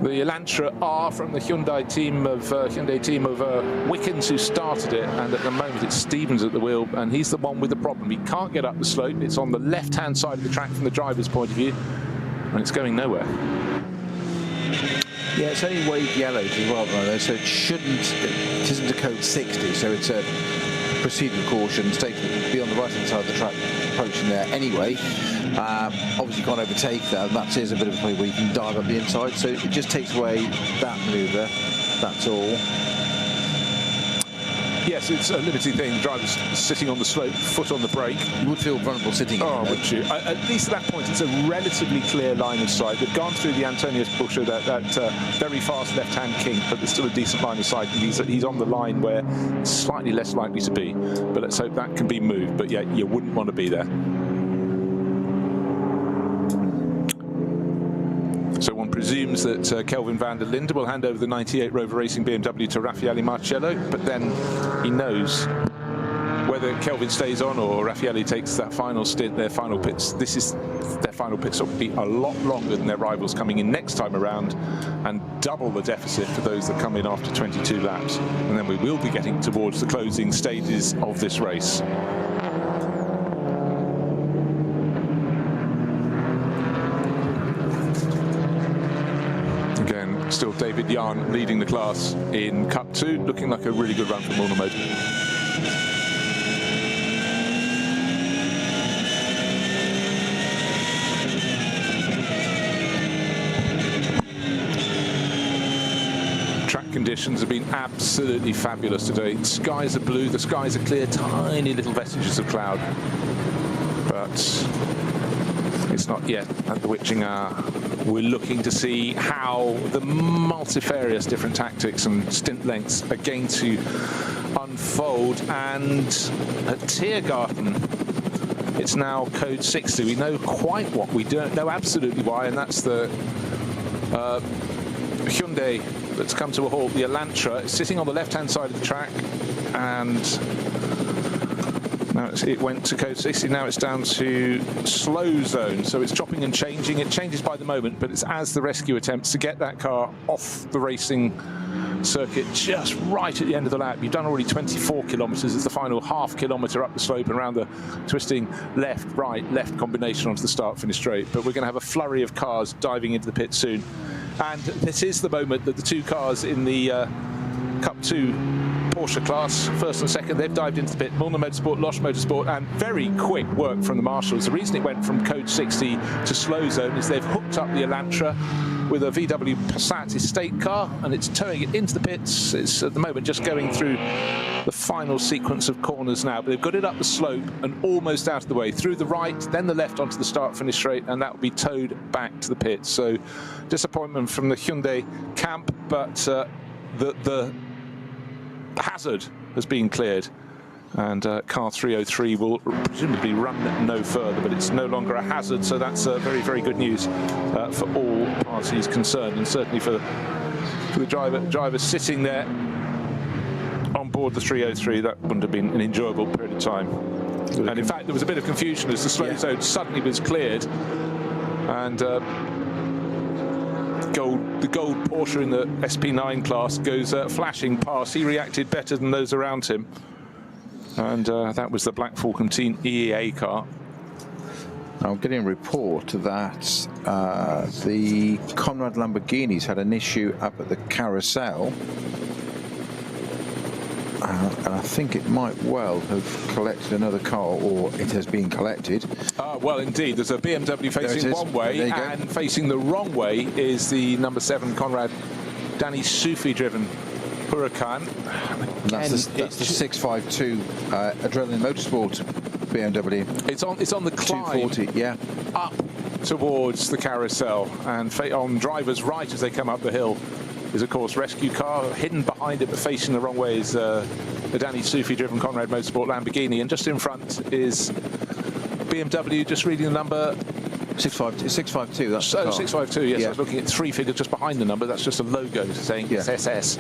Elantra R from the Hyundai team of Wickens who started it, and at the moment it's Stevens at the wheel, and he's the one with the problem. He can't get up the slope. It's on the left-hand side of the track from the driver's point of view, and it's going nowhere. Yeah, it's only waved yellows as well, though, so it isn't a code 60, so it's a proceed with caution, be on the right-hand side of the track, approaching there anyway. Obviously can't overtake that, and that is a bit of a play where you can dive up the inside, so it just takes away that manoeuvre, that's all. Yes, it's a limiting thing. The driver's sitting on the slope, foot on the brake. You would feel vulnerable sitting in Oh, there. would you? At least at that point, it's a relatively clear line of sight. They've gone through the Antonius Buscher, that very fast left-hand kink, but there's still a decent line of sight, and he's on the line where it's slightly less likely to be. But let's hope that can be moved. But yeah, you wouldn't want to be there. So one presumes that Kelvin van der Linde will hand over the 98 Rover Racing BMW to Raffaele Marcello, but then he knows whether Kelvin stays on or Raffaele takes that final stint, their final pits. This is their final pit stop will be a lot longer than their rivals coming in next time around, and double the deficit for those that come in after 22 laps. And then we will be getting towards the closing stages of this race. Still David Jahn leading the class in Cup 2, looking like a really good run from Milner Motor. Track conditions have been absolutely fabulous today. The skies are blue, the skies are clear, tiny little vestiges of cloud. But it's not yet at the witching hour. We're looking to see how the multifarious different tactics and stint lengths are going to unfold. And at Tiergarten, it's now code 60. We know quite what, we don't know absolutely why, and that's the Hyundai that's come to a halt, the Elantra. It's sitting on the left-hand side of the track, and now it went to code 60, now it's down to slow zone, so it's chopping and changing. It changes by the moment, but it's as the rescue attempts to get that car off the racing circuit just right at the end of the lap. You've done already 24 kilometres. It's the final half kilometre up the slope and around the twisting left, right, left combination onto the start-finish straight. But we're going to have a flurry of cars diving into the pit soon. And this is the moment that the two cars in the Cup 2 Porsche class, first and second, they've dived into the pit. Milner Motorsport, Losch Motorsport, and very quick work from the marshals. The reason it went from code 60 to slow zone is they've hooked up the Elantra with a VW Passat estate car, and it's towing it into the pits. It's at the moment just going through the final sequence of corners now, but they've got it up the slope and almost out of the way, through the right, then the left onto the start-finish straight, and that will be towed back to the pits. So disappointment from the Hyundai camp, but the hazard has been cleared, and car 303 will presumably run no further, but it's no longer a hazard, so that's very, very good news for all parties concerned, and certainly for the driver sitting there on board the 303. That wouldn't have been an enjoyable period of time. And in fact, there was a bit of confusion as the slow zone suddenly was cleared, and the gold Porsche in the SP9 class goes flashing past. He reacted better than those around him, and that was the Black Falcon Team EEA car. I'm getting a report that the Conrad Lamborghinis had an issue up at the carousel, and I think it might well have collected another car, or it has been collected. Well, indeed, there's a BMW facing one way, and facing the wrong way is the number 7 Conrad Danny Sufi driven Huracan. That's the 652 Adrenaline Motorsport BMW. It's on the climb 240, yeah, up towards the carousel, and on driver's right as they come up the hill is, of course, rescue car. Hidden behind it but facing the wrong way is the Danny Sufi driven Conrad Motorsport Lamborghini, and just in front is BMW, just reading the number 652. That's 652. Yes, yeah. I was looking at 3 figures just behind the number. That's just a logo saying it's SS.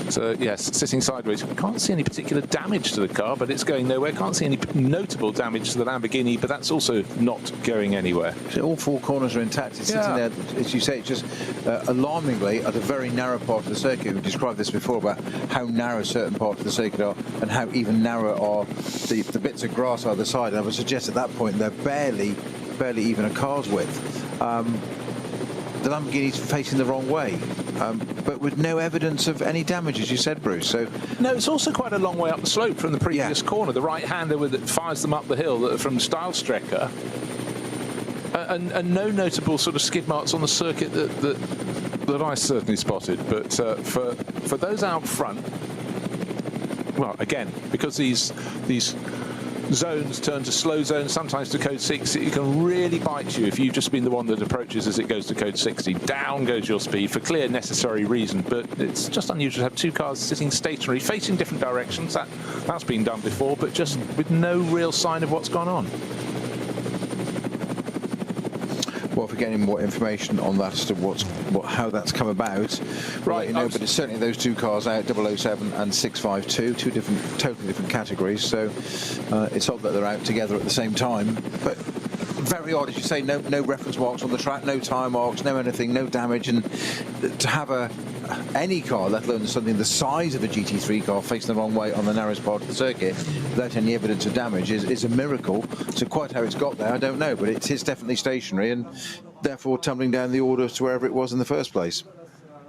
So yes, sitting sideways. Can't see any particular damage to the car, but it's going nowhere. Can't see any notable damage to the Lamborghini, but that's also not going anywhere. So all 4 corners are intact. It's sitting there, as you say, just alarmingly at a very narrow part of the circuit. We've described this before about how narrow certain parts of the circuit are, and how even narrow are the bits of grass either side. And I would suggest at that point they're barely even a car's width. the Lamborghini's facing the wrong way, but with no evidence of any damage, as you said, Bruce. So no, it's also quite a long way up the slope from the previous corner. The right-hander that fires them up the hill from Stylestrecker, and no notable sort of skid marks on the circuit that I certainly spotted. But for those out front, well, again, because these zones turn to slow zones, sometimes to code 60, it can really bite you if you've just been the one that approaches as it goes to code 60. Down goes your speed for clear necessary reason, but it's just unusual to have two cars sitting stationary, facing different directions. That's been done before, but just with no real sign of what's gone on. Well, if we're getting more information on that as to how that's come about, right? You know, but it's certainly those two cars out, 007 and 652, totally different categories. So it's odd that they're out together at the same time, but very odd, as you say. No reference marks on the track, no tyre marks, no anything, no damage, and to have any car, let alone something the size of a GT3 car, facing the wrong way on the narrowest part of the circuit without any evidence of damage is a miracle. So quite how it's got there, I don't know, but it is definitely stationary and therefore tumbling down the order to wherever it was in the first place.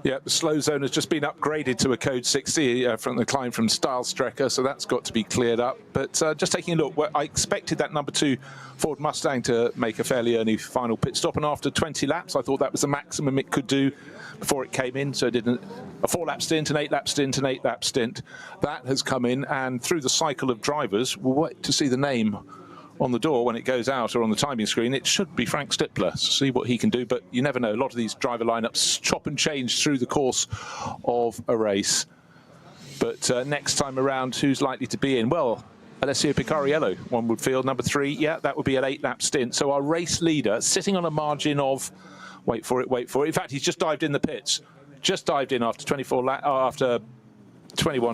Yeah, the slow zone has just been upgraded to a code 60 from the climb from Stylestrecker, so that's got to be cleared up. But just taking a look, I expected that number 2 Ford Mustang to make a fairly early final pit stop, and after 20 laps, I thought that was the maximum it could do before it came in. So it did a 4-lap stint, an 8-lap stint, an 8-lap stint. That has come in, and through the cycle of drivers, we'll wait to see the name on the door when it goes out or on the timing screen. It should be Frank Stippler, see what he can do, but you never know. A lot of these driver lineups chop and change through the course of a race. But next time around, who's likely to be in? Well, Alessio Picariello, one would feel. Number 3, yeah, that would be an 8-lap stint. So our race leader sitting on a margin of, wait for it. In fact, he's just dived in the pits. Just dived in after 21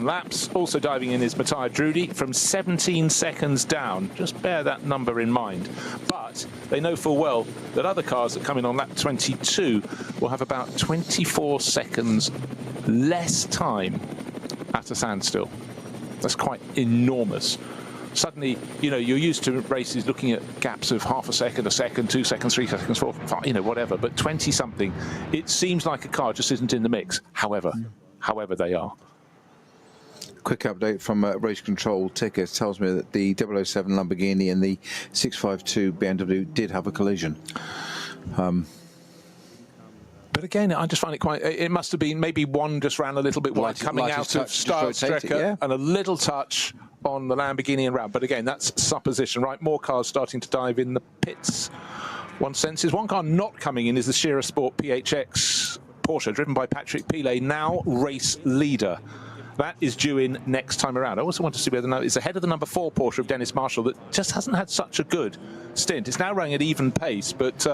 laps. Also diving in is Matteo Drudi from 17 seconds down. Just bear that number in mind. But they know full well that other cars that come in on lap 22 will have about 24 seconds less time at a standstill. That's quite enormous. Suddenly, you know, you're used to races looking at gaps of half a second, 2 seconds, 3 seconds, 4, 5, you know, whatever. But 20-something, it seems like a car just isn't in the mix. However they are. Quick update from Race Control Tickets tells me that the 007 Lamborghini and the 652 BMW did have a collision. But again, I just find it quite... It must have been maybe one just ran a little bit wide coming out of Stylestrecker, and a little touch on the Lamborghini and round. But again, that's supposition, right? More cars starting to dive in the pits. One senses. One car not coming in is the Shearer Sport PHX Porsche, driven by Patrick Pilet, now race leader. That is due in next time around. I also want to see whether it's ahead of the number 4 Porsche of Dennis Marshall that just hasn't had such a good stint. It's now running at even pace, but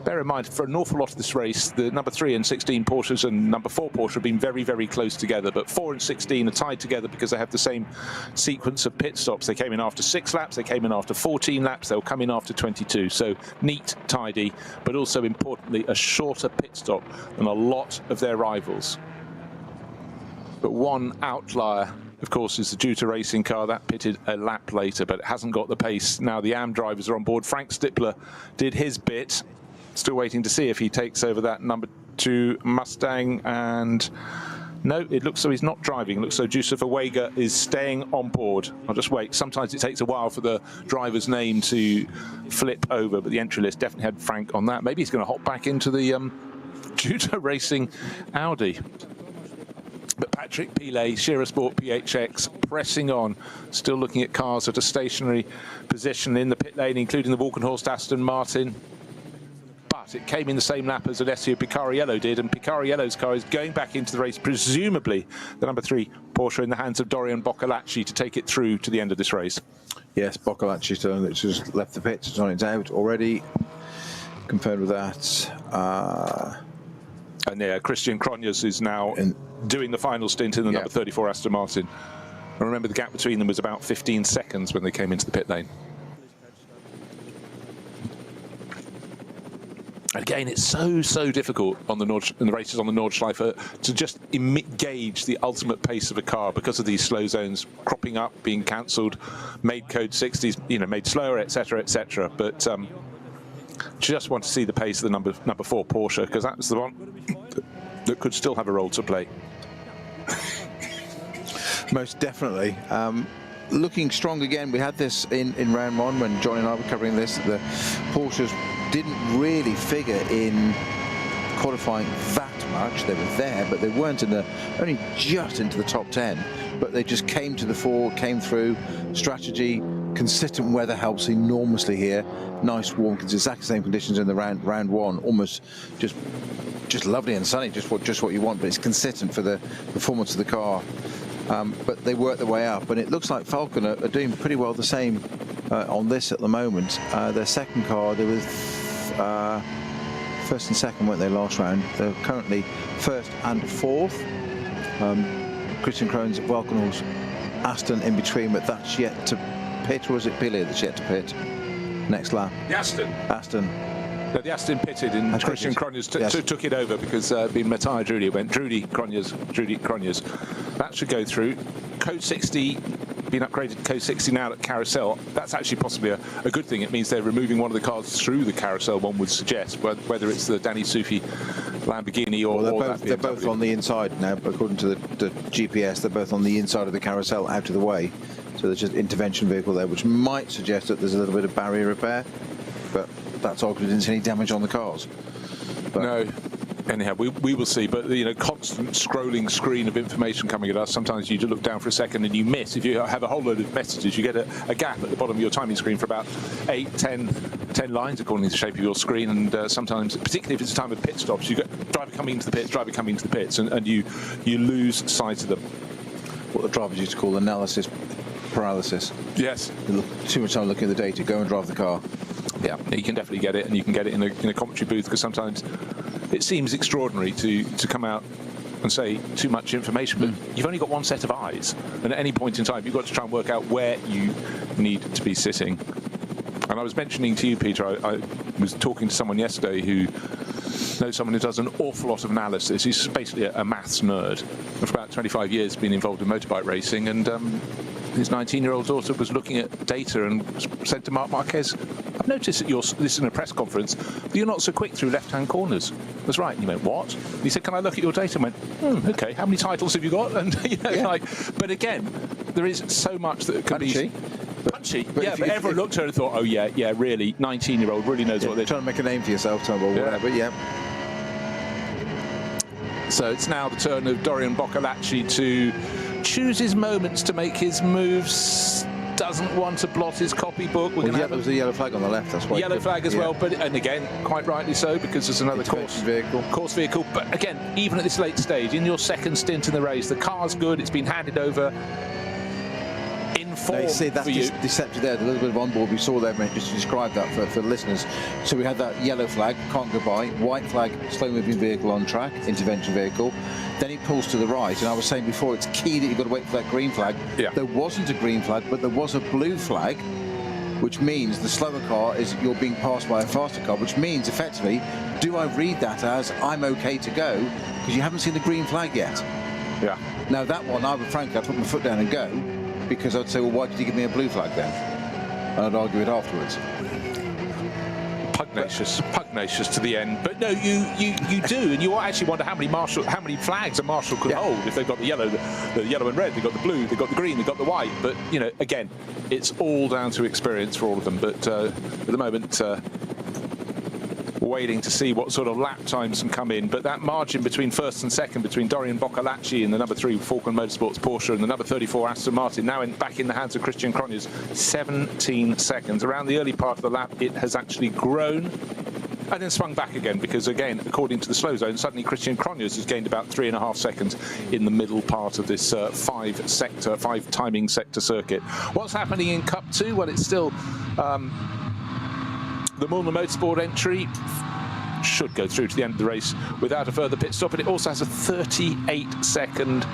bear in mind, for an awful lot of this race, the number 3 and 16 Porsches and number 4 Porsche have been very, very close together, but 4 and 16 are tied together because they have the same sequence of pit stops. They came in after 6 laps, they came in after 14 laps, they'll come in after 22. So neat, tidy, but also importantly, a shorter pit stop than a lot of their rivals. But one outlier, of course, is the Juta racing car. That pitted a lap later, but it hasn't got the pace. Now the AM drivers are on board. Frank Stippler did his bit. Still waiting to see if he takes over that number 2 Mustang. And no, it looks so he's not driving. It looks so Joseph Awega is staying on board. I'll just wait. Sometimes it takes a while for the driver's name to flip over, but the entry list definitely had Frank on that. Maybe he's going to hop back into the Juta racing Audi. But Patrick Pilet, Shearer Sport PHX, pressing on, still looking at cars at a stationary position in the pit lane, including the Walkenhorst Aston Martin. But it came in the same lap as Alessio Picariello did, and Picariello's car is going back into the race, presumably the number 3 Porsche in the hands of Dorian Boccalacci to take it through to the end of this race. Yes, Boccalacci's just left the pits, it's on its out already. Confirmed with that. And yeah, Christian Cronjes is now doing the final stint in the number 34 Aston Martin. And remember, the gap between them was about 15 seconds when they came into the pit lane. Again, it's so difficult on the races on the Nordschleife to just gauge the ultimate pace of a car because of these slow zones cropping up, being cancelled, made code 60s, you know, made slower, etc., etc. But Just want to see the pace of the number 4 Porsche, because that's the one that could still have a role to play. Most definitely. Looking strong again. We had this in round 1 when Johnny and I were covering this. The Porsches didn't really figure in qualifying that much. They were there, but they weren't only just into the top 10. But they just came to the fore, came through. Strategy, consistent weather helps enormously here. Nice, warm, exactly the same conditions in the round 1. Almost just lovely and sunny, just what you want. But it's consistent for the performance of the car. But they work their way up, and it looks like Falcon are doing pretty well the same on this at the moment. Their second car, they were first and second, weren't they, last round? They're currently first and fourth. Christian Krone's Falcon's Aston in between, but that's yet to pit, or is it Billy that's yet to pit next lap? The Aston. No, the Aston pitted, and Christian Cronjes took it over because being Matthias Drudy went Drudy Cronjes. That should go through. Code 60 been upgraded to Code 60 now at Carousel. That's actually possibly a good thing. It means they're removing one of the cars through the Carousel, one would suggest, whether it's the Danny Sufi Lamborghini or they're both on the inside now, according to the GPS. They're both on the inside of the Carousel, out of the way. So there's just intervention vehicle there, which might suggest that there's a little bit of barrier repair, but that's all because we didn't see any damage on the cars. But no. Anyhow, we will see, but constant scrolling screen of information coming at us. Sometimes you just look down for a second and you miss. If you have a whole load of messages, you get a gap at the bottom of your timing screen for about 8, 10 lines according to the shape of your screen. And sometimes, particularly if it's a time of pit stops, you get driver coming into the pits, and you lose sight of them. What the drivers used to call analysis paralysis. Yes. You look too much time looking at the data. Go and drive the car. Yeah, you can definitely get it, and you can get it in a commentary booth, because sometimes it seems extraordinary to come out and say too much information, but you've only got one set of eyes, and at any point in time you've got to try and work out where you need to be sitting. And I was mentioning to you, Peter, I was talking to someone yesterday who knows someone who does an awful lot of analysis. He's basically a maths nerd, and for about 25 years been involved in motorbike racing, and his 19-year-old daughter was looking at data and said to Mark Marquez, "I've noticed that this is in a press conference, but you're not so quick through left-hand corners." That's right. And he went, "What?" And he said, "Can I look at your data?" And went, "Okay, how many titles have you got?" And but again, there is so much that can be punchy. But everyone looked at her and thought, "Oh yeah, really, 19-year-old really knows what they're trying to make a name for yourself, Tom, or whatever." Yeah. So it's now the turn of Dorian Boccalacci to choose his moments to make his moves. Doesn't want to blot his copybook. There was a yellow flag on the left. That's why. Yellow flag as well, and again, quite rightly so, because there's another course vehicle. But again, even at this late stage, in your second stint in the race, the car's good. It's been handed over in form. See, that's deceptive there. The little bit of onboard we saw there, just to describe that for the listeners. So we had that yellow flag, can't go by. White flag, slow-moving vehicle on track, intervention vehicle. Then he pulls to the right, and I was saying before, it's key that you've got to wait for that green flag. Yeah. There wasn't a green flag, but there was a blue flag, which means the slower car is you're being passed by a faster car, which means effectively, do I read that as I'm okay to go, because you haven't seen the green flag yet? Yeah. Now that one, I'd put my foot down and go, because I'd say, well, why did you give me a blue flag then? And I'd argue it afterwards. Pugnacious to the end, but no, you do, and you actually wonder how many flags a marshal could hold if they've got the yellow and red, they've got the blue, they've got the green, they've got the white. But again, it's all down to experience for all of them. But at the moment, waiting to see what sort of lap times can come in. But that margin between first and second, between Dorian Boccalacci and the number 3 Falcon Motorsports Porsche and the number 34 Aston Martin, now back in the hands of Christian Cronjes, 17 seconds. Around the early part of the lap, it has actually grown and then swung back again, because again, according to the slow zone, suddenly Christian Cronjes has gained about 3.5 seconds in the middle part of this 5 timing sector circuit. What's happening in Cup 2? Well, it's still the Mulner Motorsport entry should go through to the end of the race without a further pit stop, and it also has a 38-second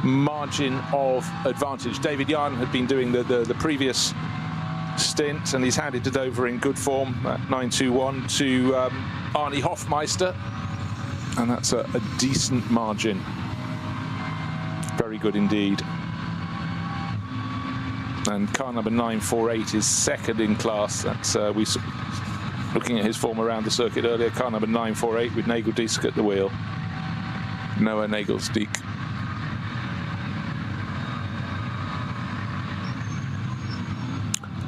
margin of advantage. David Yarn had been doing the previous stint, and he's handed it over in good form at 9.21 to Arnie Hofmeister, and that's a decent margin. Very good indeed. And car number 948 is second in class. That's looking at his form around the circuit earlier, car number 948 with Nagel-Diesck at the wheel. Noah Nagel-Diesck.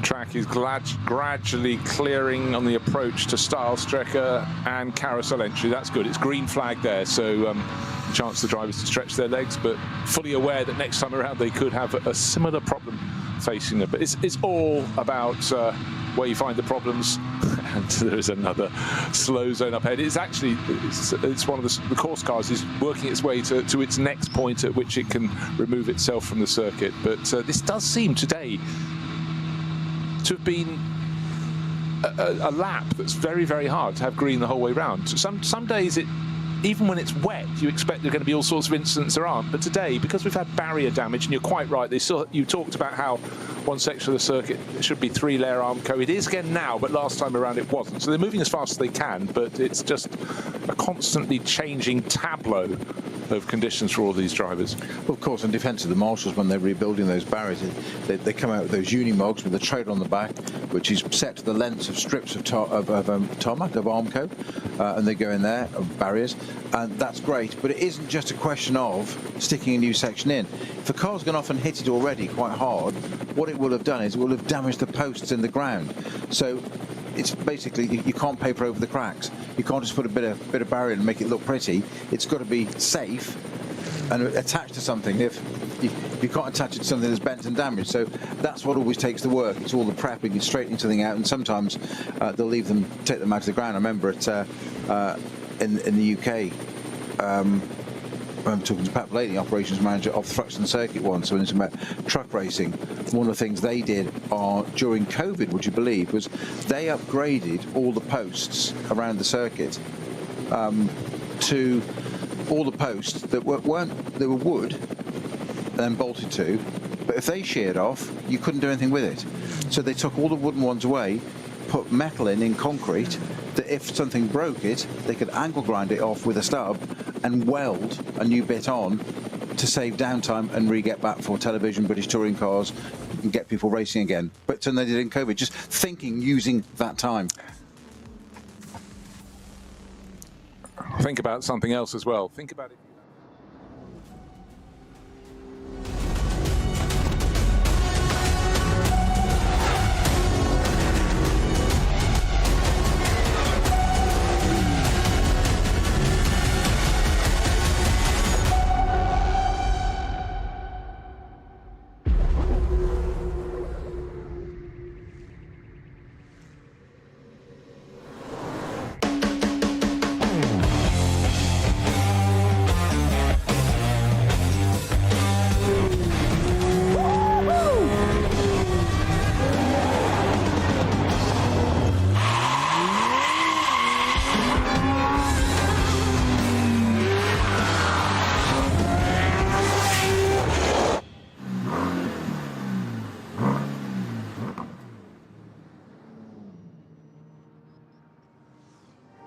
Track is gradually clearing on the approach to Stahlstrecke and carousel entry. That's good. It's green flag there, so chance for drivers to stretch their legs, but fully aware that next time around they could have a similar problem facing them. But it's all about where you find the problems. And there is another slow zone up ahead. It's actually it's one of the course cars is working its way to its next point at which it can remove itself from the circuit. But this does seem today to have been a lap that's very, very hard to have green the whole way round. Some days, even when it's wet, you expect there are going to be all sorts of incidents. There aren't. But today, because we've had barrier damage, and you're quite right, you talked about how one section of the circuit should be 3-layer Armco. It is again now, but last time around it wasn't. So they're moving as fast as they can, but it's just a constantly changing tableau of conditions for all these drivers. Well, of course, in defence of the marshals, when they're rebuilding those barriers, they come out with those unimogs with the trailer on the back, which is set to the lengths of strips of tarmac, of Armco, and they go in there, of barriers, and that's great. But it isn't just a question of sticking a new section in. If a car's gone off and hit it already quite hard, what it will have done is it will have damaged the posts in the ground. So it's basically, you can't paper over the cracks. You can't just put a bit of barrier and make it look pretty. It's got to be safe and attached to something. If you can't attach it to something that's bent and damaged. So that's what always takes the work. It's all the prepping and straightening something out, and sometimes they'll take them out to the ground. I remember it in the UK. I'm talking to Pat Blaney, operations manager of Thruxton Circuit once, when it's about truck racing. One of the things they did during COVID, would you believe, was they upgraded all the posts around the circuit to all the posts that were wood and then bolted to, but if they sheared off, you couldn't do anything with it. So they took all the wooden ones away, put metal in concrete, that if something broke it, they could angle grind it off with a stub and weld a new bit on to save downtime and re-get back for television, British touring cars, and get people racing again. But they did in COVID, just using that time. Think about something else as well. Think about it.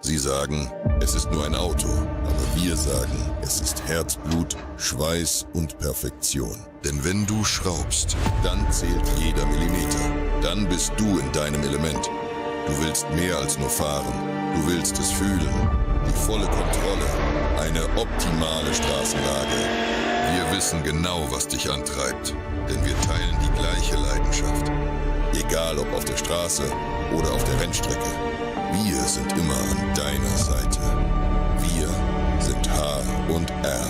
Sie sagen, es ist nur ein Auto, aber wir sagen, es ist Herzblut, Schweiß und Perfektion. Denn wenn du schraubst, dann zählt jeder Millimeter. Dann bist du in deinem Element. Du willst mehr als nur fahren. Du willst es fühlen. Die volle Kontrolle. Eine optimale Straßenlage. Wir wissen genau, was dich antreibt. Denn wir teilen die gleiche Leidenschaft. Egal ob auf der Straße oder auf der Rennstrecke. Wir sind immer an deiner Seite. Wir sind H&R.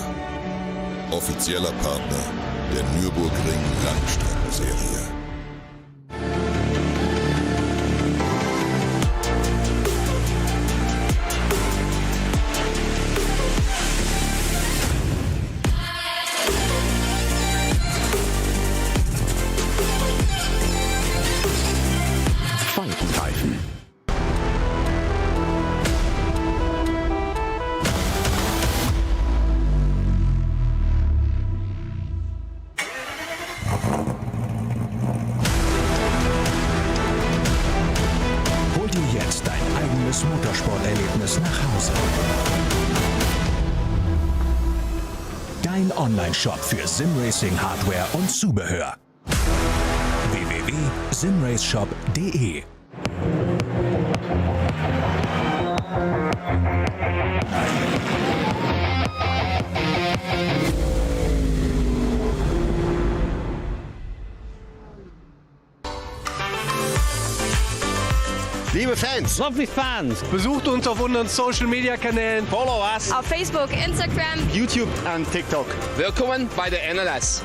Offizieller Partner der Nürburgring-Langstreckenserie. Motorsporterlebnis nach Hause. Dein Online-Shop für Simracing-Hardware und Zubehör. www.simraceshop.de Liebe Fans, Lovely fans. besucht uns auf unseren Social Media Kanälen. Follow us. Auf Facebook, Instagram, YouTube und TikTok. Willkommen bei der NLS.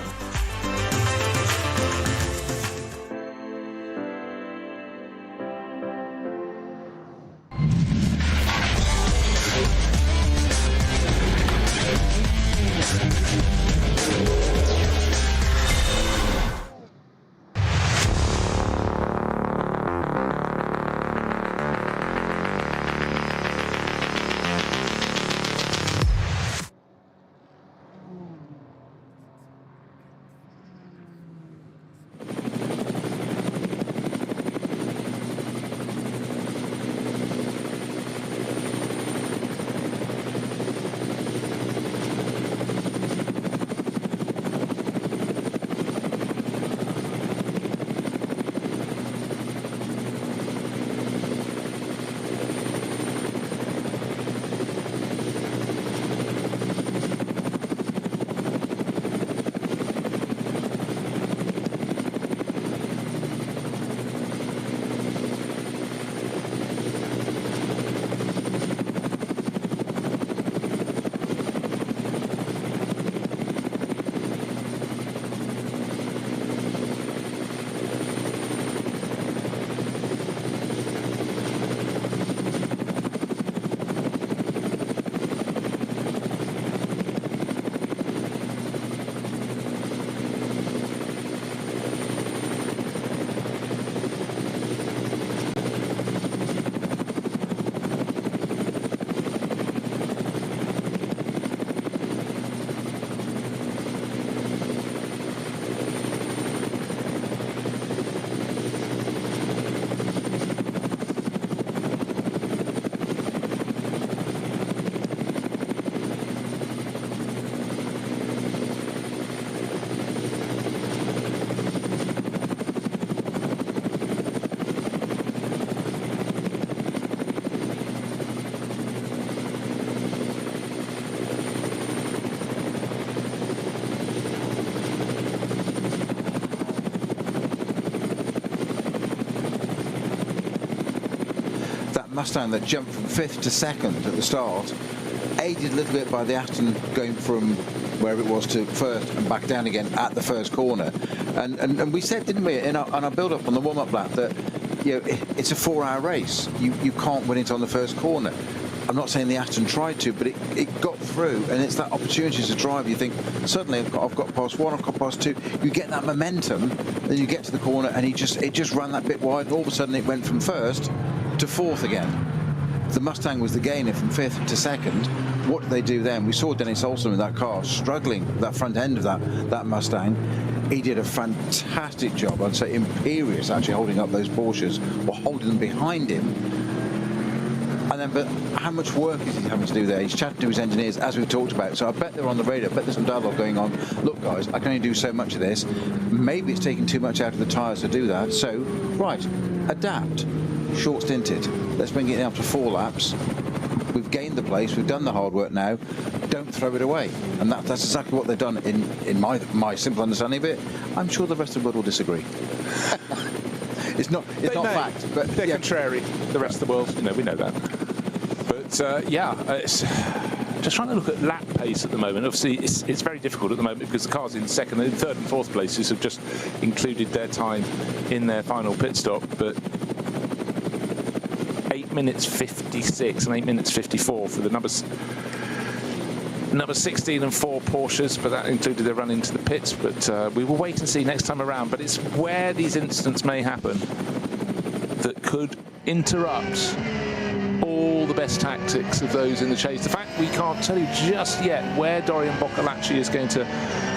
Mustang that jumped from 5th to 2nd at the start, aided a little bit by the Aston going from where it was to 1st and back down again at the first corner. And we said, didn't we, in our build-up on the warm-up lap that, you know, it's a 4-hour race. You can't win it on the first corner. I'm not saying the Aston tried to, but it got through, and it's that opportunity to drive. You think, suddenly I've got past 1, I've got past 2. You get that momentum, then you get to the corner, and it just ran that bit wide, and all of a sudden it went from 1st to 4th again. The Mustang was the gainer from 5th to 2nd. What did they do then? We saw Dennis Olsen in that car struggling with that front end of that Mustang. He did a fantastic job. I'd say imperious, actually holding up those Porsches or holding them behind him. And then, but how much work is he having to do there? He's chatting to his engineers, as we've talked about. So I bet they're on the radar. I bet there's some dialogue going on. Look, guys, I can only do so much of this. Maybe it's taking too much out of the tyres to do that. So, right, adapt. Short stinted. Let's bring it up to 4 laps. We've gained the place. We've done the hard work now. Don't throw it away. And that's exactly what they've done in my simple understanding of it. I'm sure the rest of the world will disagree. It's not fact, but they're contrary. The rest of the world, we know that. But it's just trying to look at lap pace at the moment. Obviously, it's very difficult at the moment because the cars in 2nd and 3rd and 4th places have just included their time in their final pit stop. But 8 minutes 56 and 8 minutes 54 for the number 16 and 4 Porsches, but that included their run into the pits. But we will wait and see next time around. But it's where these incidents may happen that could interrupt all the best tactics of those in the chase. The fact we can't tell you just yet where Dorian Boccolacci is going to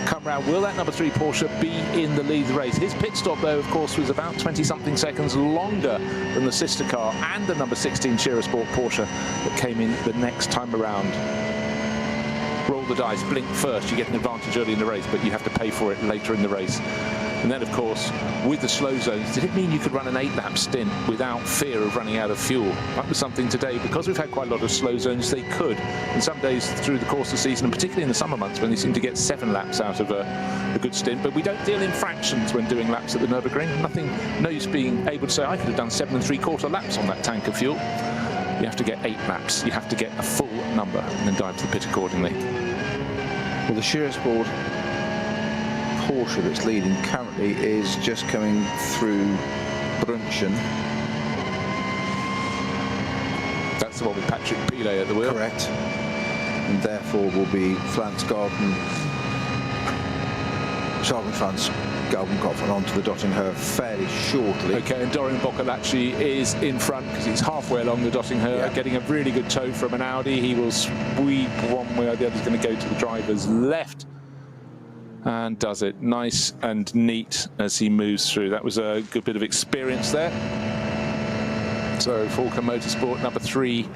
come round. Will that number 3 Porsche be in the lead of the race? His pit stop, though, of course, was about 20-something seconds longer than the sister car and the number 16 Sport Porsche that came in the next time around. Roll the dice, blink first, you get an advantage early in the race, but you have to pay for it later in the race. And then, of course, with the slow zones, did it mean you could run an 8-lap stint without fear of running out of fuel? That was something today, because we've had quite a lot of slow zones, they could. And some days through the course of the season, and particularly in the summer months, when they seem to get 7 laps out of a good stint. But we don't deal in fractions when doing laps at the Nürburgring. No use being able to say, I could have done 7 3/4 laps on that tank of fuel. You have to get 8 laps. You have to get a full number and then dive to the pit accordingly. Well, the Shearer Sport Porsche that's leading currently is just coming through Brunchen. That's the one with Patrick Pilet at the wheel. Correct. And therefore will be Franz Garden onto the Dottingher fairly shortly. Okay, and Dorian Boccolacci is in front because he's halfway along the Dottingher, getting a really good tow from an Audi. He will sweep one way or the other. He's going to go to the driver's left and does it nice and neat as he moves through. That was a good bit of experience there. So Falcon Motorsport number 3.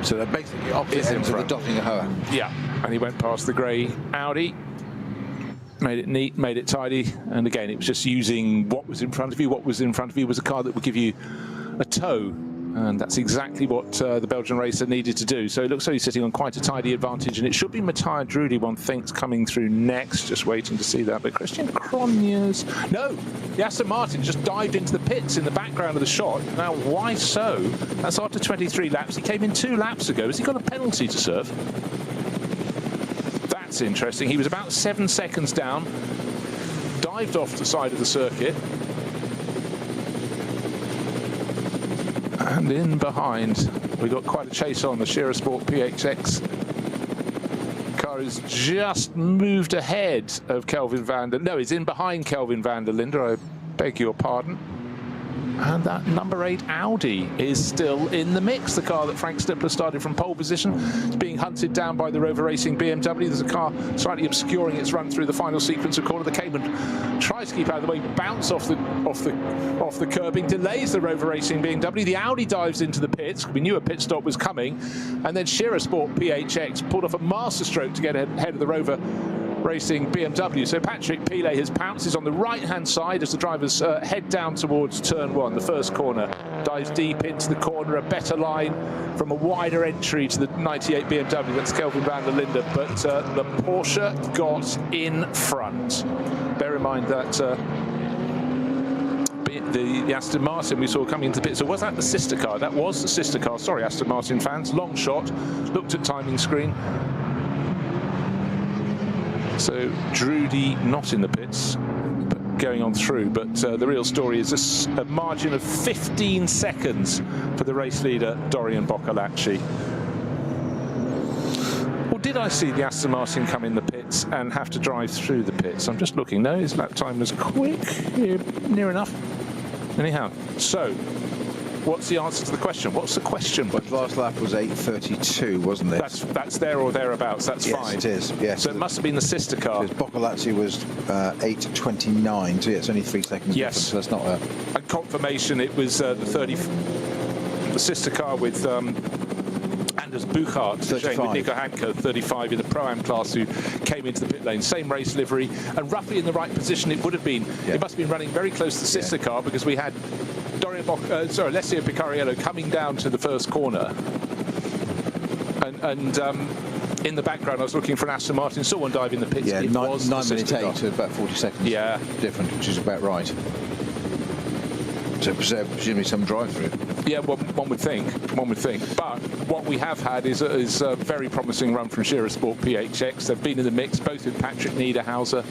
So they're basically opposite ends of the Dottingher. Yeah, and he went past the grey Audi. Made it neat, made it tidy, and again, it was just using what was in front of you. What was in front of you was a car that would give you a tow, and that's exactly what the Belgian racer needed to do. So it looks like he's sitting on quite a tidy advantage, and it should be Matthias Drudy, one thinks, coming through next. Just waiting to see that. But Christian Cronjes, no, the Aston Martin just dived into the pits in the background of the shot. Now, why so? That's after 23 laps. He came in 2 laps ago. Has he got a penalty to serve? That's interesting. He was about 7 seconds down, dived off the side of the circuit, and in behind we got quite a chase on. The Shearer Sport PHX car has just moved ahead of Kelvin van der Linde. No, he's in behind Kelvin van der Linde, I beg your pardon. And that number 8 Audi is still in the mix. The car that Frank Stippler started from pole position is being hunted down by the Rover Racing BMW. There's a car slightly obscuring its run through the final sequence of corner. The Cayman tries to keep out of the way, bounce off the curbing, delays the Rover Racing BMW. The Audi dives into the pits. We knew a pit stop was coming, and then Shearer Sport PHX pulled off a masterstroke to get ahead of the Rover Racing BMW. So Patrick Pilet has pounces on the right-hand side as the drivers head down towards turn 1. The first corner dives deep into the corner, a better line from a wider entry to the 98 BMW. That's Kelvin van der Linde, but the Porsche got in front. Bear in mind that the Aston Martin we saw coming into the pit. So was that the sister car? That was the sister car. Sorry, Aston Martin fans. Long shot. Looked at timing screen. So Drudy not in the pits, but going on through. But the real story is a margin of 15 seconds for the race leader, Dorian Boccolacci. Or did I see the Aston Martin come in the pits and have to drive through the pits? I'm just looking. No, his lap time was quick, near enough. Anyhow, so what's the answer to the question? What's the question? But the last lap was 8:32, wasn't it? That's there or thereabouts. That's yes, fine. It is. Yes. So it must have been the sister car. Boccolacci was 8:29. So yeah, it's only 3 seconds. Yes. So that's not a. And confirmation, it was the sister car with Anders Buchart, with Nico Hanke, 35 in the Pro-Am class, who came into the pit lane. Same race livery, and roughly in the right position it would have been. Yeah. It must have been running very close to the sister car, because we had Alessio Picariello coming down to the first corner, and in the background I was looking for an Aston Martin, saw one dive in the pits. Yeah, it 9 was minutes 8 to about 40 seconds. Yeah, different, which is about right. So presumably some drive-through. Yeah, well, one would think. But what we have had is a very promising run from Shearer Sport PHX. They've been in the mix, both with Patrick Niederhauser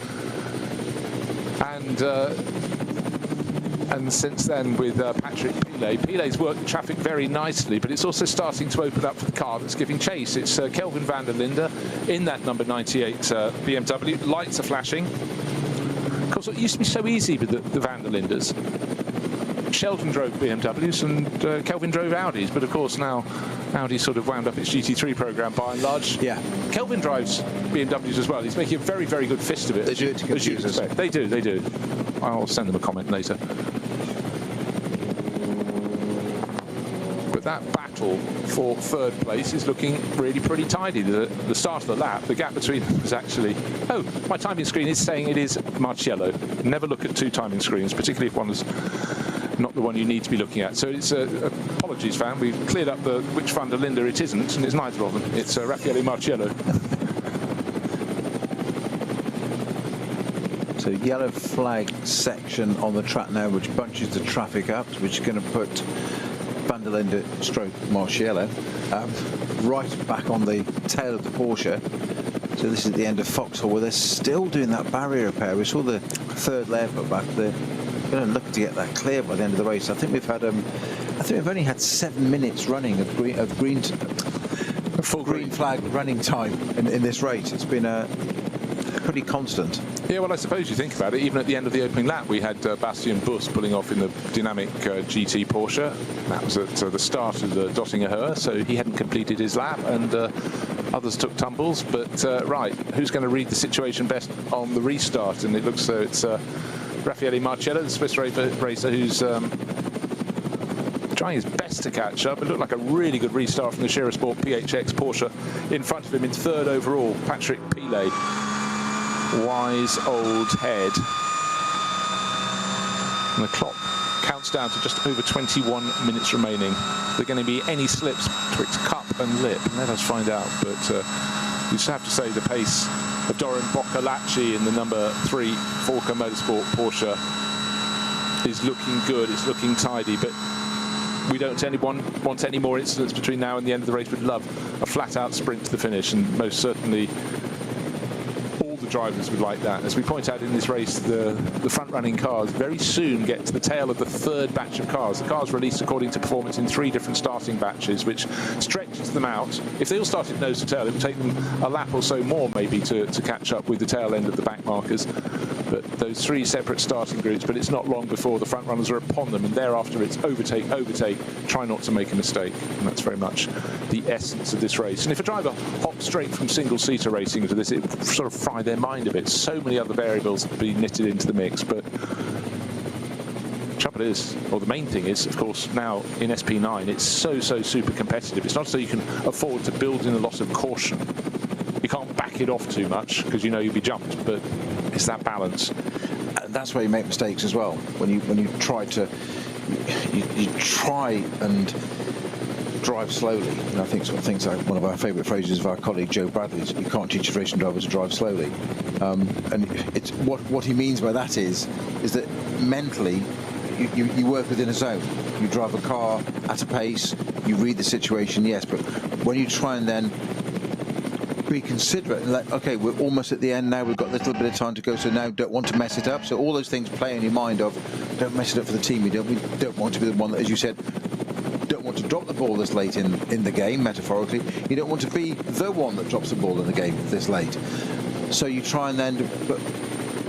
and since then with Patrick Pilet. Pilet's worked the traffic very nicely, but it's also starting to open up for the car that's giving chase. It's Kelvin van der Linde in that number 98 BMW. Lights are flashing. Of course, it used to be so easy with the van der Lindes. Sheldon drove BMWs and Kelvin drove Audis, but of course now Audi sort of wound up its GT3 program by and large. Yeah. Kelvin drives BMWs as well. He's making a very, very good fist of it. They do it to confuse us. They do. I'll send them a comment later. But that battle for third place is looking really pretty tidy. The start of the lap, the gap between them is actually... Oh, my timing screen is saying it is Marciello. Never look at 2 timing screens, particularly if one is not the one you need to be looking at. So it's apologies, fan. We've cleared up which van der Linde it isn't, and it's neither of them. It's Raffaele Marciello. So yellow flag section on the track now, which bunches the traffic up, which is going to put van der Linde stroke Marciello right back on the tail of the Porsche. So this is the end of Vauxhall, where they're still doing that barrier repair. We saw the third layer put back. They're going to look to get that clear by the end of the race. I think we've had, I think we've only had 7 minutes running of green flag running time in this race. It's been pretty constant. Yeah, well, I suppose you think about it, even at the end of the opening lap, we had Bastian Buss pulling off in the dynamic GT Porsche. That was at the start of the Dottinger Höhe, so he hadn't completed his lap, and others took tumbles. But, right, who's going to read the situation best on the restart? And it looks so it's Raffaele Marciello, the Swiss racer, who's trying his best to catch up. It looked like a really good restart from the Scherer Sport PHX Porsche. In front of him in third overall, Patrick Pilet. Wise old head. And the clock counts down to just over 21 minutes remaining. Are there going to be any slips twixt cup and lip? Let us find out. But you just have to say the pace of Doran Boccolacci in the number 3 Forker Motorsport Porsche is looking good. It's looking tidy. But we don't want any more incidents between now and the end of the race. We'd love a flat-out sprint to the finish, and most certainly drivers would like that. As we point out in this race, the front-running cars very soon get to the tail of the third batch of cars. The cars released according to performance in 3 different starting batches, which stretches them out. If they all started nose to tail, it would take them a lap or so more maybe to catch up with the tail end of the back markers. But those 3 separate starting groups, but it's not long before the front runners are upon them, and thereafter it's overtake, try not to make a mistake. And that's very much the essence of this race. And if a driver hops straight from single-seater racing into this, it would sort of fry their mind a bit. So many other variables have been knitted into the mix, but the trouble is, or the main thing is, of course, now in SP9, it's so super competitive. It's not so you can afford to build in a lot of caution. You can't back it off too much because you know you'll be jumped, but it's that balance. And that's where you make mistakes as well. When you try to, you try and drive slowly. And I think sort of things like one of our favourite phrases of our colleague Joe Bradley's, you can't teach a racing driver to drive slowly. And it's what he means by that is that mentally you work within a zone. You drive a car at a pace, you read the situation, yes, but when you try and then be considerate and like, okay, we're almost at the end now, we've got a little bit of time to go, so now don't want to mess it up. So all those things play in your mind of, don't mess it up for the team. We don't want to be the one that, as you said, don't want to drop the ball this late in the game, metaphorically. You don't want to be the one that drops the ball in the game this late. So you try and then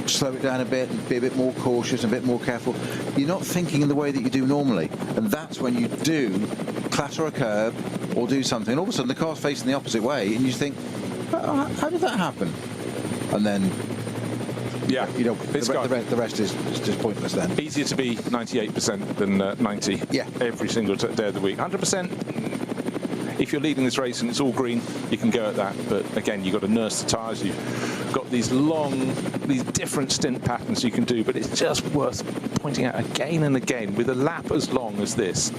slow it down a bit and be a bit more cautious and a bit more careful. You're not thinking in the way that you do normally, and that's when you do clatter a curb or do something, and all of a sudden the car's facing the opposite way, and you think, how did that happen? And then, yeah, you know, the rest is just pointless then. Easier to be 98% than 90. Yeah. Every single day of the week. 100%. If you're leading this race and it's all green, you can go at that. But again, you've got to nurse the tyres. You've got these different stint patterns you can do. But it's just worth pointing out again and again, with a lap as long as this,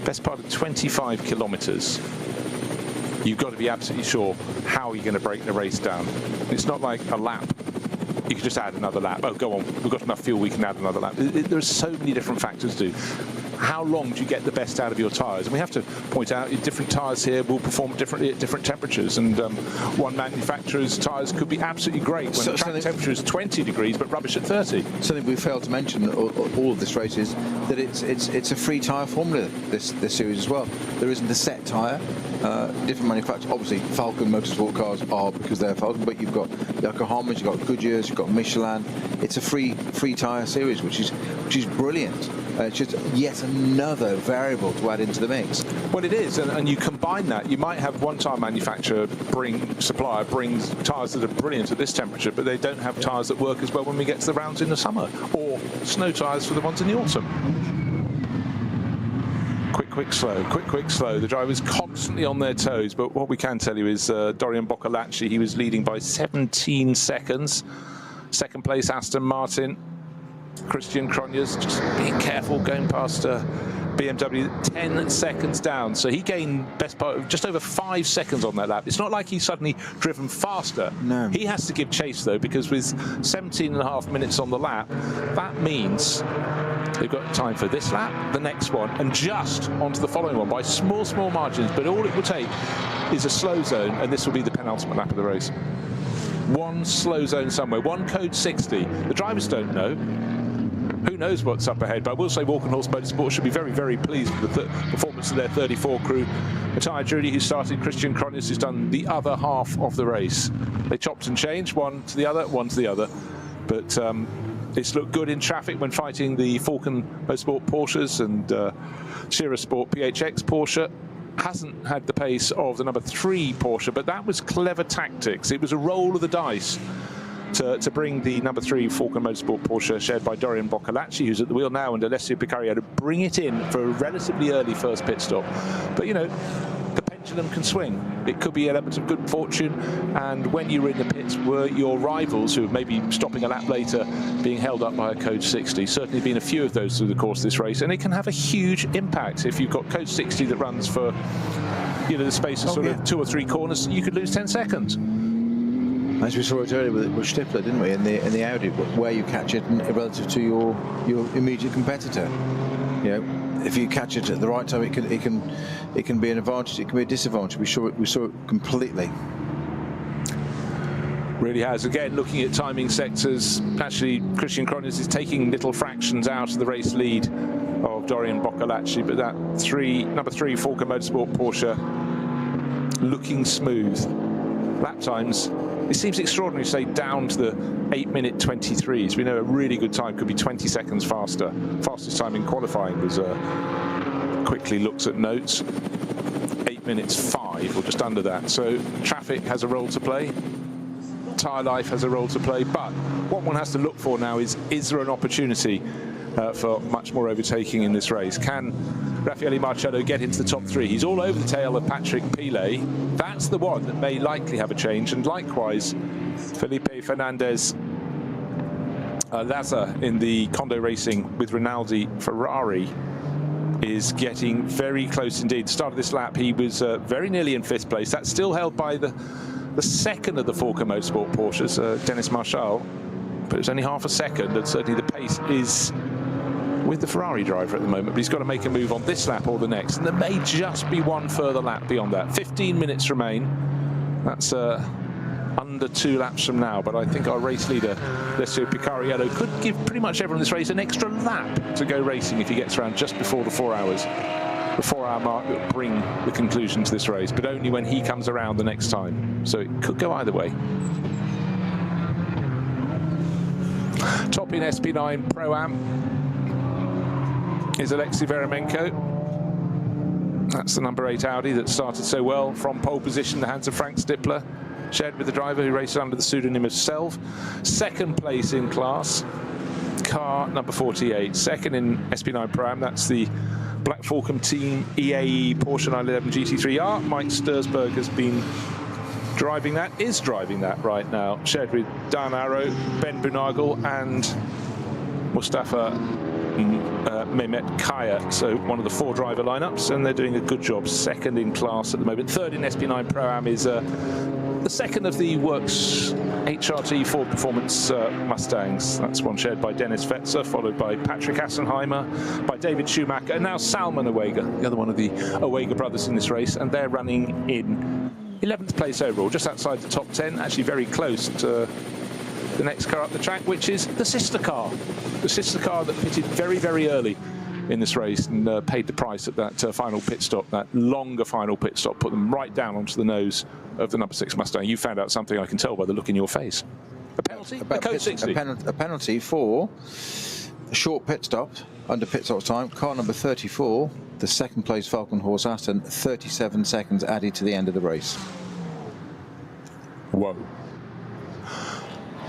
best part of 25 kilometres, you've got to be absolutely sure how you're going to break the race down. It's not like a lap. You can just add another lap. Oh, go on. We've got enough fuel. We can add another lap. There's so many different factors to do. How long do you get the best out of your tyres? And we have to point out different tyres here will perform differently at different temperatures. And one manufacturer's tyres could be absolutely great when the track temperature is 20 degrees, but rubbish at 30. Something we failed to mention all of this race is that it's a free tyre formula, this series as well. There isn't a set tyre. Different manufacturers, obviously Falcon Motorsport cars are because they're Falcon, but you've got Yokohamas, you've got Goodyears, you've got Michelin. It's a free tyre series, which is brilliant. It's just yet another variable to add into the mix. Well, it is, and you combine that. You might have one tyre manufacturer supplier brings tyres that are brilliant at this temperature, but they don't have tyres that work as well when we get to the rounds in the summer, or snow tyres for the ones in the autumn. Quick quick, slow. The driver's constantly on their toes, but what we can tell you is Dorian Boccolacci, he was leading by 17 seconds. Second place, Aston Martin. Christian Cronjes, just being careful, going past BMW, 10 seconds down. So he gained best part of just over 5 seconds on that lap. It's not like he's suddenly driven faster. No. He has to give chase, though, because with 17.5 minutes on the lap, that means they've got time for this lap, the next one, and just onto the following one by small margins. But all it will take is a slow zone, and this will be the penultimate lap of the race. One slow zone somewhere, one code 60. The drivers don't know. Who knows what's up ahead, but I will say Walkenhorst Motorsport should be very, very pleased with the performance of their 34 crew. Matthias Judy, who started, Christian Cronjes, who's done the other half of the race. They chopped and changed, one to the other. But it's looked good in traffic when fighting the Falcon Motorsport Porsches and Sierra Sport PHX Porsche. Hasn't had the pace of the number 3 Porsche, but that was clever tactics. It was a roll of the dice to bring the number 3 Falcon Motorsport Porsche, shared by Dorian Boccolacci, who's at the wheel now, and Alessio Picariello, to bring it in for a relatively early first pit stop. But, you know, the pendulum can swing. It could be elements of good fortune, and when you were in the pits, were your rivals, who may be stopping a lap later, being held up by a code 60. Certainly been a few of those through the course of this race, and it can have a huge impact. If you've got code 60 that runs for, you know, the space of sort of 2 or 3 corners, you could lose 10 seconds. As we saw it earlier with Stippler, didn't we, in the Audi, where you catch it relative to your immediate competitor. You know, if you catch it at the right time, it can be an advantage. It can be a disadvantage. We saw it completely. Really has. Again, looking at timing sectors, actually Christian Cronjes is taking little fractions out of the race lead of Dorian Boccolacci, but that number 3 Falcon Motorsport Porsche looking smooth. Lap times, it seems extraordinary to say down to the 8-minute 23s. We know a really good time could be 20 seconds faster. Fastest time in qualifying was quickly looks at notes. 8 minutes 5, or just under that. So traffic has a role to play. Tyre life has a role to play. But what one has to look for now is there an opportunity for much more overtaking in this race? Can Raffaele Marcello get into the top 3? He's all over the tail of Patrick Pilet. That's the one that may likely have a change, and likewise Felipe Fernandez Lazar in the Condo Racing with Rinaldi Ferrari is getting very close indeed. Start of this lap he was very nearly in 5th place. That's still held by the second of the Falcon Motorsport Porsches, Dennis Marshall, but it's only half a second, and certainly the pace is with the Ferrari driver at the moment, but he's got to make a move on this lap or the next, and there may just be one further lap beyond that. 15 minutes remain. That's under 2 laps from now, but I think our race leader, Alessio Picariello, could give pretty much everyone in this race an extra lap to go racing if he gets around just before the 4 hours. The 4-hour mark will bring the conclusion to this race, but only when he comes around the next time. So it could go either way. Top in SP9 Pro-Am is Alexei Veremenko. That's the number 8 Audi that started so well from pole position, the hands of Frank Stippler, shared with the driver who raced under the pseudonym of Selv. Second place in class, car number 48. Second in SP9 Pro-Am, that's the Black Falcon Team EAE Porsche 911 GT3R. Mike Stursberg has been driving that, is driving that right now, shared with Dan Arrow, Ben Bunagel and Mustafa Mehmet Kaya, so one of the 4 driver lineups, and they're doing a good job. Second in class at the moment. Third in SP9 Pro-Am is the second of the Works HRT Ford Performance Mustangs. That's one shared by Dennis Fetzer, followed by Patrick Assenheimer, by David Schumacher, and now Salman Owega, the other one of the Owega brothers in this race, and they're running in 11th place overall, just outside the top 10, actually very close to the next car up the track, which is the sister car. The sister car that pitted very, very early in this race and paid the price at that final pit stop, that longer final pit stop, put them right down onto the nose of the number 6 Mustang. You found out something, I can tell by the look in your face. A penalty? A code 60? A penalty for a short pit stop, under pit stop time. Car number 34, the second place Falcon Horse Aston, 37 seconds added to the end of the race. Whoa.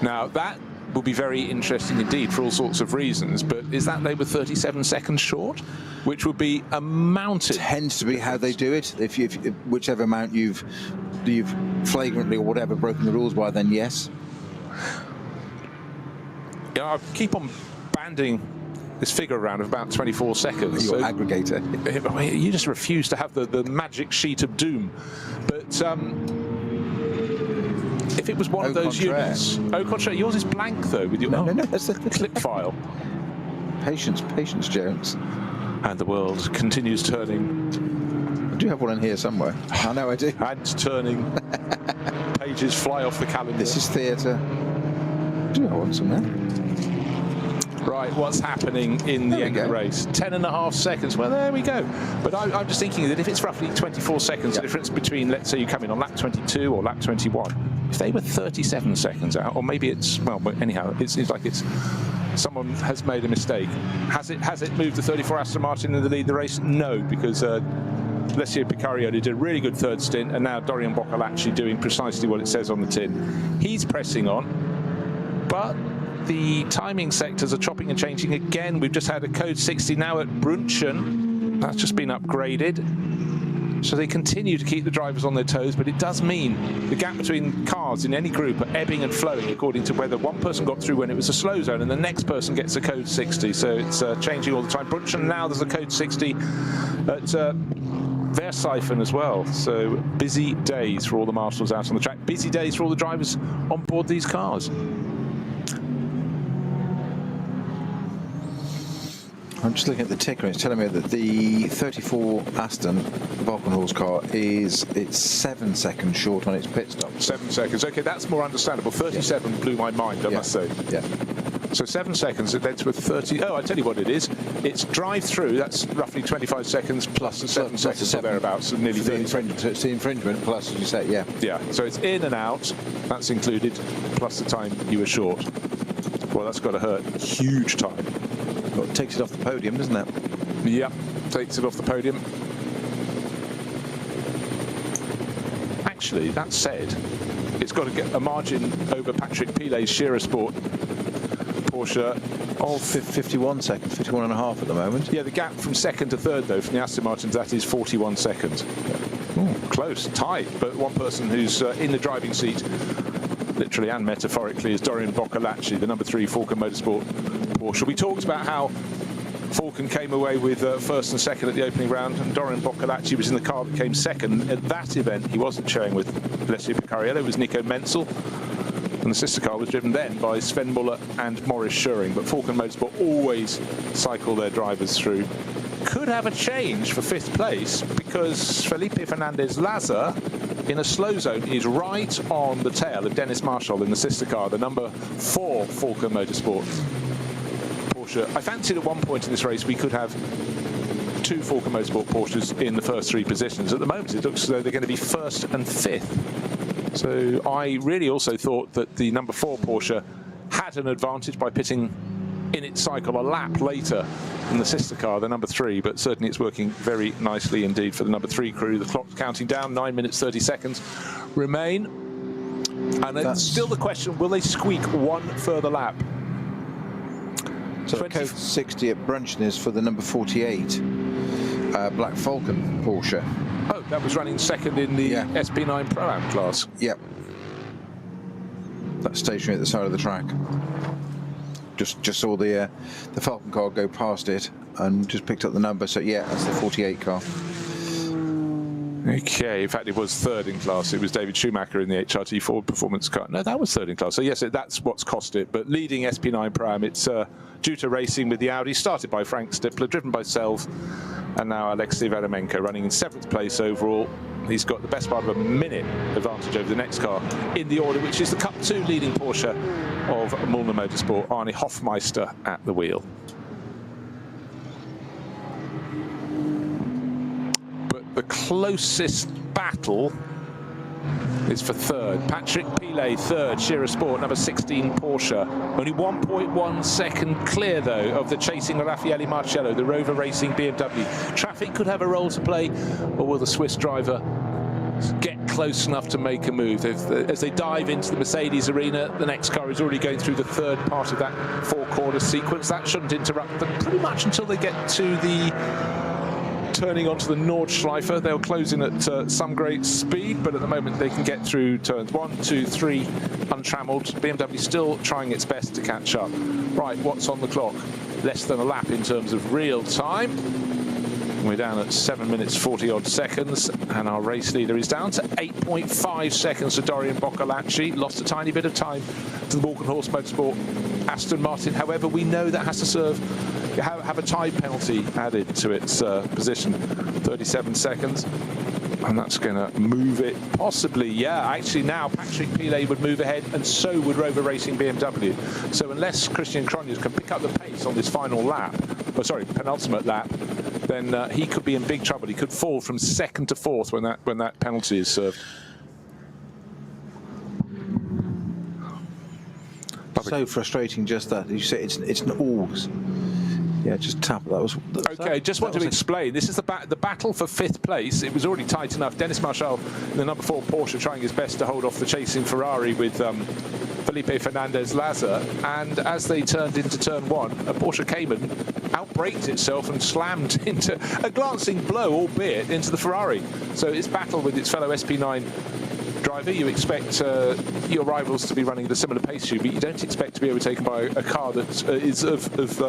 Now, that will be very interesting indeed for all sorts of reasons. But is that they were 37 seconds short, which would be a mountain? Tends to be how they do it. If whichever amount you've flagrantly or whatever broken the rules by, then yes. Yeah, I keep on banding this figure around of about 24 seconds. Your aggregator. You just refuse to have the magic sheet of doom. But if it was one of those units, au contraire, yours is blank though with your no, that's the clip file. Patience, Jones. And the world continues turning. I do have one in here somewhere. I know I do. And turning. Pages fly off the calendar. This is theatre. Do I want some there? Right, what's happening in the end of the race? 10.5 seconds. Well, there we go. But I'm just thinking that if it's roughly 24 seconds, the difference between, let's say you come in on lap 22 or lap 21, if they were 37 seconds out, or maybe it's, well, anyhow, it seems like it's someone has made a mistake. Has it moved the 34 Aston Martin in the lead of the race? No, because Alessio Picarioli did a really good third stint, and now Dorian Boccolacci doing precisely what it says on the tin. He's pressing on, but the timing sectors are chopping and changing again. We've just had a code 60 now at Brunchen. That's just been upgraded. So they continue to keep the drivers on their toes, but it does mean the gap between cars in any group are ebbing and flowing according to whether one person got through when it was a slow zone and the next person gets a code 60. So it's changing all the time. Brunchen now there's a code 60 at Versailles as well. So busy days for all the marshals out on the track. Busy days for all the drivers on board these cars. I'm just looking at the ticker. It's telling me that the 34 Aston Valkenhorst car it's 7 seconds short on its pit stop. 7 seconds. Okay, that's more understandable. 37 blew my mind, I must say. Yeah. So 7 seconds, it led with 30. Oh, I tell you what it is. It's drive-through. That's roughly 25 seconds plus the 7 seconds or thereabouts, so nearly 30 seconds. So it's the infringement plus, as you say, yeah. Yeah. So it's in and out. That's included, plus the time you were short. Well, that's got to hurt. Huge time. Well, it takes it off the podium, doesn't it? Yeah, takes it off the podium. Actually, that said, it's got to get a margin over Patrick Pilet's Shearer Sport Porsche of 51 seconds, 51 and a half at the moment. Yeah, the gap from second to third, though, from the Aston Martins, that is 41 seconds. Ooh, close, tight, but one person who's in the driving seat, literally and metaphorically, is Dorian Boccolacci, the number 3 Falcon Motorsport Porsche. We talked about how Falcon came away with first and second at the opening round, and Dorian Boccolacci was in the car that came second. At that event, he wasn't showing with Alessio Picarioli, it was Nico Menzel, and the sister car was driven then by Sven Muller and Maurice Schuring. But Falcon Motorsport always cycle their drivers through. Could have a change for 5th place, because Felipe Fernandez-Laza in a slow zone is right on the tail of Dennis Marshall in the sister car, the number 4 Falcon Motorsport Porsche. I fancied at one point in this race we could have 2 Falcon Motorsport Porsches in the first 3 positions. At the moment it looks as though they're going to be 1st and 5th. So I really also thought that the number 4 Porsche had an advantage by pitting in its cycle a lap later than the sister car, the number 3, but certainly it's working very nicely indeed for the number 3 crew. The clock's counting down, 9 minutes 30 seconds remain, and it's still the question, will they squeak one further lap? So the code 60 at Brunchen is for the number 48 Black Falcon Porsche. Oh, that was running second in the SP9 Pro-Am class. Yep. That's stationary at the side of the track. Just saw the Falcon car go past it and just picked up the number. So yeah, that's the 48 car. Okay, in fact it was 3rd in class. It was David Schumacher in the HRT Ford performance car. No, that was 3rd in class. So yes, that's what's cost it. But leading SP9 Pro-Am, it's due to racing with the Audi, started by Frank Stippler, driven by Selv, and now Alexei Vadomenko running in 7th place overall. He's got the best part of a minute advantage over the next car in the order, which is the Cup 2 leading Porsche of Mullner Motorsport, Arne Hofmeister at the wheel. But the closest battle is for 3rd. Patrick Pilet, 3rd, Shearer Sport, number 16 Porsche. Only 1.1 second clear, though, of the chasing Raffaele Marcello, the Rover Racing BMW. Traffic could have a role to play, or will the Swiss driver get close enough to make a move. As they dive into the Mercedes arena, the next car is already going through the third part of that four-corner sequence. That shouldn't interrupt them pretty much until they get to the turning onto the Nordschleife. They'll close in at some great speed, but at the moment they can get through turns 1, 2, 3 untrammeled. BMW still trying its best to catch up. Right, what's on the clock? Less than a lap in terms of real time. We're down at 7 minutes 40 odd seconds, and our race leader is down to 8.5 seconds to Dorian Boccolacci. Lost a tiny bit of time to the Walkenhorst Motorsport Aston Martin. However, we know that has to have a time penalty added to its position, 37 seconds. And that's going to move it possibly. Yeah, actually now Patrick Pilet would move ahead, and so would Rover Racing BMW. So unless Christian Cronjes can pick up the pace on this final lap, oh, sorry, penultimate lap, then he could be in big trouble. He could fall from second to fourth when that penalty is served. So frustrating, just that. You say it's an alls. Yeah, just tap. That was okay. Just want to explain. This is the battle for 5th place. It was already tight enough. Dennis Marchal, the number 4 Porsche, trying his best to hold off the chasing Ferrari with Felipe Fernandez-Laza. And as they turned into turn 1, a Porsche Cayman outbraked itself and slammed into a glancing blow, albeit into the Ferrari. So it's battle with its fellow SP9 driver. You expect your rivals to be running at a similar pace to you, but you don't expect to be overtaken by a car that is of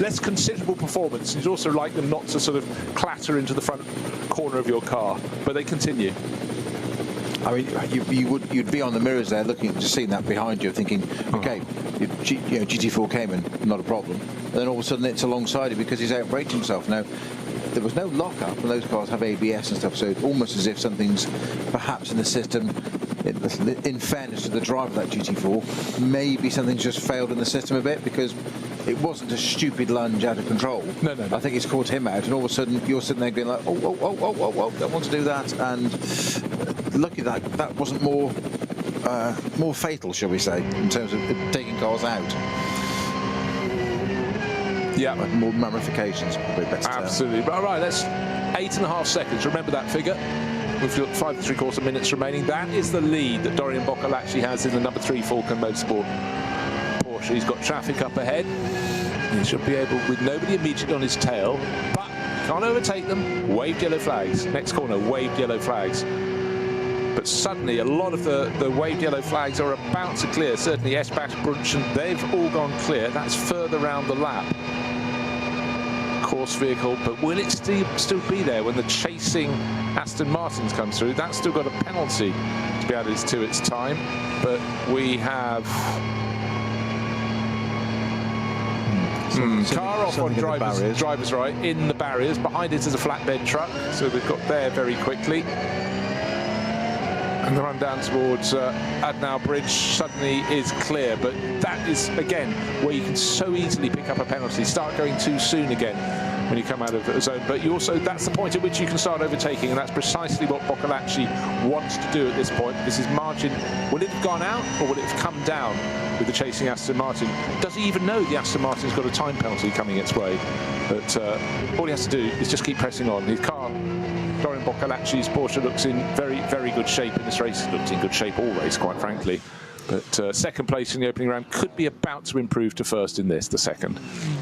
less considerable performance. You'd also like them not to sort of clatter into the front corner of your car, but they continue. I mean, you'd be on the mirrors there, looking, just seeing that behind you, thinking, okay, GT4 Cayman, not a problem. And then all of a sudden it's alongside it because he's outbraked himself. Now, there was no lockup, and those cars have ABS and stuff, so it's almost as if something's perhaps in the system. In fairness to the driver of that GT4, maybe something's just failed in the system a bit, because it wasn't a stupid lunge out of control. No. I think it's caught him out, and all of a sudden you're sitting there being like, oh, don't want to do that. And lucky that wasn't more fatal, shall we say, in terms of taking cars out. Yeah, more ramifications, probably better. Absolutely. All right, that's 8.5 seconds. Remember that figure. We've got 5 3/4 minutes remaining. That is the lead that Dorian Boccolacci has in the number 3 Falcon Motorsport Porsche. He's got traffic up ahead. He should be able, with nobody immediately on his tail, but can't overtake them. Waved yellow flags. Next corner, waved yellow flags. But suddenly a lot of the waved yellow flags are about to clear. Certainly Esbach, Brunchen, they've all gone clear. That's further round the lap. Course vehicle, but will it still be there when the chasing Aston Martins come through? That's still got a penalty to be added to its time. But we have car off on driver's right in the barriers. Behind it is a flatbed truck, so they've got there very quickly. And the run down towards Adnau Bridge suddenly is clear, but that is, again, where you can so easily pick up a penalty. Start going too soon again when you come out of the zone. But you also, that's the point at which you can start overtaking, and that's precisely what Boccolacci wants to do at this point, because his margin, will it have gone out or will it have come down with the chasing Aston Martin? Does he even know the Aston Martin's got a time penalty coming its way? But all he has to do is just keep pressing on. His car, Dorian Boccolacci's Porsche, looks in very, very good shape in this race. It looked in good shape all race, quite frankly. But second place in the opening round could be about to improve to first in this, the second.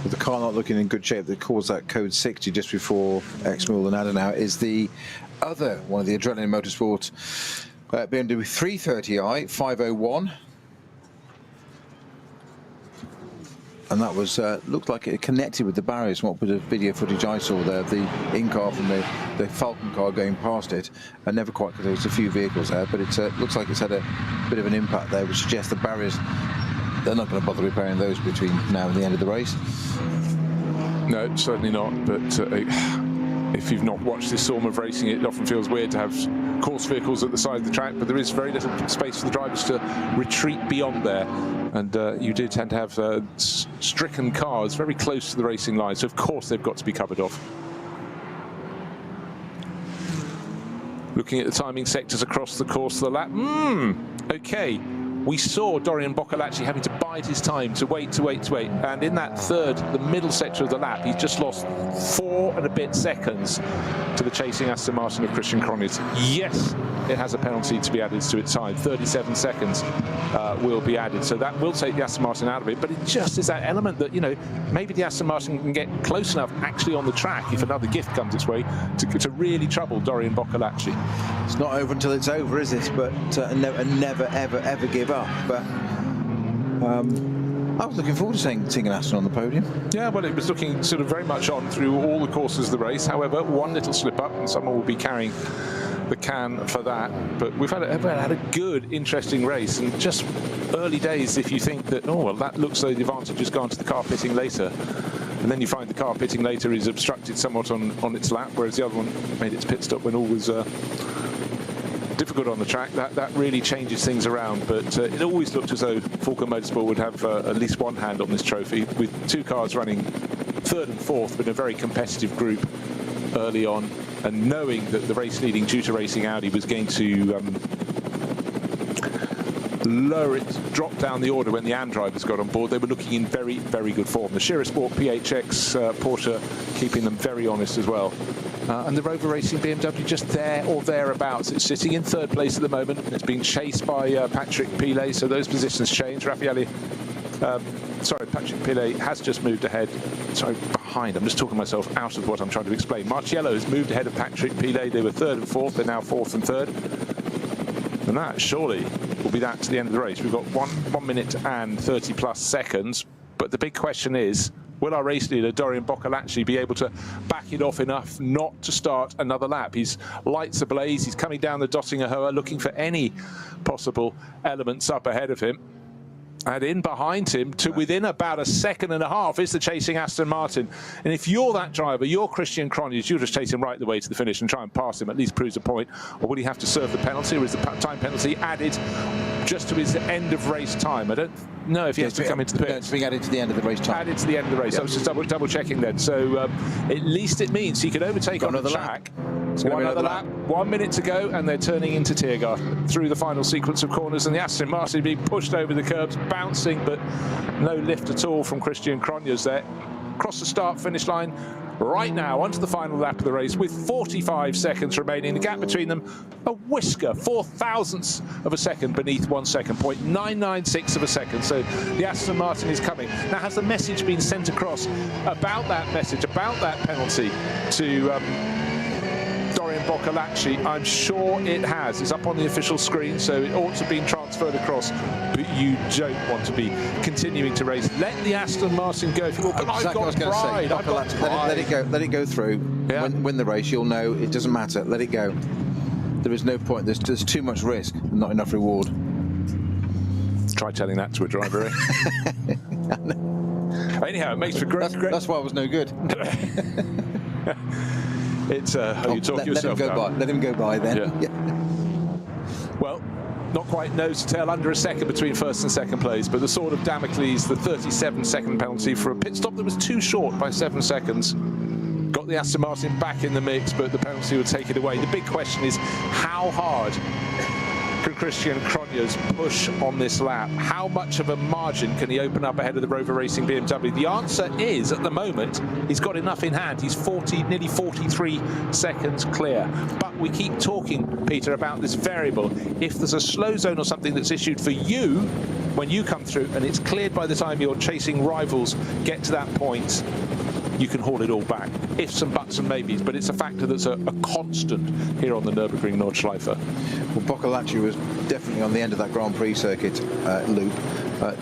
With the car not looking in good shape, that caused that code 60 just before Exmul and Adenauer is the other one of the Adrenaline Motorsport BMW 330i 501. And that was looked like it connected with the barriers. What with the video footage I saw there, the in-car from the Falcon car going past it, and never quite, because there was a few vehicles there, but it looks like it's had a bit of an impact there, which suggests the barriers, they're not going to bother repairing those between now and the end of the race. No, certainly not. But if you've not watched this form of racing, it often feels weird to have course vehicles at the side of the track, but there is very little space for the drivers to retreat beyond there. And you do tend to have stricken cars very close to the racing line, so of course they've got to be covered off. Looking at the timing sectors across the course of the lap. Okay, we saw Dorian Boccolacci having to bide his time, to wait. And in that third, the middle section of the lap, he's just lost 4 and a bit seconds to the chasing Aston Martin of Christian Cronjes. Yes, it has a penalty to be added to its time. 37 seconds will be added. So that will take the Aston Martin out of it. But it just is that element that, you know, maybe the Aston Martin can get close enough actually on the track, if another gift comes its way, to really trouble Dorian Boccolacci. It's not over until it's over, is it? But never, ever give up. But I was looking forward to seeing an Aston on the podium. Yeah, well, it was looking sort of very much on through all the courses of the race. However, one little slip up and someone will be carrying the can for that. But we've had a good, interesting race, and just early days if you think that, oh, well, that looks like the advantage has gone to the car pitting later. And then you find the car pitting later is obstructed somewhat on its lap, whereas the other one made its pit stop when all was difficult on the track. That really changes things around. But it always looked as though Falcon Motorsport would have at least one hand on this trophy, with 2 cars running 3rd and 4th in a very competitive group early on, and knowing that the race-leading Juta Racing Audi was going to drop down the order when the AM drivers got on board. They were looking in very, very good form. The Shira Sport PHX Porsche keeping them very honest as well. And the Rover Racing BMW just there or thereabouts. It's sitting in 3rd place at the moment. It's being chased by Patrick Pilet, so those positions change. Patrick Pilet has just moved ahead. Sorry, behind. I'm just talking myself out of what I'm trying to explain. Marciello has moved ahead of Patrick Pilet. They were 3rd and 4th. They're now 4th and 3rd. And that surely will be that to the end of the race. We've got 1 minute and 30 plus seconds. But the big question is, will our race leader, Dorian Boccolacci, be able to back it off enough not to start another lap? His lights ablaze. He's coming down the Dottinger Hoa, looking for any possible elements up ahead of him. And in behind him, to within about 1.5 seconds, is the chasing Aston Martin. And if you're that driver, you're Christian Cronjes, you'll just chase him right the way to the finish and try and pass him, at least proves a point. Or will he have to serve the penalty, or is the time penalty added just to his end of race time? I don't know if he has to come into the pit. No, it's being added to the end of the race time. Added to the end of the race. Yep. I was just double checking then. So at least it means he could overtake on the track. One other lap, 1 minute to go, and they're turning into Tiergarten through the final sequence of corners, and the Aston Martin being pushed over the curbs, bouncing, but no lift at all from Christian Cronjes there. Across the start-finish line right now, onto the final lap of the race with 45 seconds remaining. The gap between them, a whisker, 4/1000ths of a second beneath 1 second, 0.996 of a second. So the Aston Martin is coming. Now, has the message been sent across about that message, about that penalty to Dorian Boccolacci? I'm sure it has. It's up on the official screen, so it ought to have been transferred across. But you don't want to be continuing to race. Let the Aston Martin go. If you go, I've got pride. I've got pride. Let it go. Let it go through. Yeah. Win the race. You'll know. It doesn't matter. Let it go. There is no point. There's too much risk, not enough reward. Try telling that to a driver, eh? Anyhow, it makes for great. That's why I was no good. It's you talk yourself down. Let him go by then. Yeah. Well, not quite nose to tail, under a second between 1st and 2nd place, but the sword of Damocles, the 37-second penalty for a pit stop that was too short by 7 seconds. Got the Aston Martin back in the mix, but the penalty would take it away. The big question is, how hard can Christian Cronjes push on this lap? How much of a margin can he open up ahead of the Rover Racing BMW? The answer is, at the moment, he's got enough in hand. He's nearly 43 seconds clear. But we keep talking, Peter, about this variable. If there's a slow zone or something that's issued for you when you come through, and it's cleared by the time your chasing rivals get to that point, you can haul it all back. Ifs and buts and maybes, but it's a factor that's a constant here on the Nürburgring Nordschleife. Well, Boccolacci was definitely on the end of that Grand Prix circuit loop,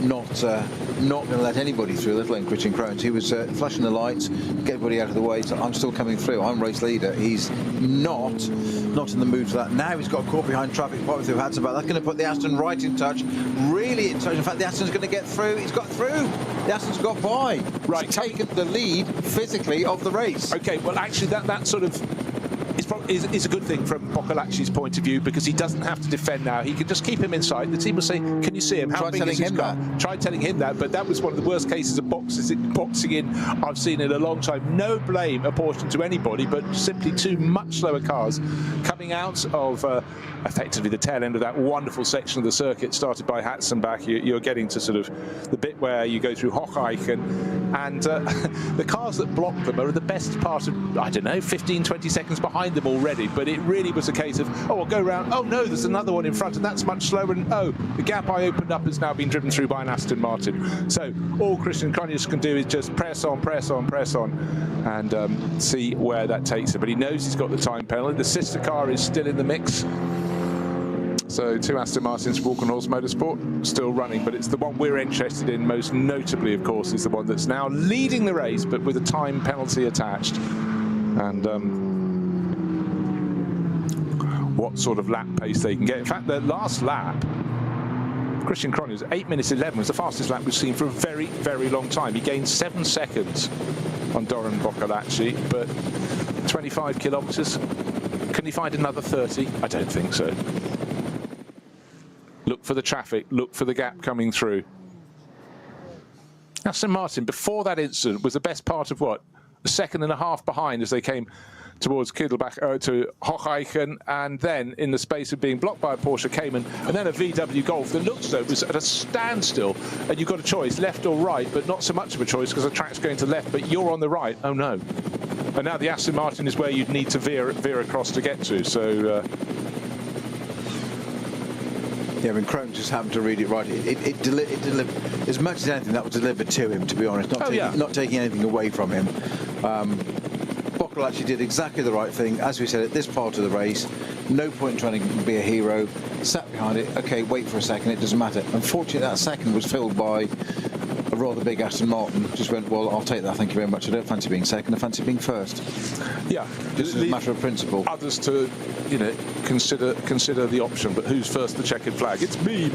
not going to let anybody through, let alone Christian Cronjes. He was flashing the lights, get everybody out of the way. So I'm still coming through. I'm race leader. He's not in the mood for that. Now he's got caught behind traffic, probably through Hatzenbach. That's going to put the Aston right in touch, really in touch. In fact, the Aston's going to get through. He's got through. The Aston's got by. Right, he's taken the lead physically of the race. Okay, well, actually, that sort of is probably. is a good thing from Boccolacci's point of view, because he doesn't have to defend now. He can just keep him inside. The team will say, can you see him? How big is his car? Try telling him that, but that was one of the worst cases of boxing in I've seen in a long time. No blame apportioned to anybody, but simply two much slower cars coming out of effectively the tail end of that wonderful section of the circuit started by Hatzenbach. You're getting to sort of the bit where you go through Hocheichen, and the cars that block them are the best part of, I don't know, 15, 20 seconds behind them already. But it really was a case of, oh, I'll go round, oh no, there's another one in front, and that's much slower, and oh, the gap I opened up has now been driven through by an Aston Martin. So all Christian Cronjes can do is just press on, press on, press on, and see where that takes him. But he knows he's got the time penalty. The sister car is still in the mix. So two Aston Martins, Walkenhorst Motorsport, still running, but it's the one we're interested in most notably, of course, is the one that's now leading the race, but with a time penalty attached. And what sort of lap pace they can get. In fact, the last lap, Christian Cronjes, 8 minutes 11, was the fastest lap we've seen for a very, very long time. He gained 7 seconds on Doron Boccolacci, but 25 kilometres. Can he find another 30? I don't think so. Look for the traffic, look for the gap coming through. Aston Martin, before that incident, was the best part of what? A second and a half behind as they came towards Kittelbach to Hocheichen, and then in the space of being blocked by a Porsche Cayman and then a VW Golf that looks though it was at a standstill, and you've got a choice, left or right, but not so much of a choice because the track's going to left, but you're on the right. Oh no. And now the Aston Martin is where you'd need to veer across to get to. So yeah, I mean, Chrome just happened to read it right. It delivered, as much as anything, that was delivered to him, to be honest, not taking anything away from him. Boccolacci did exactly the right thing. As we said, at this part of the race, no point trying to be a hero. Sat behind it, okay, wait for a second, it doesn't matter. Unfortunately, that second was filled by a rather big Aston Martin. Just went, well, I'll take that, thank you very much. I don't fancy being second, I fancy being first. Yeah. Just as a matter of principle. Others to, you know, consider the option, but who's first the checkered flag? It's me.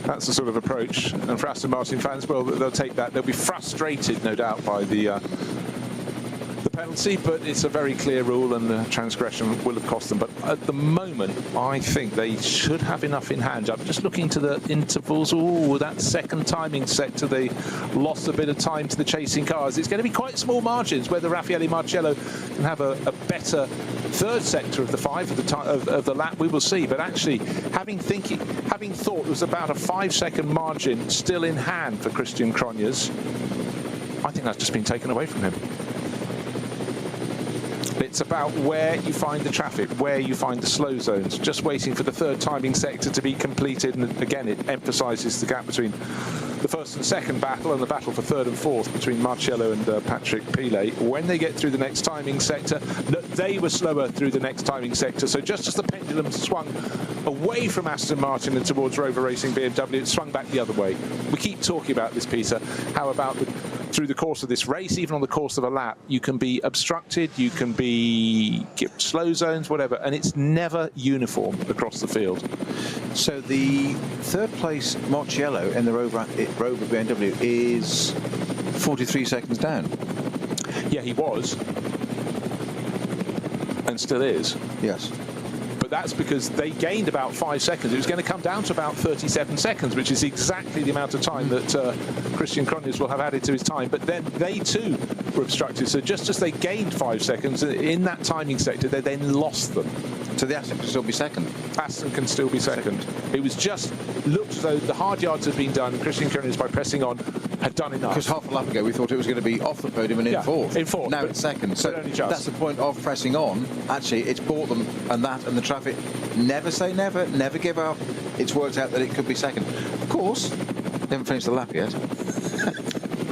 That's the sort of approach. And for Aston Martin fans, well, they'll take that. They'll be frustrated, no doubt, by the penalty, but it's a very clear rule, and the transgression will have cost them. But at the moment, I think they should have enough in hand. I'm just looking to the intervals. Oh, that second timing sector, they lost a bit of time to the chasing cars. It's going to be quite small margins. Whether Raffaele Marcello can have a better third sector of the 5 of the lap, we will see. But actually, having thought there was about a 5-second margin still in hand for Christian Cronjes, I think that's just been taken away from him. It's about where you find the traffic, where you find the slow zones, just waiting for the third timing sector to be completed. And again, it emphasises the gap between the first and second battle and the battle for third and fourth between Marcello and Patrick Pilet. When they get through the next timing sector, they were slower through the next timing sector. So just as the pendulum swung away from Aston Martin and towards Rover Racing BMW, it swung back the other way. We keep talking about this, Peter. How about through the course of this race, even on the course of a lap, you can be obstructed, you can be slow zones, whatever, and it's never uniform across the field. So the third place Marcello in the Rover BMW is 43 seconds down. Yeah, he was, and still is. Yes. But that's because they gained about 5 seconds. It was going to come down to about 37 seconds, which is exactly the amount of time that Christian Cronjes will have added to his time. But then they too were obstructed. So just as they gained 5 seconds in that timing sector, they then lost them. So the Aston can still be second? Aston can still be second. It was just looked as though the hard yards had been done. Christian Cronjes, by pressing on, had done enough. Because half a lap ago we thought it was going to be off the podium and in fourth. In fourth. Now it's second. So that's the point of pressing on. Actually, it's bought them and the traffic. Never say never, never give up. It's worked out that it could be second. Of course, they haven't finished the lap yet.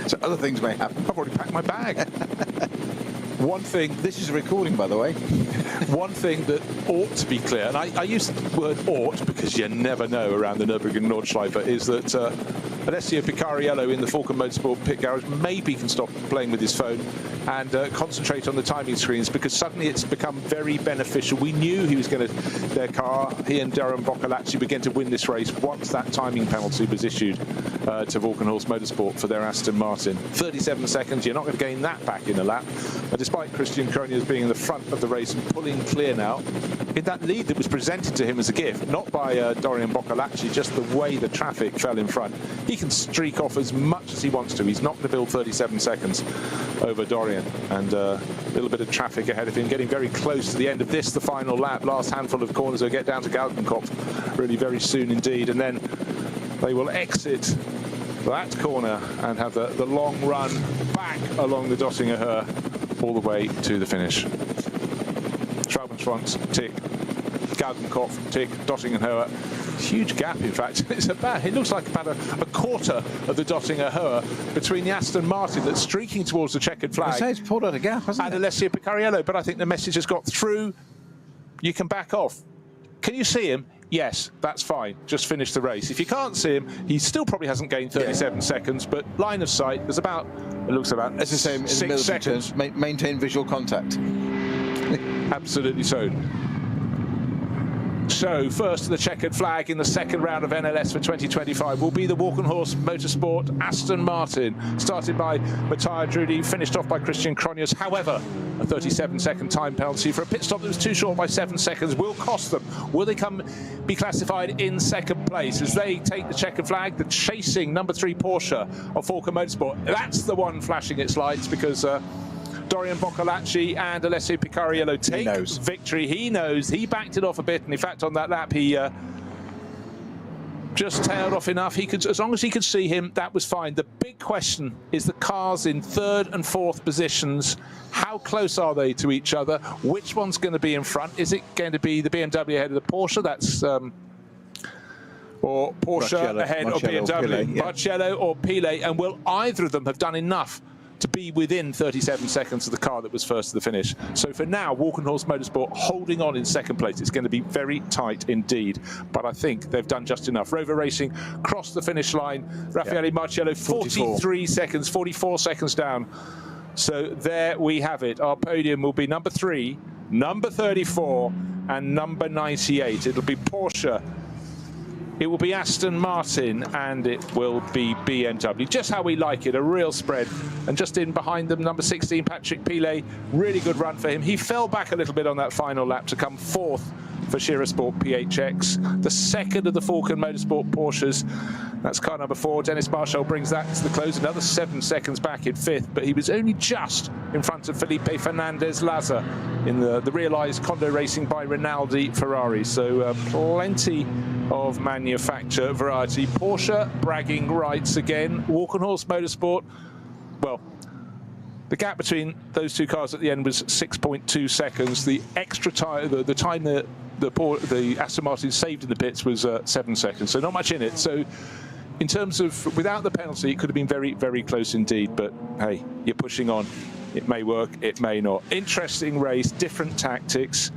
So other things may happen. I've already packed my bag. One thing... This is a recording, by the way. One thing that ought to be clear, and I use the word ought because you never know around the Nürburgring Nordschleife, is that Alessio Picariello in the Falcon Motorsport pit garage maybe can stop playing with his phone and concentrate on the timing screens, because suddenly it's become very beneficial. We knew he was going to, he and Doron Boccolacci began to win this race once that timing penalty was issued. to Walkenhorst Motorsport for their Aston Martin. 37 seconds, you're not going to gain that back in a lap. Despite Christian Cronjes being in the front of the race and pulling clear now, in that lead that was presented to him as a gift, not by Dorian Boccolacci, just the way the traffic fell in front, he can streak off as much as he wants to. He's not going to build 37 seconds over Dorian, and a little bit of traffic ahead of him, getting very close to the end of this, the final lap. Last handful of corners will get down to Galgenkopf really very soon indeed, and then they will exit that corner and have the long run back along the Dottinger Höhe all the way to the finish. Schwalbenschwanz, tick. Galgenkopf, tick. Dottinger Höhe. Huge gap, in fact. It looks like about a quarter of the Dottinger Höhe between the Aston Martin that's streaking towards the checkered flag. I say it's pulled out a gap, hasn't it? And Alessio Picariello, but I think the message has got through. You can back off. Can you see him? Yes, that's fine. Just finish the race. If you can't see him, he still probably hasn't gained 37 seconds, but line of sight, there's about, it looks about, as I say, in 6 seconds. Terms, maintain visual contact. Absolutely so. So, first to the checkered flag in the second round of NLS for 2025 will be the Walkenhorst Motorsport Aston Martin, started by Matthias Drudy, finished off by Christian Cronjes. However, a 37-second time penalty for a pit stop that was too short by 7 seconds will cost them. Will they be classified in second place as they take the checkered flag? The chasing number 3 Porsche of Falken Motorsport, that's the one flashing its lights, because Dorian Boccolacci and Alessio Picariello take victory. He knows. He backed it off a bit, and in fact, on that lap, he just tailed off enough. He could, as long as he could see him, that was fine. The big question is the cars in 3rd and 4th positions. How close are they to each other? Which one's going to be in front? Is it going to be the BMW ahead of the Porsche? That's or Porsche ahead of BMW, Barrichello or Pilet, and will either of them have done enough to be within 37 seconds of the car that was first to the finish? So for now, Walkenhorst Motorsport holding on in second place. It's going to be very tight indeed, but I think they've done just enough. Rover Racing crossed the finish line. Raffaele Marcello 43 seconds, 44 seconds down. So there we have it. Our podium will be number 3, number 34, and number 98. It'll be Porsche, it will be Aston Martin, and it will be BMW. Just how we like it, a real spread. And just in behind them, number 16, Patrick Pilet. Really good run for him. He fell back a little bit on that final lap to come 4th for Schirrsport PHX. The second of the Falken Motorsport Porsches. That's car number 4. Dennis Marshall brings that to the close. Another 7 seconds back in 5th, but he was only just in front of Felipe Fernandez-Laza in the realised Condo Racing by Rinaldi Ferrari. So plenty of manufacturer variety. Porsche bragging rights again. Walkenhorst Motorsport, well, the gap between those two cars at the end was 6.2 seconds. The extra time, the time that the Aston Martin saved in the pits was 7 seconds. So not much in it. So in terms of, without the penalty, it could have been very, very close indeed. But hey, you're pushing on. It may work, it may not. Interesting race, different tactics.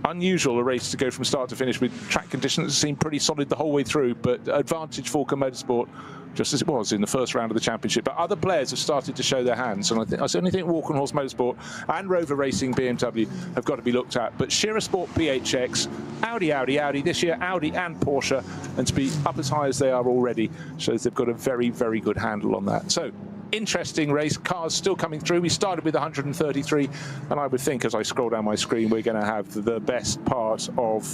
Unusual a race to go from start to finish with track conditions that seem pretty solid the whole way through, but advantage Falken Motorsport, just as it was in the first round of the championship. But other players have started to show their hands, and I certainly think Walkenhorst Motorsport and Rover Racing BMW have got to be looked at. But Schirrsport PHX, Audi this year, Audi and Porsche, and to be up as high as they are already shows they've got a very, very good handle on that. So, interesting race, cars still coming through. We started with 133, and I would think as I scroll down my screen, we're going to have the best part of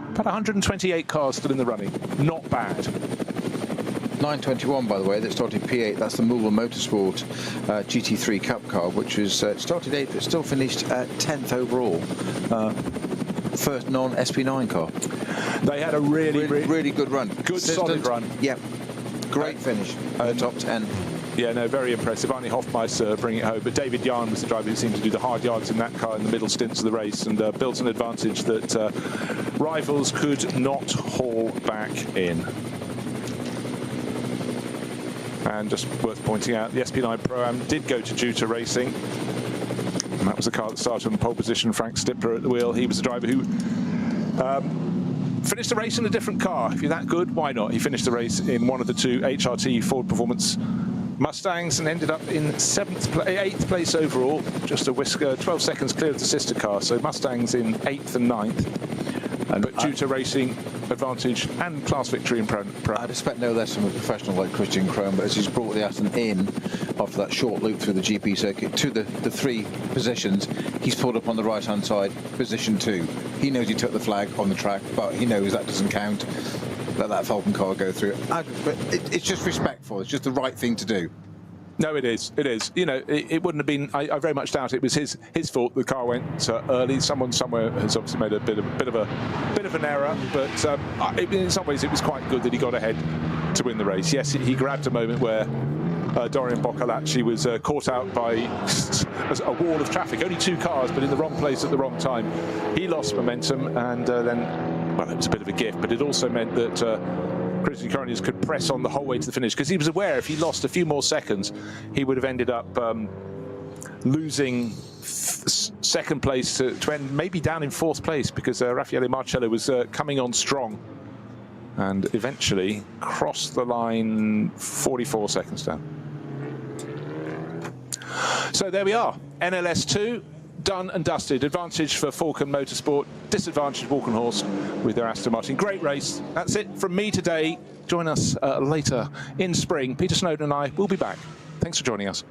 about 128 cars still in the running. Not bad. 921, by the way, that started P8. That's the Mulder Motorsport GT3 Cup car, which was started 8th, but still finished 10th overall. First non-SP9 car. They had a really good run. Good, solid run. Yep. Great finish. Top 10. Yeah, no, very impressive. Arnie Hofmeister bringing it home, but David Yarn was the driver who seemed to do the hard yards in that car in the middle stints of the race, and built an advantage that rivals could not haul back in. And just worth pointing out, the SP9 Pro-Am did go to Juta Racing, and that was the car that started on pole position. Frank Stippler at the wheel. He was the driver who finished the race in a different car. If you're that good, why not? He finished the race in one of the 2 HRT Ford Performance Mustangs and ended up in 8th place overall, just a whisker, 12 seconds clear of the sister car. So Mustangs in 8th and 9th. But Juta Racing advantage and class victory in Pro. I'd expect no less from a professional like Christian Krohn, but as he's brought the Aston in after that short loop through the GP circuit to the three positions, he's pulled up on the right-hand side, position 2. He knows he took the flag on the track, but he knows that doesn't count. Let that Falcon car go through. But it's just respectful. It's just the right thing to do. No, it is. It is. You know, it wouldn't have been. I very much doubt it was his fault. The car went early. Someone somewhere has obviously made a bit of an error. But in some ways, it was quite good that he got ahead to win the race. Yes, he grabbed a moment where Dorian Boccolacci was caught out by a wall of traffic. Only 2 cars, but in the wrong place at the wrong time. He lost momentum, and then, well, it was a bit of a gift, but it also meant that Christian Krohn could press on the whole way to the finish, because he was aware if he lost a few more seconds, he would have ended up losing second place to end maybe down in 4th place, because Raffaele Marcello was coming on strong and eventually crossed the line 44 seconds down. So there we are, NLS2 done and dusted. Advantage for Falcon Motorsport, disadvantage Walkenhorst with their Aston Martin. Great race. That's it from me today. Join us later in spring. Peter Snowden and I will be back. Thanks for joining us.